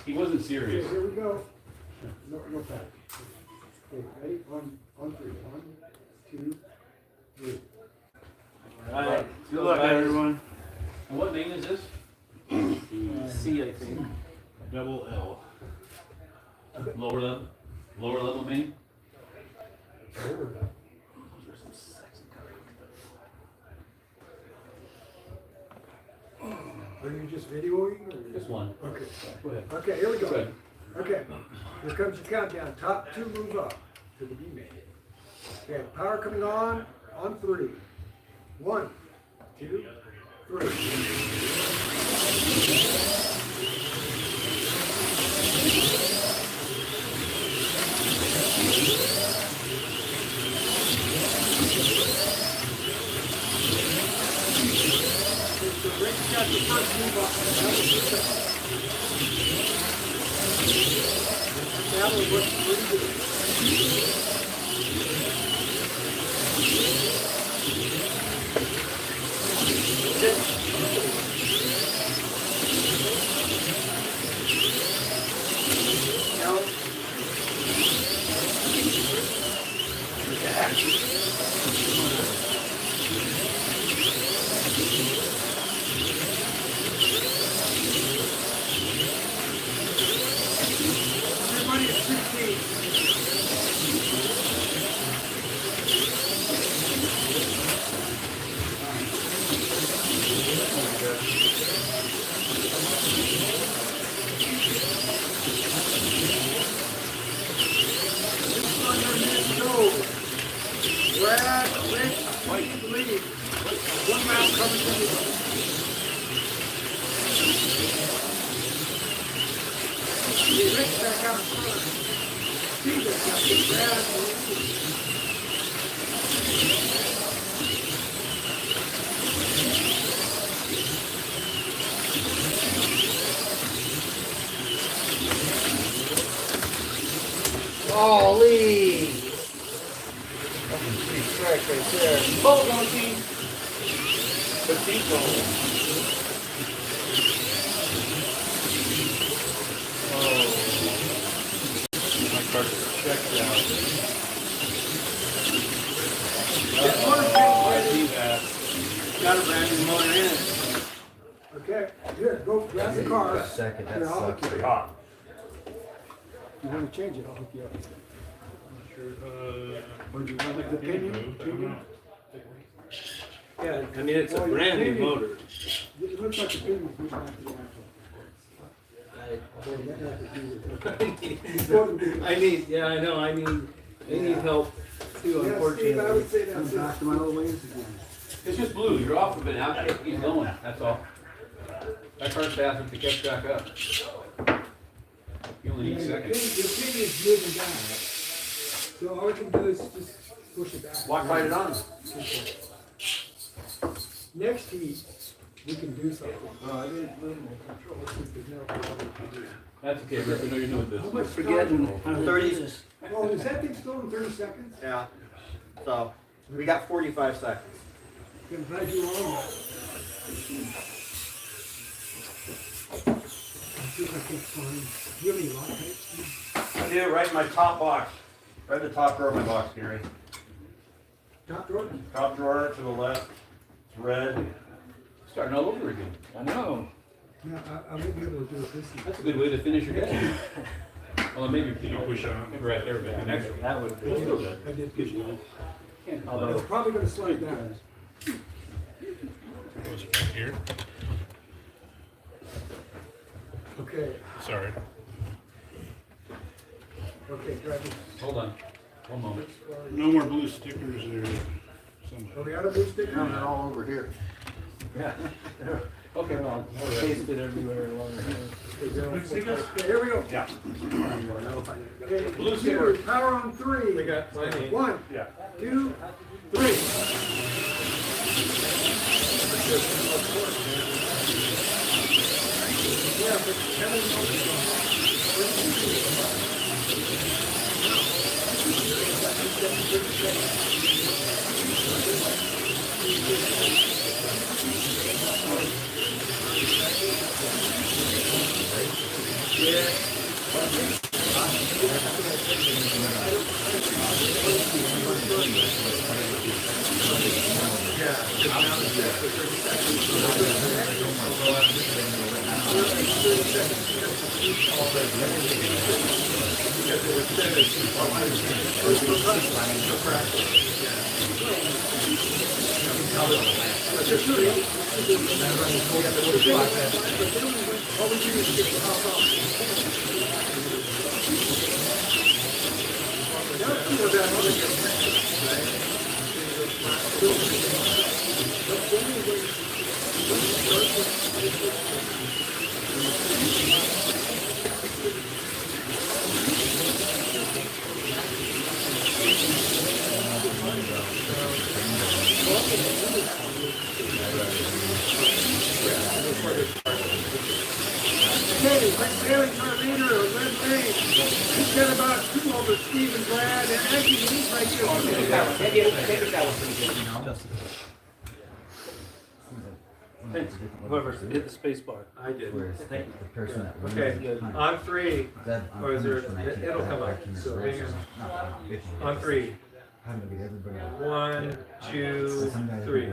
He wasn't serious. Okay, here we go. No pack. Okay, ready? On three. 1, 2, 3. All right. Good luck, everyone. And what lane is this? C, I think. Double L. Lower level? Lower level main? Are you just videoing? Or Just one. Okay. Go ahead. Okay, here we Go go. ahead. Okay. Here comes your countdown. Top 2 move up. to the B main. Okay, power coming on 3. 1, 2, 3. The brakes got the first move up. That will work pretty good. Everybody at 16. Brad, Rick, what do you believe? 1 mile coming to you. Rick back out front. Steve back out there. Brad, Holy! Right there. Boat monkey. Petito. My car's checked out. Got a brand new motor in it. okay, here, go grab the car. Second, that Here, I'll hook sucks. you up. You want to change it, I'll hook you up. Or do you want the pinion? Yeah, I mean, it's a brand new motor. It looks like the pinion's moving back to the axle. I know, I need help too, Yeah, Steve, I unfortunately. would say that's back to my old ways again. It's just blue, you're off of it now, keep going, that's all. That car's fast if you catch back up. You only need seconds. Your pinion's moving down. So all we can do is just push it back. Walk right it on. Next heat, we can do something. I didn't learn my control. There's no problem to do. That's okay, Rick, I know you're new at How this. much Forgetting. time? 30. Oh, is that thing still in 30 seconds? Yeah. So, we got 45 seconds. I'm glad you were on that. See if I can find, do you have any lock types? I do it right in my top box. Right in the top drawer of my box, Gary. Top drawer? Top drawer to the left. It's red. Starting all over again. I know. Yeah, I won't be able to do it this year. That's a good way to finish your day. Well, maybe you know, push on. maybe right there, but an extra. That would be. I did push it. Although, It's probably gonna slide down. Goes back here. Okay, Sorry. okay, drive it. hold on, one moment. No more blue stickers there. Are we out of blue stickers? No, they're all over here. Yeah. Okay, well, I'll paste it everywhere along here. Okay, here we go. Yeah. Okay, Blue computer, power on 3. We got plenty. 1, Yeah. 2, 3. Yeah, but Kevin Steve and Brad, and actually, he's right here. Whoever hit the space bar. I did. The person that Okay, on three, or is there, it'll come up, so hang on. On three. 1, 2, 3.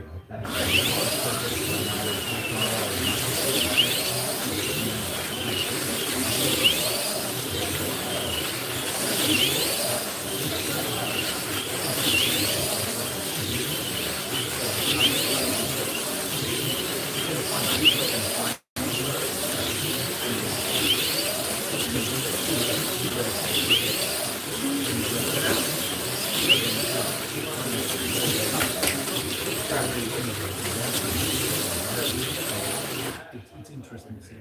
It's interesting to see.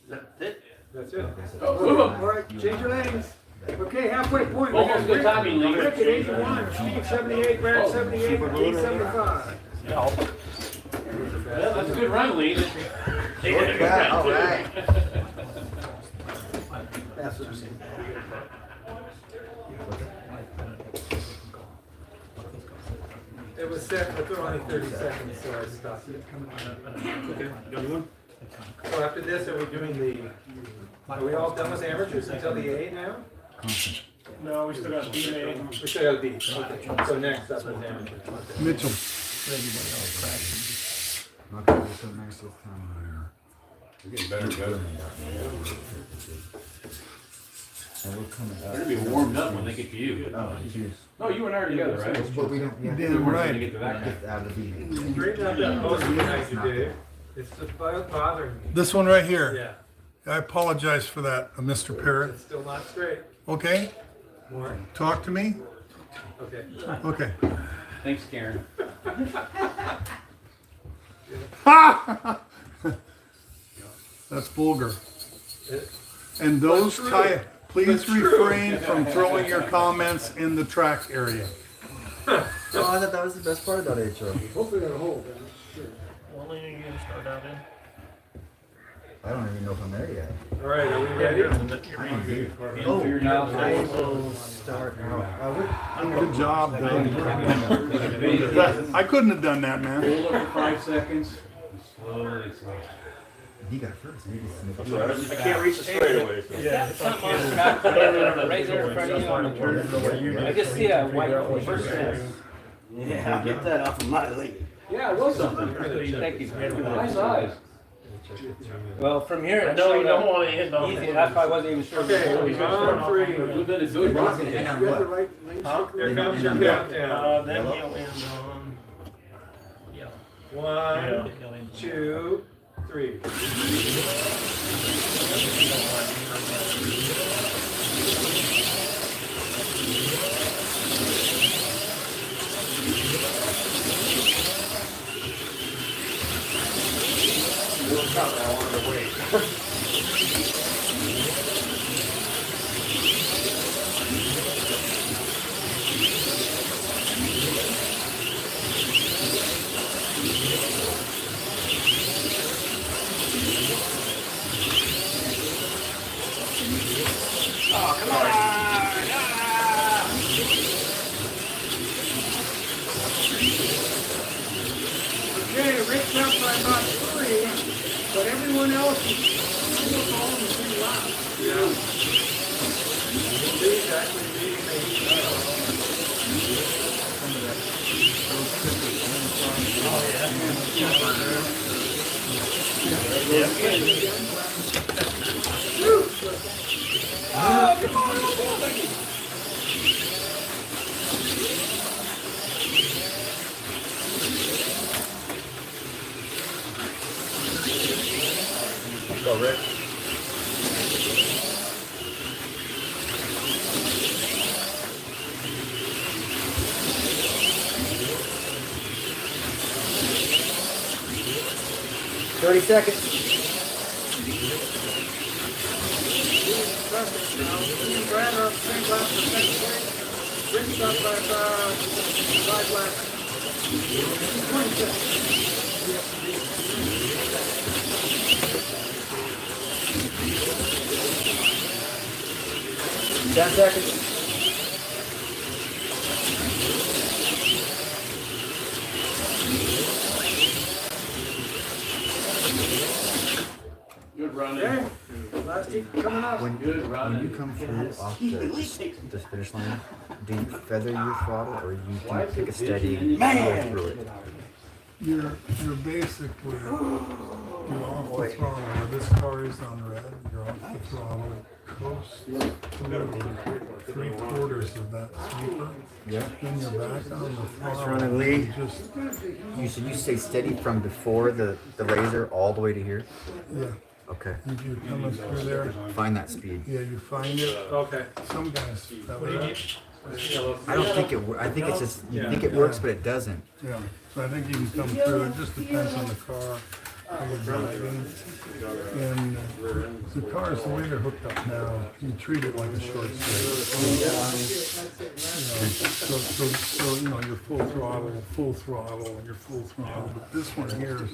That's it. That's it. Move them. All right, change your lanes. Okay, halfway point. We Almost got good timing, Lee. Rick at 81, Steve 78, Brad 78, Keith 75. Well, that's a good run, Lee. All right. That's what I'm saying. It was set, but there were only 30 seconds, so I stopped it. Okay, got anyone? So after this, are we doing the, are we all done with amateurs until the A now? No, we still got B, A. We still got B, okay. So next up is amateurs. Mitchell. Okay, so next this time. We're getting better and better. They're They're gonna be warmed up when they get to you. Oh, jeez. No, you and I are together, right? But we don't. Yeah, Damn right. They get to that. Get out of the meeting. Straighten out that post behind you, Dave. It's just bothering me. This one right here. Yeah, I apologize for that, Mr. Parrott. it's still not straight. Okay, More, talk to me. okay. Okay. Thanks, Karen. That's vulgar. It- And those But true. please But true. refrain from throwing your comments in the track area. Oh, I thought that was the best part about HO. Hopefully that'll hold. Well, Lee, you gonna start out in? I don't even know if I'm there yet. All right, are we ready? Oh, I will start now. Good job, Doug. I couldn't have done that, man. Hold up for 5 seconds. Slowly, slowly. He got first. He just That's all right. I can't reach the straightaway. So. Yeah, something on the back there, right there in front of you on the turn. I just see a white first step. Yeah, get that off of my leg. Yeah, it was something. Thank you. Nice eyes. Well, from here, I it know you showed don't up want to hit on easy. That's why I wasn't even sure. Okay, on three. We've done it good. You got the right lane. Huh? Here comes your countdown. Then he'll end on. Yeah. 1, 2, 3. Okay, Rick's up by about 3, but everyone else is almost all in the same lap. Yeah. These actually leading the Go, Rick. Seconds. Brad are up the same lap for second place. Rick's up by about 5 laps. 20 seconds. 10 seconds. Good running. Okay, last heat coming up. When you come through off the finish line, do you feather your throttle or you pick a steady and go through it? You're basically, you're off the throttle. Now, this car is on red. You're off the throttle. Close to 3/4 of that sweeper. Yeah. Then you're back on the Nice throttle. running, Lee. Just, You stay steady from before the laser all the way to here? yeah. Okay. If you're coming through there, Find that speed. yeah, you find it. Okay. Some guys, that way. I don't think I think it's just, you think it works, but it doesn't. Yeah, so I think you can come through. It just depends on the car, how you're driving. And the cars, the way they're hooked up now, you treat it like a short straight. So you're full throttle, and you're full throttle. But this one here is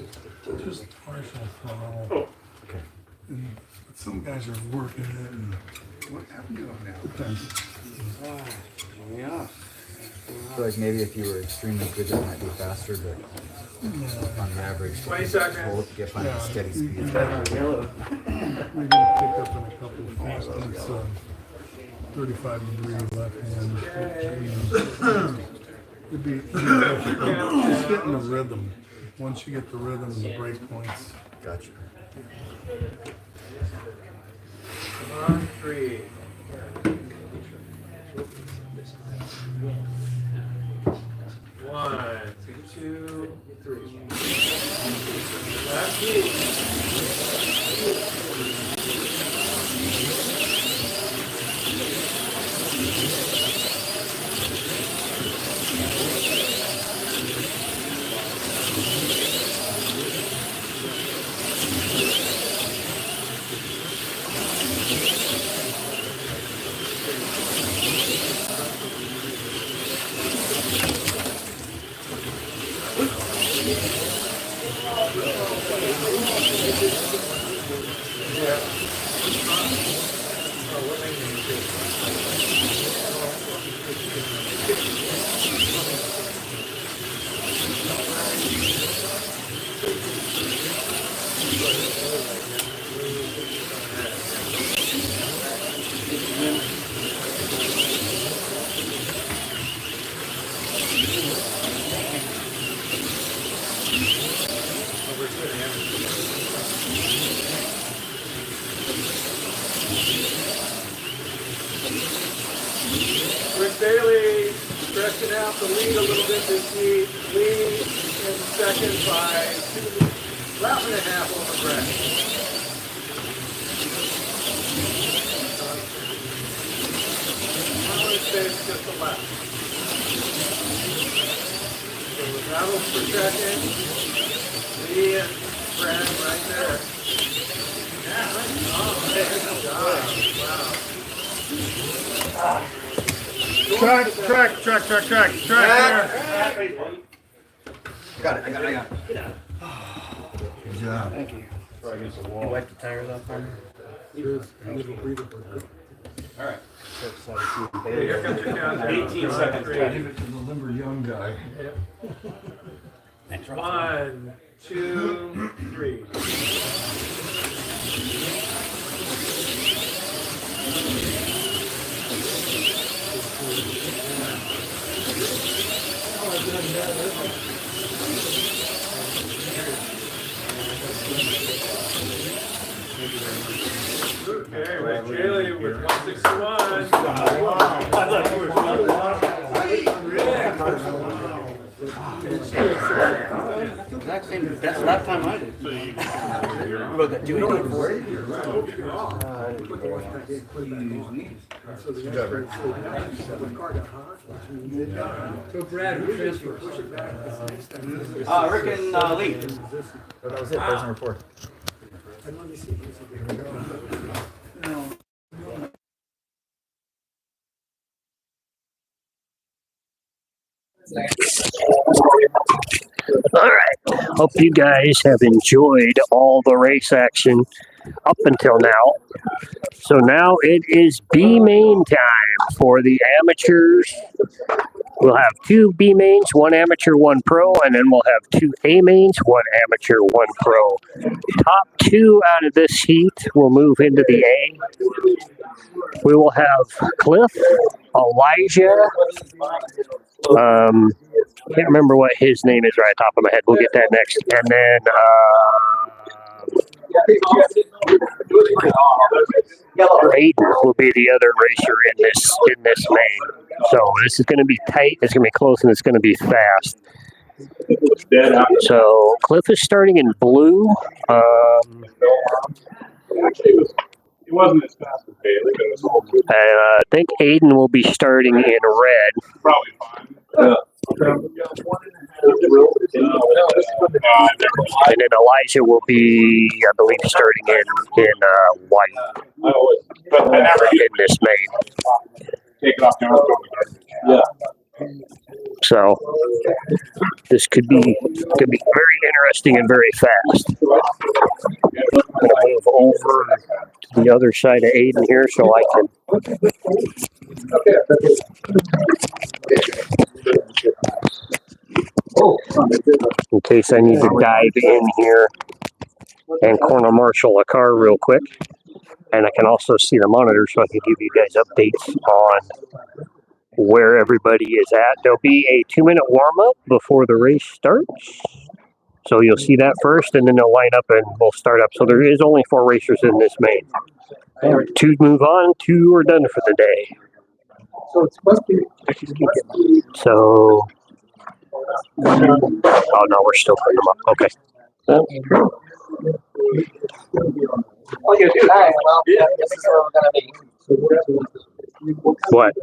just partial throttle. Okay. But some guys are working it, and what happened to them now? Depends. Yeah. I feel like maybe if you were extremely good, it might be faster, but on the average, 20 seconds. get find a steady speed. You're gonna pick up in a couple of feet. It's 35-degree left hand. Just getting the rhythm. Once you get the rhythm and the break points. Gotcha. Come on, 3. One, two, three. Last heat. Rick Bailey stretching out the lead a little bit this week. Lead in second by 2 lap and a half over Brett. Space just a lap. So the battles for second. Lee and Brad right there. Yeah, nice job. Wow. Track there. Got it. I got it. Good job. Thank you. You wipe the tires off on All right. Hey, here comes your count. 18 seconds. Give it to the limber young guy. Yep. 1, 2, 3. Okay, Rick Jaley with 161. Exact same, that's the last time I did. You wrote that 284? So Brad, who transferred? Rick and Lee. Oh, that was it. Present report. All right. Hope you guys have enjoyed all the race action up until now. So now it is B main time for the amateurs. We'll have 2 B mains, 1 amateur, 1 pro, and then we'll have 2 A mains, 1 amateur, 1 pro. Top 2 out of this heat will move into the A. We will have Cliff, Elijah. Can't remember what his name is right top of my head. We'll get that next. And then Aiden will be the other racer in this main. So this is going to be tight. It's going to be close, and it's going to be fast. So Cliff is starting in blue. It wasn't as fast as Bailey, but it was all good. I think Aiden will be starting in red. Probably fine. And then Elijah will be, I believe, starting in white. But I never in this main. take it off the yeah. So this could be very interesting and very fast. I'm gonna move over to the other side of Aiden here so I can. In case I need to dive in here and corner marshal a car real quick. And I can also see the monitor so I can give you guys updates on where everybody is at. There'll be a 2-minute warm-up before the race starts. So you'll see that first, and then they'll line up and we'll start up. So there is only 4 racers in this main. 2 move on, 2 are done for the day. So it's supposed to be. So, oh no, we're still putting them up. Okay. Oh, you do. All right, well, yeah, this is where we're gonna be. What?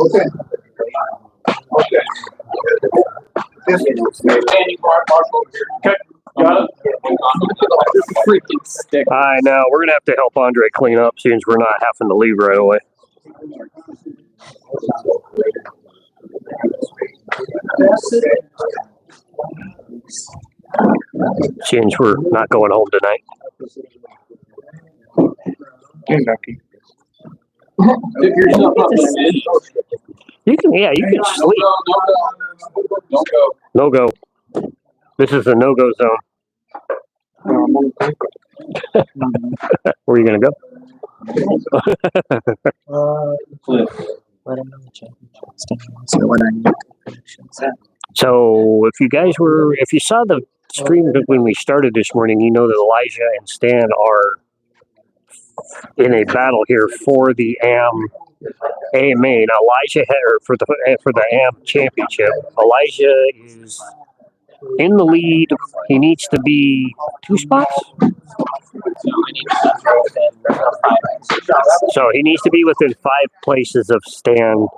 Okay. Okay. Freaking stick. I know. We're gonna have to help Andre clean up since we're not having to leave right away. Since we're not going home tonight. You're lucky. You can sleep. No go. This is a no-go zone. Where are you gonna go? So if you saw the stream when we started this morning, you know that Elijah and Stan are in a battle here for the A main. Elijah for the AM championship. Elijah is in the lead. He needs to be 2 spots. So he needs to be within 5 places of Stan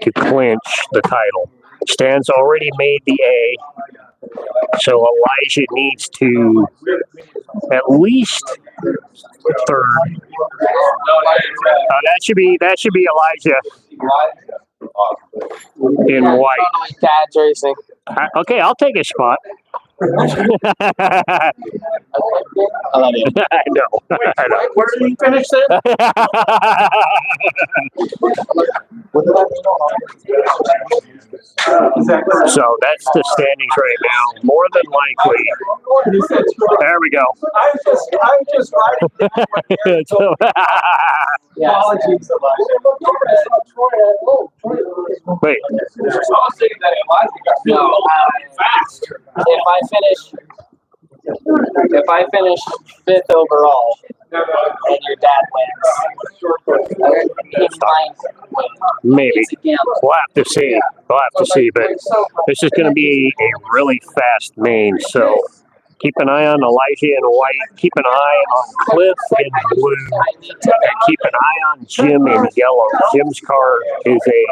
to clinch the title. Stan's already made the A, so Elijah needs to at least 3rd. That should be Elijah in white. Dad's racing. Okay, I'll take a spot. I love you. I know. Where did you finish then? So that's the standings right now. More than likely. There we go. I'm just writing. So, Apologies, wait. I was thinking that Elijah got fast. If I finish 5th overall, and your dad wins, he might win. Maybe. We'll have to see. But this is going to be a really fast main. So keep an eye on Elijah in white. Keep an eye on Cliff in blue. And keep an eye on Jim in yellow. Jim's car is a...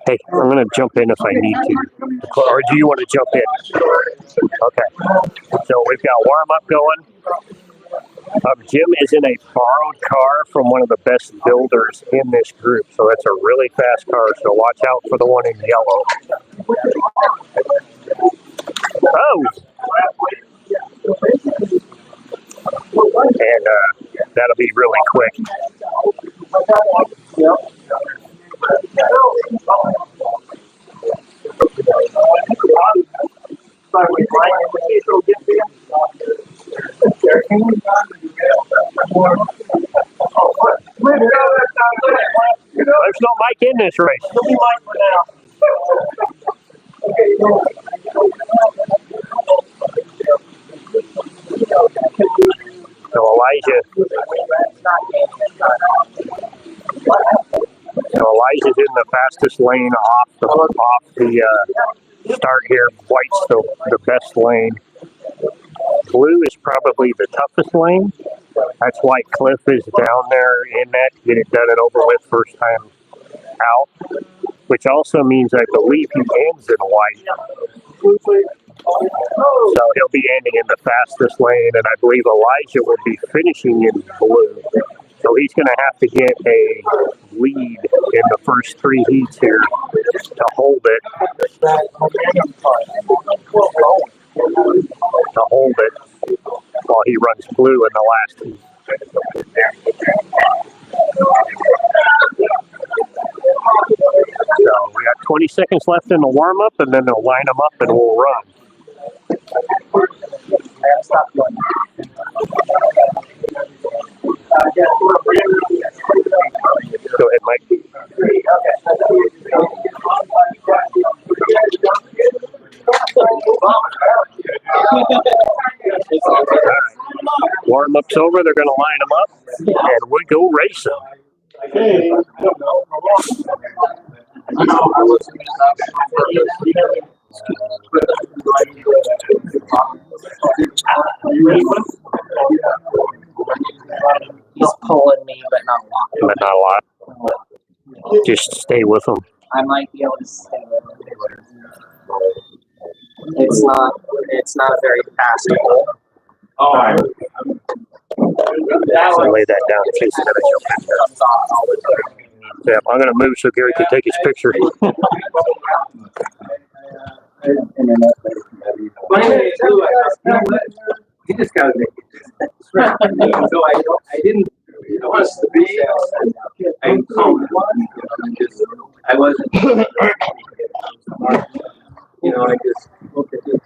Hey, I'm going to jump in if I need to. Or do you want to jump in? Okay. So we've got warm-up going. Jim is in a borrowed car from one of the best builders in this group. So that's a really fast car. So watch out for the one in yellow. that'll be really quick. There's no Mike in this race. So Elijah's in the fastest lane off the start here. White's the best lane. Blue is probably the toughest lane. That's why Cliff is down there in that to get it done and over with first time out. Which also means I believe he ends in white. So he'll be ending in the fastest lane, and I believe Elijah will be finishing in blue. So he's going to have to get a lead in the first 3 heats here to hold it. While he runs blue in the last heat. So we got 20 seconds left in the warm-up, and then they'll line them up and we'll run. Go ahead, Mike. Warm-up's over. They're going to line them up, and we go race them. He's pulling me, but not a lot. But not a lot. Just stay with him. I might be able to stay with him. It's not a very fast hole. So lay that down in case you'll yeah, I'm going to move so Gary can take his picture. You just got to make it. So I didn't. I was to be. I'm calm. I wasn't. You know, I just looked at it.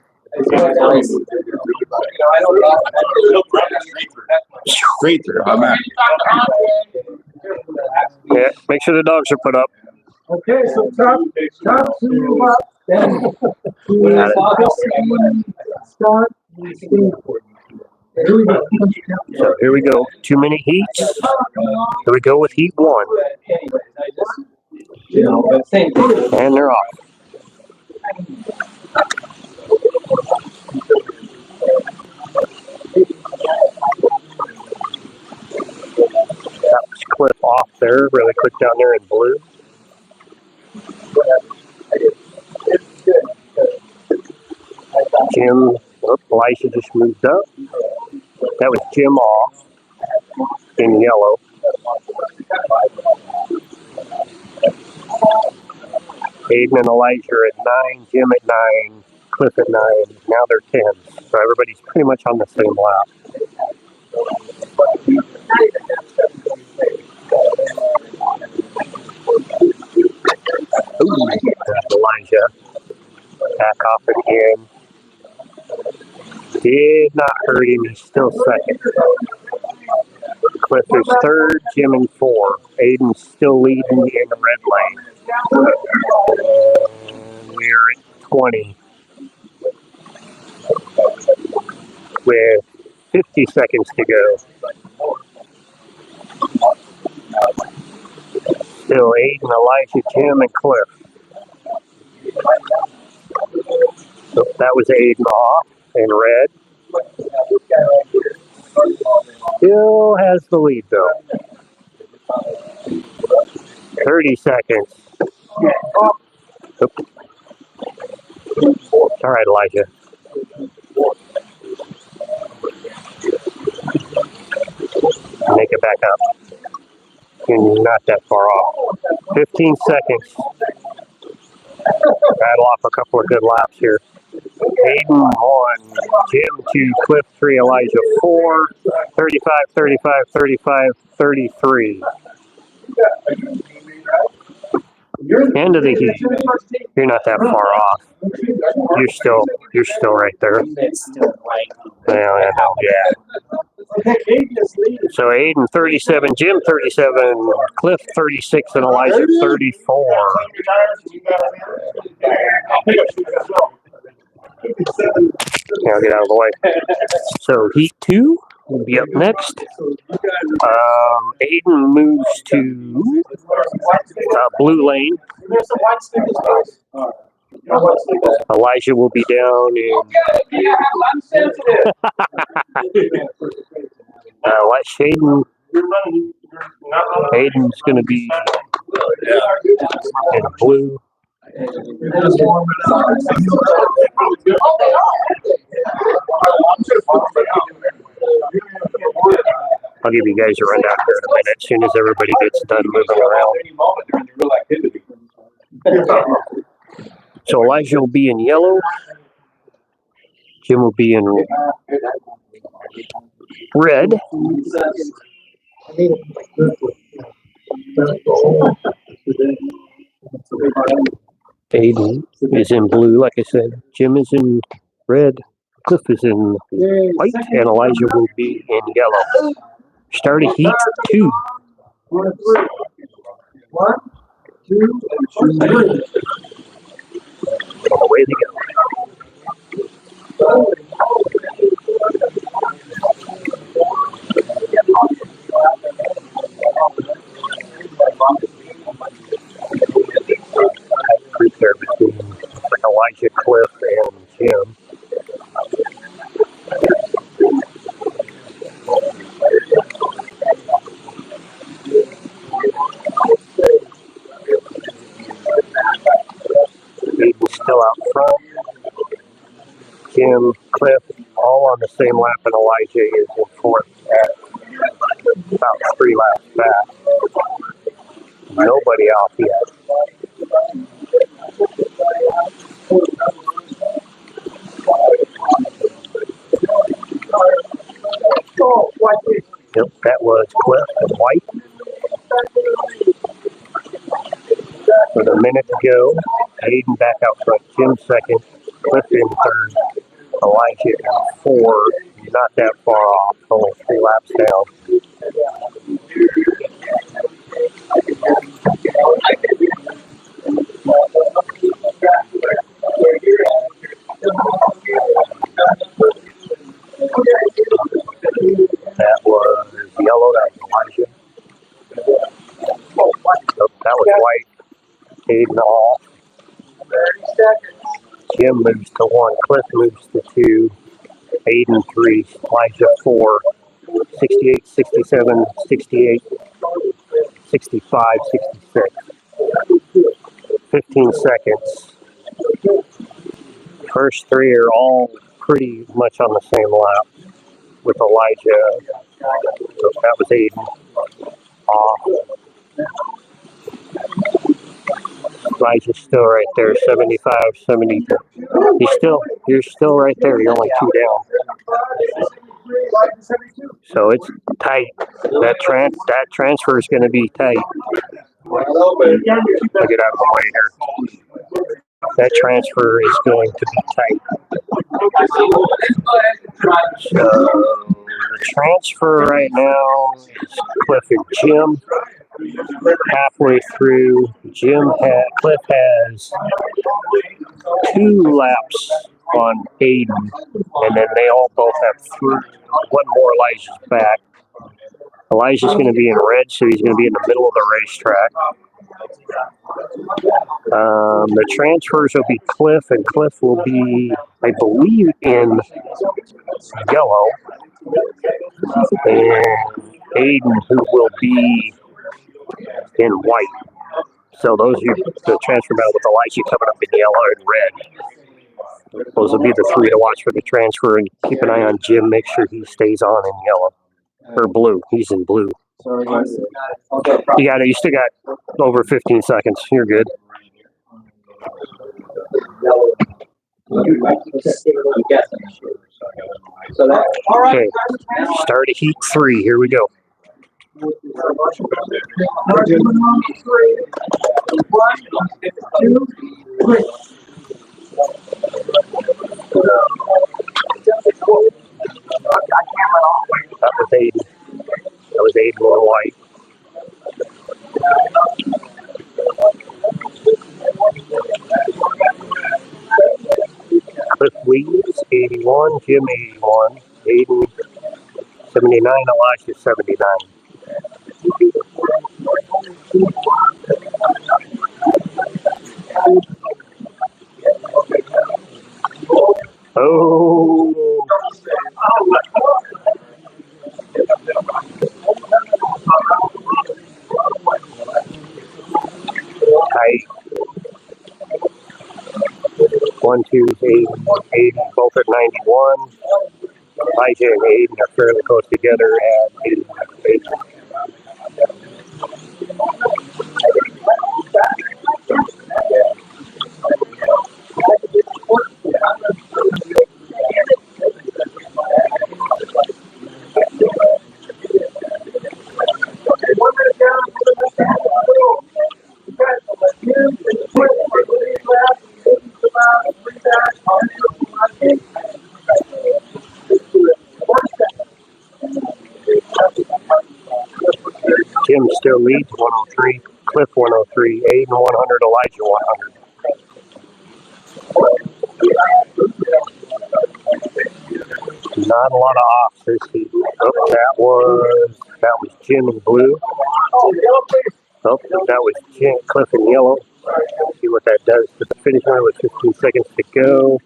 Straight through. I'm at. Yeah, make sure the dogs are put up. Okay, so top two up. Start. Here we go. So here we go. 2 minute heats. Here we go with heat 1. And they're off. That was Cliff off there, really quick down there in blue. Jim, Elisha just moved up. That was Jim off in yellow. Aiden and Elijah are at 9, Jim at 9, Cliff at 9. Now they're 10. So everybody's pretty much on the same lap. Ooh, Elijah. Back off again. Did not hurt him. He's still second. Cliff is 3rd, Jim in 4. Aiden's still leading in the red lane. And we're at 20. With 50 seconds to go. Still Aiden, Elijah, Jim, and Cliff. So that was Aiden off in red. Still has the lead though. 30 seconds. Oops. All right, Elijah. Make it back up. You're not that far off. 15 seconds. Rattle off a couple of good laps here. Aiden 1, Jim 2, Cliff 3, Elijah 4, 35, 35, 35, 33. End of the heat. You're not that far off. You're still right there. Yeah. So Aiden 37, Jim 37, Cliff 36, and Elijah 34. I'll get out of the way. So heat 2 will be up next. Aiden moves to blue lane. Elijah will be down in. Aiden's going to be in blue. I'll give you guys a rundown here in a minute as soon as everybody gets done moving around. So Elijah will be in yellow. Jim will be in red. Aiden is in blue, like I said. Jim is in red. Cliff is in white, and Elijah will be in yellow. Start of heat 2. 1, 2, 3. Away they go. Creep there between Elijah, Cliff, and Jim. Aiden's still out front. Jim, Cliff, all on the same lap, and Elijah is in fourth at about 3 laps back. Nobody off yet. Yep, that was Cliff and White. With a minute to go, Aiden back out front, Jim second, Cliff in third, Elijah in fourth, not that far off, only 3 laps down. That was yellow, that was Elijah. That was White. Aiden off. Jim moves to 1, Cliff moves to 2, Aiden 3, Elijah 4, 68, 67, 68, 65, 66. 15 seconds. First 3 are all pretty much on the same lap with Elijah. So that was Aiden off. Elijah's still right there, 75, 70. You're still right there. You're only 2 down. So it's tight. That transfer is going to be tight. I'll get out of the way here. That transfer is going to be tight. So the transfer right now is Cliff and Jim. Halfway through, Cliff has 2 laps on Aiden, and then they all both have 3. One more. Elijah's back. Elijah's going to be in red, so he's going to be in the middle of the racetrack. The transfers will be Cliff, and Cliff will be, I believe, in yellow, and Aiden, who will be in white. So those are the transfer battle with Elijah coming up in yellow and red. Those will be the 3 to watch for the transfer, and keep an eye on Jim. Make sure he stays on in yellow or blue. He's in blue. You still got over 15 seconds. You're good. Okay, start of heat 3. Here we go. That was Aiden. That was Aiden Little White. Cliff Weeds, 81. Jim, 81. Aiden, 79. Elijah, 79. Oh. Tight. 1, 2, 80, both at 91. Elijah and Aiden are fairly close together at 88. Jim still leads 103, Cliff 103, Aiden 100, Elijah 100. Not a lot of offs this season. Oh, that was Jim in blue. Oh, that was Jim, Cliff in yellow. Let's see what that does to the finish line with 15 seconds to go.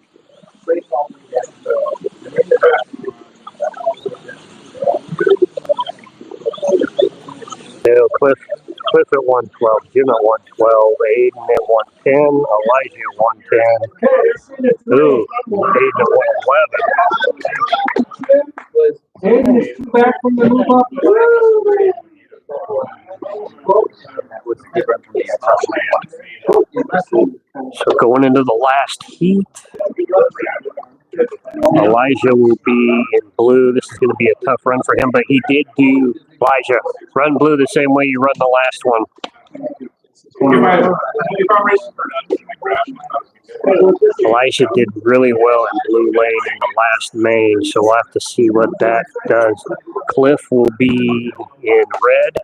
So Cliff at 112, Jim at 112, Aiden at 110, Elijah at 110. Ooh, Aiden at 111. Back from the move up. So going into the last heat, Elijah will be in blue. This is going to be a tough run for him, but he did do, Elijah, run blue the same way you run the last one. Elijah did really well in blue lane in the last main, so we'll have to see what that does. Cliff will be in red.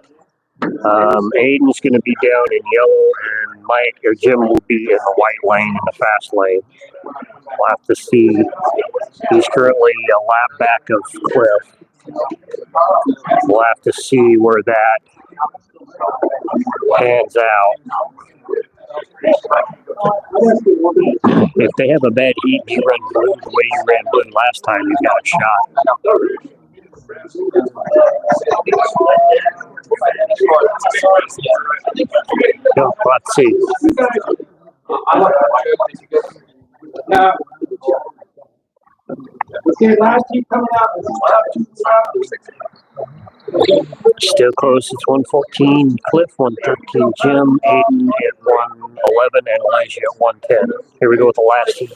Aiden's going to be down in yellow, and Mike or Jim will be in the white lane in the fast lane. We'll have to see. He's currently a lap back of Cliff. We'll have to see where that pans out. If they have a bad heat, you run blue the way you ran blue last time, you got a shot. No, let's see. Still close. It's 114. Cliff 113. Jim, Aiden at 111, and Elijah at 110. Here we go with the last heat.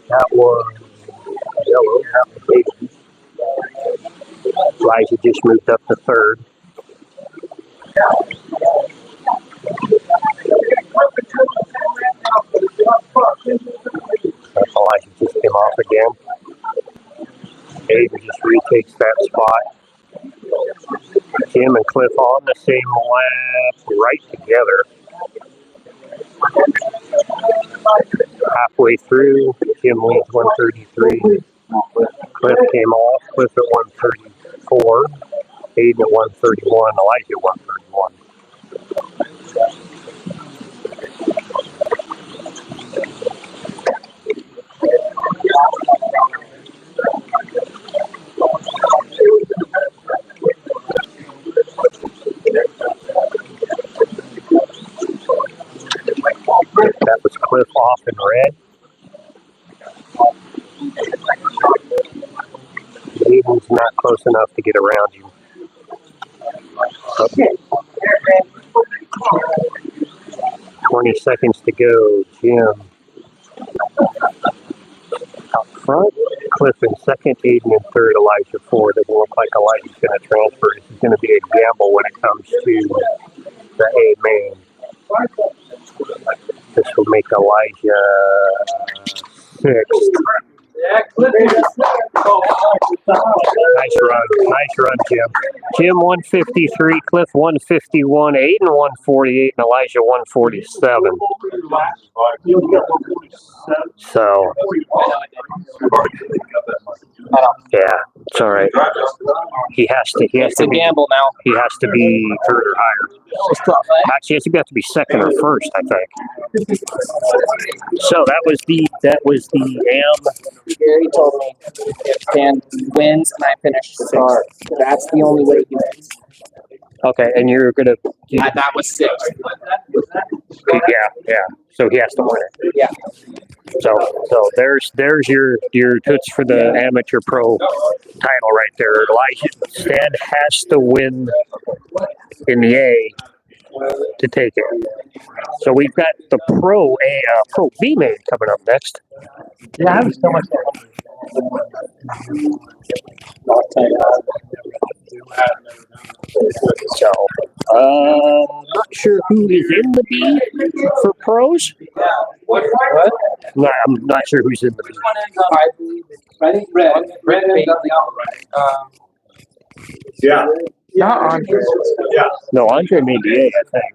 That was yellow. That was Aiden. Elijah just moved up to third. Elijah just came off again. Aiden just retakes that spot. Jim and Cliff on the same lap, right together. Halfway through, Jim leads 133. Cliff came off. Cliff at 134. Aiden at 131. Elijah at 131. Cliff off in red. Eden's not close enough to get around you. Okay. 20 seconds to go. Jim out front. Cliff in second. Eden in third. Elijah fourth. It doesn't look like Elijah's going to transfer. This is going to be a gamble when it comes to the A main. This will make Elijah sixth. Nice run, Jim. Jim 153, Cliff 151, Aiden 148, and Elijah 147. So, yeah, it's all right. He has to be, gamble now. He has to be third or higher. Actually, he has to be second or first, I think. So that was the AM. Gary told me if Dan wins and I finish sixth, that's the only way he wins. Okay, and you're gonna. That was sixth. Yeah. So he has to win it. Yeah. So there's your toots for the amateur pro title right there. Elijah Stead has to win in the A to take it. So we've got the pro B main coming up next. Yeah, I was so much fun. So, not sure who is in the B for pros. What? No, I'm not sure who's in the B. I think red made the outright. Yeah. Not Andre. Yeah. No, Andre made the A, I think.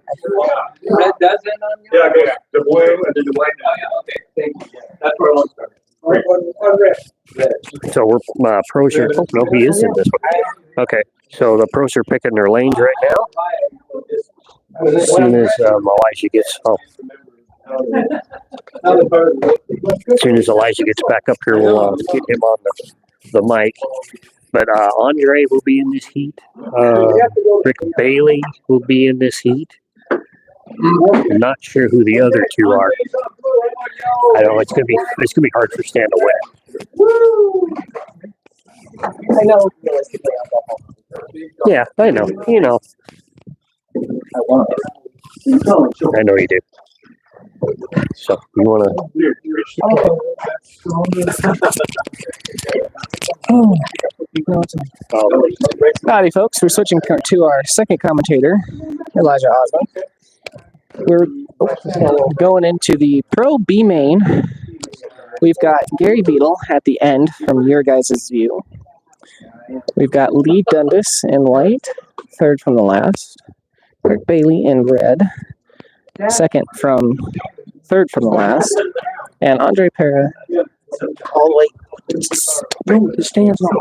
Red does end on you? Yeah. The blue and then the white. Oh, yeah, okay. Thank you. That's where I was starting. One red. So we're pros are. Oh no, he is in this one. Okay, so the pros are picking their lanes right now. As soon as Elijah gets as soon as Elijah gets back up here, we'll get him on the mic. But Andre will be in this heat. Rick Bailey will be in this heat. I'm not sure who the other two are. I know it's gonna be hard for Stan to win. I know. Yeah, I know. You know. I know you do. So you wanna? Howdy, folks. We're switching to our second commentator, Elijah Osmond. We're going into the Pro B main. We've got Gary Beadle at the end from your guys' view. We've got Lee Dundas in white, third from the last. Rick Bailey in red, third from the last. And Andre Para all the way. The stands on.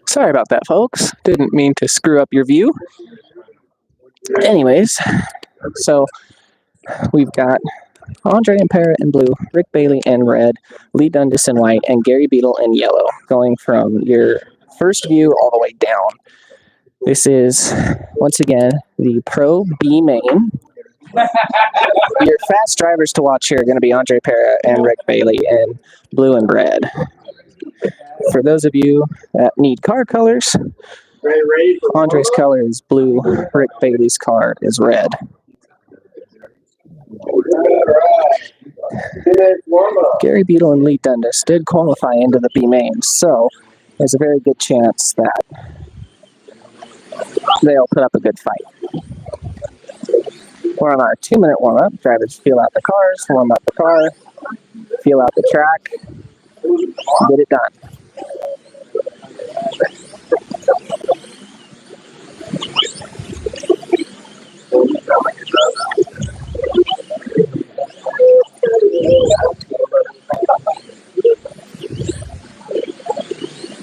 Sorry about that, folks. Didn't mean to screw up your view. Anyways, so we've got Andre and Parrot in blue, Rick Bailey in red, Lee Dundas in white, and Gary Beadle in yellow, going from your first view all the way down. This is, once again, the Pro B main. Your fast drivers to watch here are going to be Andre Parra and Rick Bailey in blue and red. For those of you that need car colors, Andre's color is blue, Rick Bailey's car is red. Gary Beadle and Lee Dundas did qualify into the B main, so there's a very good chance that they'll put up a good fight. We're on our 2-minute warm-up. Drivers feel out the cars, warm up the car, feel out the track, get it done.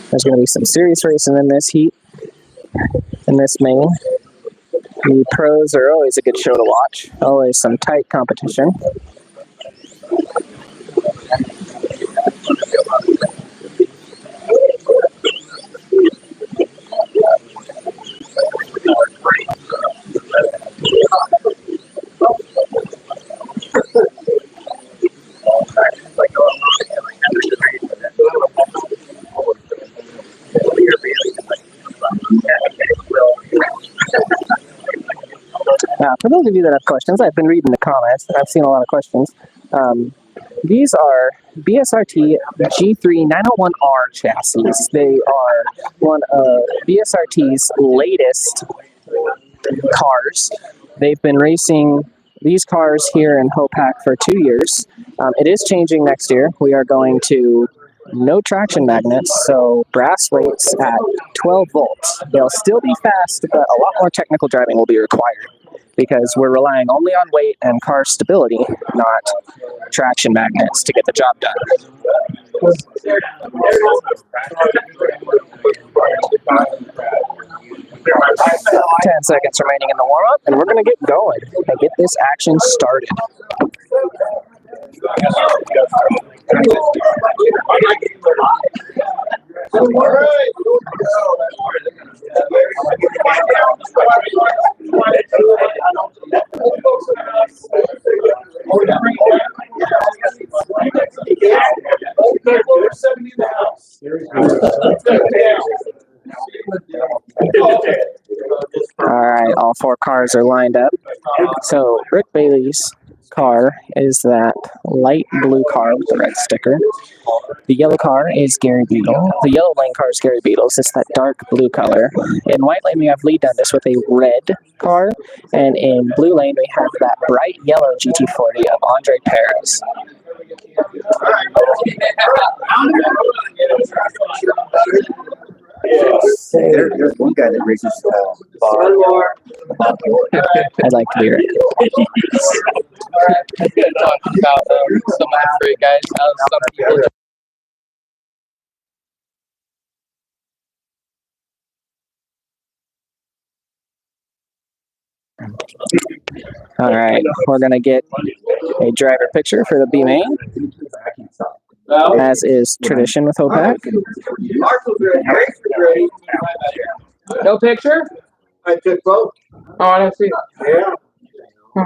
There's going to be some serious racing in this heat, in this main. The pros are always a good show to watch, always some tight competition. For those of you that have questions, I've been reading the comments and I've seen a lot of questions. These are BSRT G3 901R chassis. They are one of BSRT's latest cars. They've been racing these cars here in HOPAC for 2 years. It is changing next year. We are going to no traction magnets, so brass weights at 12 volts. They'll still be fast, but a lot more technical driving will be required because we're relying only on weight and car stability, not traction magnets to get the job done. 10 seconds remaining in the warm-up, and we're going to get going and get this action started. All right, all 4 cars are lined up. So Rick Bailey's car is that light blue car with the red sticker. The yellow car is Gary Beetle. The yellow lane car is Gary Beetle's. It's that dark blue color. In white lane, we have Lee Dundas with a red car. And in blue lane, we have that bright yellow GT40 of Andre Perez. There's one guy that races I'd like to hear it. Talk about some great guys. How some people. All right, we're going to get a driver picture for the B main, as is tradition with HOPAC. No picture? I took both. Oh, I don't see. Yeah. On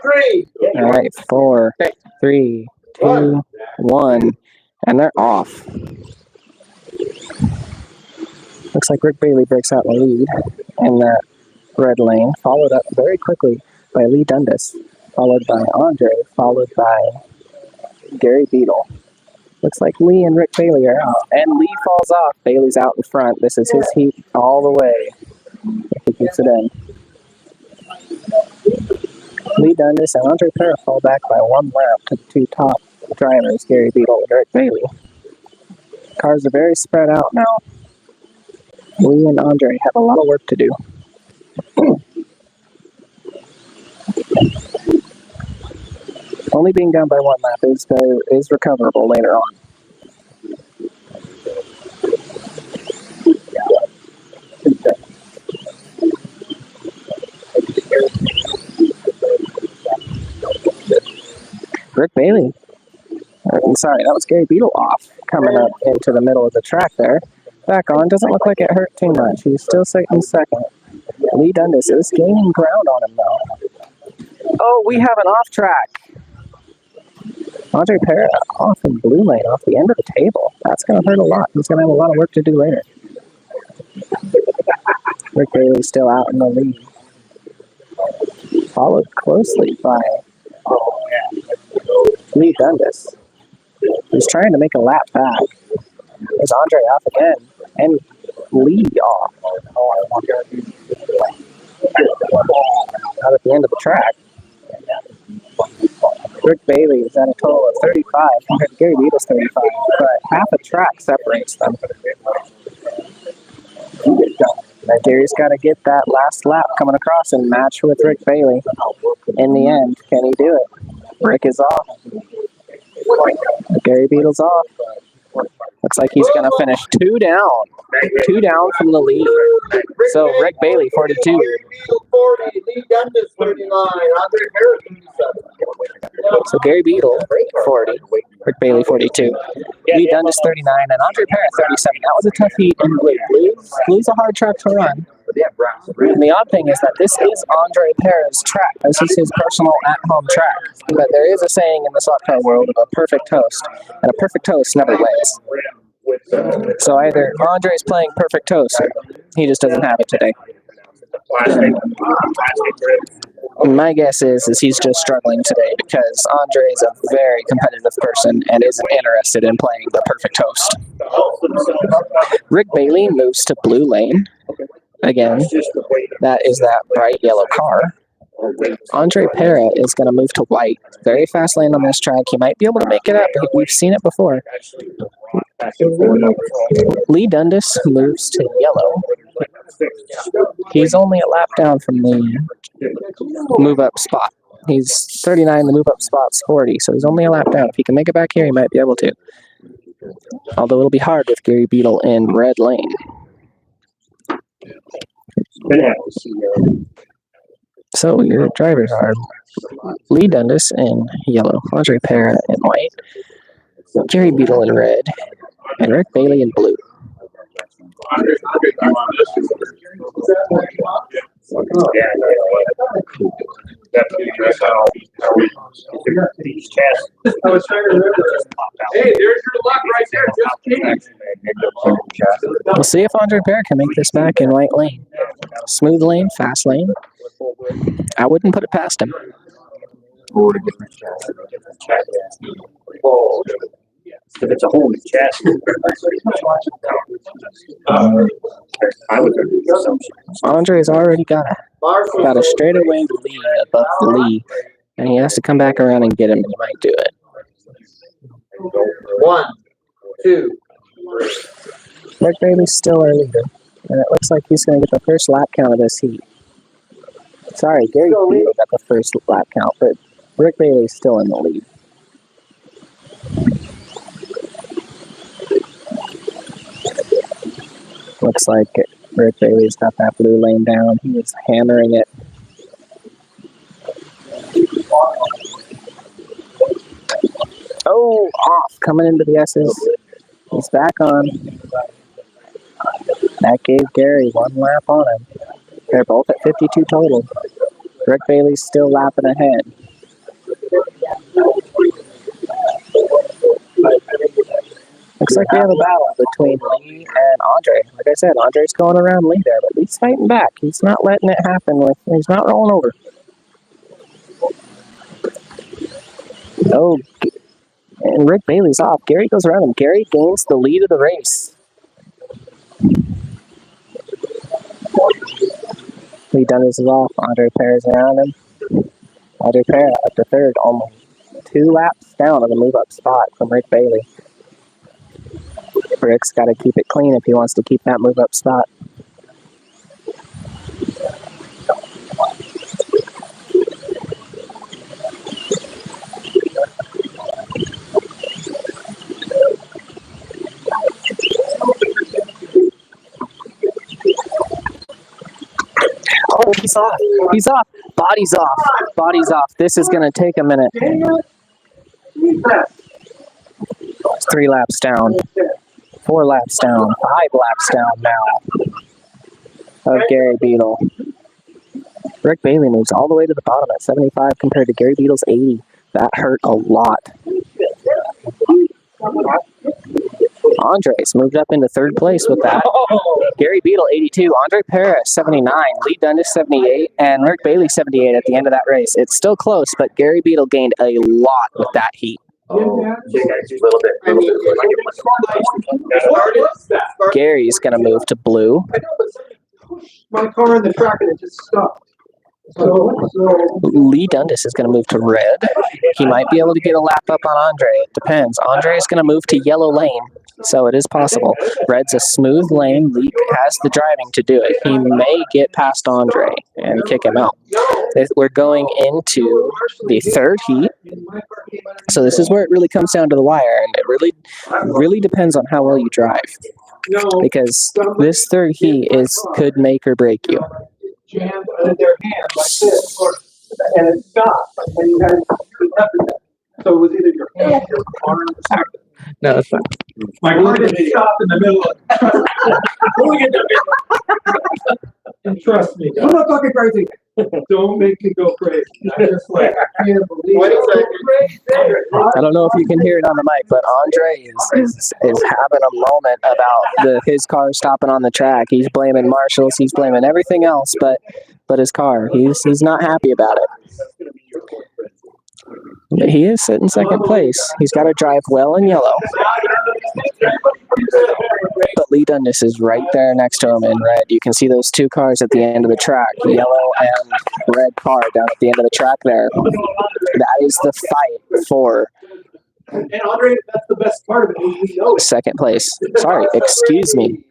3. All right, 4, 3, 2, 1, and they're off. Looks like Rick Bailey breaks out the lead in that red lane, followed up very quickly by Lee Dundas, followed by Andre, followed by Gary Beetle. Looks like Lee and Rick Bailey are out, and Lee falls off. Bailey's out in front. This is his heat all the way, if he keeps it in. Lee Dundas and Andre Perez fall back by 1 lap to the 2 top drivers, Gary Beetle and Rick Bailey. Cars are very spread out now. Lee and Andre have a lot of work to do. Only being down by 1 lap is recoverable later on. Rick Bailey. I'm sorry, that was Gary Beetle off, coming up into the middle of the track there. Back on, doesn't look like it hurt too much. He's still sitting second. Lee Dundas is gaining ground on him though. Oh, we have an off track. Andre Perez off in blue lane, off the end of the table. That's going to hurt a lot. He's going to have a lot of work to do later. Rick Bailey still out in the lead. Followed closely by Lee Dundas. He's trying to make a lap back. There's Andre off again. And Lee off. Out at the end of the track. Rick Bailey is at a total of 35 compared to Gary Beetle's 35, but half a track separates them. And Gary's got to get that last lap coming across and match with Rick Bailey. In the end, can he do it? Rick is off. Gary Beetle's off. Looks like he's going to finish 2 down. 2 down from the lead. So Rick Bailey, 42. So Gary Beetle, 40. Rick Bailey, 42. Lee Dundas, 39. And Andre Perez, 37. That was a tough heat in blue. Blue's a hard track to run. And the odd thing is that this is Andre Perez's track. This is his personal at-home track. But there is a saying in the slot car world of a perfect toast. And a perfect toast never wins. So either Andre's playing perfect toast or he just doesn't have it today. My guess is he's just struggling today because Andre is a very competitive person and isn't interested in playing the perfect host. Rick Bailey moves to blue lane. Again, that is that bright yellow car. Andre Pera is going to move to white. Very fast lane on this track. He might be able to make it up. We've seen it before. Lee Dundas moves to yellow. He's only a lap down from the move up spot. He's 39, the move up spot's 40, so he's only a lap down. If he can make it back here, he might be able to. Although it'll be hard with Gary Beadle in red lane. So your drivers are Lee Dundas in yellow, Andre Pera in white, Gary Beadle in red, and Rick Bailey in blue. Hey, there's your luck right there. Just We'll see if Andre Pera can make this back in white lane. Smooth lane, fast lane. I wouldn't put it past him. If it's a whole new chassis, Andre's already got a straightaway lead above Lee, and he has to come back around and get him, and he might do it. 1, 2. Rick Bailey's still our leader, and it looks like he's going to get the first lap count of this heat. Sorry, Gary Beadle got the first lap count, but Rick Bailey's still in the lead. Looks like Rick Bailey's got that blue lane down. He was hammering it. Oh, off, coming into the S's. He's back on. That gave Gary one lap on him. They're both at 52 total. Rick Bailey's still lapping ahead. Looks like we have a battle between Lee and Andre. Like I said, Andre's going around Lee there, but Lee's fighting back. He's not letting it happen. He's not rolling over. Oh, and Rick Bailey's off. Gary goes around him. Gary gains the lead of the race. Lee Dundas is off. Andre Pera's around him. Andre Pera up to third, almost 2 laps down on the move-up spot from Rick Bailey. Rick's got to keep it clean if he wants to keep that move-up spot. Oh, he's off. He's off. Body's off. Body's off. This is going to take a minute. 3 laps down. 4 laps down. 5 laps down now of Gary Beadle. Rick Bailey moves all the way to the bottom at 75 compared to Gary Beadle's 80. That hurt a lot. Andres moved up into 3rd place with that. Gary Beadle 82, Andre Pera 79, Lee Dundas 78, and Rick Bailey 78 at the end of that race. It's still close, but Gary Beadle gained a lot with that heat. Gary's going to move to blue. My car in the track and it just stopped. Lee Dundas is going to move to red. He might be able to get a lap up on Andre. It depends. Andre is going to move to yellow lane, so it is possible. Red's a smooth lane. Lee has the driving to do it. He may get past Andre and kick him out. We're going into the 3rd heat, so this is where it really comes down to the wire, and it really depends on how well you drive, because this 3rd heat could make or break you. Jammed in their hand like this, of course, and it stopped. And you had to so it was either your hand or your arm. No, that's fine. My car didn't stop in the middle of going in the middle. And trust me, I'm not talking crazy. Don't make me go crazy. I just like, I can't believe it. I don't know if you can hear it on the mic, but Andre is having a moment about his car stopping on the track. He's blaming marshals. He's blaming everything else, but his car. He's not happy about it. But he is sitting second place. He's got to drive well in yellow. But Lee Dundas is right there next to him in red. You can see those two cars at the end of the track, yellow and red car down at the end of the track there. That is the fight for And Andre, that's the best part of it. We know it. second place. Sorry, excuse me.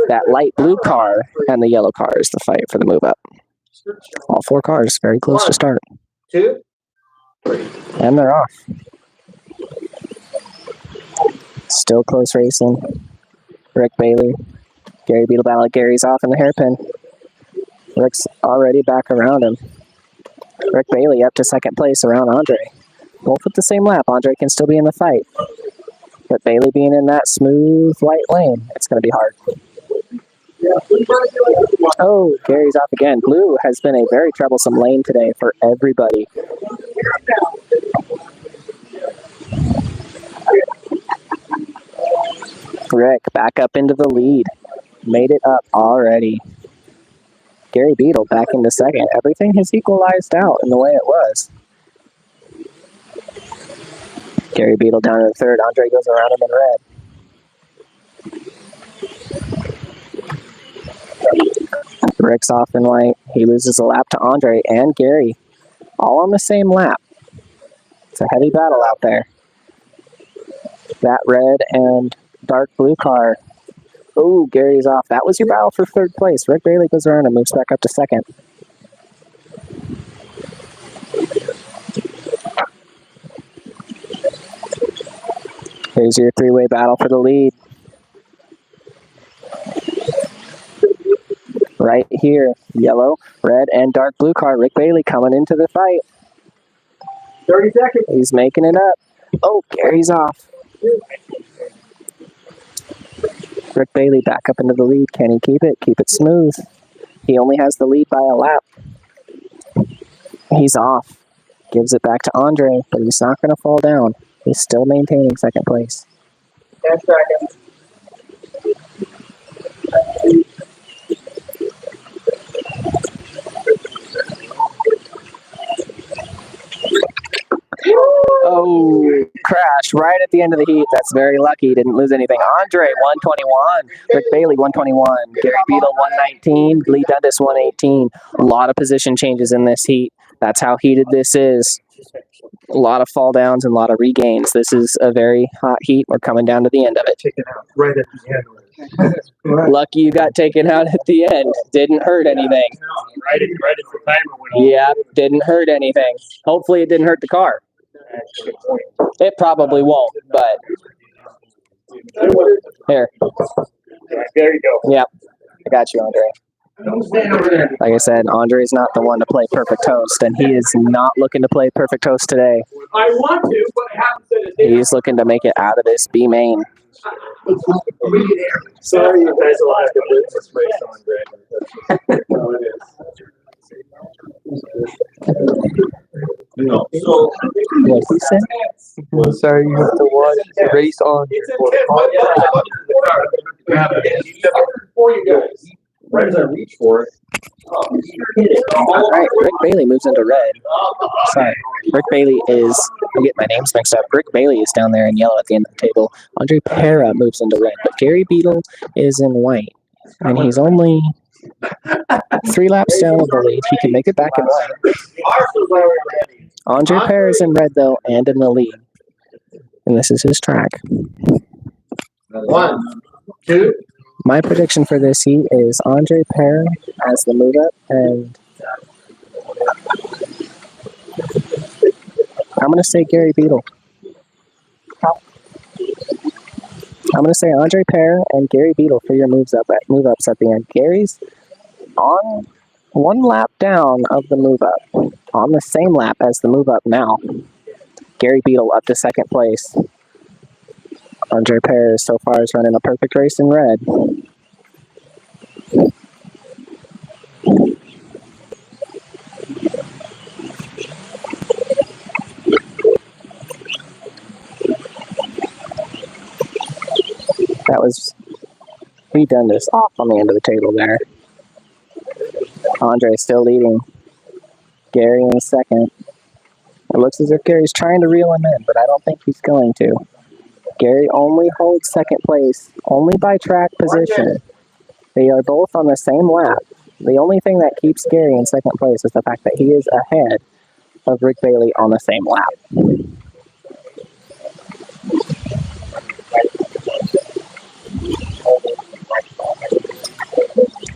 That light blue car and the yellow car is the fight for the move up. All four cars very close to start. 2, 3. And they're off. Still close racing. Rick Bailey. Gary Beetle battle. Gary's off in the hairpin. Rick's already back around him. Rick Bailey up to second place around Andre. Both with the same lap. Andre can still be in the fight. But Bailey being in that smooth white lane, it's going to be hard. Oh, Gary's off again. Blue has been a very troublesome lane today for everybody. Rick back up into the lead. Made it up already. Gary Beetle back into second. Everything has equalized out in the way it was. Gary Beetle down in third. Andre goes around him in red. Rick's off in white. He loses a lap to Andre and Gary. All on the same lap. It's a heavy battle out there. That red and dark blue car. Oh, Gary's off. That was your battle for third place. Rick Bailey goes around and moves back up to second. Here's your three-way battle for the lead. Right here, yellow, red, and dark blue car. Rick Bailey coming into the fight. 30 seconds. He's making it up. Oh, Gary's off. Rick Bailey back up into the lead. Can he keep it? Keep it smooth. He only has the lead by a lap. He's off. Gives it back to Andre, but he's not going to fall down. He's still maintaining second place. 10 seconds. Oh, crashed right at the end of the heat. That's very lucky. Didn't lose anything. Andre, 121. Rick Bailey, 121. Gary Beetle, 119. Lee Dundas, 118. A lot of position changes in this heat. That's how heated this is. A lot of fall downs and a lot of regains. This is a very hot heat. We're coming down to the end of it. Taken out right at the end. Lucky you got taken out at the end. Didn't hurt anything. Right as the timer went off. Yeah, didn't hurt anything. Hopefully it didn't hurt the car. It probably won't, but here. There you go. Yep, I got you, Andre. Like I said, Andre's not the one to play perfect toast, and he is not looking to play perfect toast today. I want to, but I haven't said it. He's looking to make it out of this B main. Sorry, you guys will have to business race, Andre. No, it is. No. So, What he said? sorry, you have to watch the race on. It's for you guys. Right as I reach for it. All right, Rick Bailey moves into red. Sorry, Rick Bailey is, I get my names mixed up. Rick Bailey is down there in yellow at the end of the table. Andre Pera moves into red, but Gary Beetle is in white. And he's only 3 laps down with the lead. He can make it back in white. Andre Pera is in red, though, and in the lead. And this is his track. 1, 2. My prediction for this heat is Andre Pera as the move up, and I'm going to say Gary Beetle. I'm going to say Andre Pera and Gary Beetle for your move ups at the end. Gary's on 1 lap down of the move up, on the same lap as the move up now. Gary Beetle up to second place. Andre Pera so far is running a perfect race in red. was redone off on the end of the table there. Andre still leading. Gary in second. It looks as if Gary's trying to reel him in, but I don't think he's going to. Gary only holds second place, only by track position. They are both on the same lap. The only thing that keeps Gary in second place is the fact that he is ahead of Rick Bailey on the same lap.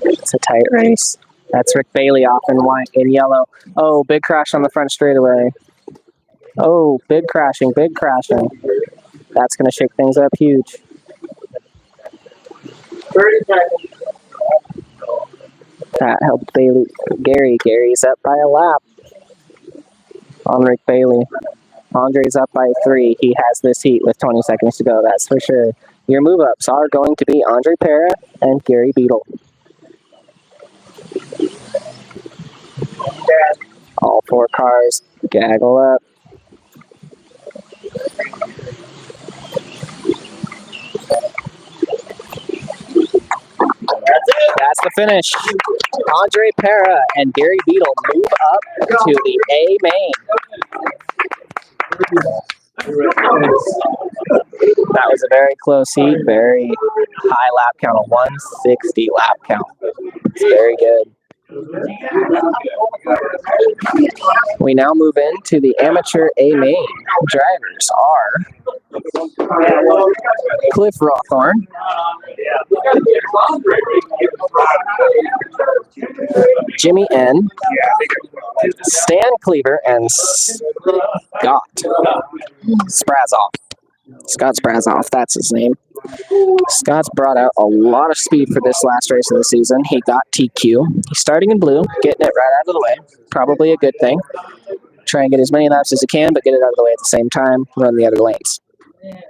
It's a tight race. That's Rick Bailey off in white and yellow. Oh, big crash on the front straightaway. Oh, big crashing, big crashing. That's going to shake things up huge. That helped Bailey. Gary's up by a lap on Rick Bailey. Andre's up by 3. He has this heat with 20 seconds to go, that's for sure. Your move-ups are going to be Andre Parra and Gary Beadle. All 4 cars gaggle up. That's the finish. Andre Parra and Gary Beadle move up to the A main. That was a very close heat, very high lap count, a 160 lap count. It's very good. We now move into the amateur A main. Drivers are Cliff Rawthorne, Jimmy N, Stan Cleaver, and Scott Sprazoff. Scott Sprazoff, that's his name. Scott's brought out a lot of speed for this last race of the season. He got TQ. He's starting in blue, getting it right out of the way. Probably a good thing. Try and get as many laps as he can, but get it out of the way at the same time. Run the other lanes.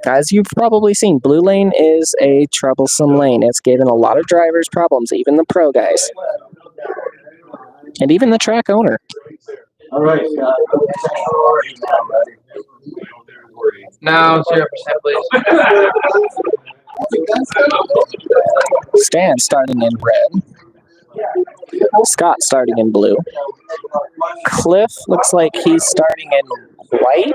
Guys, you've probably seen blue lane is a troublesome lane. It's given a lot of drivers problems, even the pro guys. And even the track owner. All right. Now 0%, please. Stan starting in red. Scott starting in blue. Cliff looks like he's starting in white.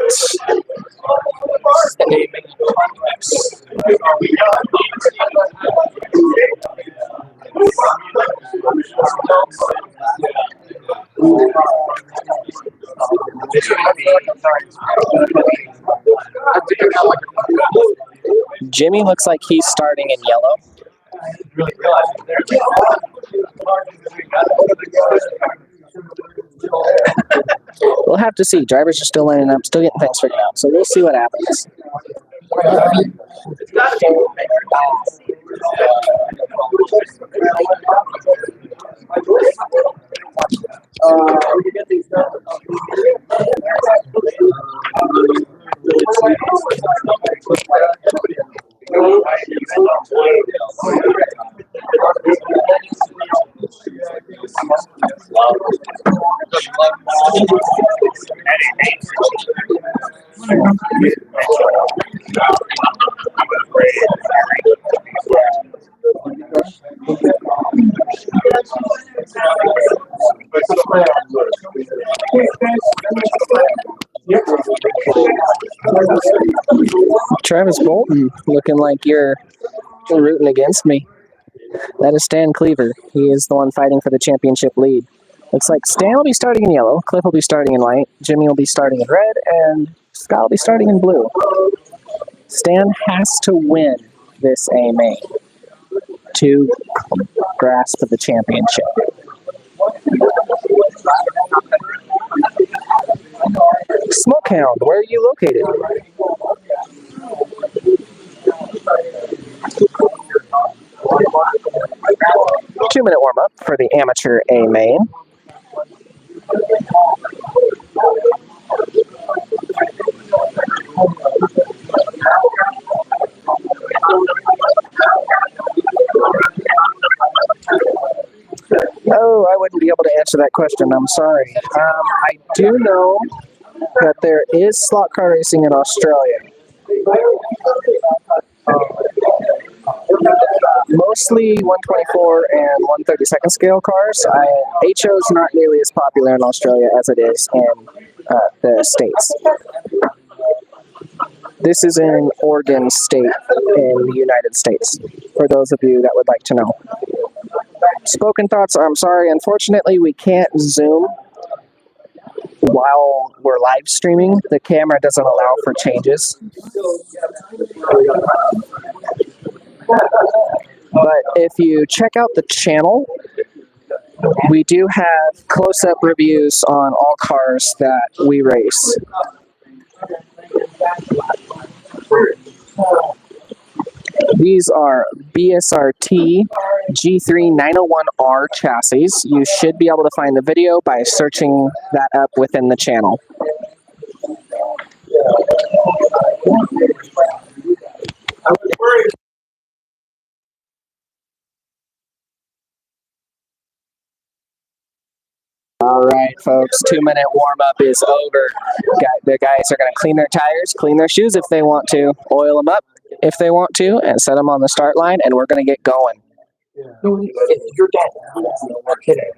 Jimmy looks like he's starting in yellow. We'll have to see. Drivers are still lining up, still getting things figured out. So we'll see what happens. Travis Bolton, looking like you're rooting against me. That is Stan Cleaver. He is the one fighting for the championship lead. Looks like Stan will be starting in yellow, Cliff will be starting in white, Jimmy will be starting in red, and Scott will be starting in blue. Stan has to win this A main to grasp the championship. Smokehound, where are you located? Two-minute warm-up for the amateur A main. Oh, I wouldn't be able to answer that question. I'm sorry. I do know that there is slot car racing in Australia. mostly 124 and 132nd scale cars. HO is not nearly as popular in Australia as it is in the States. This is in Oregon State in the United States, for those of you that would like to know. Spoken thoughts, I'm sorry, unfortunately we can't zoom while we're live streaming. The camera doesn't allow for changes. But if you check out the channel, we do have close-up reviews on all cars that we race. These are BSRT G3 901R chassis. You should be able to find the video by searching that up within the channel. All right, folks, 2-minute warm-up is over. The guys are going to clean their tires, clean their shoes if they want to, oil them up if they want to, and set them on the start line, and we're going to get going. You're dead. We're kidding.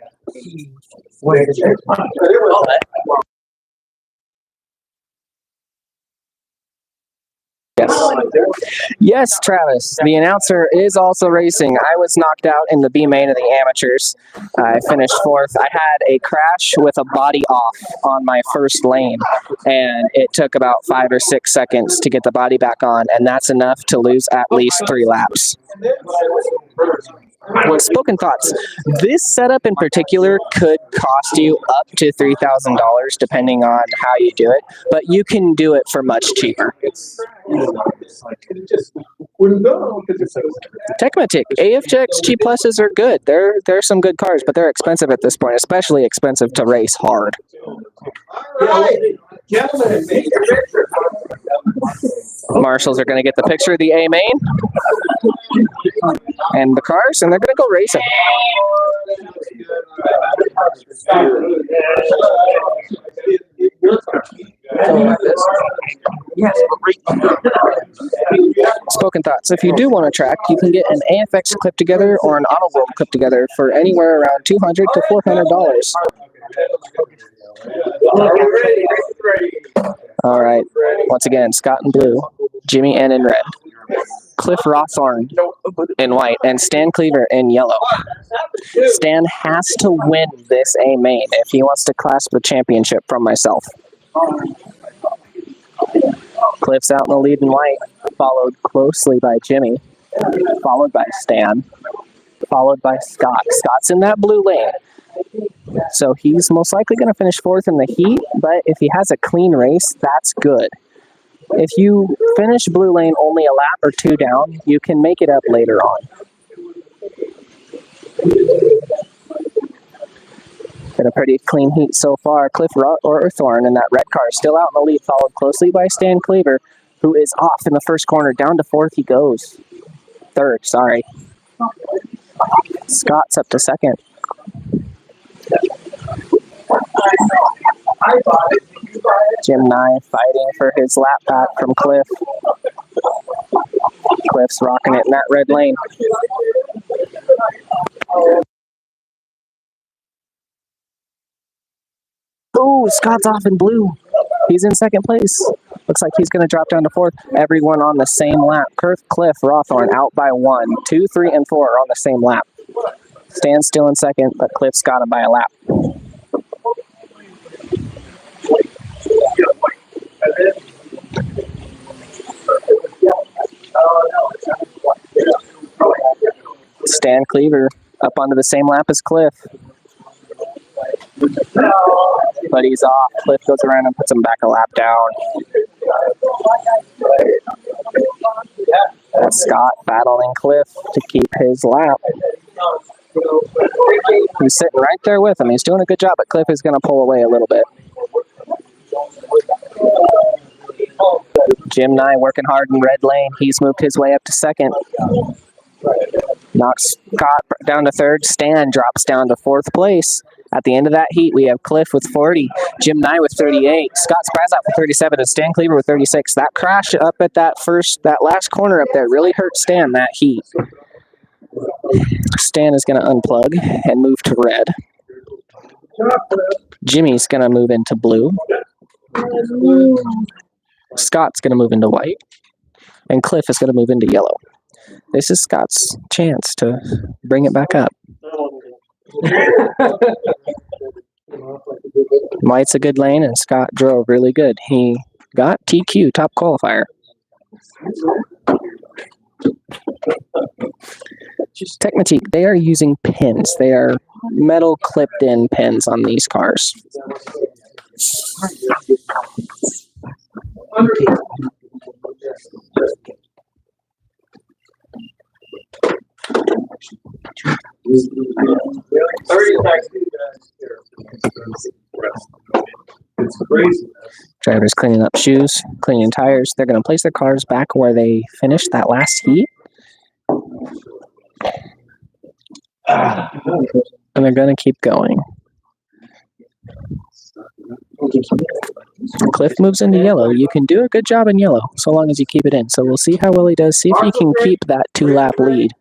Yes, Travis, the announcer is also racing. I was knocked out in the B main of the amateurs. I finished 4th. I had a crash with a body off on my first lane, and it took about 5 or 6 seconds to get the body back on, and that's enough to lose at least 3 laps. Spoken thoughts. This setup in particular could cost you up to $3,000 depending on how you do it, but you can do it for much cheaper. Tecmatic, AFJX G Pluses are good. They're some good cars, but they're expensive at this point, especially expensive to race hard. Marshals are going to get the picture of the A main and the cars, and they're going to go racing. Spoken thoughts. If you do want a track, you can get an AFX clip together or an Auto World clip together for anywhere around $200 to $400. All right. Once again, Scott in blue, Jimmy N in red, Cliff Rawthorne in white, and Stan Cleaver in yellow. Stan has to win this A main if he wants to clasp the championship from myself. Cliff's out in the lead in white, followed closely by Jimmy, followed by Stan, followed by Scott. Scott's in that blue lane. So he's most likely going to finish 4th in the heat, but if he has a clean race, that's good. If you finish blue lane only a lap or 2 down, you can make it up later on. Been a pretty clean heat so far. Cliff Rawthorne in that red car still out in the lead, followed closely by Stan Cleaver, who is off in the first corner. Down to 4th he goes. 3rd, sorry. Scott's up to 2nd. Jim Nye fighting for his lap back from Cliff. Cliff's rocking it in that red lane. Oh, Scott's off in blue. He's in 2nd place. Looks like he's going to drop down to 4th. Everyone on the same lap. Cliff Rawthorne out by 1. 2, 3, and 4 are on the same lap. Stan's still in 2nd, but Cliff's got him by a lap. Stan Cleaver up onto the same lap as Cliff. But he's off. Cliff goes around and puts him back a lap down. That's Scott battling Cliff to keep his lap. He's sitting right there with him. He's doing a good job, but Cliff is going to pull away a little bit. Jim Nye working hard in red lane. He's moved his way up to 2nd. Knocks Scott down to 3rd. Stan drops down to 4th place. At the end of that heat, we have Cliff with 40, Jim Nye with 38, Scott Sprazout with 37, and Stan Cleaver with 36. That crash up at that last corner up there really hurt Stan that heat. Stan is going to unplug and move to red. Jimmy's going to move into blue. Scott's going to move into white. And Cliff is going to move into yellow. This is Scott's chance to bring it back up. White's a good lane, and Scott drove really good. He got TQ, top qualifier. Techmatique, they are using pins. They are metal clipped-in pins on these cars. Drivers cleaning up shoes, cleaning tires. They're going to place their cars back where they finished that last heat. And they're going to keep going. Cliff moves into yellow. You can do a good job in yellow, so long as you keep it in. So we'll see how well he does. See if he can keep that 2-lap lead.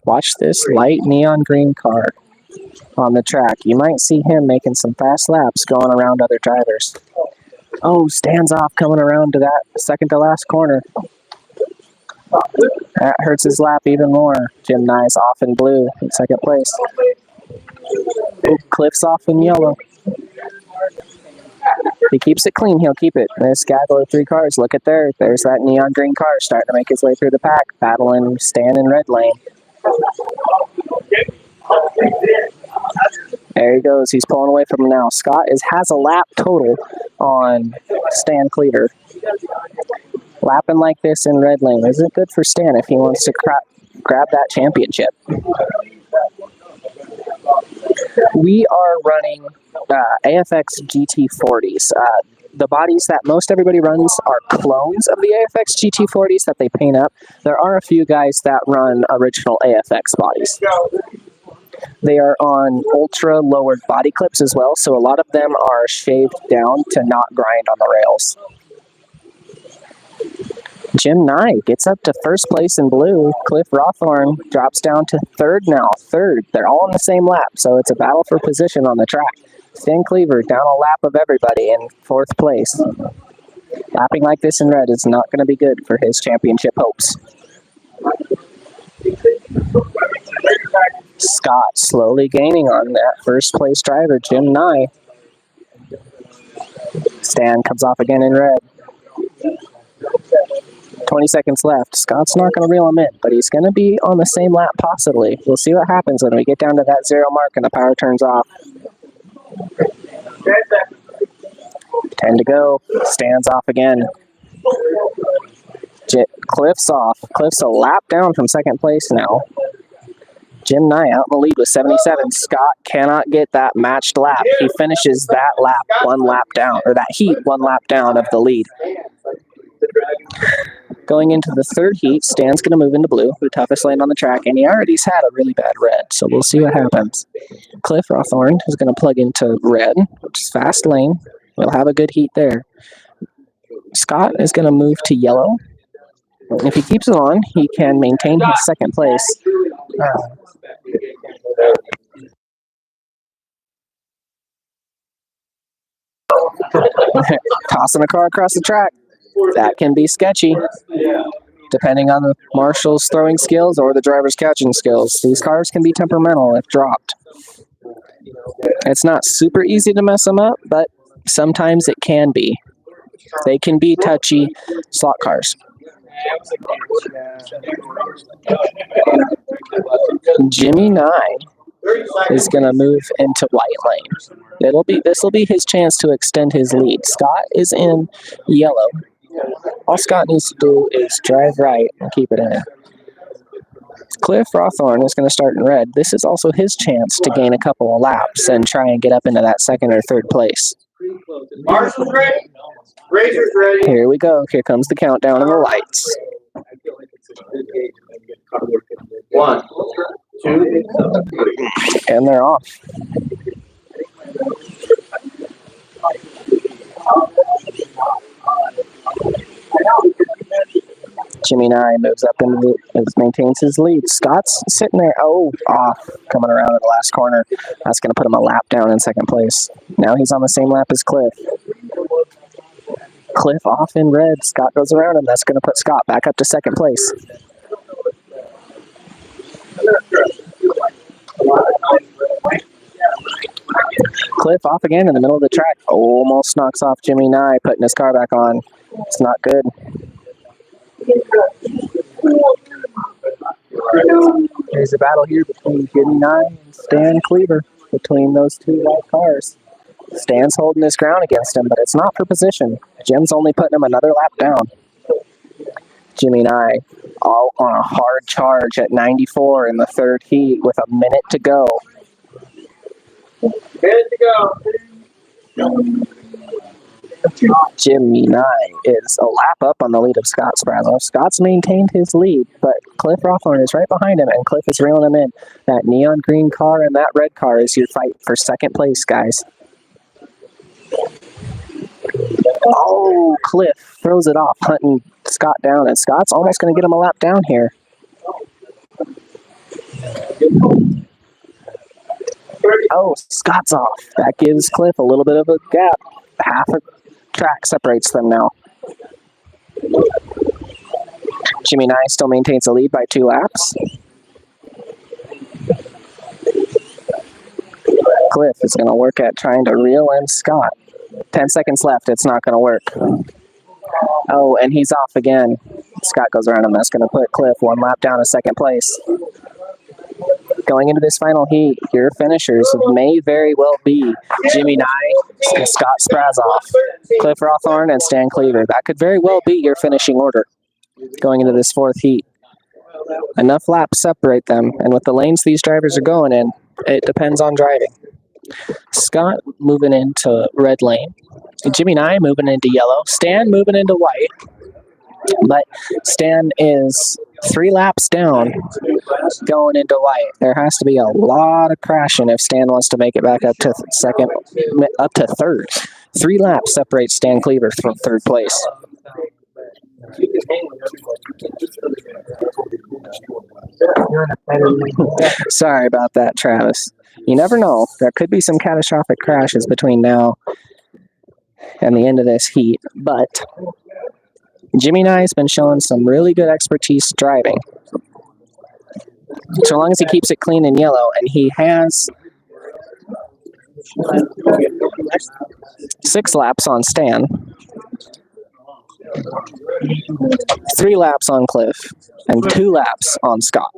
Watch this light neon green car on the track. You might see him making some fast laps going around other drivers. Oh, Stan's off coming around to that second to last corner. That hurts his lap even more. Jim Nye's off in blue in second place. Oh, Cliff's off in yellow. If he keeps it clean, he'll keep it. This guy below 3 cars, look at there. There's that neon green car starting to make his way through the pack, battling Stan in red lane. There he goes. He's pulling away from him now. Scott has a lap total on Stan Cleaver. Lapping like this in red lane isn't good for Stan if he wants to grab that championship. We are running AFX GT40s. The bodies that most everybody runs are clones of the AFX GT40s that they paint up. There are a few guys that run original AFX bodies. They are on ultra lowered body clips as well, so a lot of them are shaved down to not grind on the rails. Jim Nye gets up to first place in blue. Cliff Rawthorne drops down to third now. Third. They're all in the same lap, so it's a battle for position on the track. Stan Cleaver down a lap of everybody in fourth place. Lapping like this in red is not going to be good for his championship hopes. Scott slowly gaining on that first place driver, Jim Nye. Stan comes off again in red. 20 seconds left. Scott's not going to reel him in, but he's going to be on the same lap possibly. We'll see what happens when we get down to that 0 mark and the power turns off. 10 to go. Stan's off again. Cliff's off. Cliff's a lap down from second place now. Jim Nye out in the lead with 77. Scott cannot get that matched lap. He finishes that lap 1 lap down, or that heat 1 lap down of the lead. Going into the third heat, Stan's going to move into blue, the toughest lane on the track, and he already's had a really bad red, so we'll see what happens. Cliff Rawthorne is going to plug into red, which is fast lane. We'll have a good heat there. Scott is going to move to yellow. If he keeps it on, he can maintain his second place. Tossing a car across the track. That can be sketchy, depending on the marshal's throwing skills or the driver's catching skills. These cars can be temperamental if dropped. It's not super easy to mess them up, but sometimes it can be. They can be touchy slot cars. Jimmy Nye is going to move into white lane. This will be his chance to extend his lead. Scott is in yellow. All Scott needs to do is drive right and keep it in. Cliff Rawthorne is going to start in red. This is also his chance to gain a couple of laps and try and get up into that second or third place. Marshal's ready. Razor's ready. Here we go. Here comes the countdown and the lights. 1, 2, and they're off. Jimmy Nye moves up and maintains his lead. Scott's sitting there. Oh, off. Coming around in the last corner. That's going to put him a lap down in second place. Now he's on the same lap as Cliff. Cliff off in red. Scott goes around him. That's going to put Scott back up to second place. Cliff off again in the middle of the track. Almost knocks off Jimmy Nye, putting his car back on. It's not good. There's a battle here between Jimmy Nye and Stan Cleaver, between those two white cars. Stan's holding his ground against him, but it's not for position. Jim's only putting him another lap down. Jimmy Nye all on a hard charge at 94 in the third heat with a minute to go. Jimmy Nye is a lap up on the lead of Scott Sprazoff. Scott's maintained his lead, but Cliff Rothorn is right behind him, and Cliff is reeling him in. That neon green car and that red car is your fight for second place, guys. Oh, Cliff throws it off, hunting Scott down, and Scott's almost going to get him a lap down here. Oh, Scott's off. That gives Cliff a little bit of a gap. Half a track separates them now. Jimmy Nye still maintains the lead by 2 laps. Cliff is going to work at trying to reel in Scott. 10 seconds left. It's not going to work. Oh, and he's off again. Scott goes around him. That's going to put Cliff 1 lap down to second place. Going into this final heat, your finishers may very well be Jimmy Nye, Scott Sprazoff, Cliff Rothorn, and Stan Cleaver. That could very well be your finishing order going into this 4th heat. Enough laps separate them, and with the lanes these drivers are going in, it depends on driving. Scott moving into red lane, Jimmy Nye moving into yellow, Stan moving into white, but Stan is 3 laps down going into white. There has to be a lot of crashing if Stan wants to make it back up to third. 3 laps separate Stan Cleaver from third place. Sorry about that, Travis. You never know. There could be some catastrophic crashes between now and the end of this heat, but Jimmy Nye's been showing some really good expertise driving. So long as he keeps it clean and yellow, and he has 6 laps on Stan, 3 laps on Cliff, and 2 laps on Scott.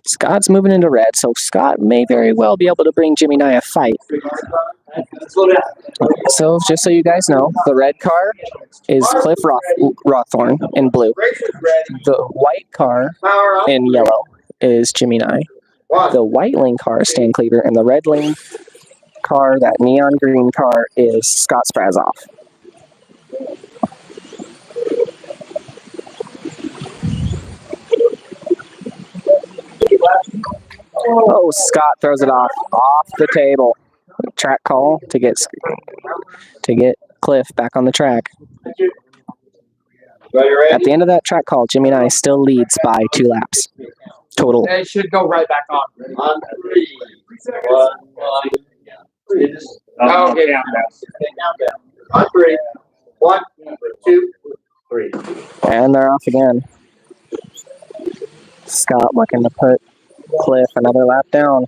Scott's moving into red, so Scott may very well be able to bring Jimmy Nye a fight. So, just so you guys know, the red car is Cliff Rothorn in blue. The white car in yellow is Jimmy Nye. The white lane car is Stan Cleaver, and the red lane car, that neon green car, is Scott Sprazoff. Oh, Scott throws it off the table. Track call to get Cliff back on the track. At the end of that track call, Jimmy Nye still leads by 2 laps total. It should go right back on. On 3, 1, 3. Oh, okay. On 3, 1, 2, 3. And they're off again. Scott looking to put Cliff another lap down.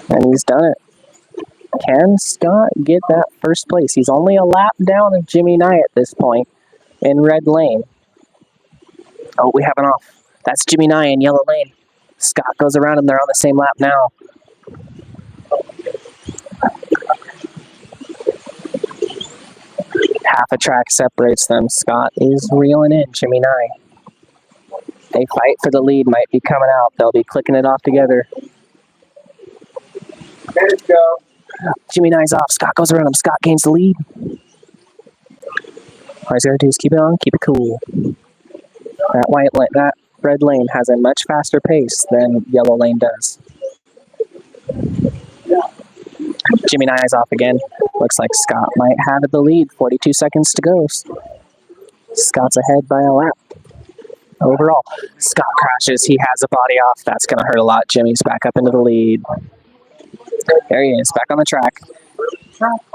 And he's done it. Can Scott get that first place? He's only a lap down of Jimmy Nye at this point in red lane. Oh, we have an off. That's Jimmy Nye in yellow lane. Scott goes around him. They're on the same lap now. Half a track separates them. Scott is reeling in Jimmy Nye. A fight for the lead might be coming out. They'll be clicking it off together. Let's go. Jimmy Nye's off. Scott goes around him. Scott gains the lead. All he's got to do is keep it on, keep it cool. That red lane has a much faster pace than yellow lane does. Jimmy Nye's off again. Looks like Scott might have the lead. 42 seconds to go. Scott's ahead by a lap. Overall, Scott crashes. He has a body off. That's going to hurt a lot. Jimmy's back up into the lead. There he is, back on the track.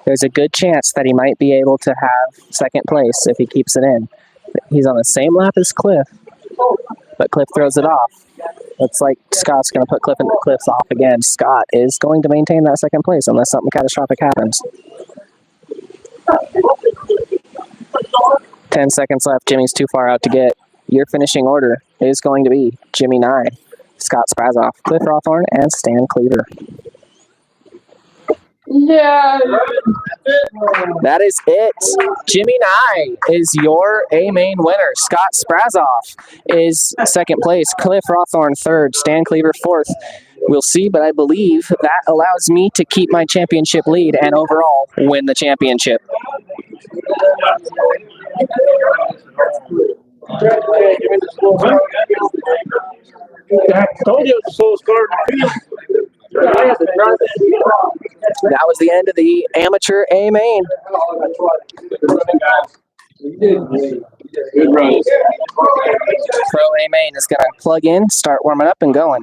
There's a good chance that he might be able to have second place if he keeps it in. He's on the same lap as Cliff, but Cliff throws it off. Looks like Scott's going to put Cliff's off again. Scott is going to maintain that second place unless something catastrophic happens. 10 seconds left. Jimmy's too far out to get. Your finishing order is going to be Jimmy Nye, Scott Sprazoff, Cliff Rawthorne, and Stan Cleaver. Yeah, that is it. Jimmy Nye is your A-main winner. Scott Sprazoff is second place. Cliff Rawthorne third. Stan Cleaver fourth. We'll see, but I believe that allows me to keep my championship lead and overall win the championship. Told you it was the slowest car in the field. That was the end of the amateur A-main. Pro A-main is going to plug in, start warming up, and going.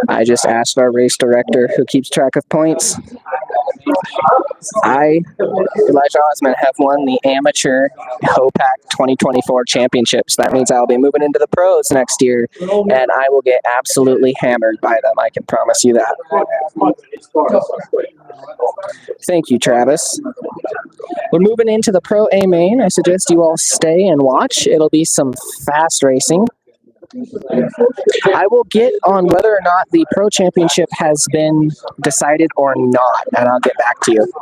I just asked our race director who keeps track of points. I, Elijah Osman, have won the amateur HOPAC 2024 championships. That means I'll be moving into the pros next year, and I will get absolutely hammered by them. I can promise you that. Thank you, Travis. We're moving into the Pro A main. I suggest you all stay and watch. It'll be some fast racing. I will get on whether or not the Pro Championship has been decided or not, and I'll get back to you.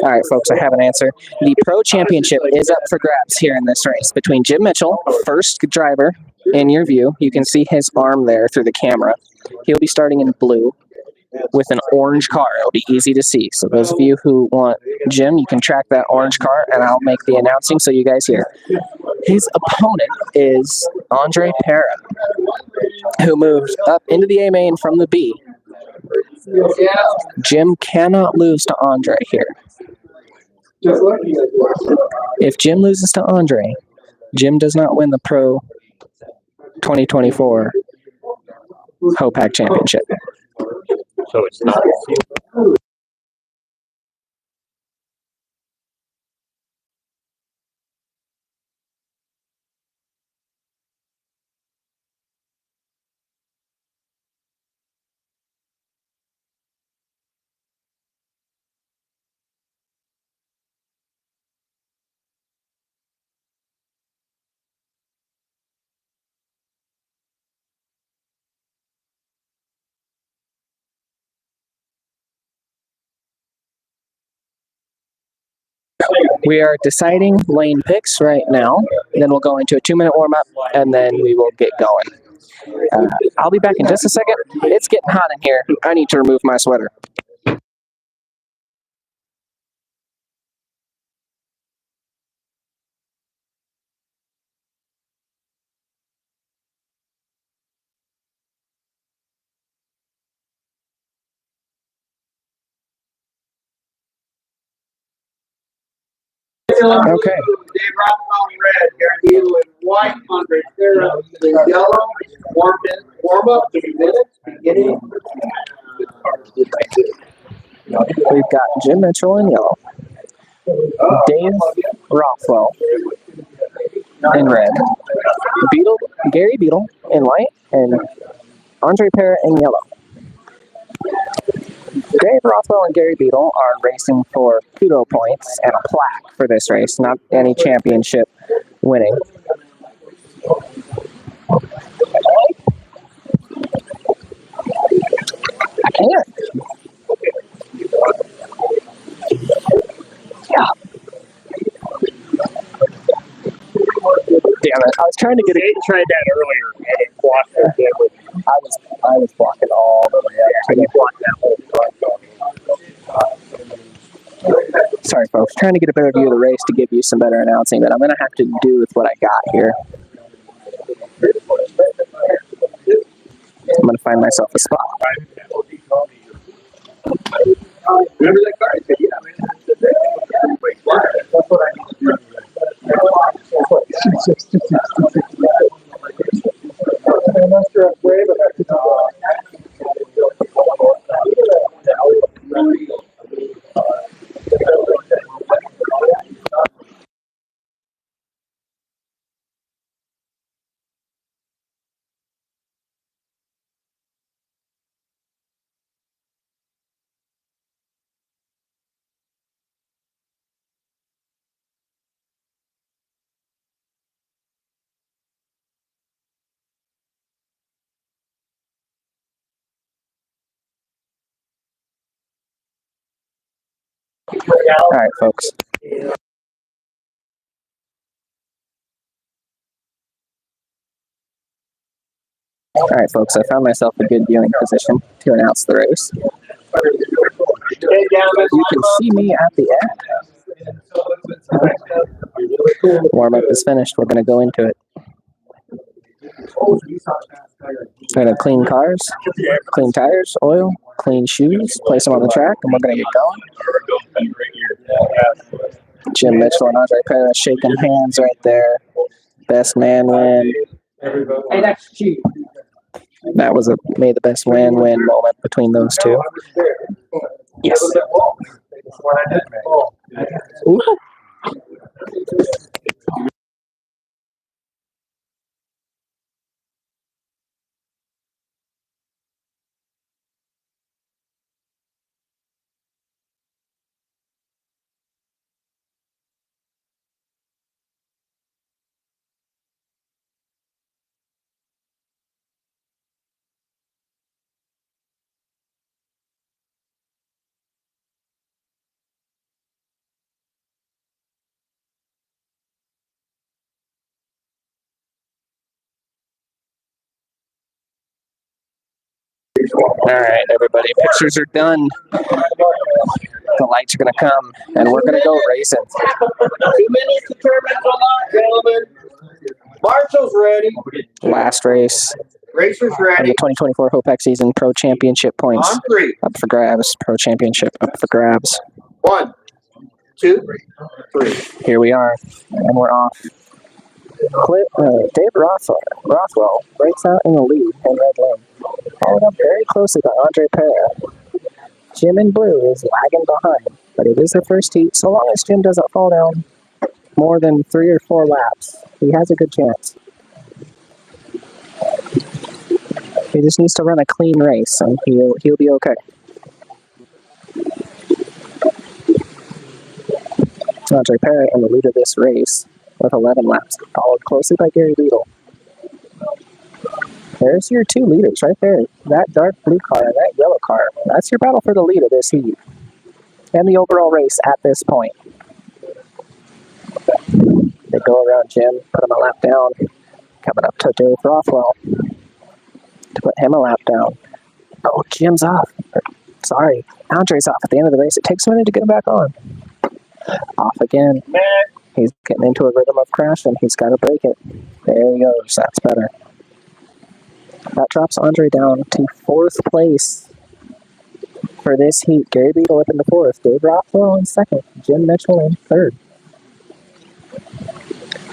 All right, folks, I have an answer. The Pro Championship is up for grabs here in this race between Jim Mitchell, first driver in your view. You can see his arm there through the camera. He'll be starting in blue with an orange car. It'll be easy to see. So those of you who want Jim, you can track that orange car, and I'll make the announcing so you guys hear. His opponent is Andre Pera, who moved up into the A main from the B. Jim cannot lose to Andre here. If Jim loses to Andre, Jim does not win the Pro 2024 HOPAC Championship. So it's not. We are deciding lane picks right now. Then we'll go into a 2-minute warm-up, and then we will get going. I'll be back in just a second. It's getting hot in here. I need to remove my sweater. Okay. Dave Rothwell in red, Gary Beadle in white, Andre Sarah in yellow, warm up, 2 minutes, beginning. We've got Jim Mitchell in yellow, Dave Rothwell in red, Gary Beadle in white, and Andre Pera in yellow. Dave Rothwell and Gary Beadle are racing for kudo points and a plaque for this race, not any championship winning. I can't. Yeah. Damn it! I was trying to get it. Tried that earlier and it blocked the camera. I was blocking all the way up. So you blocked that whole Sorry, folks. Trying to get a better view of the race to give you some better announcing, but I'm going to have to do with what I got here. I'm going to find myself a spot. Remember that car? I said, yeah, man. That's what I need. I'm not sure I'm brave All right, folks. All right, folks. I found myself a good viewing position to announce the race. You can see me at the end. Warm-up is finished. We're going to go into it. We're going to clean cars, clean tires, oil, clean shoes, place them on the track, and we're going to get going. Jim Mitchell and Andre Pera shaking hands right there. Best man win. Hey, that's cheap. That was a may the best win-win moment between those two. Yes. Ooh. All right, everybody, pictures are done. The lights are going to come, and we're going to go racing. 2 minutes to tournament on, gentlemen. Marshall's ready. Last race Racers of ready. the 2024 HOPAC season. Pro Championship points On 3. up for grabs. Pro Championship up for grabs. 1, 2, 3. Here we are, and we're off. Dave Rothwell breaks out in the lead in red lane, followed up very closely by Andre Pera. Jim in blue is lagging behind, but it is the first heat. So long as Jim doesn't fall down more than 3 or 4 laps, he has a good chance. He just needs to run a clean race, and he'll be okay. Andre Pera in the lead of this race with 11 laps, followed closely by Gary Beadle. There's your 2 leaders right there. That dark blue car and that yellow car. That's your battle for the lead of this heat and the overall race at this point. They go around Jim, put him a lap down. Coming up to Dave Rothwell to put him a lap down. Oh, Jim's off. Sorry, Andre's off at the end of the race. It takes a minute to get him back on. Off again. He's getting into a rhythm of crashing. He's got to break it. There he goes. That's better. That drops Andre down to 4th place for this heat. Gary Beadle up into 4th. Dave Rothwell in 2nd. Jim Mitchell in 3rd.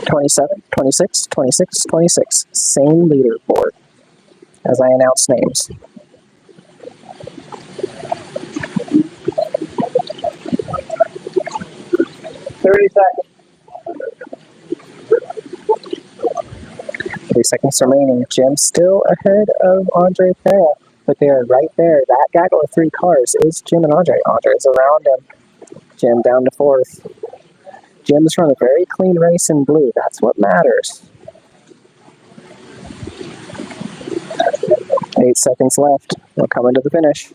27, 26, 26, 26. Same leaderboard as I announce names. Seconds remaining. Jim still ahead of Andre Pera, but they are right there. That gaggle of 3 cars is Jim and Andre. Andre is around him. Jim down to 4th. Jim's run a very clean race in blue. That's what matters. 8 seconds left. We're coming to the finish.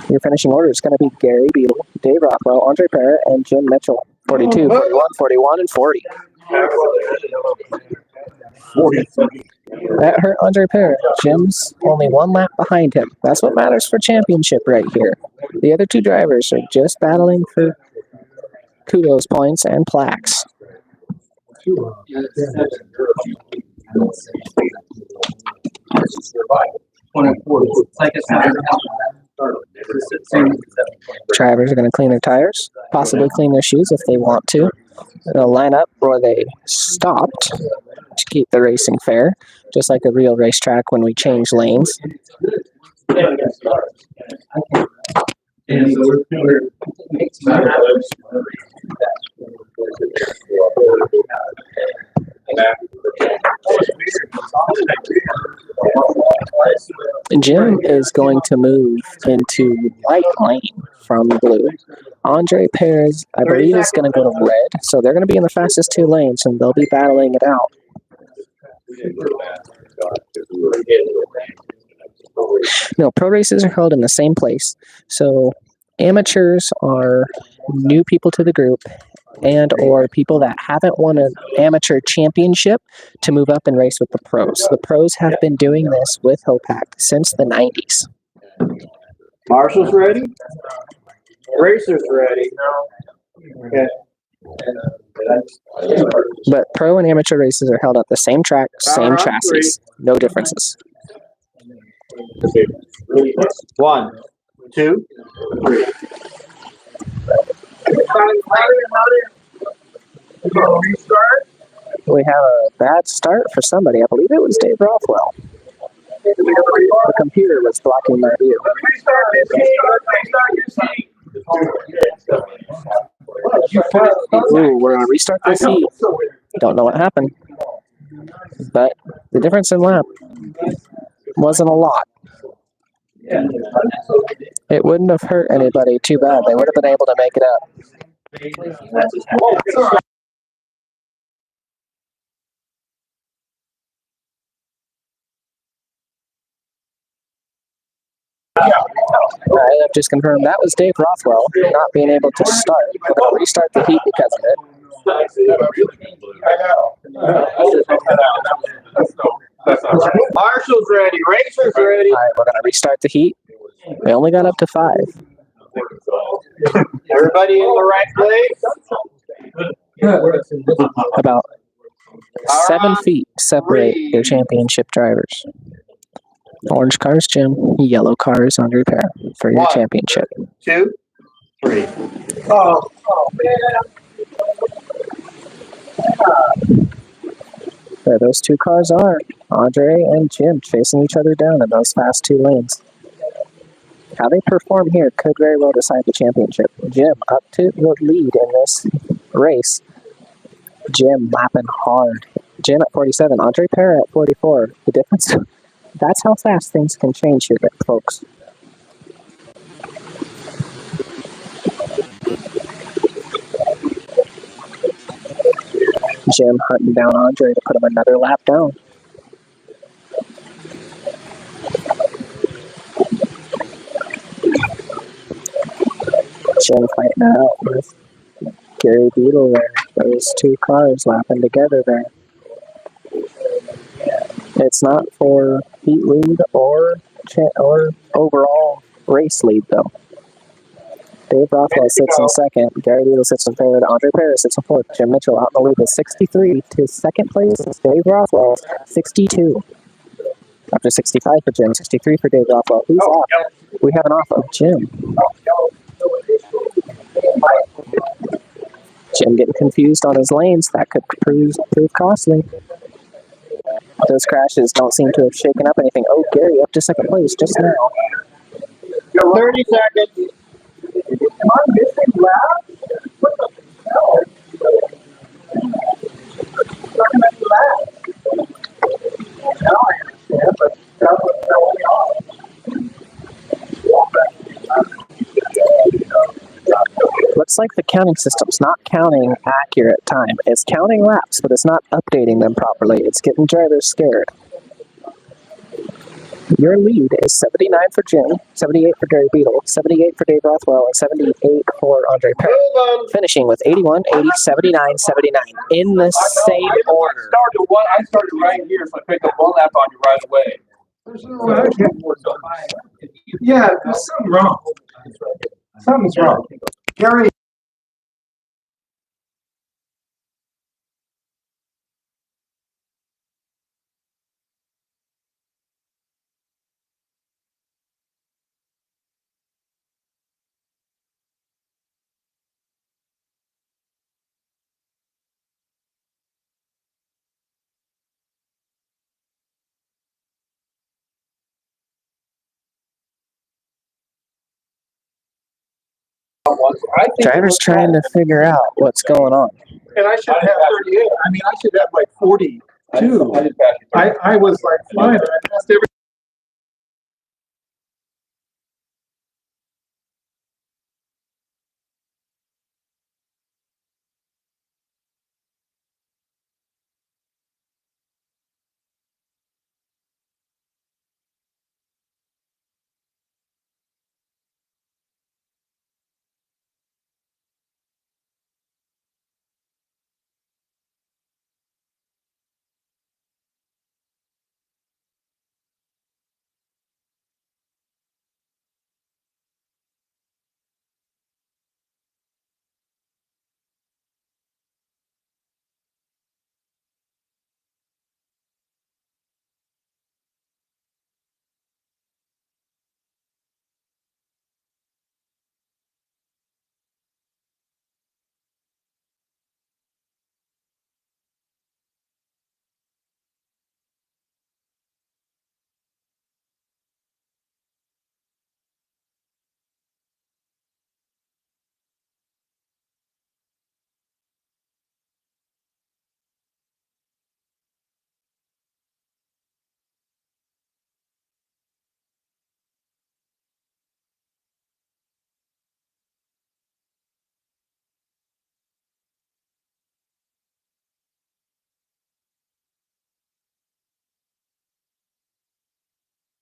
Your finishing order is going to be Gary Beadle, Dave Rothwell, Andre Pera, and Jim Mitchell. 42, 41, 41, and 40. That hurt Andre Pera. Jim's only 1 lap behind him. That's what matters for championship right here. The other 2 drivers are just battling for kudos points and plaques. Drivers are going to clean their tires, possibly clean their shoes if they want to. They'll line up where they stopped to keep the racing fair, just like a real racetrack when we change lanes. Jim is going to move into white lane from blue. Andre Pera's, I believe, is going to go to red, so they're going to be in the fastest 2 lanes, and they'll be battling it out. No, pro races are held in the same place, so amateurs are new people to the group and or people that haven't won an amateur championship to move up and race with the pros. The pros have been doing this with HOPAC since the 90s. Marshall's ready. Racers ready. Okay. But pro and amateur races are held at the same track, same chassis. No differences. 1, 2, 3. We have a bad start for somebody. I believe it was Dave Rothwell. The computer was blocking my view. Ooh, we're going to restart this heat. Don't know what happened. But the difference in lap wasn't a lot. It wouldn't have hurt anybody too bad. They would have been able to make it up. I've just confirmed that was Dave Rothwell not being able to start. We're going to restart the heat because of it. Marshall's ready. Racer's ready. All right, we're gonna restart the heat. We only got up to 5. Everybody in the right place? About 7 feet separate your championship drivers. Orange cars, Jim. Yellow cars on repair for your 1, championship. 2, 3. There those 2 cars are. Andre and Jim chasing each other down in those fast 2 lanes. How they perform here could very well decide the championship. Jim up to the lead in this race. Jim lapping hard. Jim at 47, Andre Perra at 44. The difference, that's how fast things can change here, folks. Jim hunting down Andre to put him another lap down. Jim fighting it out with Gary Beetle there. Those 2 cars lapping together there. It's not for heat lead or overall race lead though. Dave Rothwell sits in second. Gary Beetle sits in third. Andre Perez sits in fourth. Jim Mitchell out in the lead with 63 to second place. Dave Rothwell 62. After 65 for Jim, 63 for Dave Rothwell. Who's off? We have an off of Jim. Jim getting confused on his lanes. That could prove costly. Those crashes don't seem to have shaken up anything. Oh, Gary up to second place just now. 30 seconds. Am I missing laps? What the hell? Now I understand, but that was throwing me off. Looks like the counting system's not counting accurate time. It's counting laps, but it's not updating them properly. It's getting drivers scared. Your lead is 79 for Jim, 78 for Gary Beetle, 78 for Dave Rothwell, and 78 for Andre Perry. Finishing with 81, 80, 79, 79 in the same order. I started right here, so I picked up 1 lap on you right away. Yeah, there's something wrong. Something's wrong. Gary. Drivers trying to figure out what's going on. And I should have 38. I mean, I should have like 42. I was like flying. I passed every.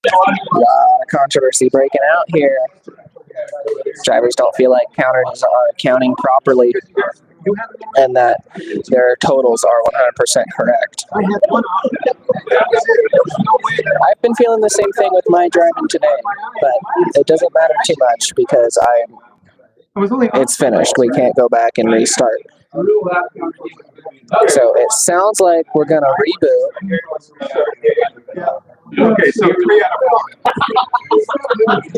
A lot of controversy breaking out here. Drivers don't feel like counters are counting properly. and that their totals are 100% correct. I've been feeling the same thing with my driving today, but it doesn't matter too much because it's finished. We can't go back and restart. So it sounds like we're gonna reboot. Okay, so 3 out of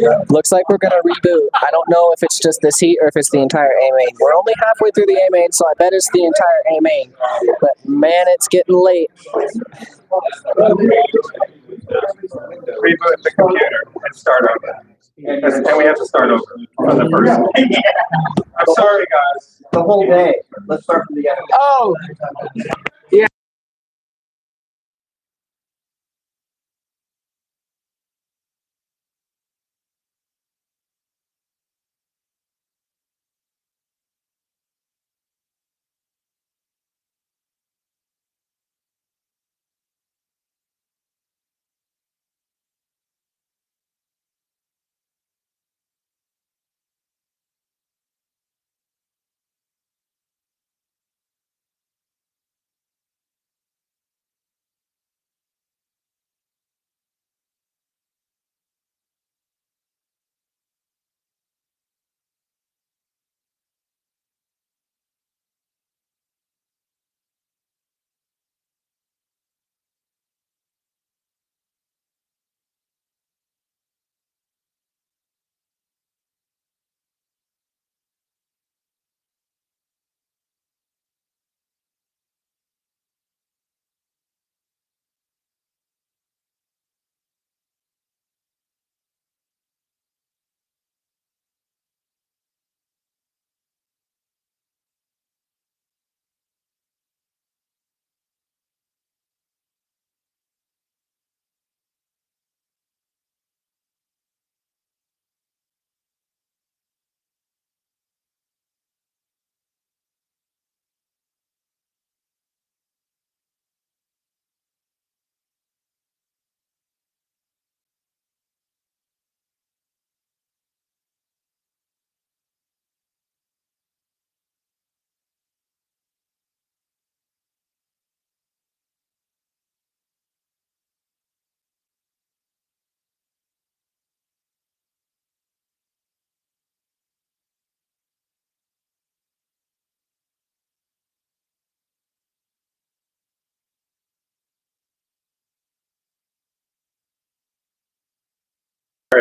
4. Looks like we're gonna reboot. I don't know if it's just this heat or if it's the entire A main. We're only halfway through the A main, so I bet it's the entire A main. But man, it's getting late. Reboot the computer and start over. And we have to start over from the first. I'm sorry, guys. The whole day. Let's start from the end. Oh! Yeah.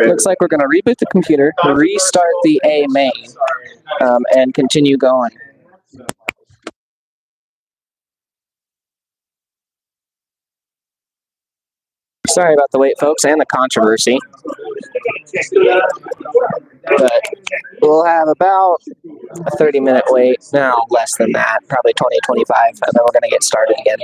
Looks like we're going to reboot the computer, restart the A main, and continue going. Sorry about the wait, folks, and the controversy. But we'll have about a 30-minute wait, no, less than that, probably 20, 25, and then we're going to get started again.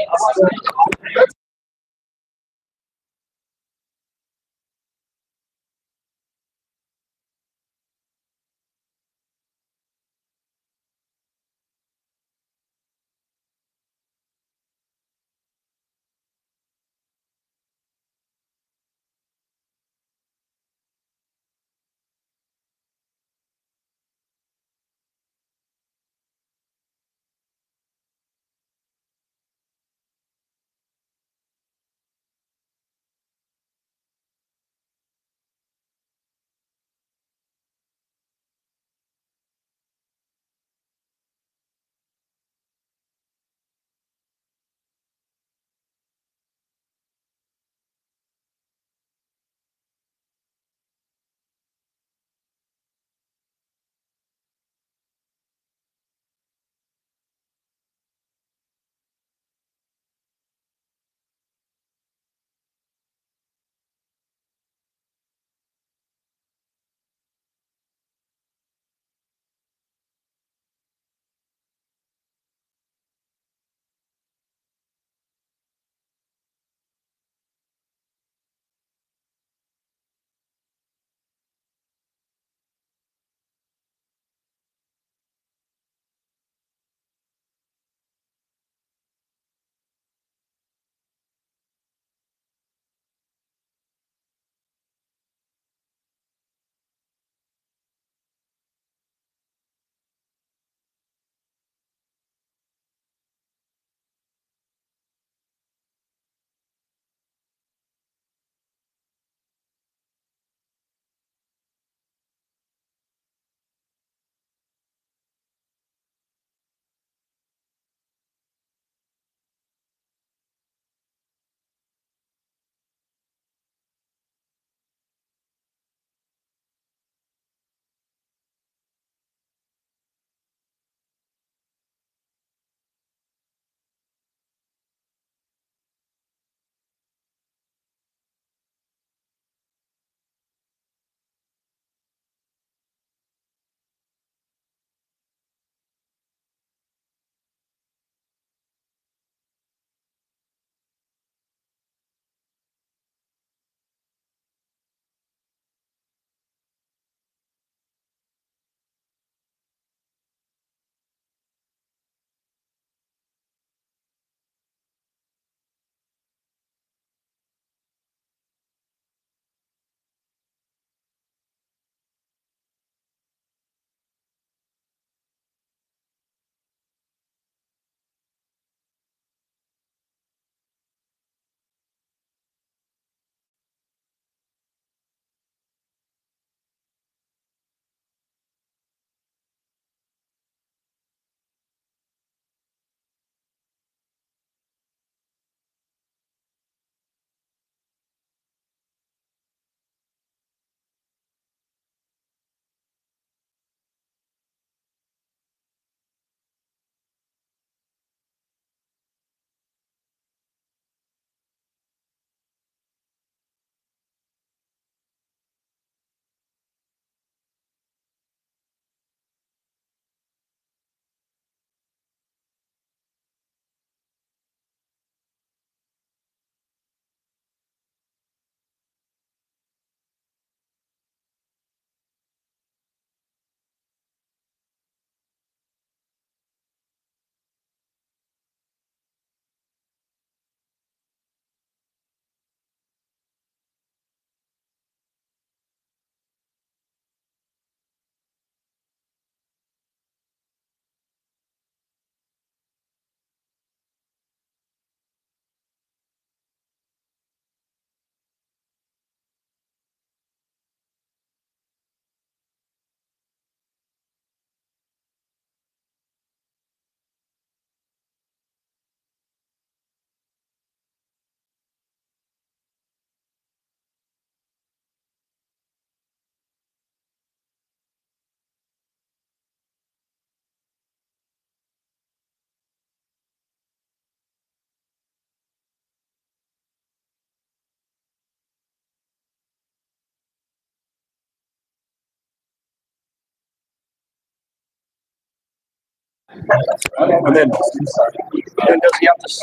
And then, all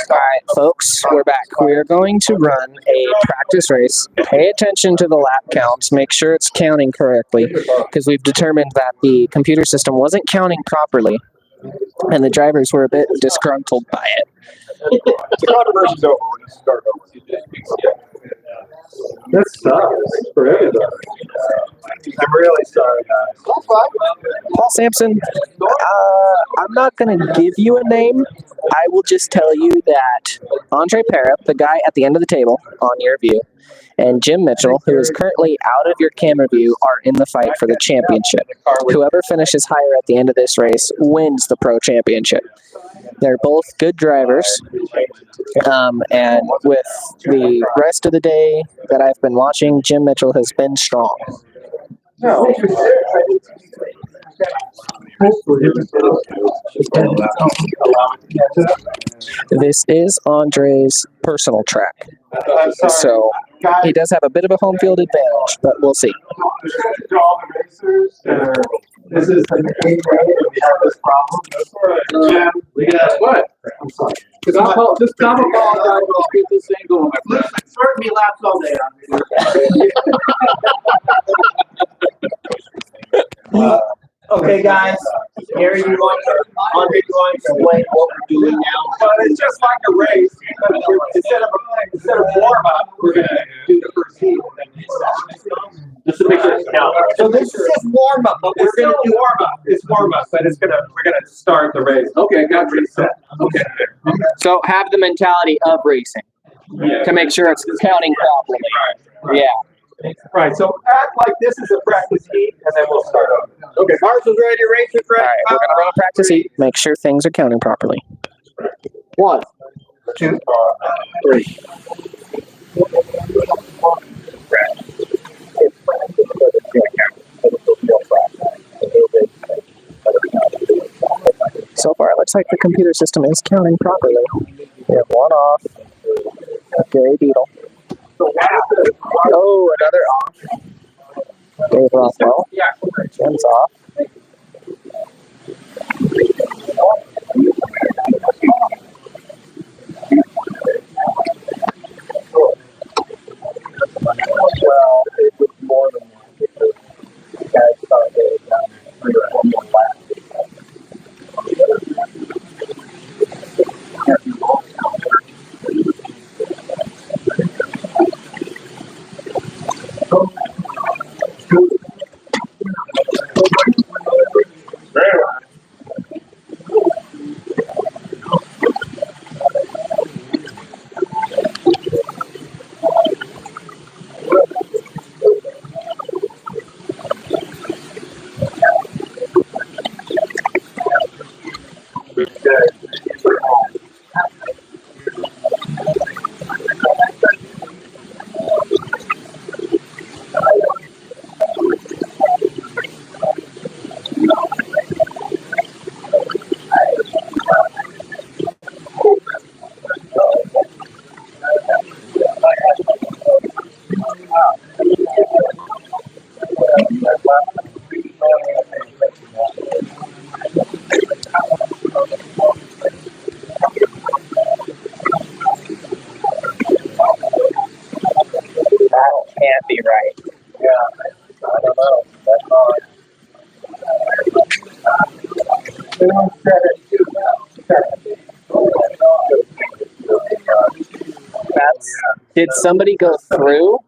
right, folks, we're back. We're going to run a practice race. Pay attention to the lap counts. Make sure it's counting correctly, because we've determined that the computer system wasn't counting properly, and the drivers were a bit disgruntled by it. The controversy's over. We're gonna start over. That sucks for everybody. I'm really sorry, guys. Paul Sampson, I'm not going to give you a name. I will just tell you that Andre Parra, the guy at the end of the table on your view, and Jim Mitchell, who is currently out of your camera view, are in the fight for the championship. Whoever finishes higher at the end of this race wins the Pro Championship. They're both good drivers, and with the rest of the day that I've been watching, Jim Mitchell has been strong. This is Andre's personal track, so he does have a bit of a home field advantage, but we'll see. This is the main road and we have this problem. We got what? I'm sorry. Just stop apologizing. I'll keep this angle. It's hurt me laps all day. Okay, guys. Gary, you want to explain what we're doing now? But it's just like a race. Instead of warm up, we're going to do the first heat. Just to make sure it's counted. So this is just warm up, but we're going to do warm up. It's warm up, but we're going to start the race. Okay, got reset. Okay. So have the mentality of racing to make sure it's counting properly. Yeah. Right, so act like this is a practice heat, and then we'll start over. Okay, Marshall's ready to race it, right? All right, we're going to run a practice heat. Make sure things are counting properly. 1, 2, 3. So far, it looks like the computer system is counting properly. We have one off. Gary Beetle. Oh, another off. Dave Rothwell. Jim's off. Well, it was more than that because the guys thought they had done 3 or 4 more laps. Can't be right. Yeah, I don't know. That's hard. Did somebody go through?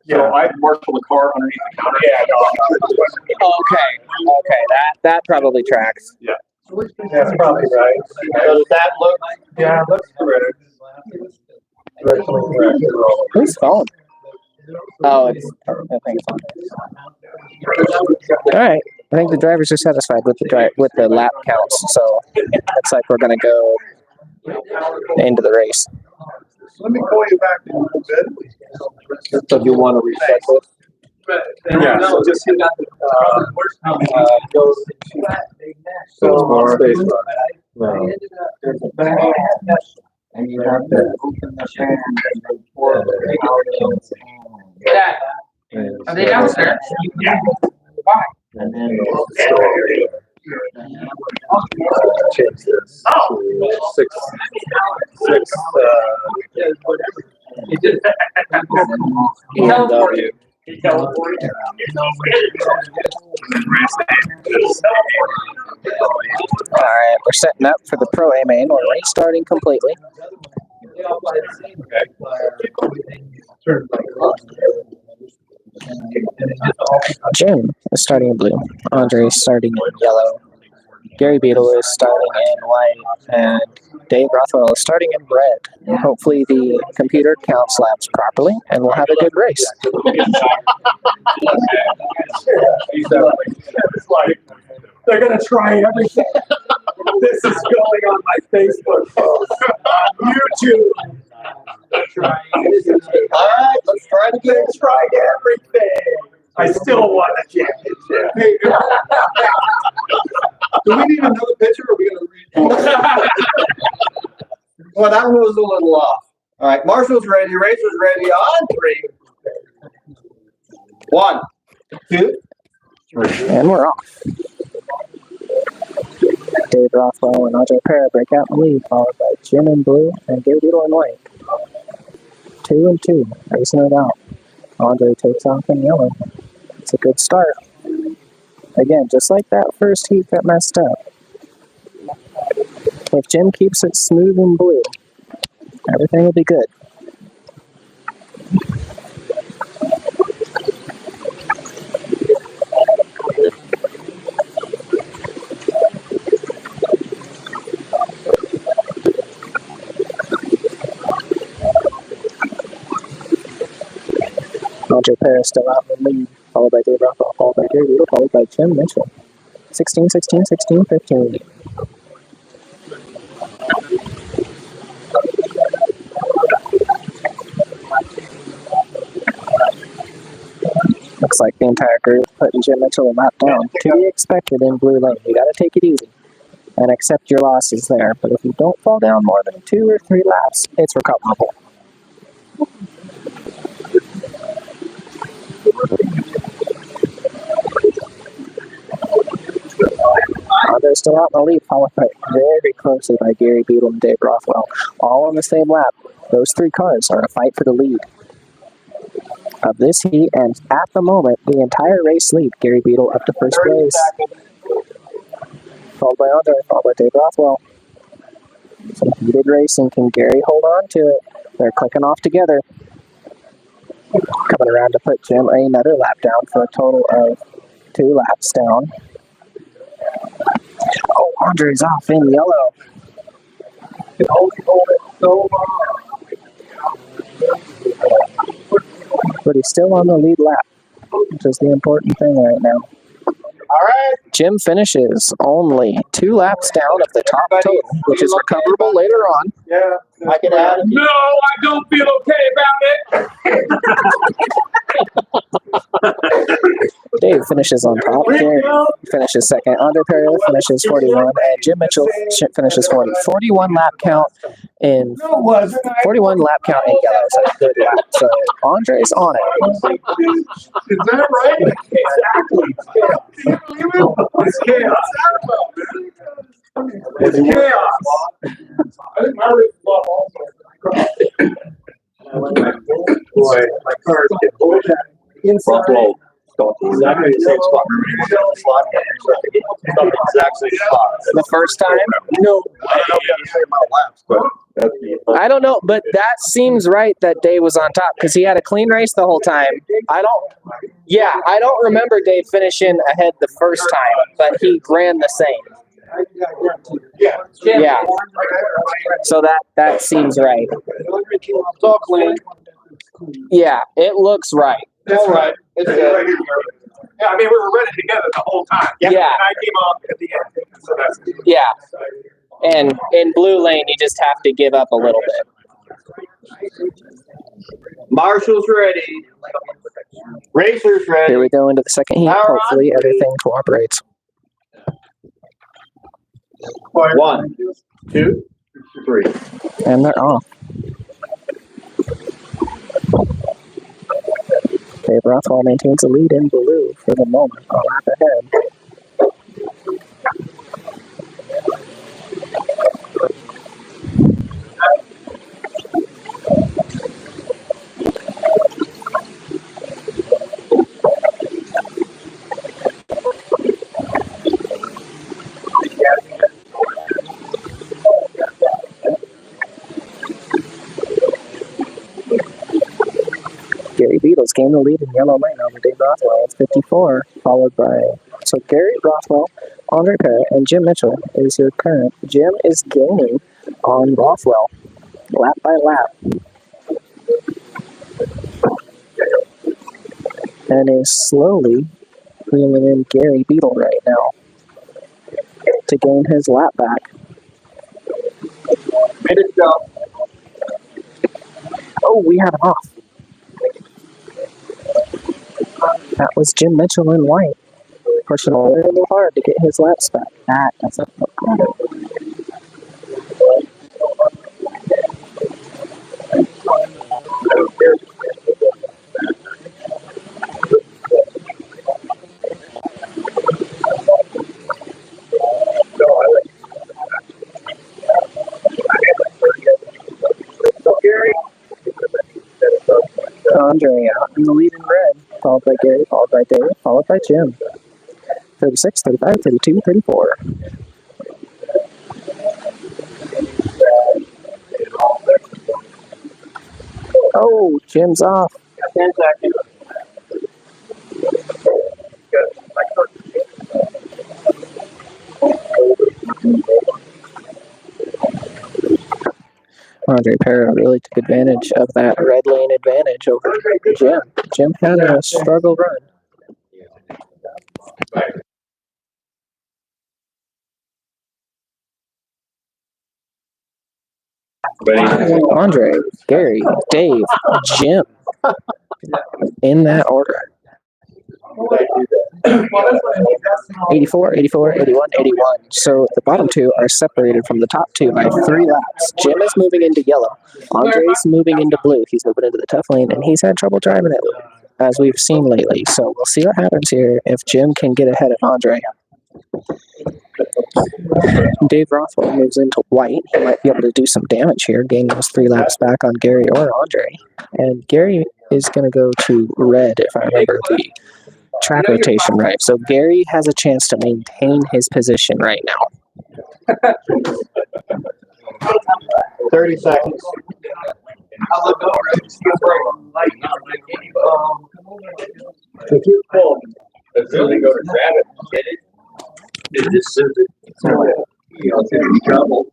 Yeah, I marshaled the car underneath the counter. Yeah, Okay, that probably tracks. Yeah. That's probably right. So does that look? Yeah, it looks correct. Who's phone? Oh, I think it's on. All right, I think the drivers are satisfied with the lap counts, so looks like we're gonna go into the race. Let me call you back in a little bit. So do you want to reset this? Yeah. No, just hit that. Goes space bar. No. There's a back, and you have to open the fan and then pour it out. Dad, are they downstairs? Yeah. And then Change this to six. BMW. Alright, we're setting up for the Pro A main. We're restarting completely. Jim is starting in blue. Andre is starting in yellow. Gary Beadle is starting in white. And Dave Rothwell is starting in red. Hopefully the computer counts laps properly and we'll have a good race. It's like they're gonna try everything. This is going on my Facebook post, on YouTube. All right, let's try it again. Try everything. I still won the championship. Do we need another picture, or are we gonna read? Well, that one was a little off. All right, Marshall's ready. Rachel's ready. On 3, 1, 2, 3. And we're off. Dave Rothwell and Andre Pera break out in the lead, followed by Jim in blue and Gary Beadle in white. 2 and 2, racing it out. Andre takes off in yellow. It's a good start. Again, just like that first heat that messed up. If Jim keeps it smooth and blue, everything will be good. Andre Perez still out in the lead, followed by Dave Rothwell, followed by Gary Beadle, followed by Jim Mitchell. 16, 16, 16, 15. Looks like the entire group putting Jim Mitchell a lap down. To be expected in blue lane. You got to take it easy and accept your losses there. But if you don't fall down more than 2 or 3 laps, it's recoverable. They're still out in the lead, followed by very closely by Gary Beadle and Dave Rothwell. All on the same lap. Those 3 cars are a fight for the lead of this heat, and at the moment, the entire race lead. Gary Beadle up to first place, followed by Andre, followed by Dave Rothwell. Some heated racing. Can Gary hold on to it? They're clicking off together. Coming around to put Jim another lap down for a total of 2 laps down. Oh, Andre's off in yellow. Can only hold it so long. But he's still on the lead lap, which is the important thing right now. All right. Jim finishes only 2 laps down of the top total, which is recoverable later on. Yeah, I can add it. No, I don't feel okay about it. Dave finishes on top. Gary finishes second. Andre Perez finishes 41, and Jim Mitchell finishes 40. 41 lap count in 41 lap count in yellow. So a good lap. So Andre's on it. Is that right? Exactly. It's chaos. It's chaos. I think my race is also. Boy, my car's getting pulled inside. Exactly the same spot. Exactly The first time? No, I don't know if that's the same amount of laps, but I don't know, but that seems right that Dave was on top because he had a clean race the whole time. I don't remember Dave finishing ahead the first time, but he ran the same. Yeah. So that seems right. It's all clean. Yeah, it looks right. It's right. It's good. Yeah, I mean, we were running together the whole time. Yeah. And I came off at the end. So that's Yeah. And in blue lane, you just have to give up a little bit. Marshall's ready. Racer's ready. Here we go into the second heat. Hopefully everything cooperates. 1, 2, 3. And they're off. Dave Rothwell maintains a lead in blue for the moment, a lap ahead. has gained the lead in yellow lane over Dave Rothwell with 54, followed by, so Gary Rothwell, Andre Parrott, and Jim Mitchell is your current. Jim is gaining on Rothwell, lap by lap. And is slowly reeling in Gary Beetle right now to gain his lap back. Minute go. Oh, we had him off. That was Jim Mitchell in white, pushing a little hard to get his laps back. That doesn't look good. Andre out in the lead in red, followed by Gary, followed by Dave, followed by Jim. 36, 35, 32, 34. Oh, Jim's off. 10 seconds. Andre Parrott really took advantage of that red lane advantage over Jim. Jim had a struggle run. Andre, Gary, Dave, Jim. In that order. 84, 84, 81, 81. So the bottom two are separated from the top two by 3 laps. Jim is moving into yellow. Andre's moving into blue. He's moving into the tough lane, and he's had trouble driving it, as we've seen lately. So we'll see what happens here if Jim can get ahead of Andre. Dave Rothwell moves into white. He might be able to do some damage here, gain those 3 laps back on Gary or Andre. And Gary is going to go to red, if I remember the track rotation right. So Gary has a chance to maintain his position right now. 30 seconds. If you pull, as soon as they go to grab it and get it, it just says it's going to be trouble.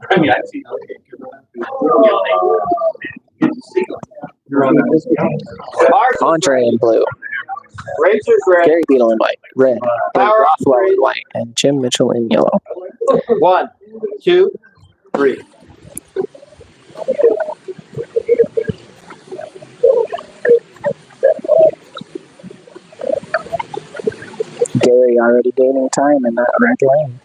I mean, I've seen Andre in blue. Gary Beetle in white. Red. Dave Rothwell in white. And Jim Mitchell in yellow. 1, 2, 3. Gary already gaining time in that red lane.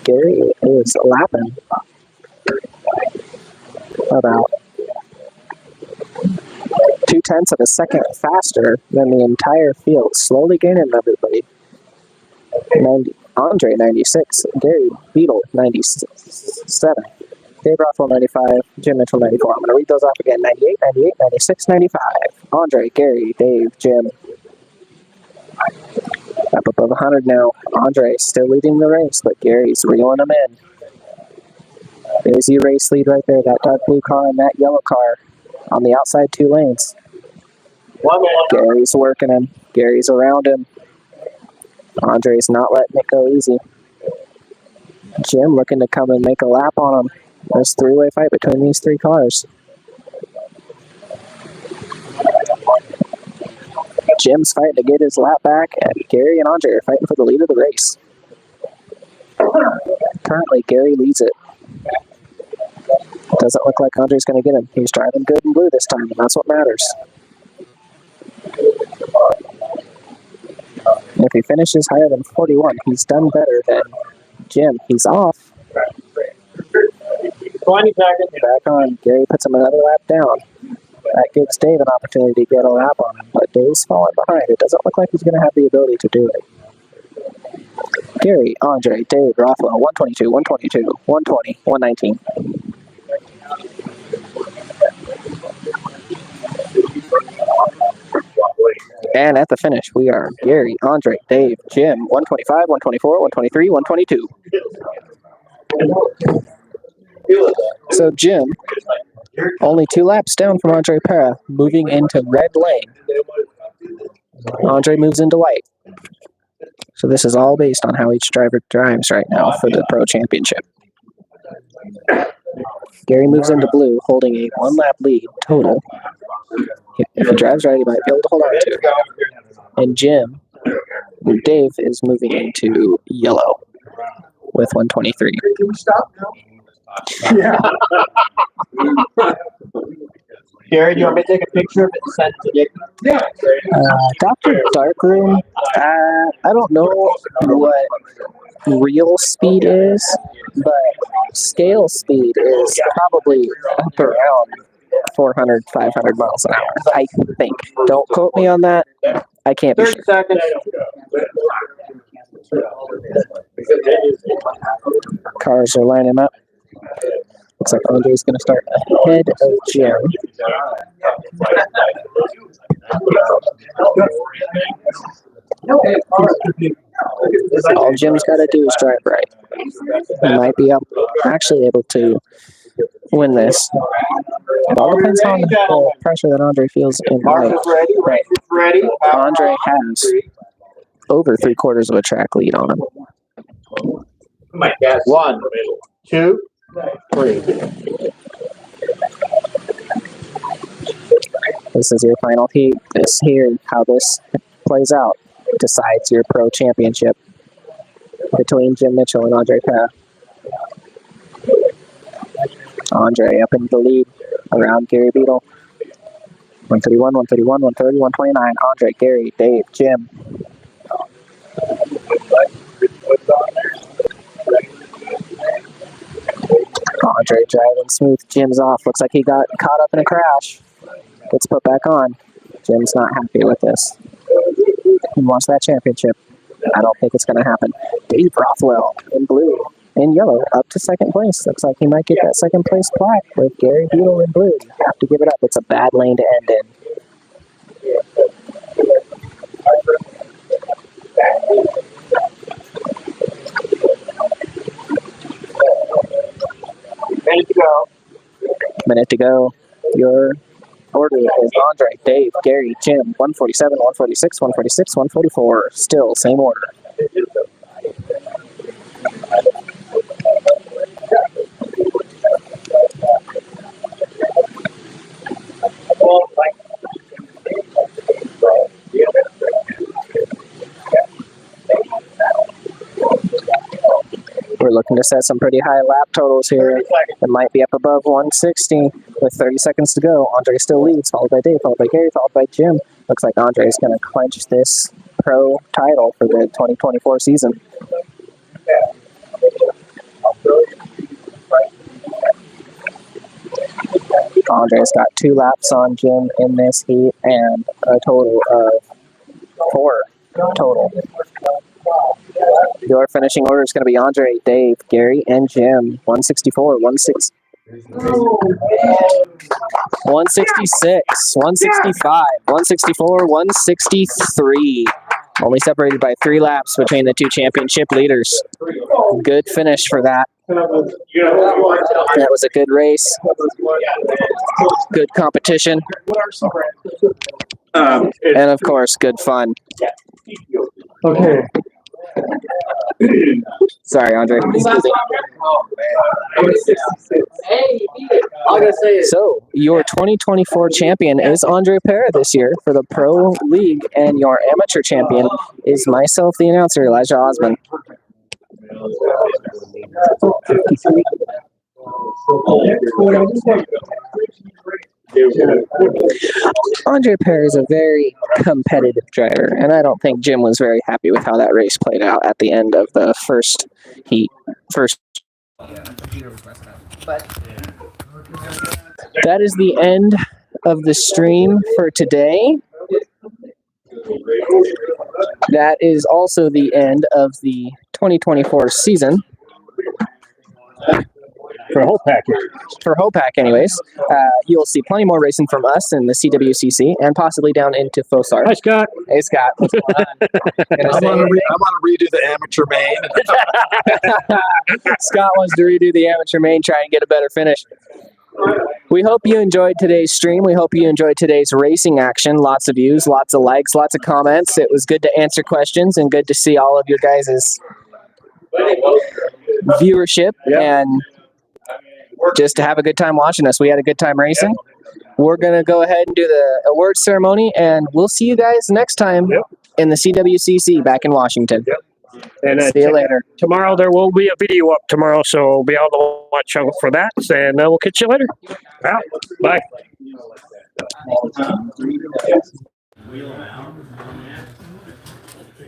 Gary is lapping about 0.2 of a second faster than the entire field, slowly gaining everybody. Andre 96, Gary Beetle 97, Dave Rothwell 95, Jim Mitchell 94. I'm going to read those off again: 98, 98, 96, 95. Andre, Gary, Dave, Jim. Up above 100 now. Andre still leading the race, but Gary's reeling him in. There's your race lead right there. That dark blue car and that yellow car on the outside 2 lanes. Gary's working him. Gary's around him. Andre's not letting it go easy. Jim looking to come and make a lap on him. There's a 3-way fight between these 3 cars. Jim's fighting to get his lap back, and Gary and Andre are fighting for the lead of the race. Currently, Gary leads it. Doesn't look like Andre's going to get him. He's driving good in blue this time, and that's what matters. If he finishes higher than 41, he's done better than Jim. He's off. 20 seconds. Back on. Gary puts him another lap down. That gives Dave an opportunity to get a lap on him, but Dave's falling behind. It doesn't look like he's going to have the ability to do it. Gary, Andre, Dave, Rothwell, 122, 122, 120, 119. And at the finish, we are Gary, Andre, Dave, Jim, 125, 124, 123, 122. So Jim, only 2 laps down from Andre Pera, moving into red lane. Andre moves into white. So this is all based on how each driver drives right now for the Pro Championship. Gary moves into blue, holding a 1-lap lead total. If he drives right, he might be able to hold on to it. And Dave is moving into yellow with 123. Can we stop now? Yeah. Gary, do you want me to take a picture of it and send it to Nick? Yeah. Dr. Darkroom, I don't know what real speed is, but scale speed is probably up around 400, 500 miles an hour, I think. Don't quote me on that. I can't be 30 sure. seconds. Cars are lining up. Looks like Andre's going to start ahead of Jim. All Jim's got to do is drive right. He might be actually able to win this. It all depends on the pressure that Andre feels in white. Ready. Andre has over 3/4 of a track lead on him. My God. 1, 2, 3. This is your final heat. This here, how this plays out, decides your Pro Championship between Jim Mitchell and Andre Pera. Andre up in the lead around Gary Beadle. 131, 131, 130, 129. Andre, Gary, Dave, Jim. Andre driving smooth. Jim's off. Looks like he got caught up in a crash. Gets put back on. Jim's not happy with this. He wants that championship. I don't think it's going to happen. Dave Rothwell in blue. In yellow, up to second place. Looks like he might get that second place plaque with Gary Beadle in blue. You have to give it up. It's a bad lane to end in. Minute to go. Your order is Andre, Dave, Gary, Jim, 147, 146, 146, 144. Still same order. We're looking to set some pretty high lap totals here. It might be up above 160 with 30 seconds to go. Andre still leads, followed by Dave, followed by Gary, followed by Jim. Looks like Andre is going to clinch this pro title for the 2024 season. Andre's got 2 laps on Jim in this heat and a total of 4 total. Your finishing order is going to be Andre, Dave, Gary, and Jim. 164, 166, 166, 165, 164, 163. Only separated by 3 laps between the 2 championship leaders. Good finish for that. That was a good race. Good competition. And of course, good fun. Okay. Sorry, Andre. So, your 2024 champion is Andre Pera this year for the Pro League, and your amateur champion is myself, the announcer, Elijah Osman. Andre Pera is a very competitive driver, and I don't think Jim was very happy with how that race played out at the end of the first heat. That is the end of the stream for today. That is also the end of the 2024 season. For HOPAC. For HOPAC, anyways. You'll see plenty more racing from us in the CWCC and possibly down into FOSAR. Hi, Scott. Hey, Scott. What's going on? I'm gonna redo the amateur main. Scott wants to redo the amateur main, try and get a better finish. We hope you enjoyed today's stream. We hope you enjoyed today's racing action. Lots of views, lots of likes, lots of comments. It was good to answer questions and good to see all of your guys' viewership and just to have a good time watching us. We had a good time racing. We're going to go ahead and do the awards ceremony, and we'll see you guys next time in the CWCC back in Washington. And see you later. Tomorrow there will be a video up tomorrow, so be able to watch out for that. And we'll catch you later. Bye.